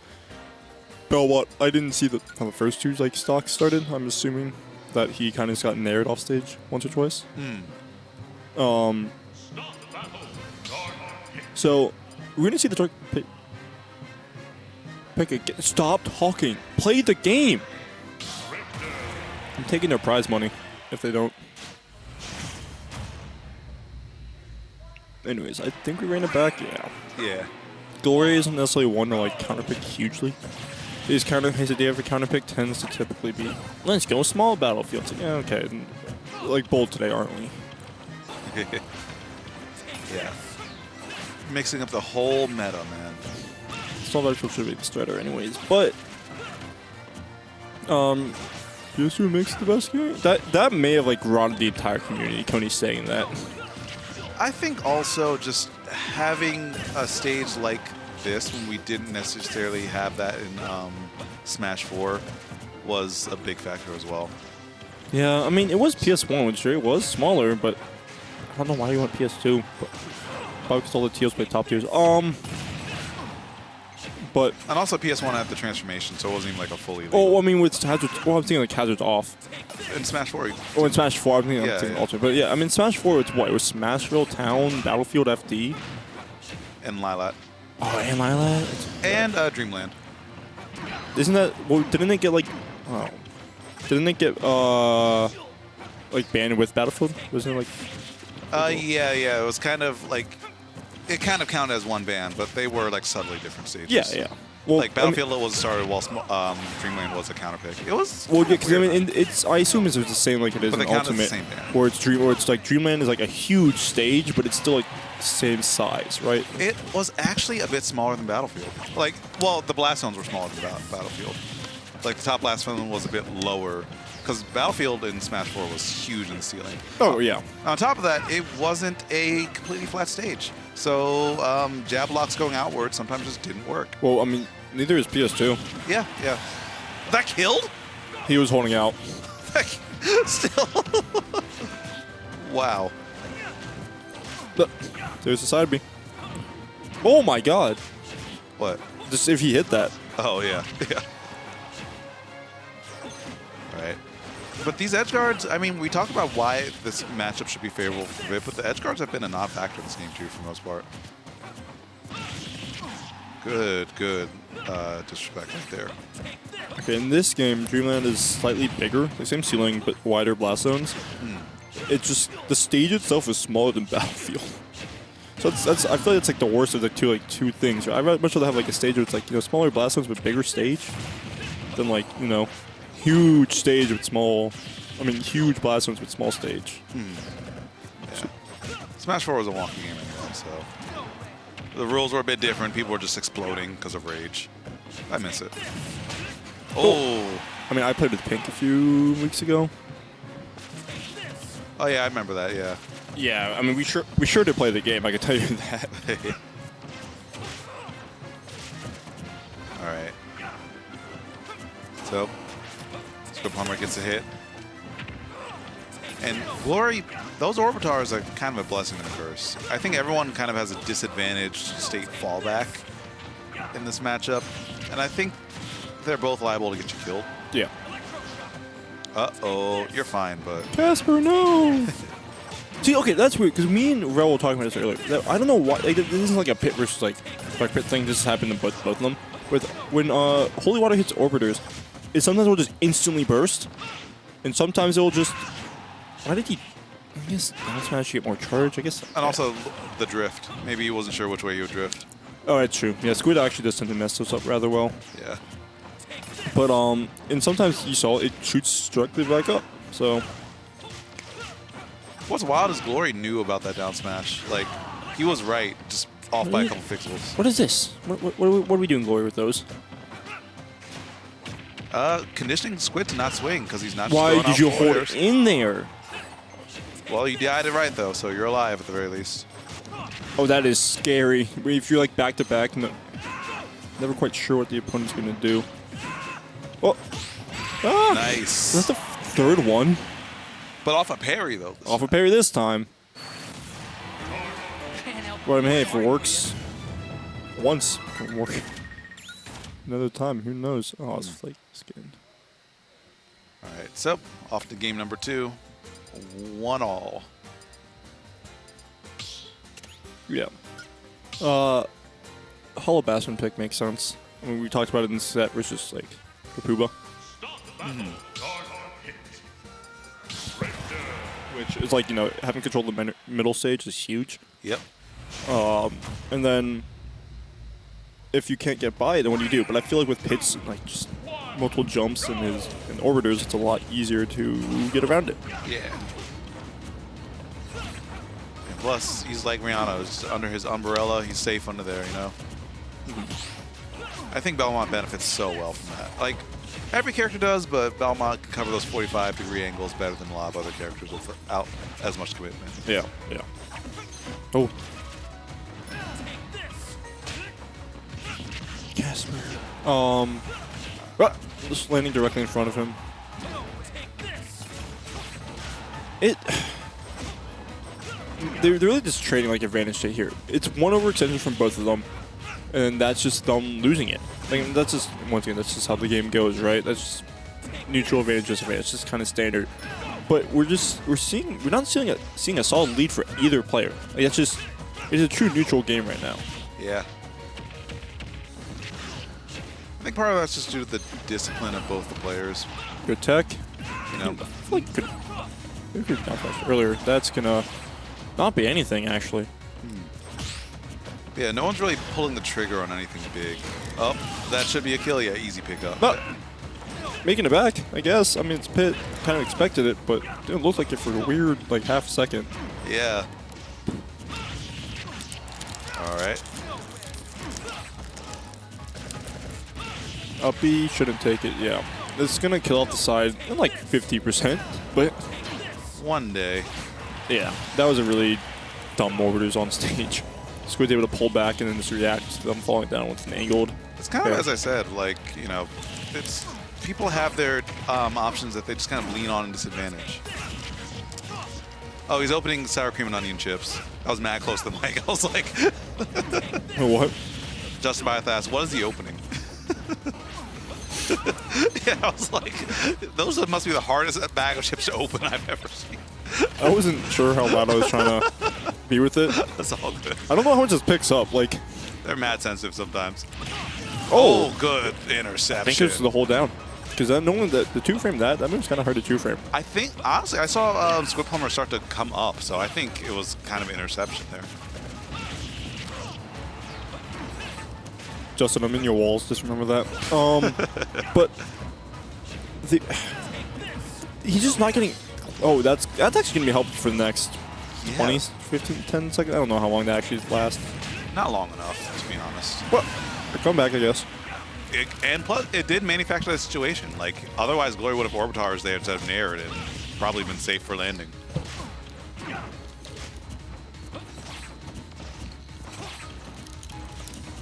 S1: Belmont. I didn't see how the first 2 like stocks started. I'm assuming that he kind of just got nared off stage once or twice. So we're gonna see the dark pick again. Stop talking. Play the game. I'm taking their prize money if they don't. Anyways, I think we ran it back. Yeah.
S9: Yeah.
S1: Glory isn't necessarily one to like counterpick hugely. his idea of a counter pick tends to typically be, let's go small battlefields. Yeah, okay. Like bold today, aren't we?
S9: Yeah. Mixing up the whole meta, man.
S1: Small battlefield should be the starter anyways, but PS2 makes the best game. That may have like rotted the entire community. Tony saying that.
S9: I think also just having a stage like this when we didn't necessarily have that in Smash 4 was a big factor as well.
S1: Yeah, I mean it was PS1, which sure it was smaller, but I don't know why you went PS2. But probably because all the TOs play top tiers. But
S9: And also PS1 had the transformation, so it wasn't even like a fully.
S1: oh, I mean with hazards. Well, I'm thinking like hazards off.
S9: In Smash 4.
S1: Oh, in Smash 4, I'm thinking
S9: Yeah.
S1: Ultimate. But yeah, I mean Smash 4, it's what? It was Smashville, Town, Battlefield FD.
S9: And Lilat.
S1: Oh, am I that?
S9: And Dreamland.
S1: Isn't that? Well, didn't it get like? Oh, didn't it get like banned with Battlefield? Wasn't it like?
S9: Yeah. It was kind of like, it kind of counted as one band, but they were like subtly different stages.
S1: Yeah. Well,
S9: Like Battlefield was started while Dreamland was a counter pick. It was.
S1: Well, yeah, because I mean, it's. I assume it's the same like it is
S9: But
S1: in
S9: they count as the
S1: Ultimate,
S9: same band.
S1: where it's like Dreamland is like a huge stage, but it's still like same size, right?
S9: It was actually a bit smaller than Battlefield. Like, well, the blast zones were smaller than Battlefield. Like the top blast zone was a bit lower because Battlefield in Smash 4 was huge in the ceiling.
S1: Oh yeah.
S9: On top of that, it wasn't a completely flat stage. So jab locks going outward sometimes just didn't work.
S1: Well, I mean, neither is PS2.
S9: Yeah. That killed?
S1: He was holding out.
S9: Still. Wow.
S1: Look, there's the side B. Oh my God!
S9: What?
S1: Just if he hit that.
S9: Oh, yeah. Right. But these edge guards, I mean, we talk about why this matchup should be favorable for Vip, but the edge guards have been a non-factor in this game too, for the most part. Good disrespect right there.
S1: Okay, in this game, Dreamland is slightly bigger, the same ceiling, but wider blast zones. It's just the stage itself is smaller than Battlefield. So that's I feel like it's like the worst of the two things. I'd much rather have like a stage where it's like smaller blast zones but bigger stage, than like huge stage with small. I mean huge blast zones with small stage.
S9: Yeah. Smash 4 was a wonky game anyway, so the rules were a bit different. People were just exploding because of rage. I miss it. Oh.
S1: I mean I played with Pink a few weeks ago.
S9: Oh yeah, I remember that. Yeah.
S1: Yeah, I mean we sure did play the game. I can tell you that.
S9: All right. So, Squidplumber gets a hit. And Glory, those Orbitars are kind of a blessing and a curse. I think everyone kind of has a disadvantaged state fallback in this matchup. And I think they're both liable to get you killed.
S1: Yeah.
S9: Uh-oh, you're fine, but...
S1: Casper, no! See, okay, that's weird, because me and Rel were talking about this earlier. I don't know why, like, this isn't like a pit versus, like pit thing, this happened to both of them. When Holy Water hits Orbiters, it sometimes will just instantly burst, and sometimes it will just... Why did he... I guess down smash to get more charge, I guess...
S9: And also the drift. Maybe he wasn't sure which way he would drift.
S1: Oh, that's true. Yeah, Squid actually does tend to mess those up rather well.
S9: Yeah.
S1: But, and sometimes you saw it shoots directly back up, so...
S9: What's wild is Glory knew about that down smash. Like, he was right, just off by a couple pixels.
S1: What is this? What are we doing, Glory, with those?
S9: Conditioning Squid to not swing, because he's not
S1: Why
S9: just
S1: did you hold it in there?
S9: Well, you died it right, though, so you're alive at the very least.
S1: Oh, that is scary. If you're like back-to-back, never quite sure what the opponent's going to do. Oh. Ah!
S9: Nice.
S1: That's the third one.
S9: But off a parry, though.
S1: Off a parry this time. Well, I mean, hey, if it works once, it won't work another time. Who knows? Oh, it's flake skin.
S9: All right, so off to game number 2. 1-all.
S1: Yeah. Hollow Bastion pick makes sense. I mean, we talked about it in the set versus like Creepooba. Which is like, having control of the middle stage is huge.
S9: Yep.
S1: And then if you can't get by, then what do you do? But I feel like with Pit's like just multiple jumps and orbiters, it's a lot easier to get around it.
S9: Yeah. And plus, he's like Rihanna, just under his umbrella, he's safe under there, you know? I think Belmont benefits so well from that. Like, every character does, but Belmont can cover those 45-degree angles better than a lot of other characters without as much commitment.
S1: Yeah, yeah. Oh. Casper. Just landing directly in front of him. They're really just trading like advantage state here. It's one overextension from both of them, and that's just them losing it. Like that's just once again, that's just how the game goes, right? That's just neutral advantage, disadvantage. It's just kind of standard. But we're not seeing a solid lead for either player. Like it's a true neutral game right now.
S9: Yeah. I think part of that's just due to the discipline of both the players.
S1: Good tech.
S9: You know,
S1: I feel like we could not touch earlier. That's gonna not be anything actually.
S9: Yeah, no one's really pulling the trigger on anything big. Oh, that should be a kill. Yeah, easy pickup.
S1: But making it back, I guess. I mean, it's Pit kind of expected it, but it didn't look like it for a weird like half second.
S9: Yeah. All right.
S1: Up B shouldn't take it. Yeah, it's gonna kill off the side in like 50%, but
S9: one day.
S1: Yeah, that was a really dumb orbiters on stage. Squid's able to pull back and then just react to them falling down with an angled.
S9: It's kind of as I said, like, you know, it's people have their options that they just kind of lean on in disadvantage. Oh, he's opening sour cream and onion chips. I was mad close to the mic. I was like,
S1: what?
S9: Justin Byth asked, what is he opening? Yeah, I was like, those must be the hardest bag of chips to open I've ever seen.
S1: I wasn't sure how loud I was trying to be with it.
S9: That's all good.
S1: I don't know how much this picks up. Like,
S9: they're mad sensitive sometimes.
S1: Oh,
S9: good interception.
S1: I think it's the hold down. Because knowing that the two-frame that move's kind of hard to two-frame.
S9: I think, honestly, I saw Squidplumber start to come up, so I think it was kind of interception there.
S1: Justin, I'm in your walls. Just remember that. But he's just not getting. Oh, that's actually gonna be helpful for the next 20, 15, 10 seconds. I don't know how long that actually lasts.
S9: Not long enough, to be honest.
S1: Well, a comeback, I guess.
S9: And plus, it did manufacture that situation. Like, otherwise, Glory would have Orbitars there instead of Nared and probably been safe for landing.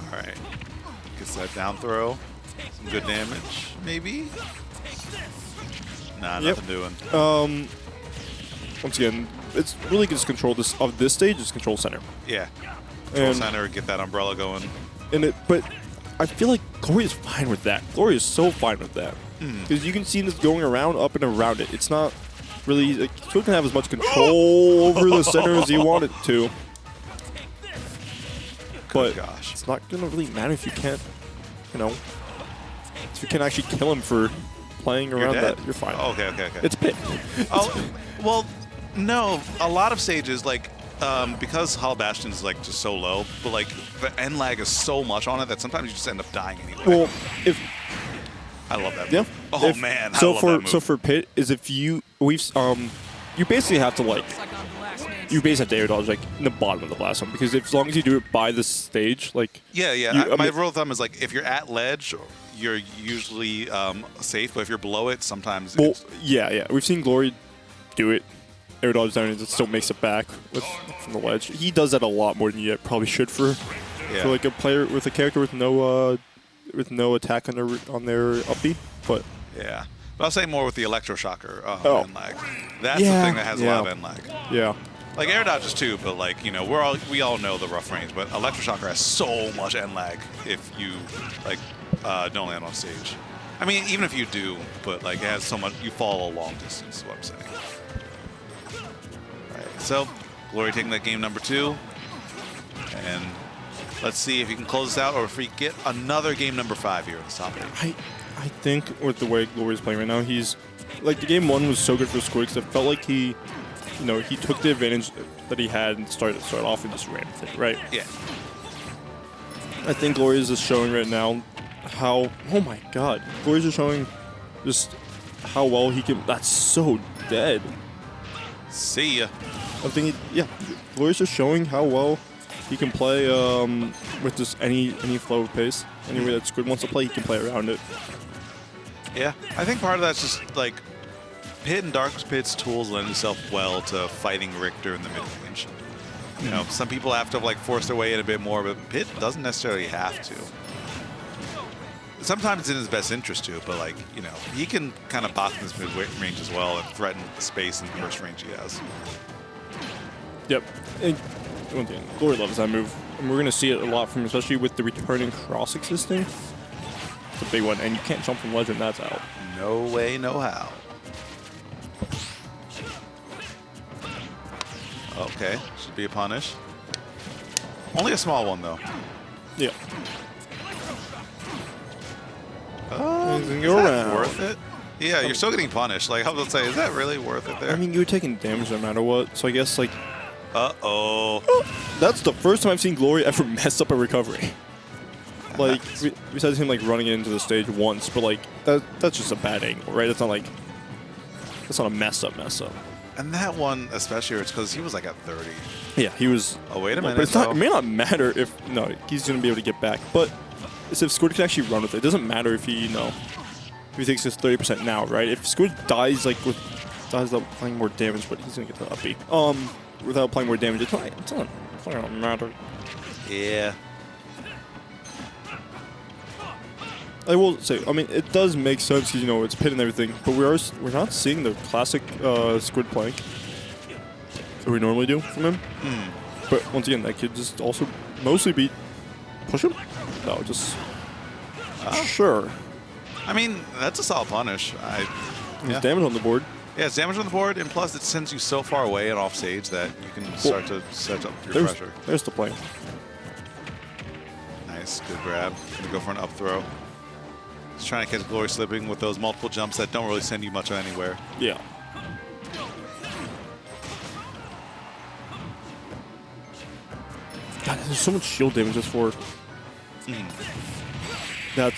S9: All right. Gets that down throw. Some good damage, maybe? Nah, nothing doing.
S1: Once again, it's really good to control this of this stage is control center.
S9: Yeah. Control center, get that umbrella going.
S1: But I feel like Glory is fine with that. Glory is so fine with that. Because you can see this going around, up and around it. It's not really, like, Squid can have as much control over the center as you want it to. But it's not going to really matter if you can't, you know, if you can actually kill him for playing around that, you're fine.
S9: Oh, okay.
S1: It's Pit.
S9: Oh, well, no, a lot of stages, like, because Hollow Bastion is like just so low, but like the end lag is so much on it that sometimes you just end up dying anyway.
S1: Well,
S9: I love that move.
S1: Yeah.
S9: Oh man,
S1: so
S9: I love that move.
S1: So for Pit is if you basically have to like you basically have to air dodge like in the bottom of the blast zone because as long as you do it by the stage, like
S9: my rule of thumb is like if you're at ledge, you're usually safe, but if you're below it, sometimes.
S1: Well, yeah, we've seen Glory do it. Air dodge down and it still makes it back from the ledge. He does that a lot more than you probably should for like a player with a character with no attack on their up B. But
S9: yeah, but I'll say more with the electroshocker end lag. That's the thing that has a lot of end lag.
S1: Yeah,
S9: like air dodges too, but like you know we all know the rough range, but electroshocker has so much end lag if you like don't land on stage. I mean, even if you do, but like it has so much, you fall a long distance. Is what I'm saying. So, Glory taking that game number 2. And let's see if he can close this out or if we get another game number 5 here in the top 8.
S1: I think with the way Glory is playing right now, he's like the game 1 was so good for Squid because it felt like he took the advantage that he had and started off and just ran with it, right?
S9: Yeah.
S1: I think Glory is just showing right now how, oh my god, Glory's just showing just how well he can, that's so dead.
S9: See ya.
S1: I think, yeah, Glory's just showing how well he can play with just any flow of pace. Any way that Squid wants to play, he can play around it.
S9: Yeah, I think part of that's just like Pit and Dark Pit's tools lend itself well to fighting Richter in the mid-range. You know, some people have to like force their way in a bit more, but Pit doesn't necessarily have to. Sometimes it's in his best interest to, but like, you know, he can kind of box in this mid-range as well and threaten the space and burst range he has.
S1: Yep. And one thing, Glory loves that move. And we're going to see it a lot from, especially with the returning cross existing. It's a big one, and you can't jump from ledge when that's out.
S9: No way, no how. Okay, should be a punish. Only a small one, though.
S1: Yeah.
S9: Is that worth it? Yeah, you're still getting punished. Like, I was about to say, is that really worth it there?
S1: I mean, you were taking damage no matter what, so I guess, like...
S9: Uh-oh.
S1: That's the first time I've seen Glory ever mess up a recovery. Like, besides him, like, running into the stage once, but, like, that's just a bad angle, right? That's not, like... That's not a mess up.
S9: And that one, especially, it's because he was, like, at 30.
S1: Yeah, he was...
S9: Oh, wait a minute,
S1: But it's not, it may not matter if... No, he's going to be able to get back, but... It's if Squid can actually run with it. It doesn't matter if he, you know... If he takes his 30% now, right? If Squid dies, like, dies without playing more damage, but he's going to get the uppy. Without applying more damage, it's not going to matter.
S9: Yeah.
S1: I will say, I mean, it does make sense because, you know, it's Pit and everything, but we're not seeing the classic Squid plank that we normally do from him. But once again, that could just also mostly be push him? No, just sure.
S9: I mean, that's a solid punish.
S1: There's damage on the board.
S9: Yeah, it's damage on the board, and plus it sends you so far away and off stage that you can start to set up your pressure.
S1: There's the play.
S9: Nice, good grab. Gonna go for an up throw. Just trying to catch Glory slipping with those multiple jumps that don't really send you much anywhere.
S1: Yeah. God, there's so much shield damage just for... That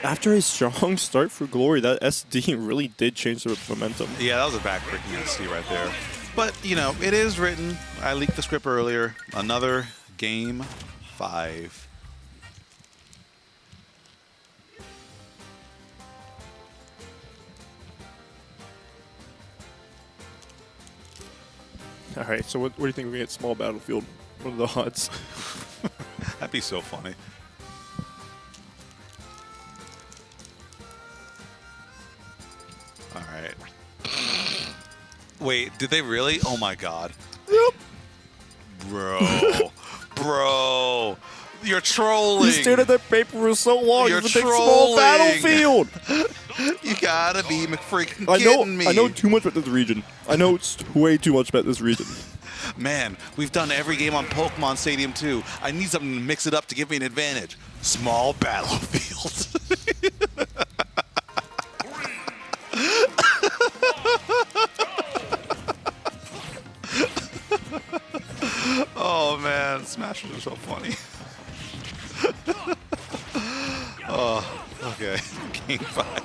S1: after a strong start for Glory, that SD really did change the momentum.
S9: Yeah, that was a backbreaking SD right there. But, you know, it is written. I leaked the script earlier. Another game 5.
S1: All right, so what do you think we get small battlefield? What are the odds?
S9: That'd be so funny. All right. Wait, did they really? Oh my god.
S1: Yep.
S9: Bro. You're trolling.
S1: You stared at that paper for so long.
S9: You're
S1: It's a big small battlefield.
S9: You gotta be freaking kidding me.
S1: I know too much about this region. I know way too much about this region.
S9: Man, we've done every game on Pokemon Stadium 2. I need something to mix it up to give me an advantage. Small battlefield. Oh man, Smashers are so funny. Oh, okay. Game 5.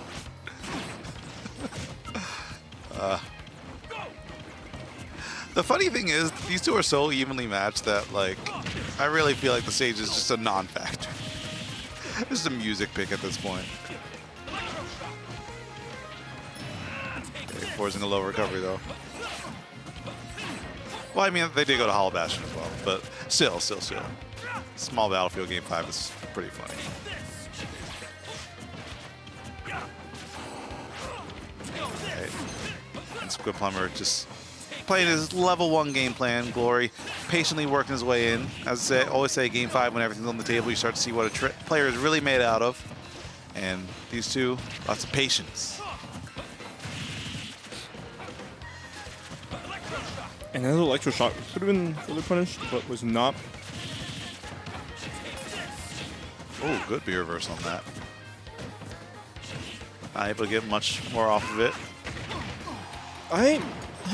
S9: The funny thing is, these two are so evenly matched that, like, I really feel like the stage is just a non-factor. This is a music pick at this point. Okay, forcing a low recovery, though. Well, I mean, they did go to Hollow Bastion as well, but still. Small Battlefield Game 5 is pretty funny. Right. And Squidplumber just playing his level 1 game plan. Glory patiently working his way in. As I always say, Game 5, when everything's on the table, you start to see what a player is really made out of. And these two, lots of patience.
S1: And another Electro Shock could have been further punished, but was not.
S9: Oh, good B reverse on that. Not able to get much more off of it.
S1: I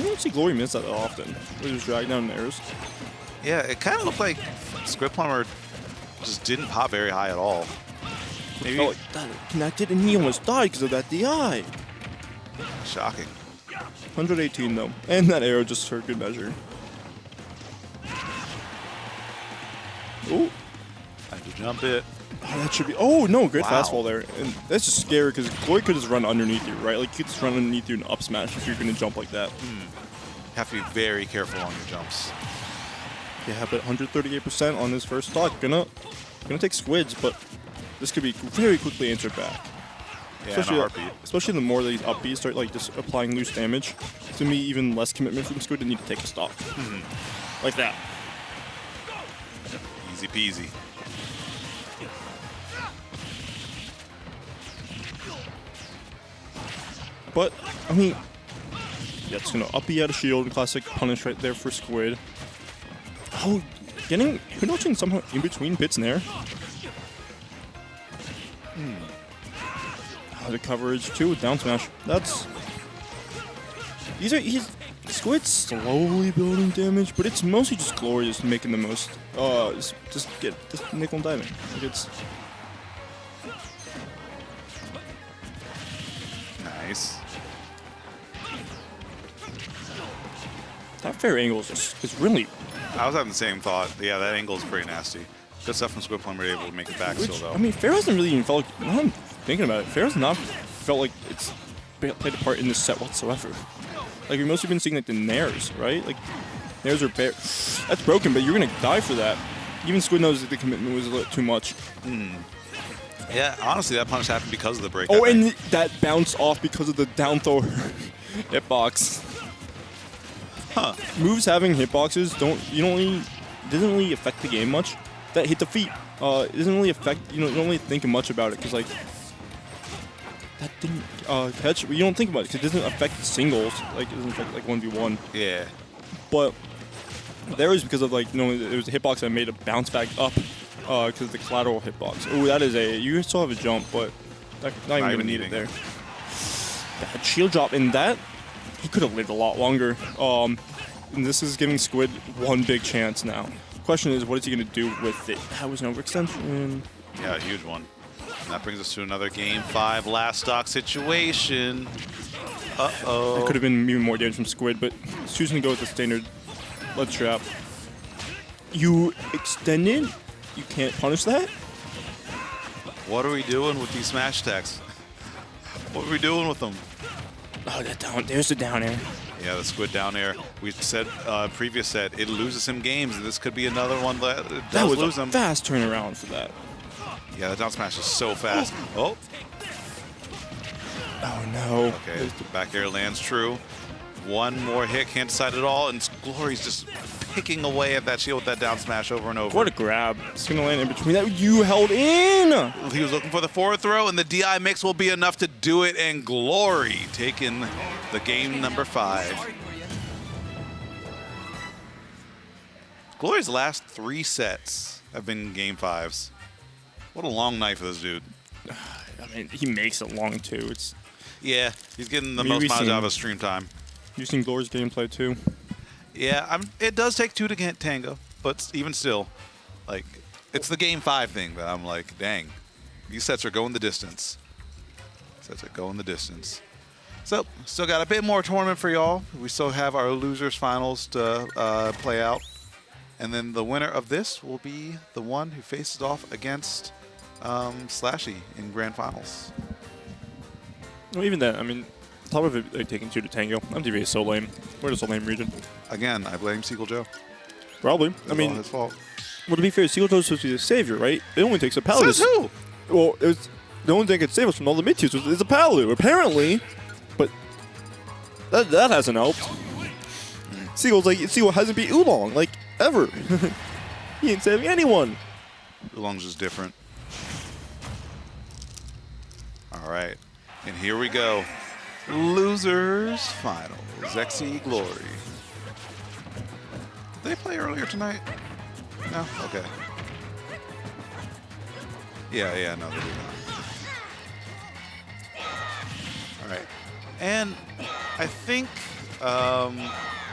S1: don't see Glory miss that often. We just drag down errors.
S9: Yeah, it kind of looked like Squidplumber just didn't pop very high at all. Maybe
S1: Felt like that connected, and he almost died because of that DI.
S9: shocking.
S1: 118 though, and that arrow just for good measure. Ooh.
S9: Time to jump it.
S1: Oh, that should be. Oh no, great
S9: Wow.
S1: fastball there, and that's just scary because Glory could just run underneath you, right? Like you could just run underneath you and up smash if you're gonna jump like that.
S9: Have to be very careful on your jumps.
S1: Yeah, but 138% on his first stock. Gonna take squids, but this could be very quickly answered back.
S9: Yeah, in a heartbeat.
S1: Especially the more these up Bs start like just applying loose damage. To me, even less commitment from Squid to need to take a stock. Like that.
S9: Easy peasy.
S1: But, I mean, yeah, it's gonna up B out of shield, classic punish right there for Squid. Oh, getting notching somehow in between bits in there. Oh, the coverage too with down smash. That's he's Squid's slowly building damage, but it's mostly just Glory just making the most. Just get this nickel and diving. Like it's
S9: Nice.
S1: that fair angle is really.
S9: I was having the same thought. Yeah, that angle is pretty nasty. Good stuff from Squidplumber able to make it back
S1: Which,
S9: still, though.
S1: I mean, fair hasn't really even felt like. Now I'm thinking about it. Fair has not felt like it's played a part in this set whatsoever. Like we've mostly been seeing like the nairs, right? Like nairs are bare. That's broken, but you're gonna die for that. Even Squid knows that the commitment was a little too much.
S9: Yeah, honestly, that punish happened because of the break.
S1: Oh,
S9: I think.
S1: and that bounce off because of the down throw hitbox.
S9: Huh.
S1: Moves having hitboxes doesn't really affect the game much. That hit the feet, it doesn't really affect. You don't really think much about it because like that didn't catch. You don't think about it because it doesn't affect singles. Like it doesn't affect like 1v1.
S9: Yeah.
S1: But there was because of like it was a hitbox that made a bounce back up because of the collateral hitbox. Oh, that is you still have a jump, but not even gonna need it there. Bad shield drop, and that he could have lived a lot longer. And this is giving Squid one big chance now. Question is, what is he going to do with it? That was an overextension.
S9: Yeah, a huge one. And that brings us to another Game 5 last stock situation. Uh-oh.
S1: It could have been even more damage from Squid, but he's choosing to go with the standard ledge trap. You extended? You can't punish that?
S9: What are we doing with these smash attacks? What are we doing with them?
S1: Oh, that down. There's the down air.
S9: Yeah, the Squid down air. We said previous set, it loses him games, and this could be another one that does
S1: was
S9: lose
S1: a
S9: him.
S1: fast turnaround for that.
S9: Yeah, the down smash is so fast. Oh,
S1: Oh, no.
S9: okay. The back air lands true. One more hit, can't decide at all, and Glory's just picking away at that shield with that down smash over and over.
S1: What a grab. It's going to land in between that. You held in!
S9: He was looking for the forward throw, and the DI mix will be enough to do it, and Glory taking the game number 5. Glory's last 3 sets have been game 5s. What a long night for this dude.
S1: I mean, he makes it long, too. It's
S9: Yeah, he's getting the
S1: I mean,
S9: most
S1: we've
S9: mileage
S1: seen-
S9: out of his stream time.
S1: You've seen Glory's gameplay, too.
S9: Yeah, it does take 2 to get Tango, but even still, like, it's the game 5 thing that I'm like, dang, these sets are going the distance. Sets are going the distance. So, still got a bit more tournament for y'all. We still have our losers finals to play out. And then the winner of this will be the one who faces off against SLASHY in grand finals.
S1: Well, even then, I mean, on top of it like, taking 2 to Tango, MTV is so lame. We're the so lame region.
S9: Again, I blame Seagull Joe.
S1: Probably.
S9: It's
S1: I mean,
S9: all his fault.
S1: well, to be fair, Seagull Joe's supposed to be the savior, right? It only takes a Paladin.
S9: Says who?
S1: Well, the only thing that can save us from all the mid tiers is a Paladin, apparently. But that hasn't helped. Seagull hasn't beat Oolong, like, ever. He ain't saving anyone.
S9: Oolong's just different. All right, and here we go. Losers final. Zexyyy Glory. Did they play earlier tonight? No? Okay. Yeah, no, they did not. All right. And I think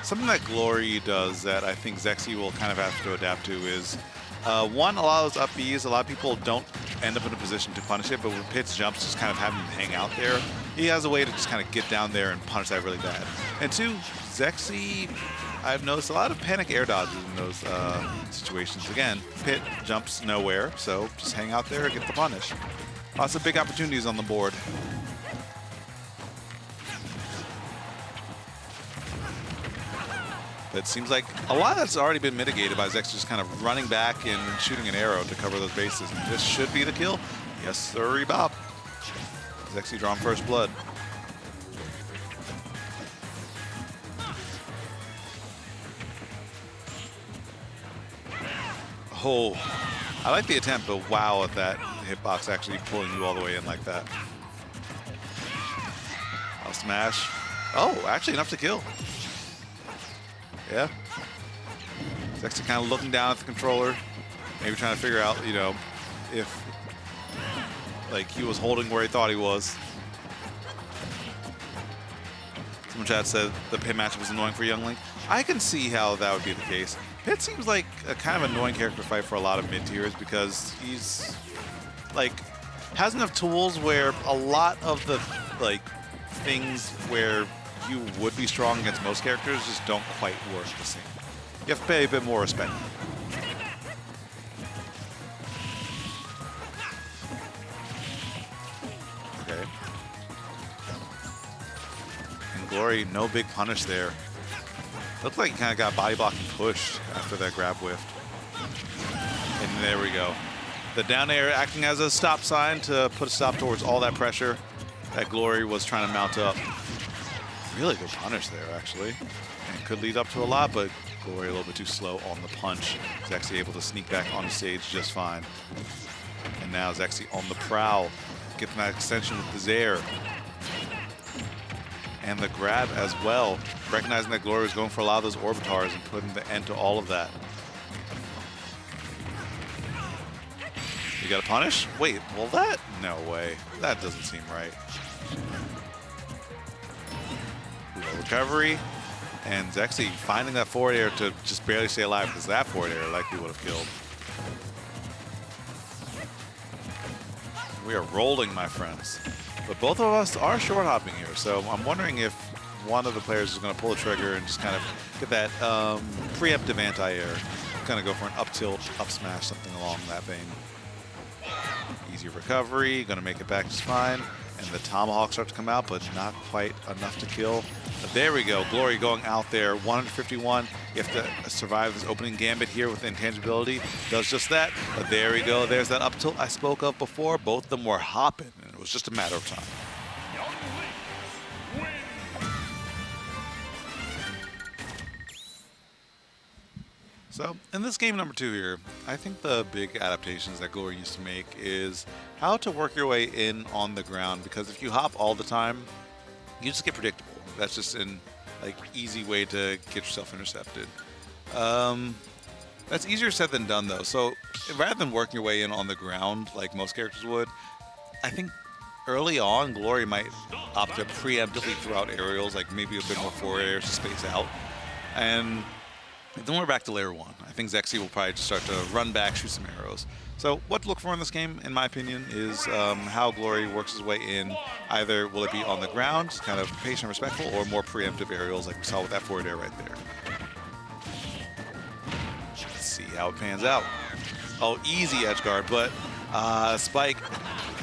S9: something that Glory does that I think Zexyyy will kind of have to adapt to is One, a lot of those up Bs, a lot of people don't end up in a position to punish it, but with Pit's jumps, just kind of having him hang out there, he has a way to just kind of get down there and punish that really bad. And two, Zexyyy, I've noticed a lot of panic air dodges in those situations. Again, Pit jumps nowhere, so just hang out there and get the punish. Lots of big opportunities on the board. It seems like a lot of that's already been mitigated by Zexyyy just kind of running back and shooting an arrow to cover those bases. And this should be the kill. Yes, sir, Bob. Zexyyy drawing first blood. Oh, I like the attempt, but wow, at that hitbox actually pulling you all the way in like that. I'll smash. Oh, actually enough to kill. Yeah. Zexyyy kind of looking down at the controller, maybe trying to figure out, you know, if like he was holding where he thought he was. Someone chat said the Pit matchup was annoying for Young Link. I can see how that would be the case. Pit seems like a kind of annoying character to fight for a lot of mid-tiers because he's like has enough tools where a lot of the like things where you would be strong against most characters just don't quite work the same. You have to pay a bit more respect. Okay. And Glory, no big punish there. Looked like he kind of got body blocked and pushed after that grab whiffed. And there we go. The down air acting as a stop sign to put a stop towards all that pressure that Glory was trying to mount up. Really good punish there, actually. And could lead up to a lot, but Glory a little bit too slow on the punch. Zexyyy able to sneak back on the stage just fine. And now Zexyyy on the prowl, getting that extension with the Zaire. And the grab as well, recognizing that Glory was going for a lot of those orbitars and putting the end to all of that. You got a punish? Wait, well that? No way. That doesn't seem right. Recovery, and Zexyyy finding that forward air to just barely stay alive because that forward air likely would have killed. We are rolling, my friends. But both of us are short hopping here, so I'm wondering if one of the players is going to pull the trigger and just kind of get that preemptive anti-air. Kind of go for an up tilt, up smash, something along that vein. Easy recovery, going to make it back just fine. And the tomahawk starts to come out, but not quite enough to kill. But there we go. Glory going out there. 151. You have to survive this opening gambit here with intangibility. Does just that. But there we go. There's that up tilt I spoke of before. Both of them were hopping, and it was just a matter of time. So, in this game number 2 here, I think the big adaptations that Glory used to make is how to work your way in on the ground, because if you hop all the time, you just get predictable. That's just an like easy way to get yourself intercepted. That's easier said than done though. So, rather than working your way in on the ground like most characters would, I think early on Glory might opt to preemptively throw out aerials, like maybe a bit more forward air to space out. And then we're back to layer 1. I think Zexyyy will probably just start to run back, shoot some arrows. So what to look for in this game, in my opinion, is how Glory works his way in. Either will it be on the ground, kind of patient and respectful, or more preemptive aerials like we saw with that forward air right there. Let's see how it pans out. Oh, easy edge guard, but Spike,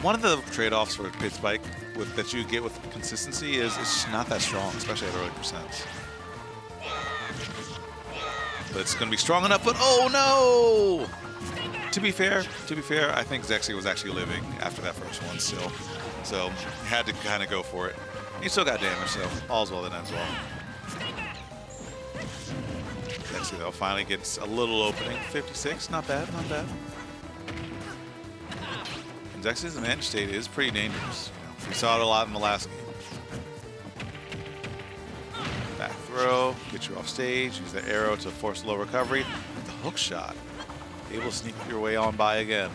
S9: one of the trade-offs for Pit Spike that you get with consistency is it's just not that strong, especially at early percents. But it's going to be strong enough, but oh no! To be fair, I think Zexyyy was actually living after that first one still. So, had to kind of go for it. He still got damage, so all's well that ends well. Zexyyy, though, finally gets a little opening. 56, not bad, not bad. And Zexyy's advantage state is pretty dangerous. You know, we saw it a lot in the last game. Back throw, get you off stage, use the arrow to force a low recovery. With the hook shot, able to sneak your way on by again.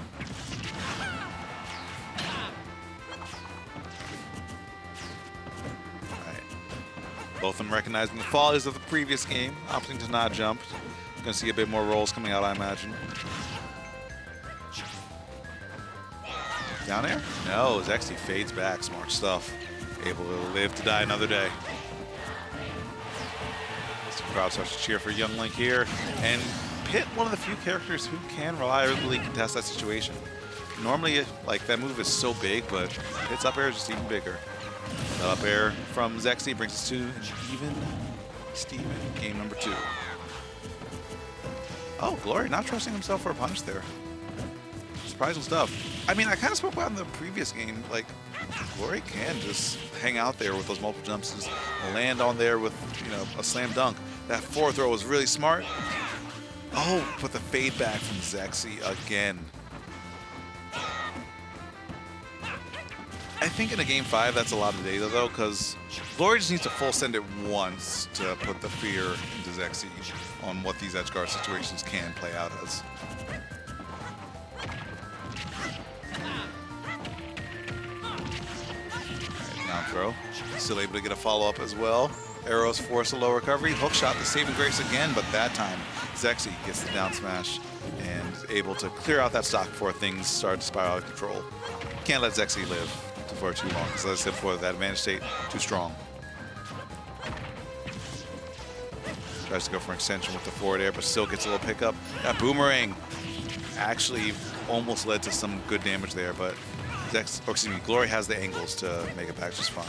S9: Alright. Both of them recognizing the follies of the previous game, opting to not jump. Gonna see a bit more rolls coming out, I imagine. Down air? No, Zexyyy fades back. Smart stuff. Able to live to die another day. The crowd starts to cheer for young Link here. And Pit, one of the few characters who can reliably contest that situation. Normally, like, that move is so big, but Pit's up air is just even bigger. That up air from Zexyyy brings us to an even Steven, game number 2. Oh, Glory not trusting himself for a punish there. Surprising stuff. I mean, I kind of spoke about in the previous game, like, Glory can just hang out there with those multiple jumps, just land on there with, you know, a slam dunk. That forward throw was really smart. Oh, but the fade back from Zexyyy again. I think in a game 5, that's a lot of data though, because Glory just needs to full send it once to put the fear into Zexyyy on what these edge guard situations can play out as. Alright, down throw. Still able to get a follow-up as well. Arrows force a low recovery. Hook shot the saving grace again, but that time Zexyyy gets the down smash and is able to clear out that stock before things start to spiral out of control. Can't let Zexyyy live for too long, because as I said before, that advantage state too strong. Tries to go for an extension with the forward air, but still gets a little pickup. That boomerang actually almost led to some good damage there, but Glory has the angles to make it back just fine.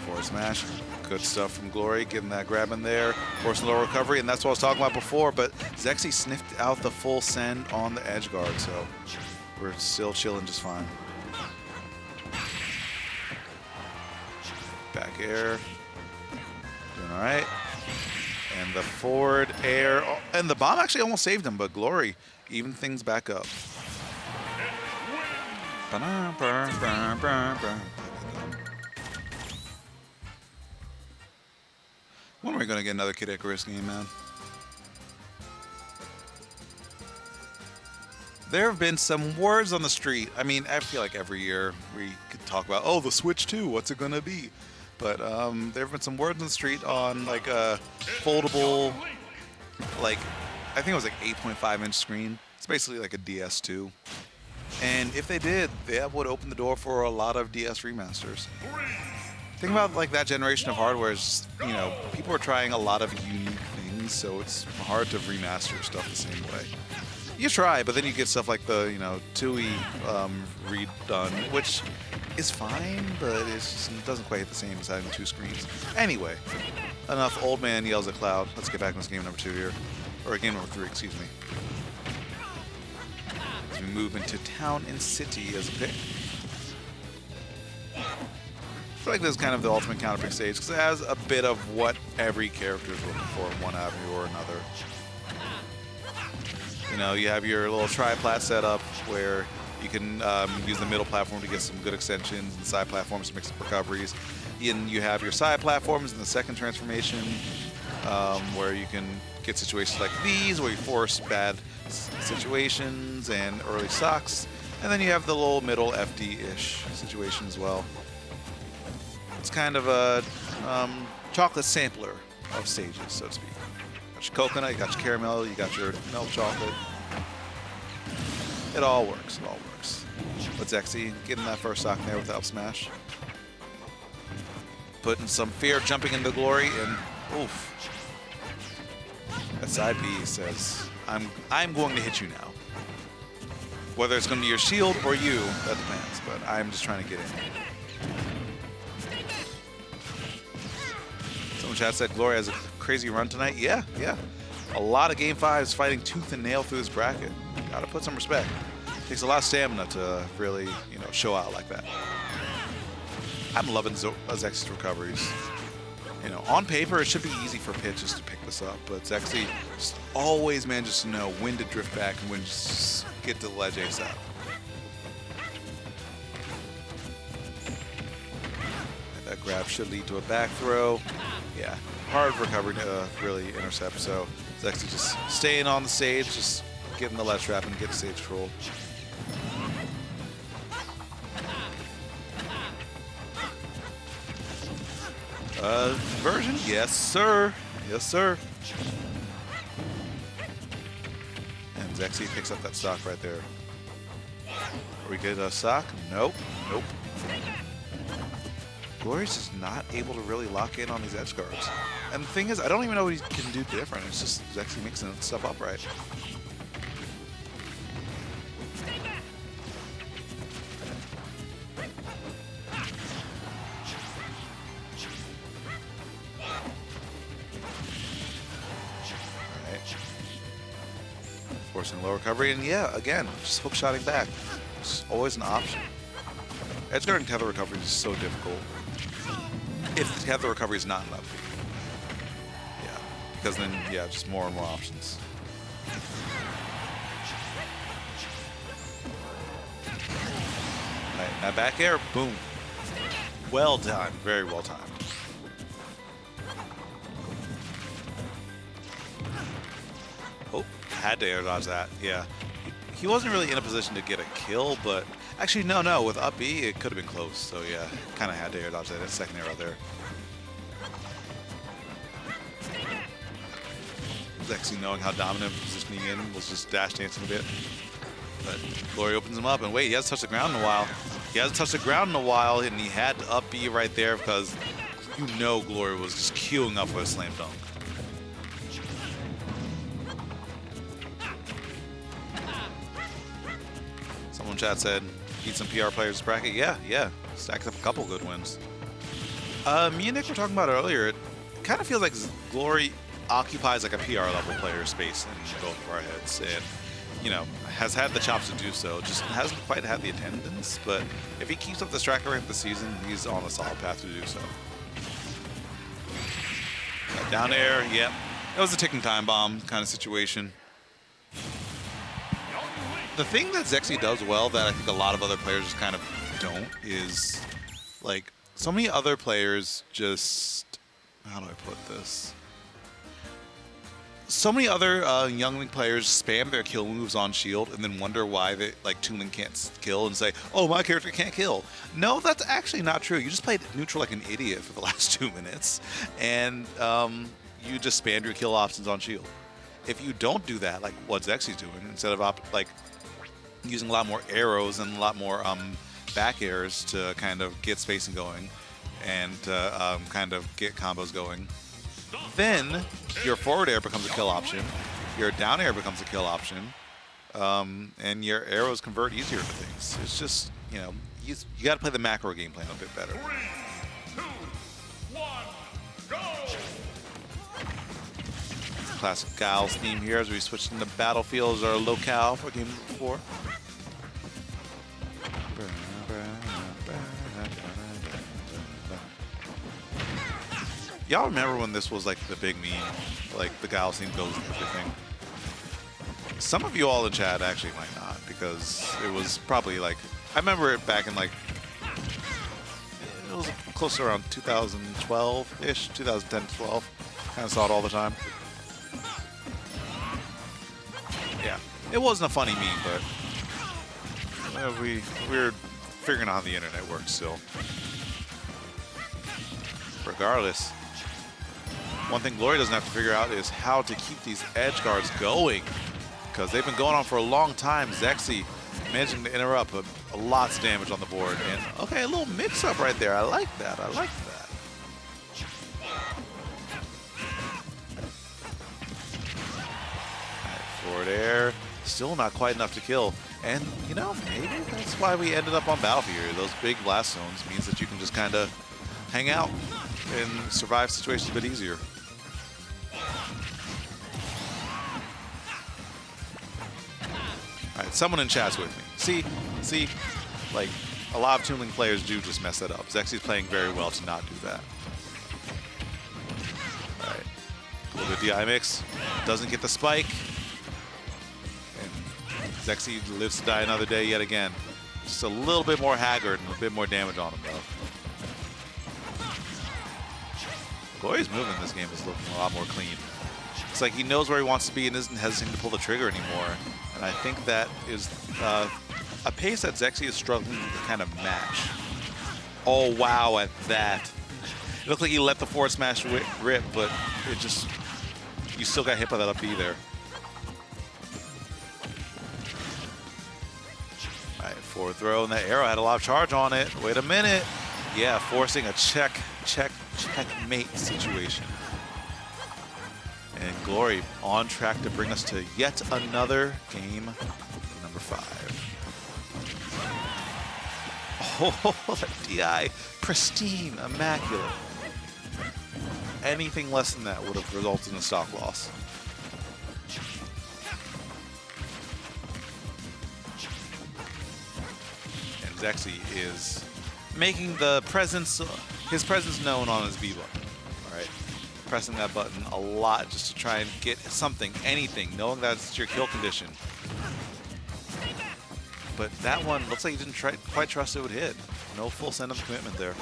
S9: Forward smash. Good stuff from Glory, getting that grab in there, forcing a low recovery, and that's what I was talking about before, but Zexyyy sniffed out the full send on the edge guard, so we're still chilling just fine. Back air. Doing all right. And the forward air. Oh, and the bomb actually almost saved him, but Glory even things back up. When are we going to get another Kid Icarus game, man? There have been some words on the street. I mean, I feel like every year we could talk about, oh, the Switch 2, what's it going to be? But there have been some words on the street on like a foldable, like, I think it was like 8.5-inch screen. It's basically like a DS2. And if they did, that would open the door for a lot of DS remasters. Think about like that generation of hardware is, you know, people are trying a lot of unique things, so it's hard to remaster stuff the same way. You try, but then you get stuff like the, you know, TUI redone, which is fine, but it doesn't quite hit the same as having 2 screens. Anyway, enough old man yells at Cloud. Let's get back to this game number 2 here. Or game number 3, excuse me. As we move into Town and City as a pick. I feel like this is kind of the ultimate counterpick stage, because it has a bit of what every character is looking for in one avenue or another. You know, you have your little tri-plat setup where you can use the middle platform to get some good extensions and side platforms to make some recoveries. And you have your side platforms in the second transformation where you can get situations like these where you force bad situations and early stocks. And then you have the little middle FD-ish situation as well. It's kind of a chocolate sampler of stages, so to speak. You got your coconut, you got your caramel, you got your milk chocolate. It all works, it all works. But Zexyyy getting that first stock in there with the up smash. Putting some fear, jumping into Glory, and oof. That side B says, I'm going to hit you now. Whether it's going to be your shield or you, that depends, but I'm just trying to get in. Someone in chat said Glory has a crazy run tonight. Yeah. A lot of Game 5s fighting tooth and nail through this bracket. Gotta put some respect. Takes a lot of stamina to really, you know, show out like that. I'm loving Zexyyy's recoveries. You know, on paper, it should be easy for pitches to pick this up, but Zexyyy just always manages to know when to drift back and when to just get to the ledge ASAP. That grab should lead to a back throw. Yeah, hard recovery to really intercept, so Zexyyy just staying on the stage, just getting the ledge trap and getting stage control. Conversion? Yes, sir. Yes, sir. And Zexyyy picks up that stock right there. Are we get a stock? Nope. Nope. Glory's just not able to really lock in on these edge guards. And the thing is, I don't even know what he can do different. It's just Zexyyy mixing stuff up right. Forcing low recovery, and yeah, again, just hook-shotting back. It's always an option. Edgeguard and tether recovery is so difficult. If the tether recovery is not enough. Yeah, because then, yeah, just more and more options. Alright, now back air, boom. Well done, very well timed. Oh, had to air dodge that, yeah. He wasn't really in a position to get a kill, but actually, no, with up B, it could have been close. So yeah, kind of had to air dodge that second arrow there. Zexyyy, knowing how dominant positioning in him, was just dash dancing a bit. But Glory opens him up, and wait, he hasn't touched the ground in a while. He hasn't touched the ground in a while, and he had to up B right there because you know Glory was just queuing up for a slam dunk. Someone in chat said, beat some PR players bracket. Yeah. Stacked up a couple good wins. Me and Nick were talking about it earlier. It kind of feels like Glory occupies like a PR level player space in both of our heads. And, you know, has had the chops to do so. Just hasn't quite had the attendance. But if he keeps up this track record this season, he's on a solid path to do so. Down air, yep. It was a ticking time bomb kind of situation. The thing that Zexyyy does well that I think a lot of other players just kind of don't is, like, so many other players just, how do I put this? So many other youngling players spam their kill moves on shield and then wonder why they, like, Toonling can't kill and say, oh, my character can't kill. No, that's actually not true. You just played neutral like an idiot for the last 2 minutes, and you just spammed your kill options on shield. If you don't do that, like what Zexyy's doing, instead of using a lot more arrows and a lot more back airs to kind of get spacing going and kind of get combos going, then your forward air becomes a kill option, your down air becomes a kill option, and your arrows convert easier to things. It's just, you know, you got to play the macro game plan a bit better.
S5: 3, 2, 1, go!
S9: Classic Giles theme here as we switch into Battlefield as our locale for game 4. Y'all remember when this was like the big meme, like the Giles theme goes and everything? Some of you all in chat actually might not, because it was probably like, I remember it back in like, it was close to around 2012-ish, 2010 to 12. Kind of saw it all the time. Yeah, it wasn't a funny meme, but we're figuring out how the internet works still. Regardless, one thing Glory doesn't have to figure out is how to keep these edge guards going, because they've been going on for a long time. Zexyyy managing to interrupt a lots of damage on the board, and okay, a little mix-up right there. I like that. I like that. Forward air, still not quite enough to kill. And, you know, maybe that's why we ended up on Battlefield here. Those big blast zones means that you can just kind of hang out and survive situations a bit easier. All right, someone in chat's with me. See, like, a lot of Toonling players do just mess that up. Zexyy's playing very well to not do that. All right, a little bit of DI mix, doesn't get the spike. Zexyyy lives to die another day yet again. Just a little bit more haggard and a bit more damage on him, though. Glory's movement in this game is looking a lot more clean. It's like he knows where he wants to be and isn't hesitating to pull the trigger anymore. And I think that is a pace that Zexyyy is struggling to kind of match. Oh, wow, at that. It looked like he let the forward smash rip, but it just, you still got hit by that up B there. Forward throw, and that arrow had a lot of charge on it. Wait a minute. Yeah, forcing a checkmate situation. And Glory on track to bring us to yet another game number 5. Oh, that DI, pristine, immaculate. Anything less than that would have resulted in a stock loss. And Zexyyy is making the his presence known on his B button. All right, pressing that button a lot just to try and get something, anything, knowing that it's your kill condition. But that one looks like he didn't quite trust it would hit. No full send of commitment there.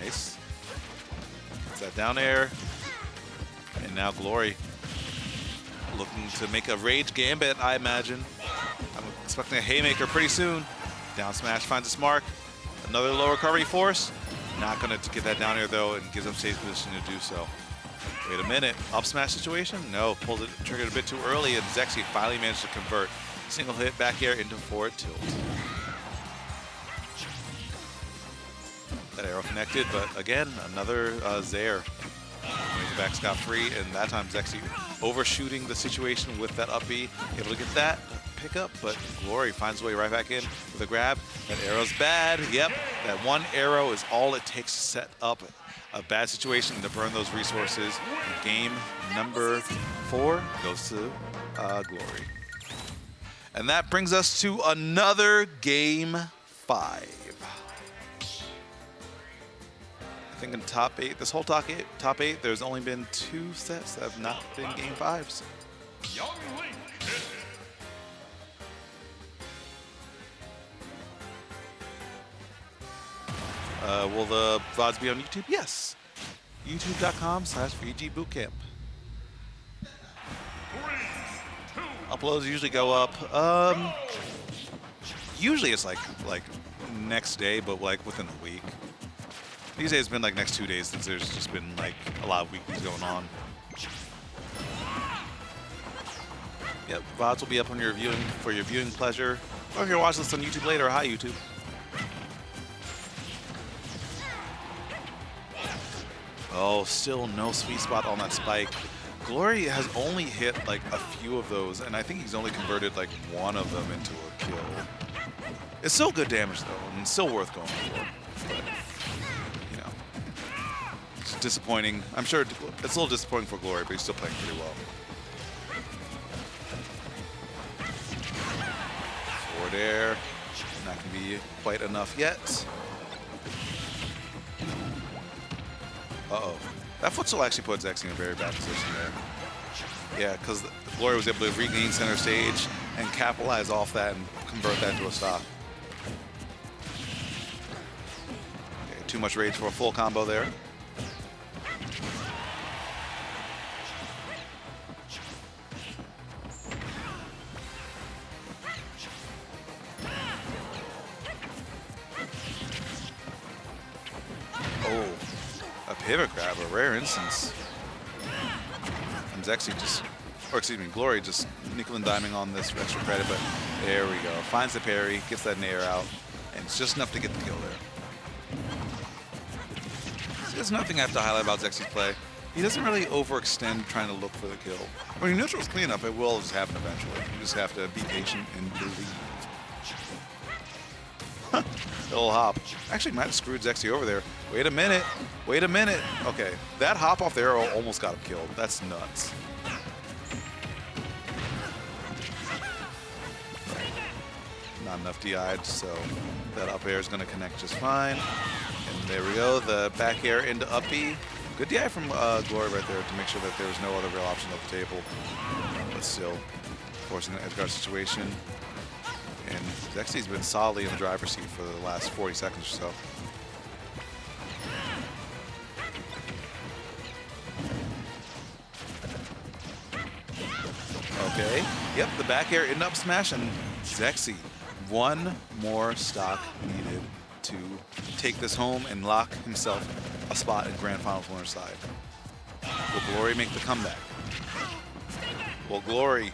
S9: Nice. Gets that down air. And now Glory looking to make a rage gambit, I imagine. I'm expecting a haymaker pretty soon. Down smash finds its mark. Another low recovery force. Not going to get that down air though, and gives him safe position to do so. Wait a minute, up smash situation? No, pulled it, triggered a bit too early, and Zexyyy finally managed to convert. Single hit back air into forward tilt. That arrow connected, but again, another Zaire. Brings it back scot-free, and that time Zexyyy overshooting the situation with that up B, able to get that pickup, but Glory finds his way right back in with a grab. That arrow's bad. Yep, that one arrow is all it takes to set up a bad situation to burn those resources. Game number 4 goes to Glory. And that brings us to another game 5. I think in top 8, this whole top 8, there's only been 2 sets that have not been game 5s.
S5: Young Link.
S9: Will the VODs be on YouTube? Yes. YouTube.com/VGBootCamp. Uploads usually go up. Usually it's like next day, but like within a week. These days it's been like next 2 days since there's just been like a lot of weeklies going on. Yep, VODs will be up on your viewing pleasure. Or if you're watching this on YouTube later, hi YouTube. Oh, still no sweet spot on that spike. Glory has only hit like a few of those, and I think he's only converted like one of them into a kill. It's still good damage though, and still worth going for. But, you know, it's disappointing. I'm sure it's a little disappointing for Glory, but he's still playing pretty well. Forward air, not gonna be quite enough yet. Uh-oh. That footstool actually put Zexyyy in a very bad position there. Yeah, because Glory was able to regain center stage and capitalize off that and convert that to a stop. Okay, too much rage for a full combo there. Oh. A pivot grab, a rare instance. And Zexyyy just, or excuse me, Glory just nickel and diming on this extra credit, but there we go. Finds the parry, gets that nair out, and it's just enough to get the kill there. There's nothing I have to highlight about Zexyy's play. He doesn't really overextend trying to look for the kill. When your neutral's clean enough, it will just happen eventually. You just have to be patient and believe. A little hop. Actually might have screwed Zexyyy over there. Wait a minute. Wait a minute. Okay, that hop off the arrow almost got him killed. That's nuts. Not enough DI, so that up air is going to connect just fine. And there we go. The back air into up B. Good DI from Glory right there to make sure that there was no other real option on the table. But still, forcing an edgeguard situation. And Zexyyy's been solidly in the driver's seat for the last 40 seconds or so. Okay. Yep, the back air in up smash, and Zexyyy. One more stock needed to take this home and lock himself a spot in Grand Finals winner's side. Will Glory make the comeback? Will Glory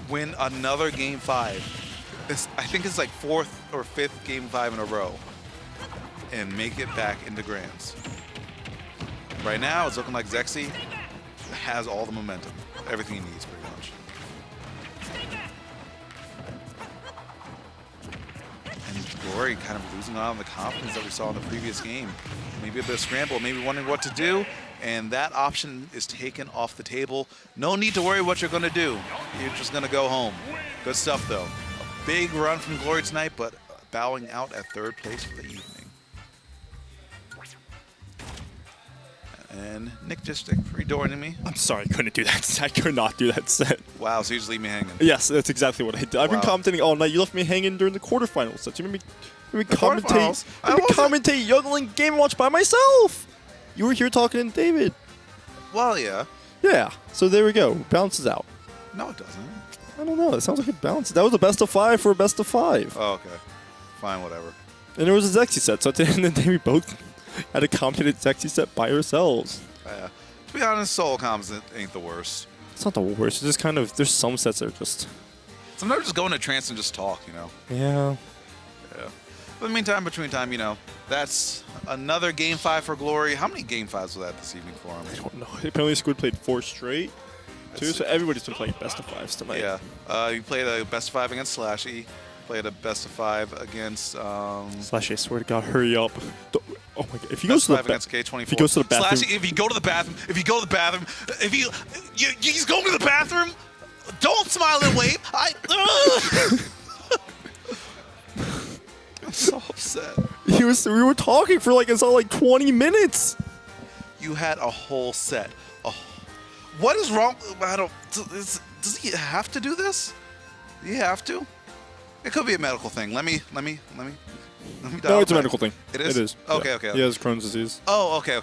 S9: win another Game 5. I think it's like 4th or 5th Game 5 in a row. And make it back into Grands. Right now, it's looking like Zexyyy has all the momentum. Everything he needs, pretty much. And Glory kind of losing out on the confidence that we saw in the previous game. Maybe a bit of scramble, maybe wondering what to do. And that option is taken off the table. No need to worry what you're going to do. You're just going to go home. Good stuff, though. A big run from Glory tonight, but bowing out at 3rd place for the evening. And Nick just rejoining me.
S1: I'm sorry, I couldn't do that. I could not do that set.
S9: Wow, so you just leave me hanging.
S1: Yes, that's exactly what I did. I've been commentating all night. You left me hanging during the quarterfinals sets. You made me commentate Young Game & Watch by myself. You were here talking to David.
S9: Well, yeah.
S1: Yeah, so there we go. Balances out.
S9: No, it doesn't.
S1: I don't know. It sounds like it balances. That was a best of 5 for a best of 5.
S9: Oh, okay. Fine, whatever.
S1: And there was a Zexyyy set, so at the end of the day, we both had a commentated Zexyyy set by ourselves.
S9: To be honest, solo comms ain't the worst.
S1: It's not the worst. It's just kind of, there's some sets that are just...
S9: Sometimes just go into trance and just talk, you know?
S1: Yeah.
S9: Yeah. But in the meantime, between time, you know, that's another Game 5 for Glory. How many Game 5s was that this evening for him?
S1: I don't know. Apparently Squid played 4 straight, too, so everybody's been playing best of 5s tonight.
S9: Yeah. You played a best of 5 against SLASHY. Played a best of 5 against...
S1: SLASHY, I swear to God, hurry up. Oh my God! If he goes to the bathroom,
S9: if you go to the bathroom, if you go to the bathroom, he's going to the bathroom. Don't smile and wave. I'm so upset.
S1: We were talking for like 20 minutes.
S9: You had a whole set. Oh, what is wrong? I don't. Does he have to do this? Do you have to? It could be a medical thing. Let me
S1: No, it's a medical thing.
S9: It is?
S1: It is.
S9: Okay,
S1: yeah.
S9: okay.
S1: He has Crohn's disease.
S9: Oh, okay.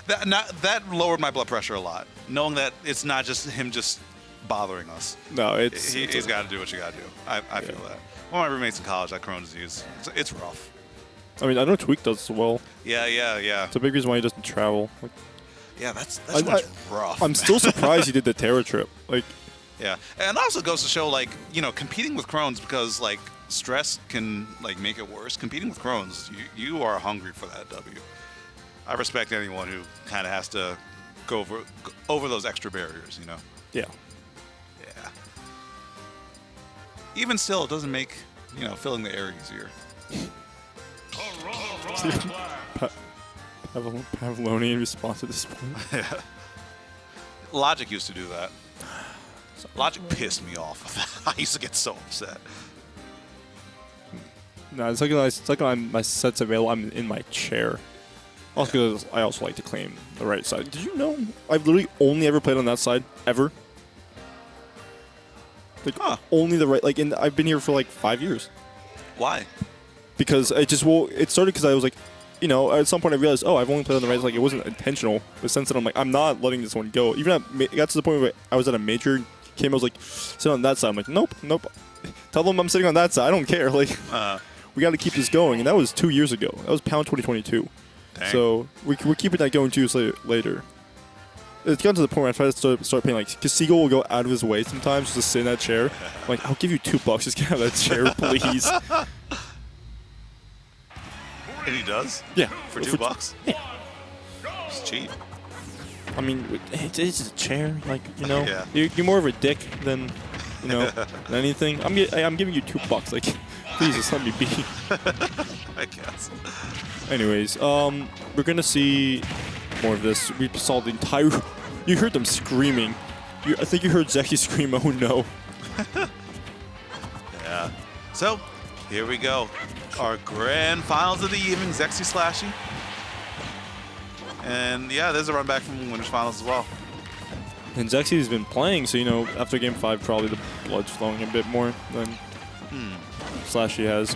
S9: That lowered my blood pressure a lot, knowing that it's not just him just bothering us.
S1: No,
S9: he's got to do what you got to do. I feel that. One of my roommates in college had Crohn's disease. It's rough.
S1: I mean, I know Tweak does as well.
S9: Yeah.
S1: It's a big reason why he doesn't travel.
S9: Yeah, that's rough.
S1: I'm still surprised he did the Terra trip.
S9: Yeah, and it also goes to show, competing with Crohn's, because, stress can, make it worse. Competing with Crohn's, you are hungry for that W. I respect anyone who kind of has to go over those extra barriers, you know?
S1: Yeah.
S9: Yeah. Even still, it doesn't make, filling the air easier.
S1: Pavlonian response at this point.
S9: Yeah. Logic used to do that. Logic pissed me off. I used to get so upset.
S1: No, it's like my set's available. I'm in my chair. Also, because I also like to claim the right side. Did you know I've literally only ever played on that side ever? Only the right. And I've been here for 5 years.
S9: Why?
S1: Because it started because I was at some point I realized, I've only played on the right side. It wasn't intentional. But since then, I'm not letting this one go. Even it got to the point where I was at a major game. I was sit on that side. I'm nope. Tell them I'm sitting on that side. I don't care. We got to keep this going. And that was 2 years ago. That was Pound 2022.
S9: Dang. So
S1: we're keeping that going 2 years later. It's gotten to the point where I try to start paying, because Seagull will go out of his way sometimes just to sit in that chair. I'm I'll give you $2. Just get out of that chair, please.
S9: And he does?
S1: Yeah.
S9: For $2?
S1: Yeah.
S9: It's cheap.
S1: I mean, it's a chair.
S9: Yeah.
S1: You're more of a dick than, than anything. I'm giving you $2. Please just let me be.
S9: I guess.
S1: Anyways, we're gonna see more of this. We saw the entire. You heard them screaming. I think you heard Zexyyy scream, "Oh no!"
S9: Yeah. So here we go. Our grand finals of the evening, Zexyyy SLASHY. And yeah, there's a run back from winners finals as well.
S1: And Zexyy's been playing, so after game 5, probably the blood's flowing a bit more than SLASHY has.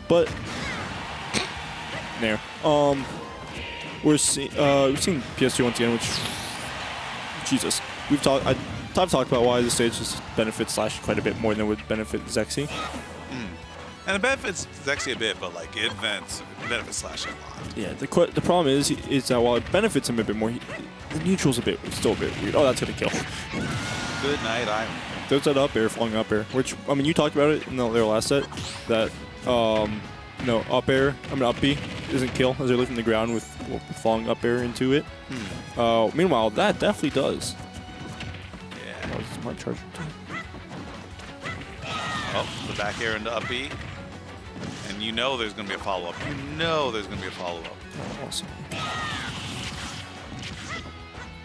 S1: But there. We've seen PS2 once again, which Jesus. I've talked about why the stage just benefits SLASHY quite a bit more than it would benefit Zexyyy.
S9: And it benefits Zexyyy a bit, but it benefits SLASHY a lot.
S1: Yeah, the problem is that while it benefits him a bit more, the neutral's still a bit weird. Oh, that's gonna kill.
S9: Good night,
S1: there's that up air, falling up air, which, I mean, you talked about it in their last set, that, no, up air, up B isn't kill as they're lifting the ground with falling up air into it. Meanwhile, that definitely does.
S9: Yeah.
S1: That was a smart charge.
S9: Oh, the back air into up B. And you know there's going to be a follow-up. You know there's going to be a follow-up.
S1: Oh, awesome.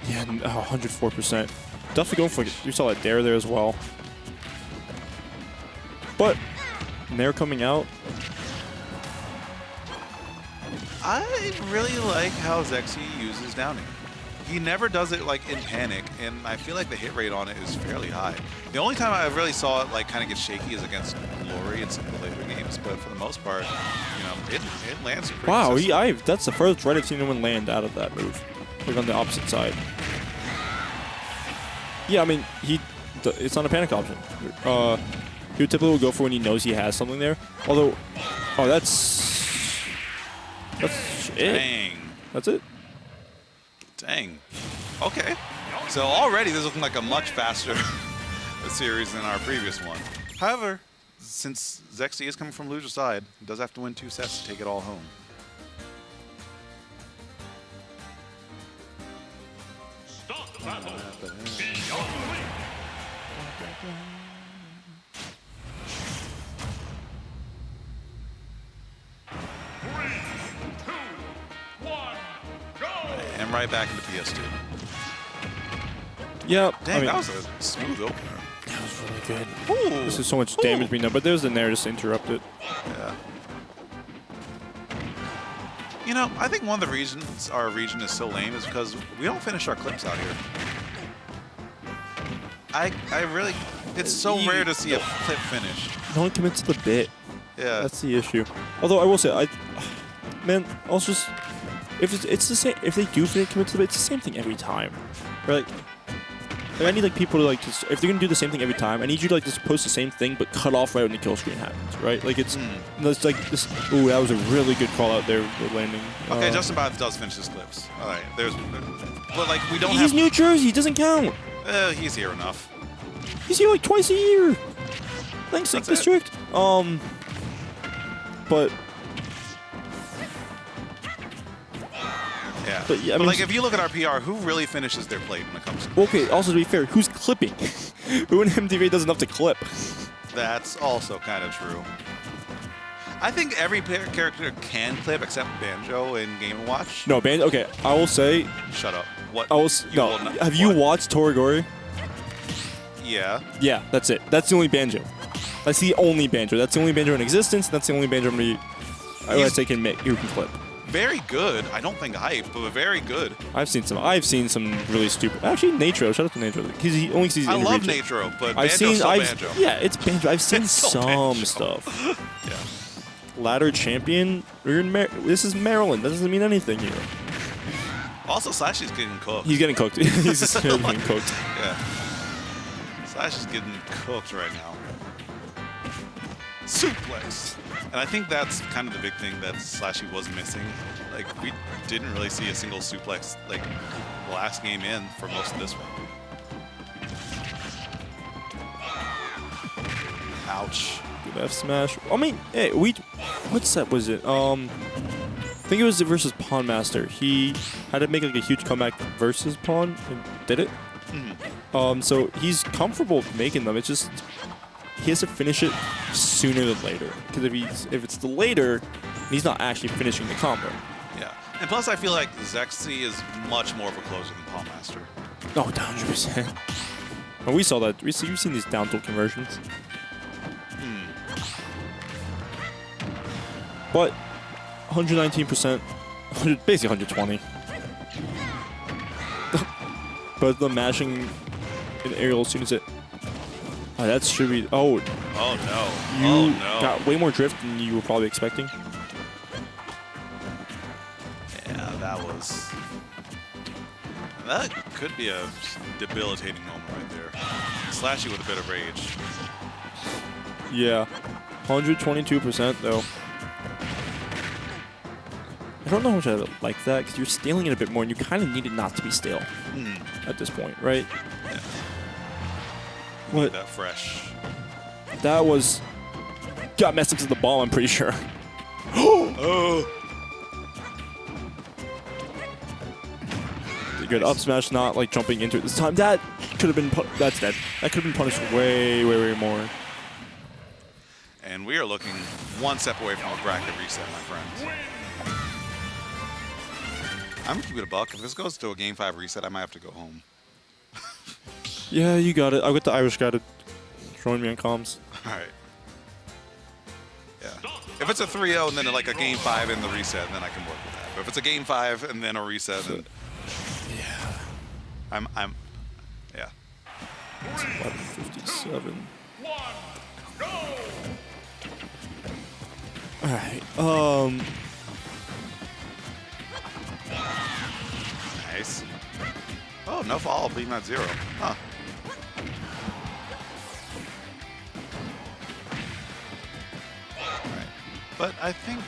S1: Yeah, 104%. Definitely going for it. You saw that dare there as well. But, Nair coming out.
S9: I really like how Zexyyy uses downing. He never does it like in panic, and I feel like the hit rate on it is fairly high. The only time I really saw it like kind of get shaky is against Glory in some of the later games, but for the most part, you know, it lands pretty consistent.
S1: That's the first right I've seen anyone land out of that move, like on the opposite side. Yeah, I mean, it's not a panic option. He would typically go for when he knows he has something there. Although, that's it.
S9: Dang.
S1: That's it.
S9: Dang. Okay. So already this is looking like a much faster series than our previous one. However, since Zexyyy is coming from loser side, he does have to win 2 sets to take it all home.
S5: Start the battle. Beyond the ring. 3, 2, 1, go!
S9: And right back into PS2.
S1: Yep.
S9: Dang,
S1: I mean,
S9: that was a smooth opener.
S1: that was really good.
S9: Ooh.
S1: This is so much damage being done, but there's the Nair just to interrupt it.
S9: Yeah. You know, I think one of the reasons our region is so lame is because we don't finish our clips out here. I really, it's so rare to see a clip finish.
S1: No one commits to the bit.
S9: Yeah.
S1: That's the issue. Although I will say, man, also just if it's the same, if they do commit to the bit, it's the same thing every time. Right? Like I need like people to like just, if they're gonna do the same thing every time, I need you to like just post the same thing but cut off right when the kill screen happens, right? Like it's like this. Ooh, that was a really good call out there with landing.
S9: Okay, Justin Botts does finish his clips. All right, but like we don't
S1: He's
S9: have.
S1: New Jersey, doesn't count.
S9: He's here enough.
S1: He's here like twice a year. Thanks, Lake
S9: That's
S1: District. But
S9: Yeah.
S1: But, yeah, I
S9: but
S1: mean,
S9: like if you look at our PR, who really finishes their plate when it comes to
S1: okay, also to be fair, who's clipping? Who in MTV does enough to clip?
S9: That's also kind of true. I think every character can clip except Banjo in Game & Watch.
S1: No, Banjo. Okay, I will say.
S9: Shut up. What?
S1: I will. No. Have you watched Toragori?
S9: Yeah.
S1: Yeah, that's it. That's the only Banjo. That's the only Banjo. That's the only Banjo in existence. That's the only Banjo I would say can make who can clip.
S9: Very good. I don't think hype, but very good.
S1: I've seen some really stupid. Actually, Natro. Shout out to Natro. He only sees.
S9: I love
S1: region.
S9: Natro, but Banjo's still Banjo.
S1: Yeah, it's Banjo. I've seen some
S9: Banjo.
S1: stuff.
S9: Yeah.
S1: Ladder champion. We're in this is Maryland. That doesn't mean anything here.
S9: Also, Slashy's getting cooked.
S1: He's getting cooked. He's just getting cooked.
S9: Yeah. Slashy's getting cooked right now. Suplex. And I think that's kind of the big thing that Slashy was missing. Like, we didn't really see a single suplex, like, last game in for most of this one. Ouch.
S1: Good F smash. I mean, hey, what set was it? I think it was versus PawnMaster. He had to make like a huge comeback versus Pawn and did it.
S9: Mm-hmm.
S1: So he's comfortable making them. It's just he has to finish it sooner than later. Because if it's the later, he's not actually finishing the combo.
S9: Yeah. And plus, I feel like Zexyyy is much more of a closer than PawnMaster.
S1: Oh, 100%. And we saw that. You've seen these down tilt conversions. But 119%, basically 120. But the mashing in aerial as soon as it. Oh, that should be. Oh.
S9: Oh no.
S1: You
S9: no.
S1: got way more drift than you were probably expecting.
S9: Yeah, that could be a debilitating moment right there. Slashy with a bit of rage.
S1: Yeah. 122% though. I don't know how much I like that because you're scaling it a bit more and you kind of need it not to be stale at this point, right?
S9: Yeah.
S1: What?
S9: That fresh.
S1: That was... got messed up to the ball, I'm pretty sure.
S9: Oh!
S1: Good up smash, not like jumping into it this time. That could have been... that's dead. That could have been punished way, way, way more.
S9: And we are looking one step away from a bracket reset, my friends. I'm gonna keep it a buck. If this goes to a Game 5 reset, I might have to go home.
S1: Yeah, you got it. I'll get the Irish guy to join me on comms.
S9: All right. Yeah. If it's a 3-0 and then like a Game 5 in the reset, then I can work with that. But if it's a Game 5 and then a reset, then yeah, I'm yeah.
S1: 11:57.
S5: Go!
S1: All right.
S9: Nice. Oh, no fall, being at 0. Huh. Alright. But I think,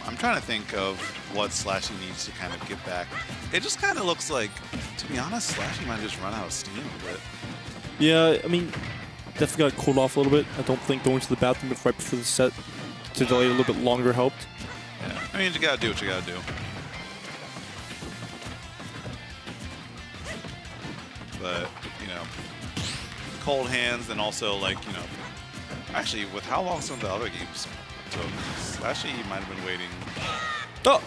S9: I'm trying to think of what SLASHY needs to kind of get back. It just kind of looks like, to be honest, SLASHY might just run out of steam a bit.
S1: Yeah, I mean, definitely got cooled off a little bit. I don't think going to the bathroom right before the set to delay a little bit longer helped.
S9: Yeah. I mean, you gotta do what you gotta do. But, you know, cold hands and also, like, you know, actually, with how long some of the other games took, SLASHY might have been waiting.
S1: Oh!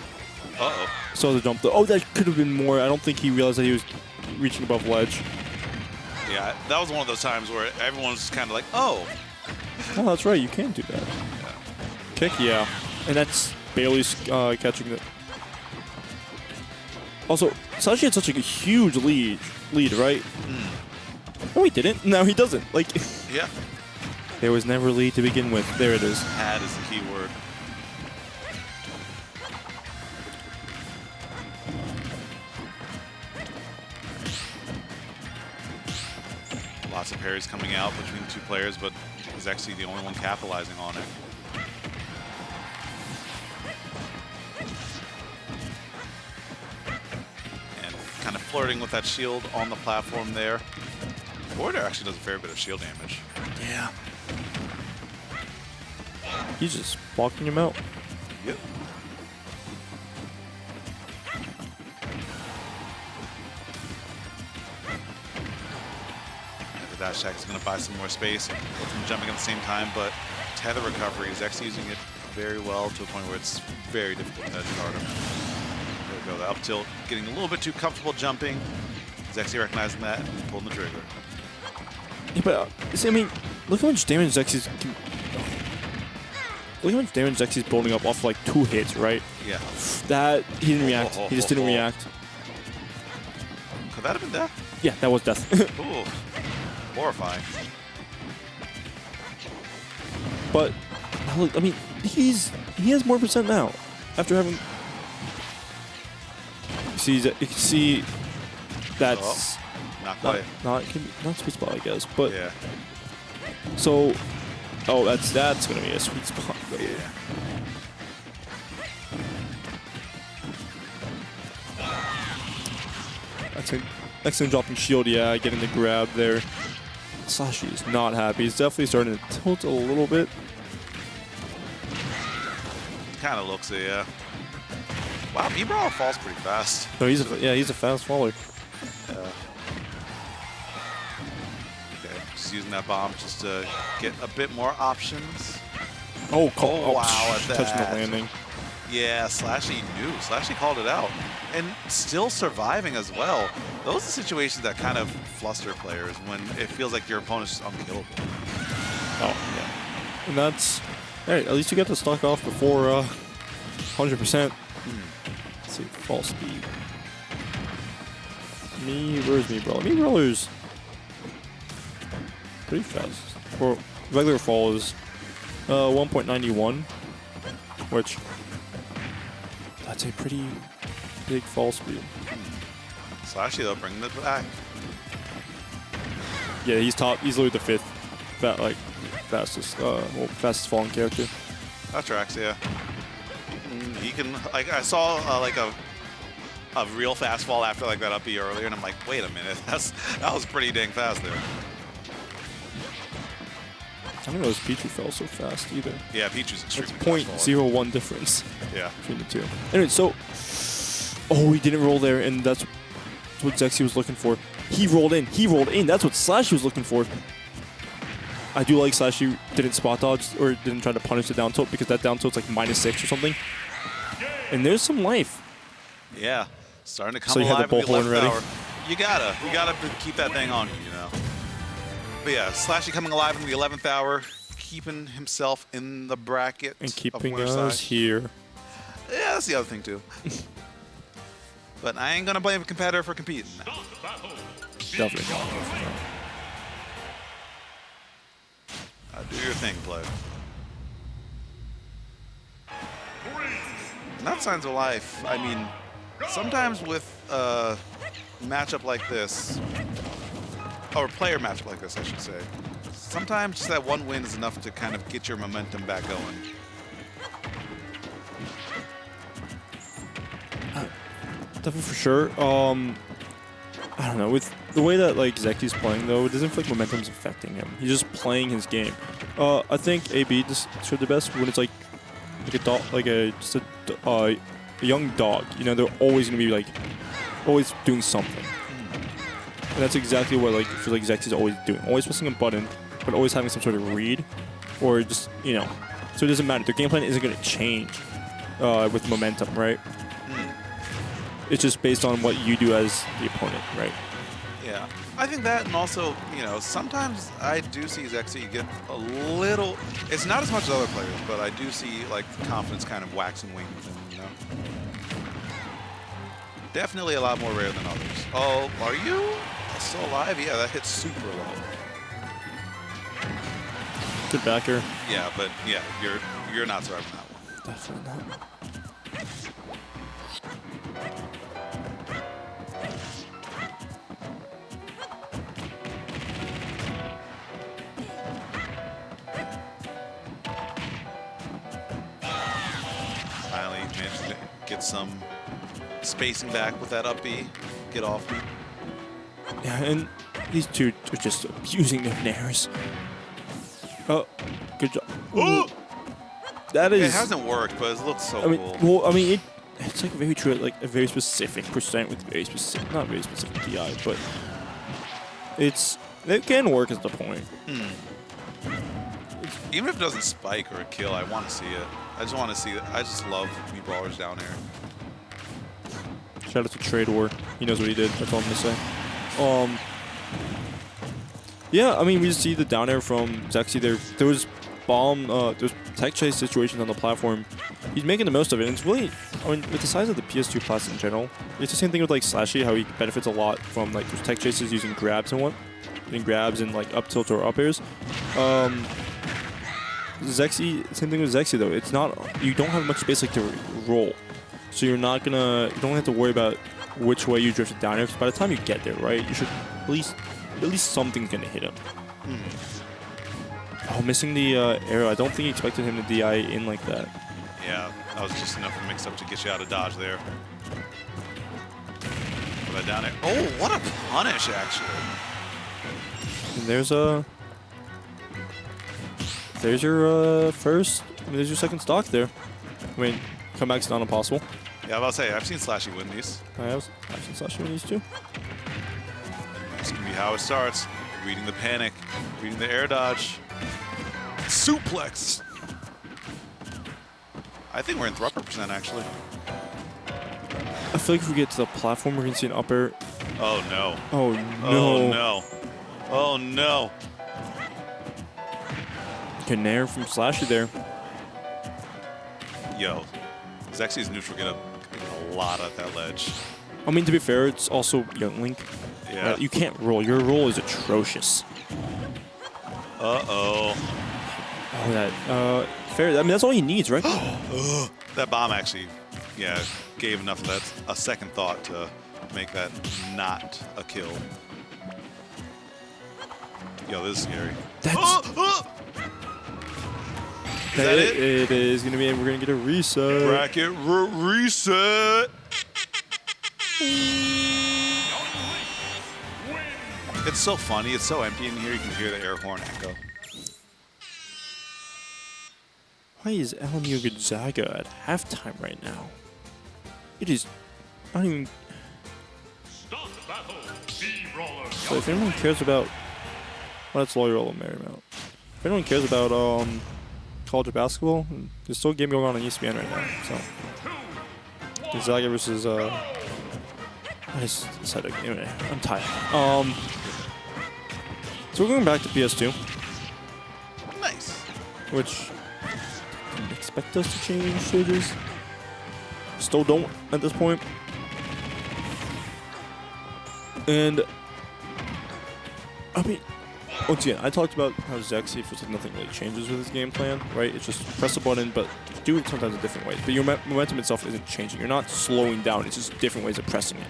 S9: Uh-oh.
S1: So the jump, though. Oh, that could have been more. I don't think he realized that he was reaching above ledge.
S9: Yeah, that was one of those times where everyone was just kind of like, oh.
S1: Oh, that's right. You can do that.
S9: Yeah.
S1: Kick, yeah. And that's barely catching it. Also, SLASHY had such a huge lead, right? No, he didn't. No, he doesn't. Like,
S9: Yeah.
S1: there was never a lead to begin with. There it is.
S9: Had is the key word. Lots of parries coming out between the two players, but Zexyyy the only one capitalizing on it. And kind of flirting with that shield on the platform there. Border actually does a fair bit of shield damage.
S1: Yeah. He's just blocking him out.
S9: Yep. The dash attack is going to buy some more space. Both of them jumping at the same time, but tether recovery is actually using it very well to a point where it's very difficult to edge guard him. There we go. The up tilt getting a little bit too comfortable jumping. Zexyyy recognizing that and pulling the trigger.
S1: Yeah, but see, I mean, look how much damage Zexy's. Look how much damage Zexyy's building up off like 2 hits, right?
S9: Yeah.
S1: That he didn't react. He just didn't react.
S9: Could that have been death?
S1: Yeah, that was death.
S9: Ooh. Horrifying.
S1: But I mean, he has more percent now after having. You can see that's
S9: Not quite.
S1: not sweet spot, I guess. But
S9: Yeah.
S1: so, oh, that's gonna be a sweet spot. Though.
S9: Yeah.
S1: Excellent dropping shield, yeah, getting the grab there. SLASHY is not happy. He's definitely starting to tilt a little bit.
S9: Kind of looks it, yeah. Wow, Brawler falls pretty fast.
S1: No, he's a fast faller.
S9: Okay, just using that bomb just to get a bit more options.
S1: Oh,
S9: wow, at
S1: touching
S9: that.
S1: the landing.
S9: Yeah, SLASHY knew. SLASHY called it out. And still surviving as well. Those are situations that kind of fluster players when it feels like your opponent's just unkillable.
S1: Oh, yeah. And that's... Alright, at least you got the stock off before 100%. Let's see, fall speed. Where's Brawler? Brawler's pretty fast. For regular fall is 1.91, which that's a pretty big fall speed.
S9: SLASHY though, bringing it back.
S1: Yeah, he's easily the 5th, fastest falling character.
S9: That tracks, yeah. He can, like, I saw like a real fast fall after like that up B earlier, and I'm like, wait a minute, that was pretty dang fast there.
S1: I don't know if Pichu fell so fast either.
S9: Yeah, Pichu's
S1: It's
S9: extremely fast falling.
S1: 0.01 difference
S9: Yeah.
S1: between the two. Anyway, so oh, he didn't roll there, and that's what Zexyyy was looking for. He rolled in. He rolled in. That's what SLASHY was looking for. I do like SLASHY didn't spot dodge or didn't try to punish the down tilt because that down tilt's like -6 or something. And there's some life.
S9: Yeah. Starting to come
S1: So you have
S9: alive
S1: the
S9: in the
S1: bullhorn
S9: 11th
S1: ready?
S9: hour. You gotta keep that thing on you, know. But yeah, SLASHY coming alive in the 11th hour, keeping himself in the bracket
S1: And
S9: of
S1: keeping
S9: winner's
S1: us
S9: side.
S1: here.
S9: Yeah, that's the other thing too. But I ain't gonna blame a competitor for competing.
S1: Definitely.
S9: Do your thing, play. Not signs of life. I mean, sometimes with a matchup like this, or player matchup like this, I should say, sometimes just that one win is enough to kind of get your momentum back going.
S1: Definitely for sure. I don't know. With the way that like Zexiyy's playing though, it doesn't feel like momentum's affecting him. He's just playing his game. I think AB just showed the best when it's like a dog, like a young dog. You know, they're always gonna be like always doing something. And that's exactly what like I feel like Zexyy's always doing. Always pressing a button, but always having some sort of read, or just So it doesn't matter. Their game plan isn't gonna change with momentum, right? It's just based on what you do as the opponent, right?
S9: Yeah, I think that, and also, sometimes I do see Zexyyy get a little. It's not as much as other players, but I do see like the confidence kind of wax and wane with him. Definitely a lot more rare than others. Oh, are you still alive? Yeah, that hits super low.
S1: Good backer.
S9: Yeah, but yeah, you're not surviving that one.
S1: Definitely not.
S9: Finally managed to get some spacing back with that up B. Get off me.
S1: Yeah, and these two are just abusing their nairs. Oh, good job.
S9: Ooh!
S1: That is.
S9: It hasn't worked, but it looks so
S1: I mean,
S9: cool.
S1: well, I mean, it's like very true, like a very specific percent with very specific, not very specific DI, but it can work is the point.
S9: Even if it doesn't spike or a kill, I want to see it. I just want to see it. I just love me brawlers down here.
S1: Shout out to Trade War. He knows what he did. That's all I'm gonna say. Yeah, I mean, we just see the down air from Zexyyy. There was there's tech chase situations on the platform. He's making the most of it. And it's really, I mean, with the size of the PS2 class in general, it's the same thing with like SLASHY, how he benefits a lot from like those tech chases using grabs and getting grabs and like up tilt or up airs. Zexyyy, same thing with Zexyyy though. It's not, you don't have much space like to roll, so you don't have to worry about which way you drift it down here. Because by the time you get there, right, you should at least something's gonna hit him. Oh, missing the arrow. I don't think he expected him to DI in like that.
S9: Yeah, that was just enough of a mix-up to get you out of dodge there. Put that down there. Oh, what a punish, actually.
S1: And there's your first. I mean, there's your second stock there. I mean, comeback's not impossible.
S9: Yeah, I was about to say, I've seen SLASHY win these.
S1: I've seen SLASHY win these too.
S9: This can be how it starts. Reading the panic, reading the air dodge. Suplex! I think we're in Thrupper percent, actually.
S1: I feel like if we get to the platform, we're going to see an up air.
S9: Oh, no.
S1: Oh, no.
S9: Oh, no. Oh, no.
S1: Good nair from SLASHY there.
S9: Yo, Zexyyy's neutral get a lot at that ledge.
S1: I mean, to be fair, it's also Young Link.
S9: Yeah.
S1: Right? You can't roll. Your roll is atrocious.
S9: Uh-oh.
S1: Oh, that. Fair. I mean, that's all he needs, right?
S9: That bomb actually, yeah, gave enough of that, a second thought to make that not a kill. Yo, this is scary.
S1: That's.
S9: Is that it?
S1: It is going to be, we're going to get a reset.
S9: Bracket reset. It's so funny. It's so empty in here. You can hear the air horn echo.
S1: Why is LMU Gonzaga at halftime right now? It is. I don't even.
S5: Start the battle. Brawler.
S1: So if anyone cares about. Well, that's Laurel and Marymount. If anyone cares about college basketball, there's still a game going on ESPN right now. So Gonzaga versus I just decided anyway. I'm tired. So we're going back to PS2.
S9: Nice.
S1: Which didn't expect us to change stages. Still don't at this point. And I mean, once again, I talked about how Zexyyy feels like nothing really changes with his game plan, right? It's just press a button, but do it sometimes in different ways. But your momentum itself isn't changing. You're not slowing down. It's just different ways of pressing it.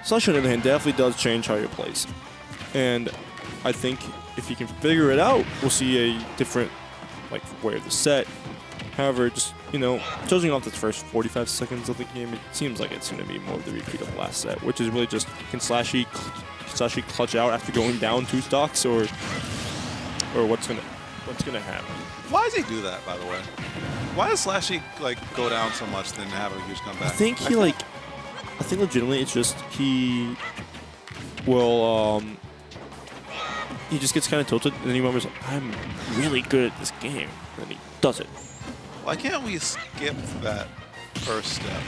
S1: SLASHY, on the other hand, definitely does change how you plays. And I think if you can figure it out, we'll see a different way of the set. However, just, judging off the first 45 seconds of the game, it seems like it's going to be more of the repeat of the last set, which is really just, can SLASHY clutch out after going down 2 stocks, or what's gonna happen?
S9: Why does he do that, by the way? Why does SLASHY go down so much then have a huge comeback?
S1: I think I think legitimately it's just he will he just gets kind of tilted and then he remembers I'm really good at this game, and then he does it.
S9: Why can't we skip that first step?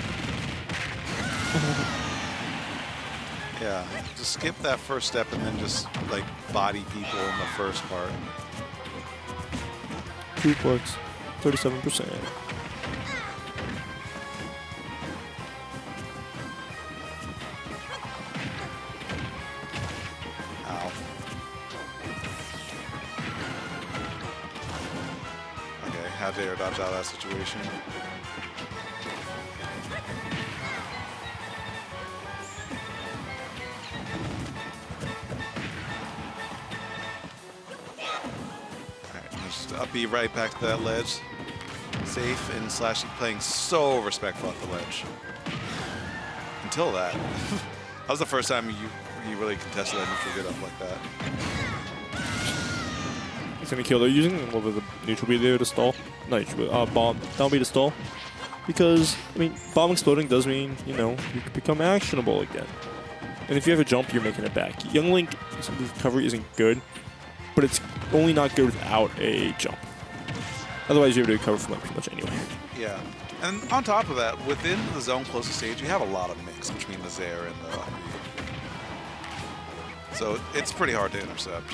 S9: Yeah, just skip that first step and then just body people in the first part.
S1: 2 points, 37%.
S9: Ow. Okay, how dare dodge out of that situation. I'll be right back to that ledge. Safe, and SLASHY playing so respectful at the ledge. Until that. That was the first time he really contested that neutral get up like that.
S1: He's gonna kill. They're using a little bit of the neutral beat there to stall. Not neutral, bomb. Down beat to stall. Because, I mean, bomb exploding does mean, you can become actionable again. And if you have a jump, you're making it back. Young Link, recovery isn't good, but it's only not good without a jump. Otherwise, you're able to recover from pretty much anywhere.
S9: Yeah. And on top of that, within the zone closest stage, you have a lot of mix between the Zaire and the Harambe. So it's pretty hard to intercept.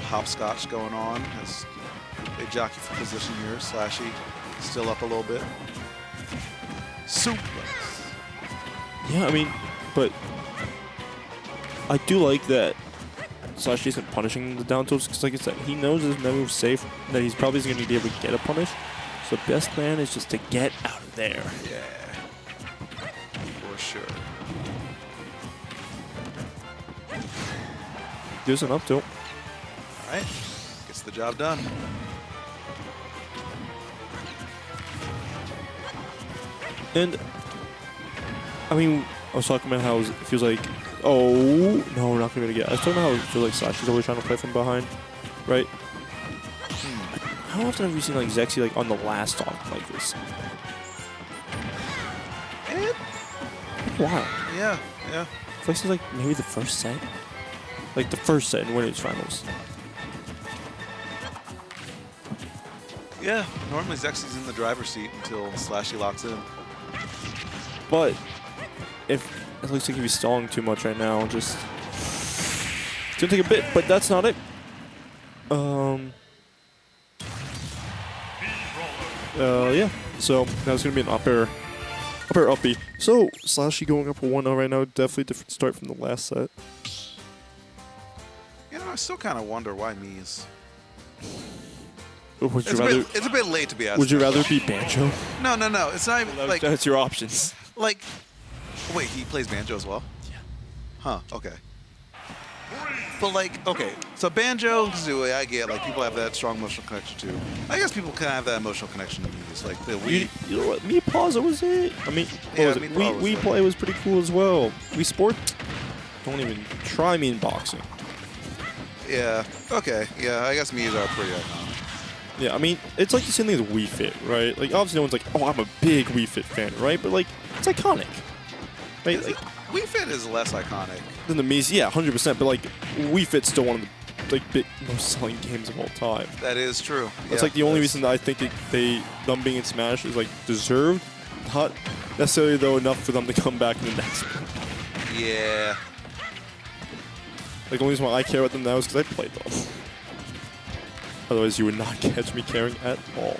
S9: Hopscotch going on as they jockey for position here. SLASHY still up a little bit. Suplex.
S1: Yeah, I mean, but I do like that SLASHY isn't punishing the down tilts because, like I said, he knows his move's safe, that he's probably going to be able to get a punish. So best plan is just to get out of there.
S9: Yeah, for sure.
S1: There's an up tilt.
S9: All right, gets the job done.
S1: And I mean, I was talking about how it feels like, oh, no, we're not going to be able to get. I was talking about how it feels like SLASHY's always trying to play from behind, right? How often have you seen Zexyyy on the last stock like this? Wow.
S9: Yeah, yeah.
S1: I feel like it's maybe the first set. Like the first set in Winners Finals.
S9: Yeah, normally Zexyy's in the driver's seat until SLASHY locks in.
S1: But if it looks like he's stalling too much right now, just it's gonna take a bit, but that's not it. Yeah. So now it's gonna be an up air uppy. So SLASHY going up for 1-0 right now. Definitely a different start from the last set.
S9: I still kind of wonder why Mies.
S1: Would you rather?
S9: It's a bit late to be asking.
S1: Would you rather be Banjo?
S9: No. It's not even like.
S1: That's your options.
S9: Wait, he plays Banjo as well?
S1: Yeah.
S9: Huh. Okay. But okay, so Banjo and Kazooie, I get people have that strong emotional connection too. I guess people can have that emotional connection to Mies.
S1: You know what? Me Plaza was it? I mean,
S9: yeah,
S1: we play was pretty cool as well. We Sport. Don't even try me in boxing.
S9: Yeah. Okay. Yeah. I guess Mii's are pretty iconic.
S1: Yeah, I mean, it's like the same thing as Wii Fit, right? Like, obviously no one's like, oh, I'm a big Wii Fit fan, right? But, like, it's iconic. Right? Like,
S9: Wii Fit is less iconic
S1: than the Mii's, yeah, 100%. But, like, Wii Fit's still one of the, like, big, most selling games of all time.
S9: That is true.
S1: That's, like, the only reason that I think them being in Smash is, like, deserved. Not necessarily, though, enough for them to come back in the next one.
S9: Yeah.
S1: Like, the only reason why I care about them now is because I played them. Otherwise, you would not catch me caring at all.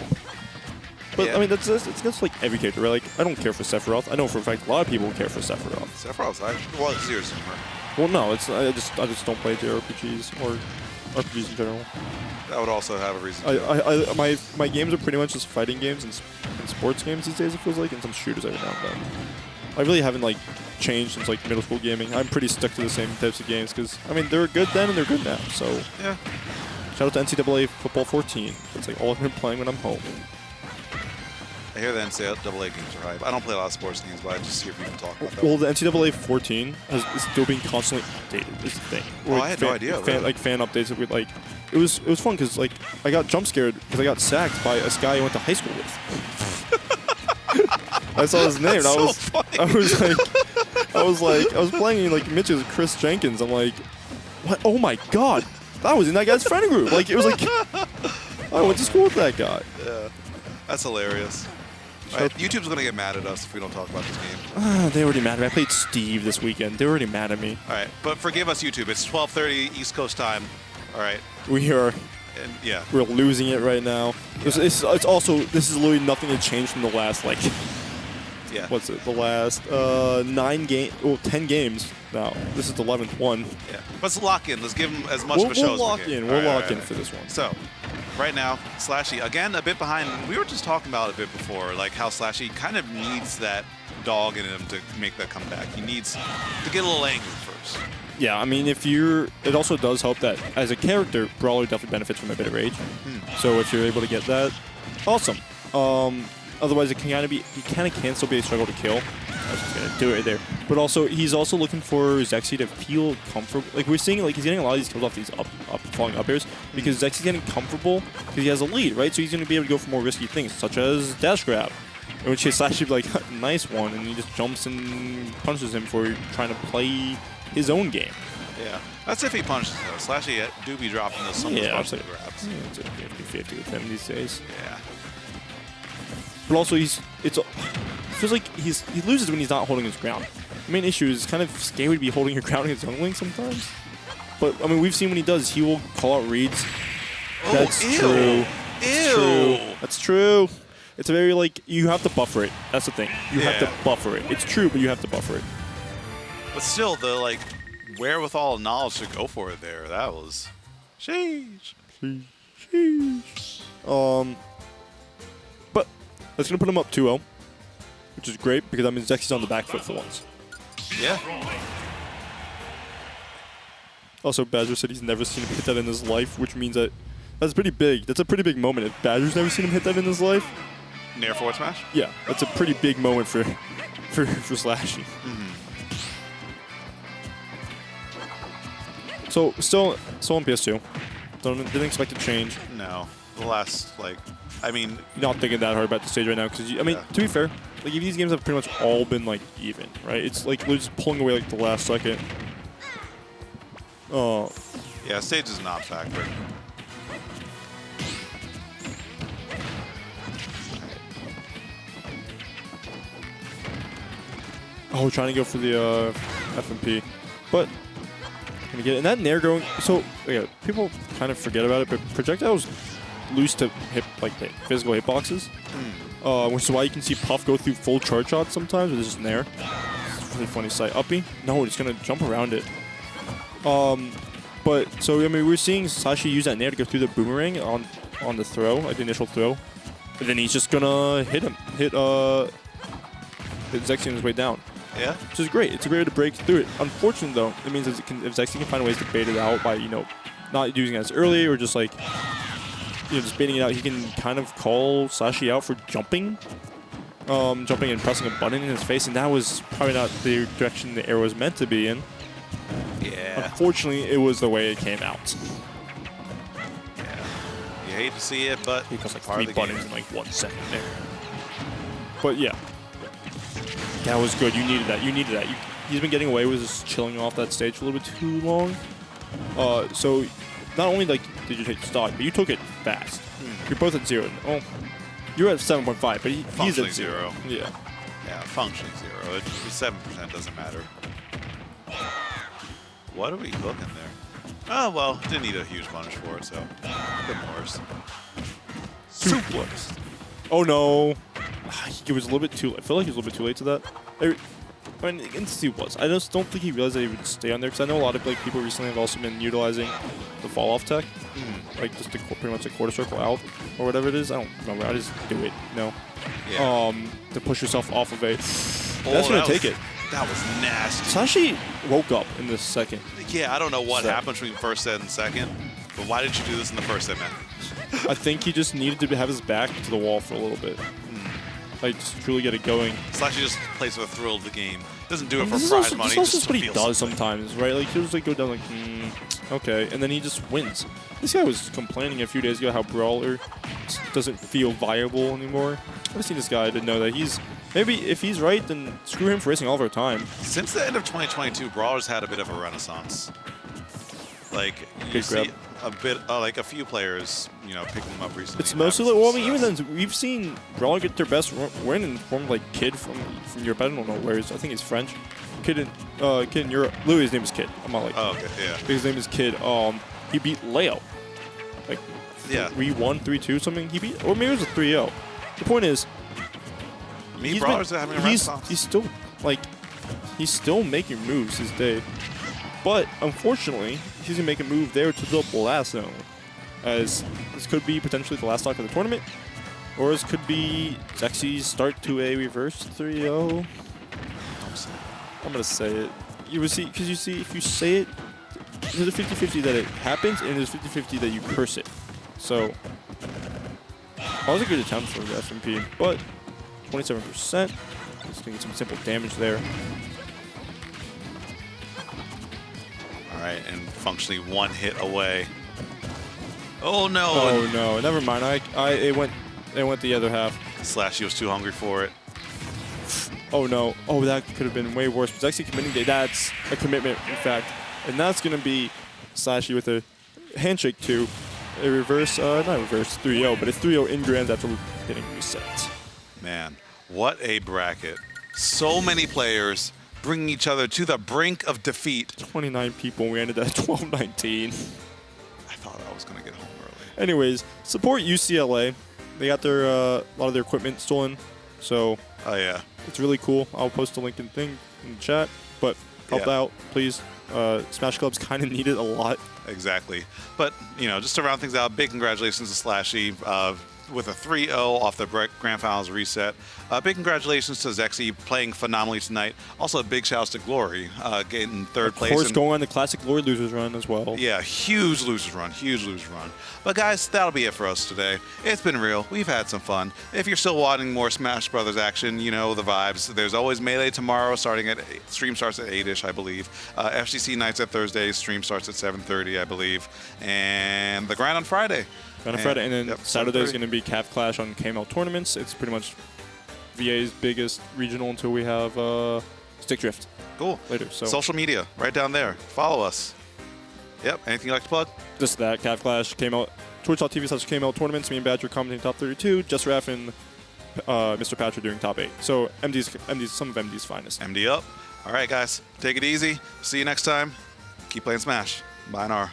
S1: But,
S9: Yeah.
S1: I mean, it's against, like, every character, right? Like, I don't care for Sephiroth. I know for a fact a lot of people care for Sephiroth.
S9: Sephiroth's actually, well, seriously.
S1: Well, no, it's I just don't play JRPGs or RPGs in general.
S9: That would also have a reason.
S1: My games are pretty much just fighting games and sports games these days, it feels like, and some shooters every now and then. I really haven't, like, changed since, like, middle school gaming. I'm pretty stuck to the same types of games because, I mean, they were good then and they're good now, so...
S9: Yeah.
S1: Shout out to NCAA Football 14. That's, like, all I've been playing when I'm home.
S9: I hear the NCAA games are hype. I don't play a lot of sports games, but I just hear people talk about that.
S1: Well, the NCAA 14 is still being constantly updated, is the thing.
S9: Oh, I had no idea.
S1: Like, fan updates with, like... It was fun because, like, I got jump scared because I got sacked by a guy I went to high school with. I saw his name and I was playing like Mitch's Chris Jenkins. I'm like, what? Oh my god, that was in that guy's friend group. Like it was like I went to school with that guy.
S9: Yeah, that's hilarious. All right, YouTube's gonna get mad at us if we don't talk about this game.
S1: They already mad at me. I played Steve this weekend. They were already mad at me.
S9: All right, but forgive us, YouTube. It's 12:30 East Coast time. All right.
S1: We're losing it right now. Yeah. It's also, this is literally nothing to change from the last, like,
S9: yeah.
S1: What's it? The last 10 games now. This is the 11th one.
S9: Yeah. Let's lock in. Let's give them as much of a show as we can.
S1: We'll lock in for this one.
S9: So, right now, SLASHY, again, a bit behind. We were just talking about it a bit before, like how SLASHY kind of needs that dog in him to make that comeback. He needs to get a little angry first.
S1: Yeah, I mean, it also does help that as a character, Brawler definitely benefits from a bit of rage. So if you're able to get that, awesome. Otherwise, it can kind of be, he kind of can still be a struggle to kill. I was just gonna do it right there. But also, he's also looking for Zexyyy to feel comfortable. Like we're seeing, like he's getting a lot of these kills off these falling up airs because Zexyy's getting comfortable because he has a lead, right? So he's gonna be able to go for more risky things, such as dash grab. In which case, SLASHY would be like, nice one, and he just jumps and punches him for trying to play his own game.
S9: Yeah. That's if he punches, though. SLASHY do be dropping those some of those punches and grabs.
S1: Yeah, it's a 50-50 with him these days.
S9: Yeah.
S1: But also, it feels like he loses when he's not holding his ground. The main issue is kind of scary to be holding your ground against jungling sometimes. But, I mean, we've seen when he does, he will call out reads. That's true. That's true. That's true. It's a very, like, you have to buffer it. That's the thing. You have to buffer it. It's true, but you have to buffer it.
S9: But still, the, like, wherewithal and knowledge to go for it there, that was... Sheesh.
S1: Sheesh. But that's going to put him up 2-0, which is great because that means Zexyy's on the back foot for once.
S9: Yeah.
S1: Also, Badger said he's never seen him hit that in his life, which means that that's pretty big. That's a pretty big moment. If Badger's never seen him hit that in his life...
S9: Near forward smash?
S1: Yeah, that's a pretty big moment for SLASHY. So, still on PS2. Didn't expect to change.
S9: No. The last, like, I mean...
S1: Not thinking that hard about the stage right now, because, I mean, to be fair, like, these games have pretty much all been, like, even, right? It's, like, they're just pulling away, like, the last second. Oh.
S9: Yeah, stage is not factor.
S1: Oh, we're trying to go for the FMP. But, gonna get it. And that Nair going, so, yeah, people kind of forget about it, but projectiles loose to hit, like, physical hitboxes. Which is why you can see Puff go through full charge shots sometimes with just Nair. It's a really funny sight. Uppy? No, it's gonna jump around it. But, so, I mean, we're seeing SLASHY use that Nair to go through the boomerang on the throw, like the initial throw. And then he's just gonna hit Zexyyy on his way down.
S9: Yeah.
S1: Which is great. It's a great way to break through it. Unfortunately, though, it means if Zexyyy can find ways to bait it out by, you know, not using it as early or just, like, you know, just baiting it out, he can kind of call SLASHY out for jumping. Jumping and pressing a button in his face, and that was probably not the direction the arrow was meant to be in. unfortunately, it was the way it came out.
S9: Yeah. You hate to see it, but
S1: Because like
S9: part
S1: 3
S9: of the
S1: buttons
S9: game.
S1: in like 1 second there. But yeah, that was good. You needed that. You needed that. He's been getting away with just chilling off that stage for a little bit too long. So not only like did you take stock, but you took it fast. You're both at 0. Oh, you're at 7.5, but he's
S9: Functionally
S1: at 0.
S9: 0.
S1: Yeah.
S9: Yeah, functioning 0. 7% doesn't matter. What are we cooking there? Oh, well, didn't need a huge punish for it, so good worse.
S1: Suplex. Oh no. It was a little bit too late. I feel like he was a little bit too late to that. I mean, he was. I just don't think he realized that he would stay on there because I know a lot of like people recently have also been utilizing the fall off tech, like just to pretty much a quarter circle out or whatever it is. I don't remember. I just do it, you know.
S9: Yeah.
S1: To push yourself off of a.
S9: Oh,
S1: That's gonna
S9: that
S1: take
S9: was-
S1: it.
S9: That was nasty.
S1: Sashy woke up in the second.
S9: Yeah, I don't know what
S1: So-
S9: happened between first set and second, but why did you do this in the first set, man?
S1: I think he just needed to have his back to the wall for a little bit. Like just truly get it going.
S9: Slashy just plays for the thrill of the game. Doesn't do it for
S1: This is
S9: prize
S1: also,
S9: money.
S1: this is
S9: just
S1: also what he
S9: feels
S1: does
S9: something.
S1: sometimes, right? Like he'll just like go down like, okay, and then he just wins. This guy was complaining a few days ago how Brawler doesn't feel viable anymore. I've seen this guy to know that he's maybe if he's right, then screw him for racing all of our time.
S9: Since the end of 2022, Brawler's had a bit of a renaissance. Like you
S1: Good
S9: see
S1: grab.
S9: a bit, like a few players, you know, picking them up recently.
S1: It's
S9: and
S1: mostly
S9: having
S1: like, well, I mean, even
S9: success.
S1: then we've seen Brawler get their best win in the form of like Kid from Europe. I don't know where he's. I think he's French. Kid in Europe. Louis, his name is Kid. I'm not like.
S9: Oh, okay, yeah.
S1: His name is Kid. He beat Leo. Like
S9: Yeah.
S1: 3-1, 3-2, something. He beat, or maybe it was a 3-0. The point is,
S9: Me, Brawler's having a renaissance.
S1: he's still like he's still making moves his day, but unfortunately he's gonna make a move there to the blast zone, as this could be potentially the last stock of the tournament, or this could be Zexyy's start to a reverse 3-0. I'm gonna say it. You will see, because you see, if you say it, there's a 50-50 that it happens, and there's 50-50 that you curse it. So that was a good attempt for the FMP, but 27%. Just gonna get some simple damage there.
S9: All right, and functionally 1 hit away. Oh no!
S1: Oh no, never mind. It went the other half.
S9: Slashy was too hungry for it.
S1: Oh no. Oh, that could have been way worse. But actually committing. That's a commitment, in fact, and that's gonna be Slashy with a handshake to a reverse, not reverse 3-0, but a 3-0 in grand after getting reset.
S9: Man, what a bracket! So many players bringing each other to the brink of defeat.
S1: 29 people. We ended at 12-19.
S9: I thought I was gonna get home early.
S1: Anyways, support UCLA. They got their a lot of their equipment stolen, so
S9: Oh yeah.
S1: it's really cool. I'll post a link in the chat, but help
S9: Yeah.
S1: out, please. Smash Clubs kind of need it a lot.
S9: Exactly. But, you know, just to round things out, big congratulations to Slashy with a 3-0 off the Grand Finals reset. Big congratulations to Zexyyy playing phenomenally tonight. Also, big shouts to Glory getting third place.
S1: Of course, going on the classic Glory Losers run as well.
S9: Yeah, huge losers run, huge losers run. But guys, that'll be it for us today. It's been real. We've had some fun. If you're still wanting more Smash Brothers action, you know the vibes. There's always Melee tomorrow, stream starts at 8ish, I believe. FGC nights at Thursdays, stream starts at 7:30, I believe. And the grind on Friday.
S1: On Friday, and then
S9: yep,
S1: Saturday is
S9: 7:30.
S1: going to be Calf Clash on KML tournaments. It's pretty much VA's biggest regional until we have Stick Drift
S9: Cool.
S1: later. So
S9: Social media, right down there. Follow us. Yep. Anything you'd like to plug?
S1: just that, Calf Clash, KML, Twitch.tv/KML tournaments. Me and Badger commenting top 32. Just Raf and Mr. Patrick doing top 8. So MD's some of MD's finest.
S9: MD up. All right, guys. Take it easy. See you next time. Keep playing Smash. Bye, Nara.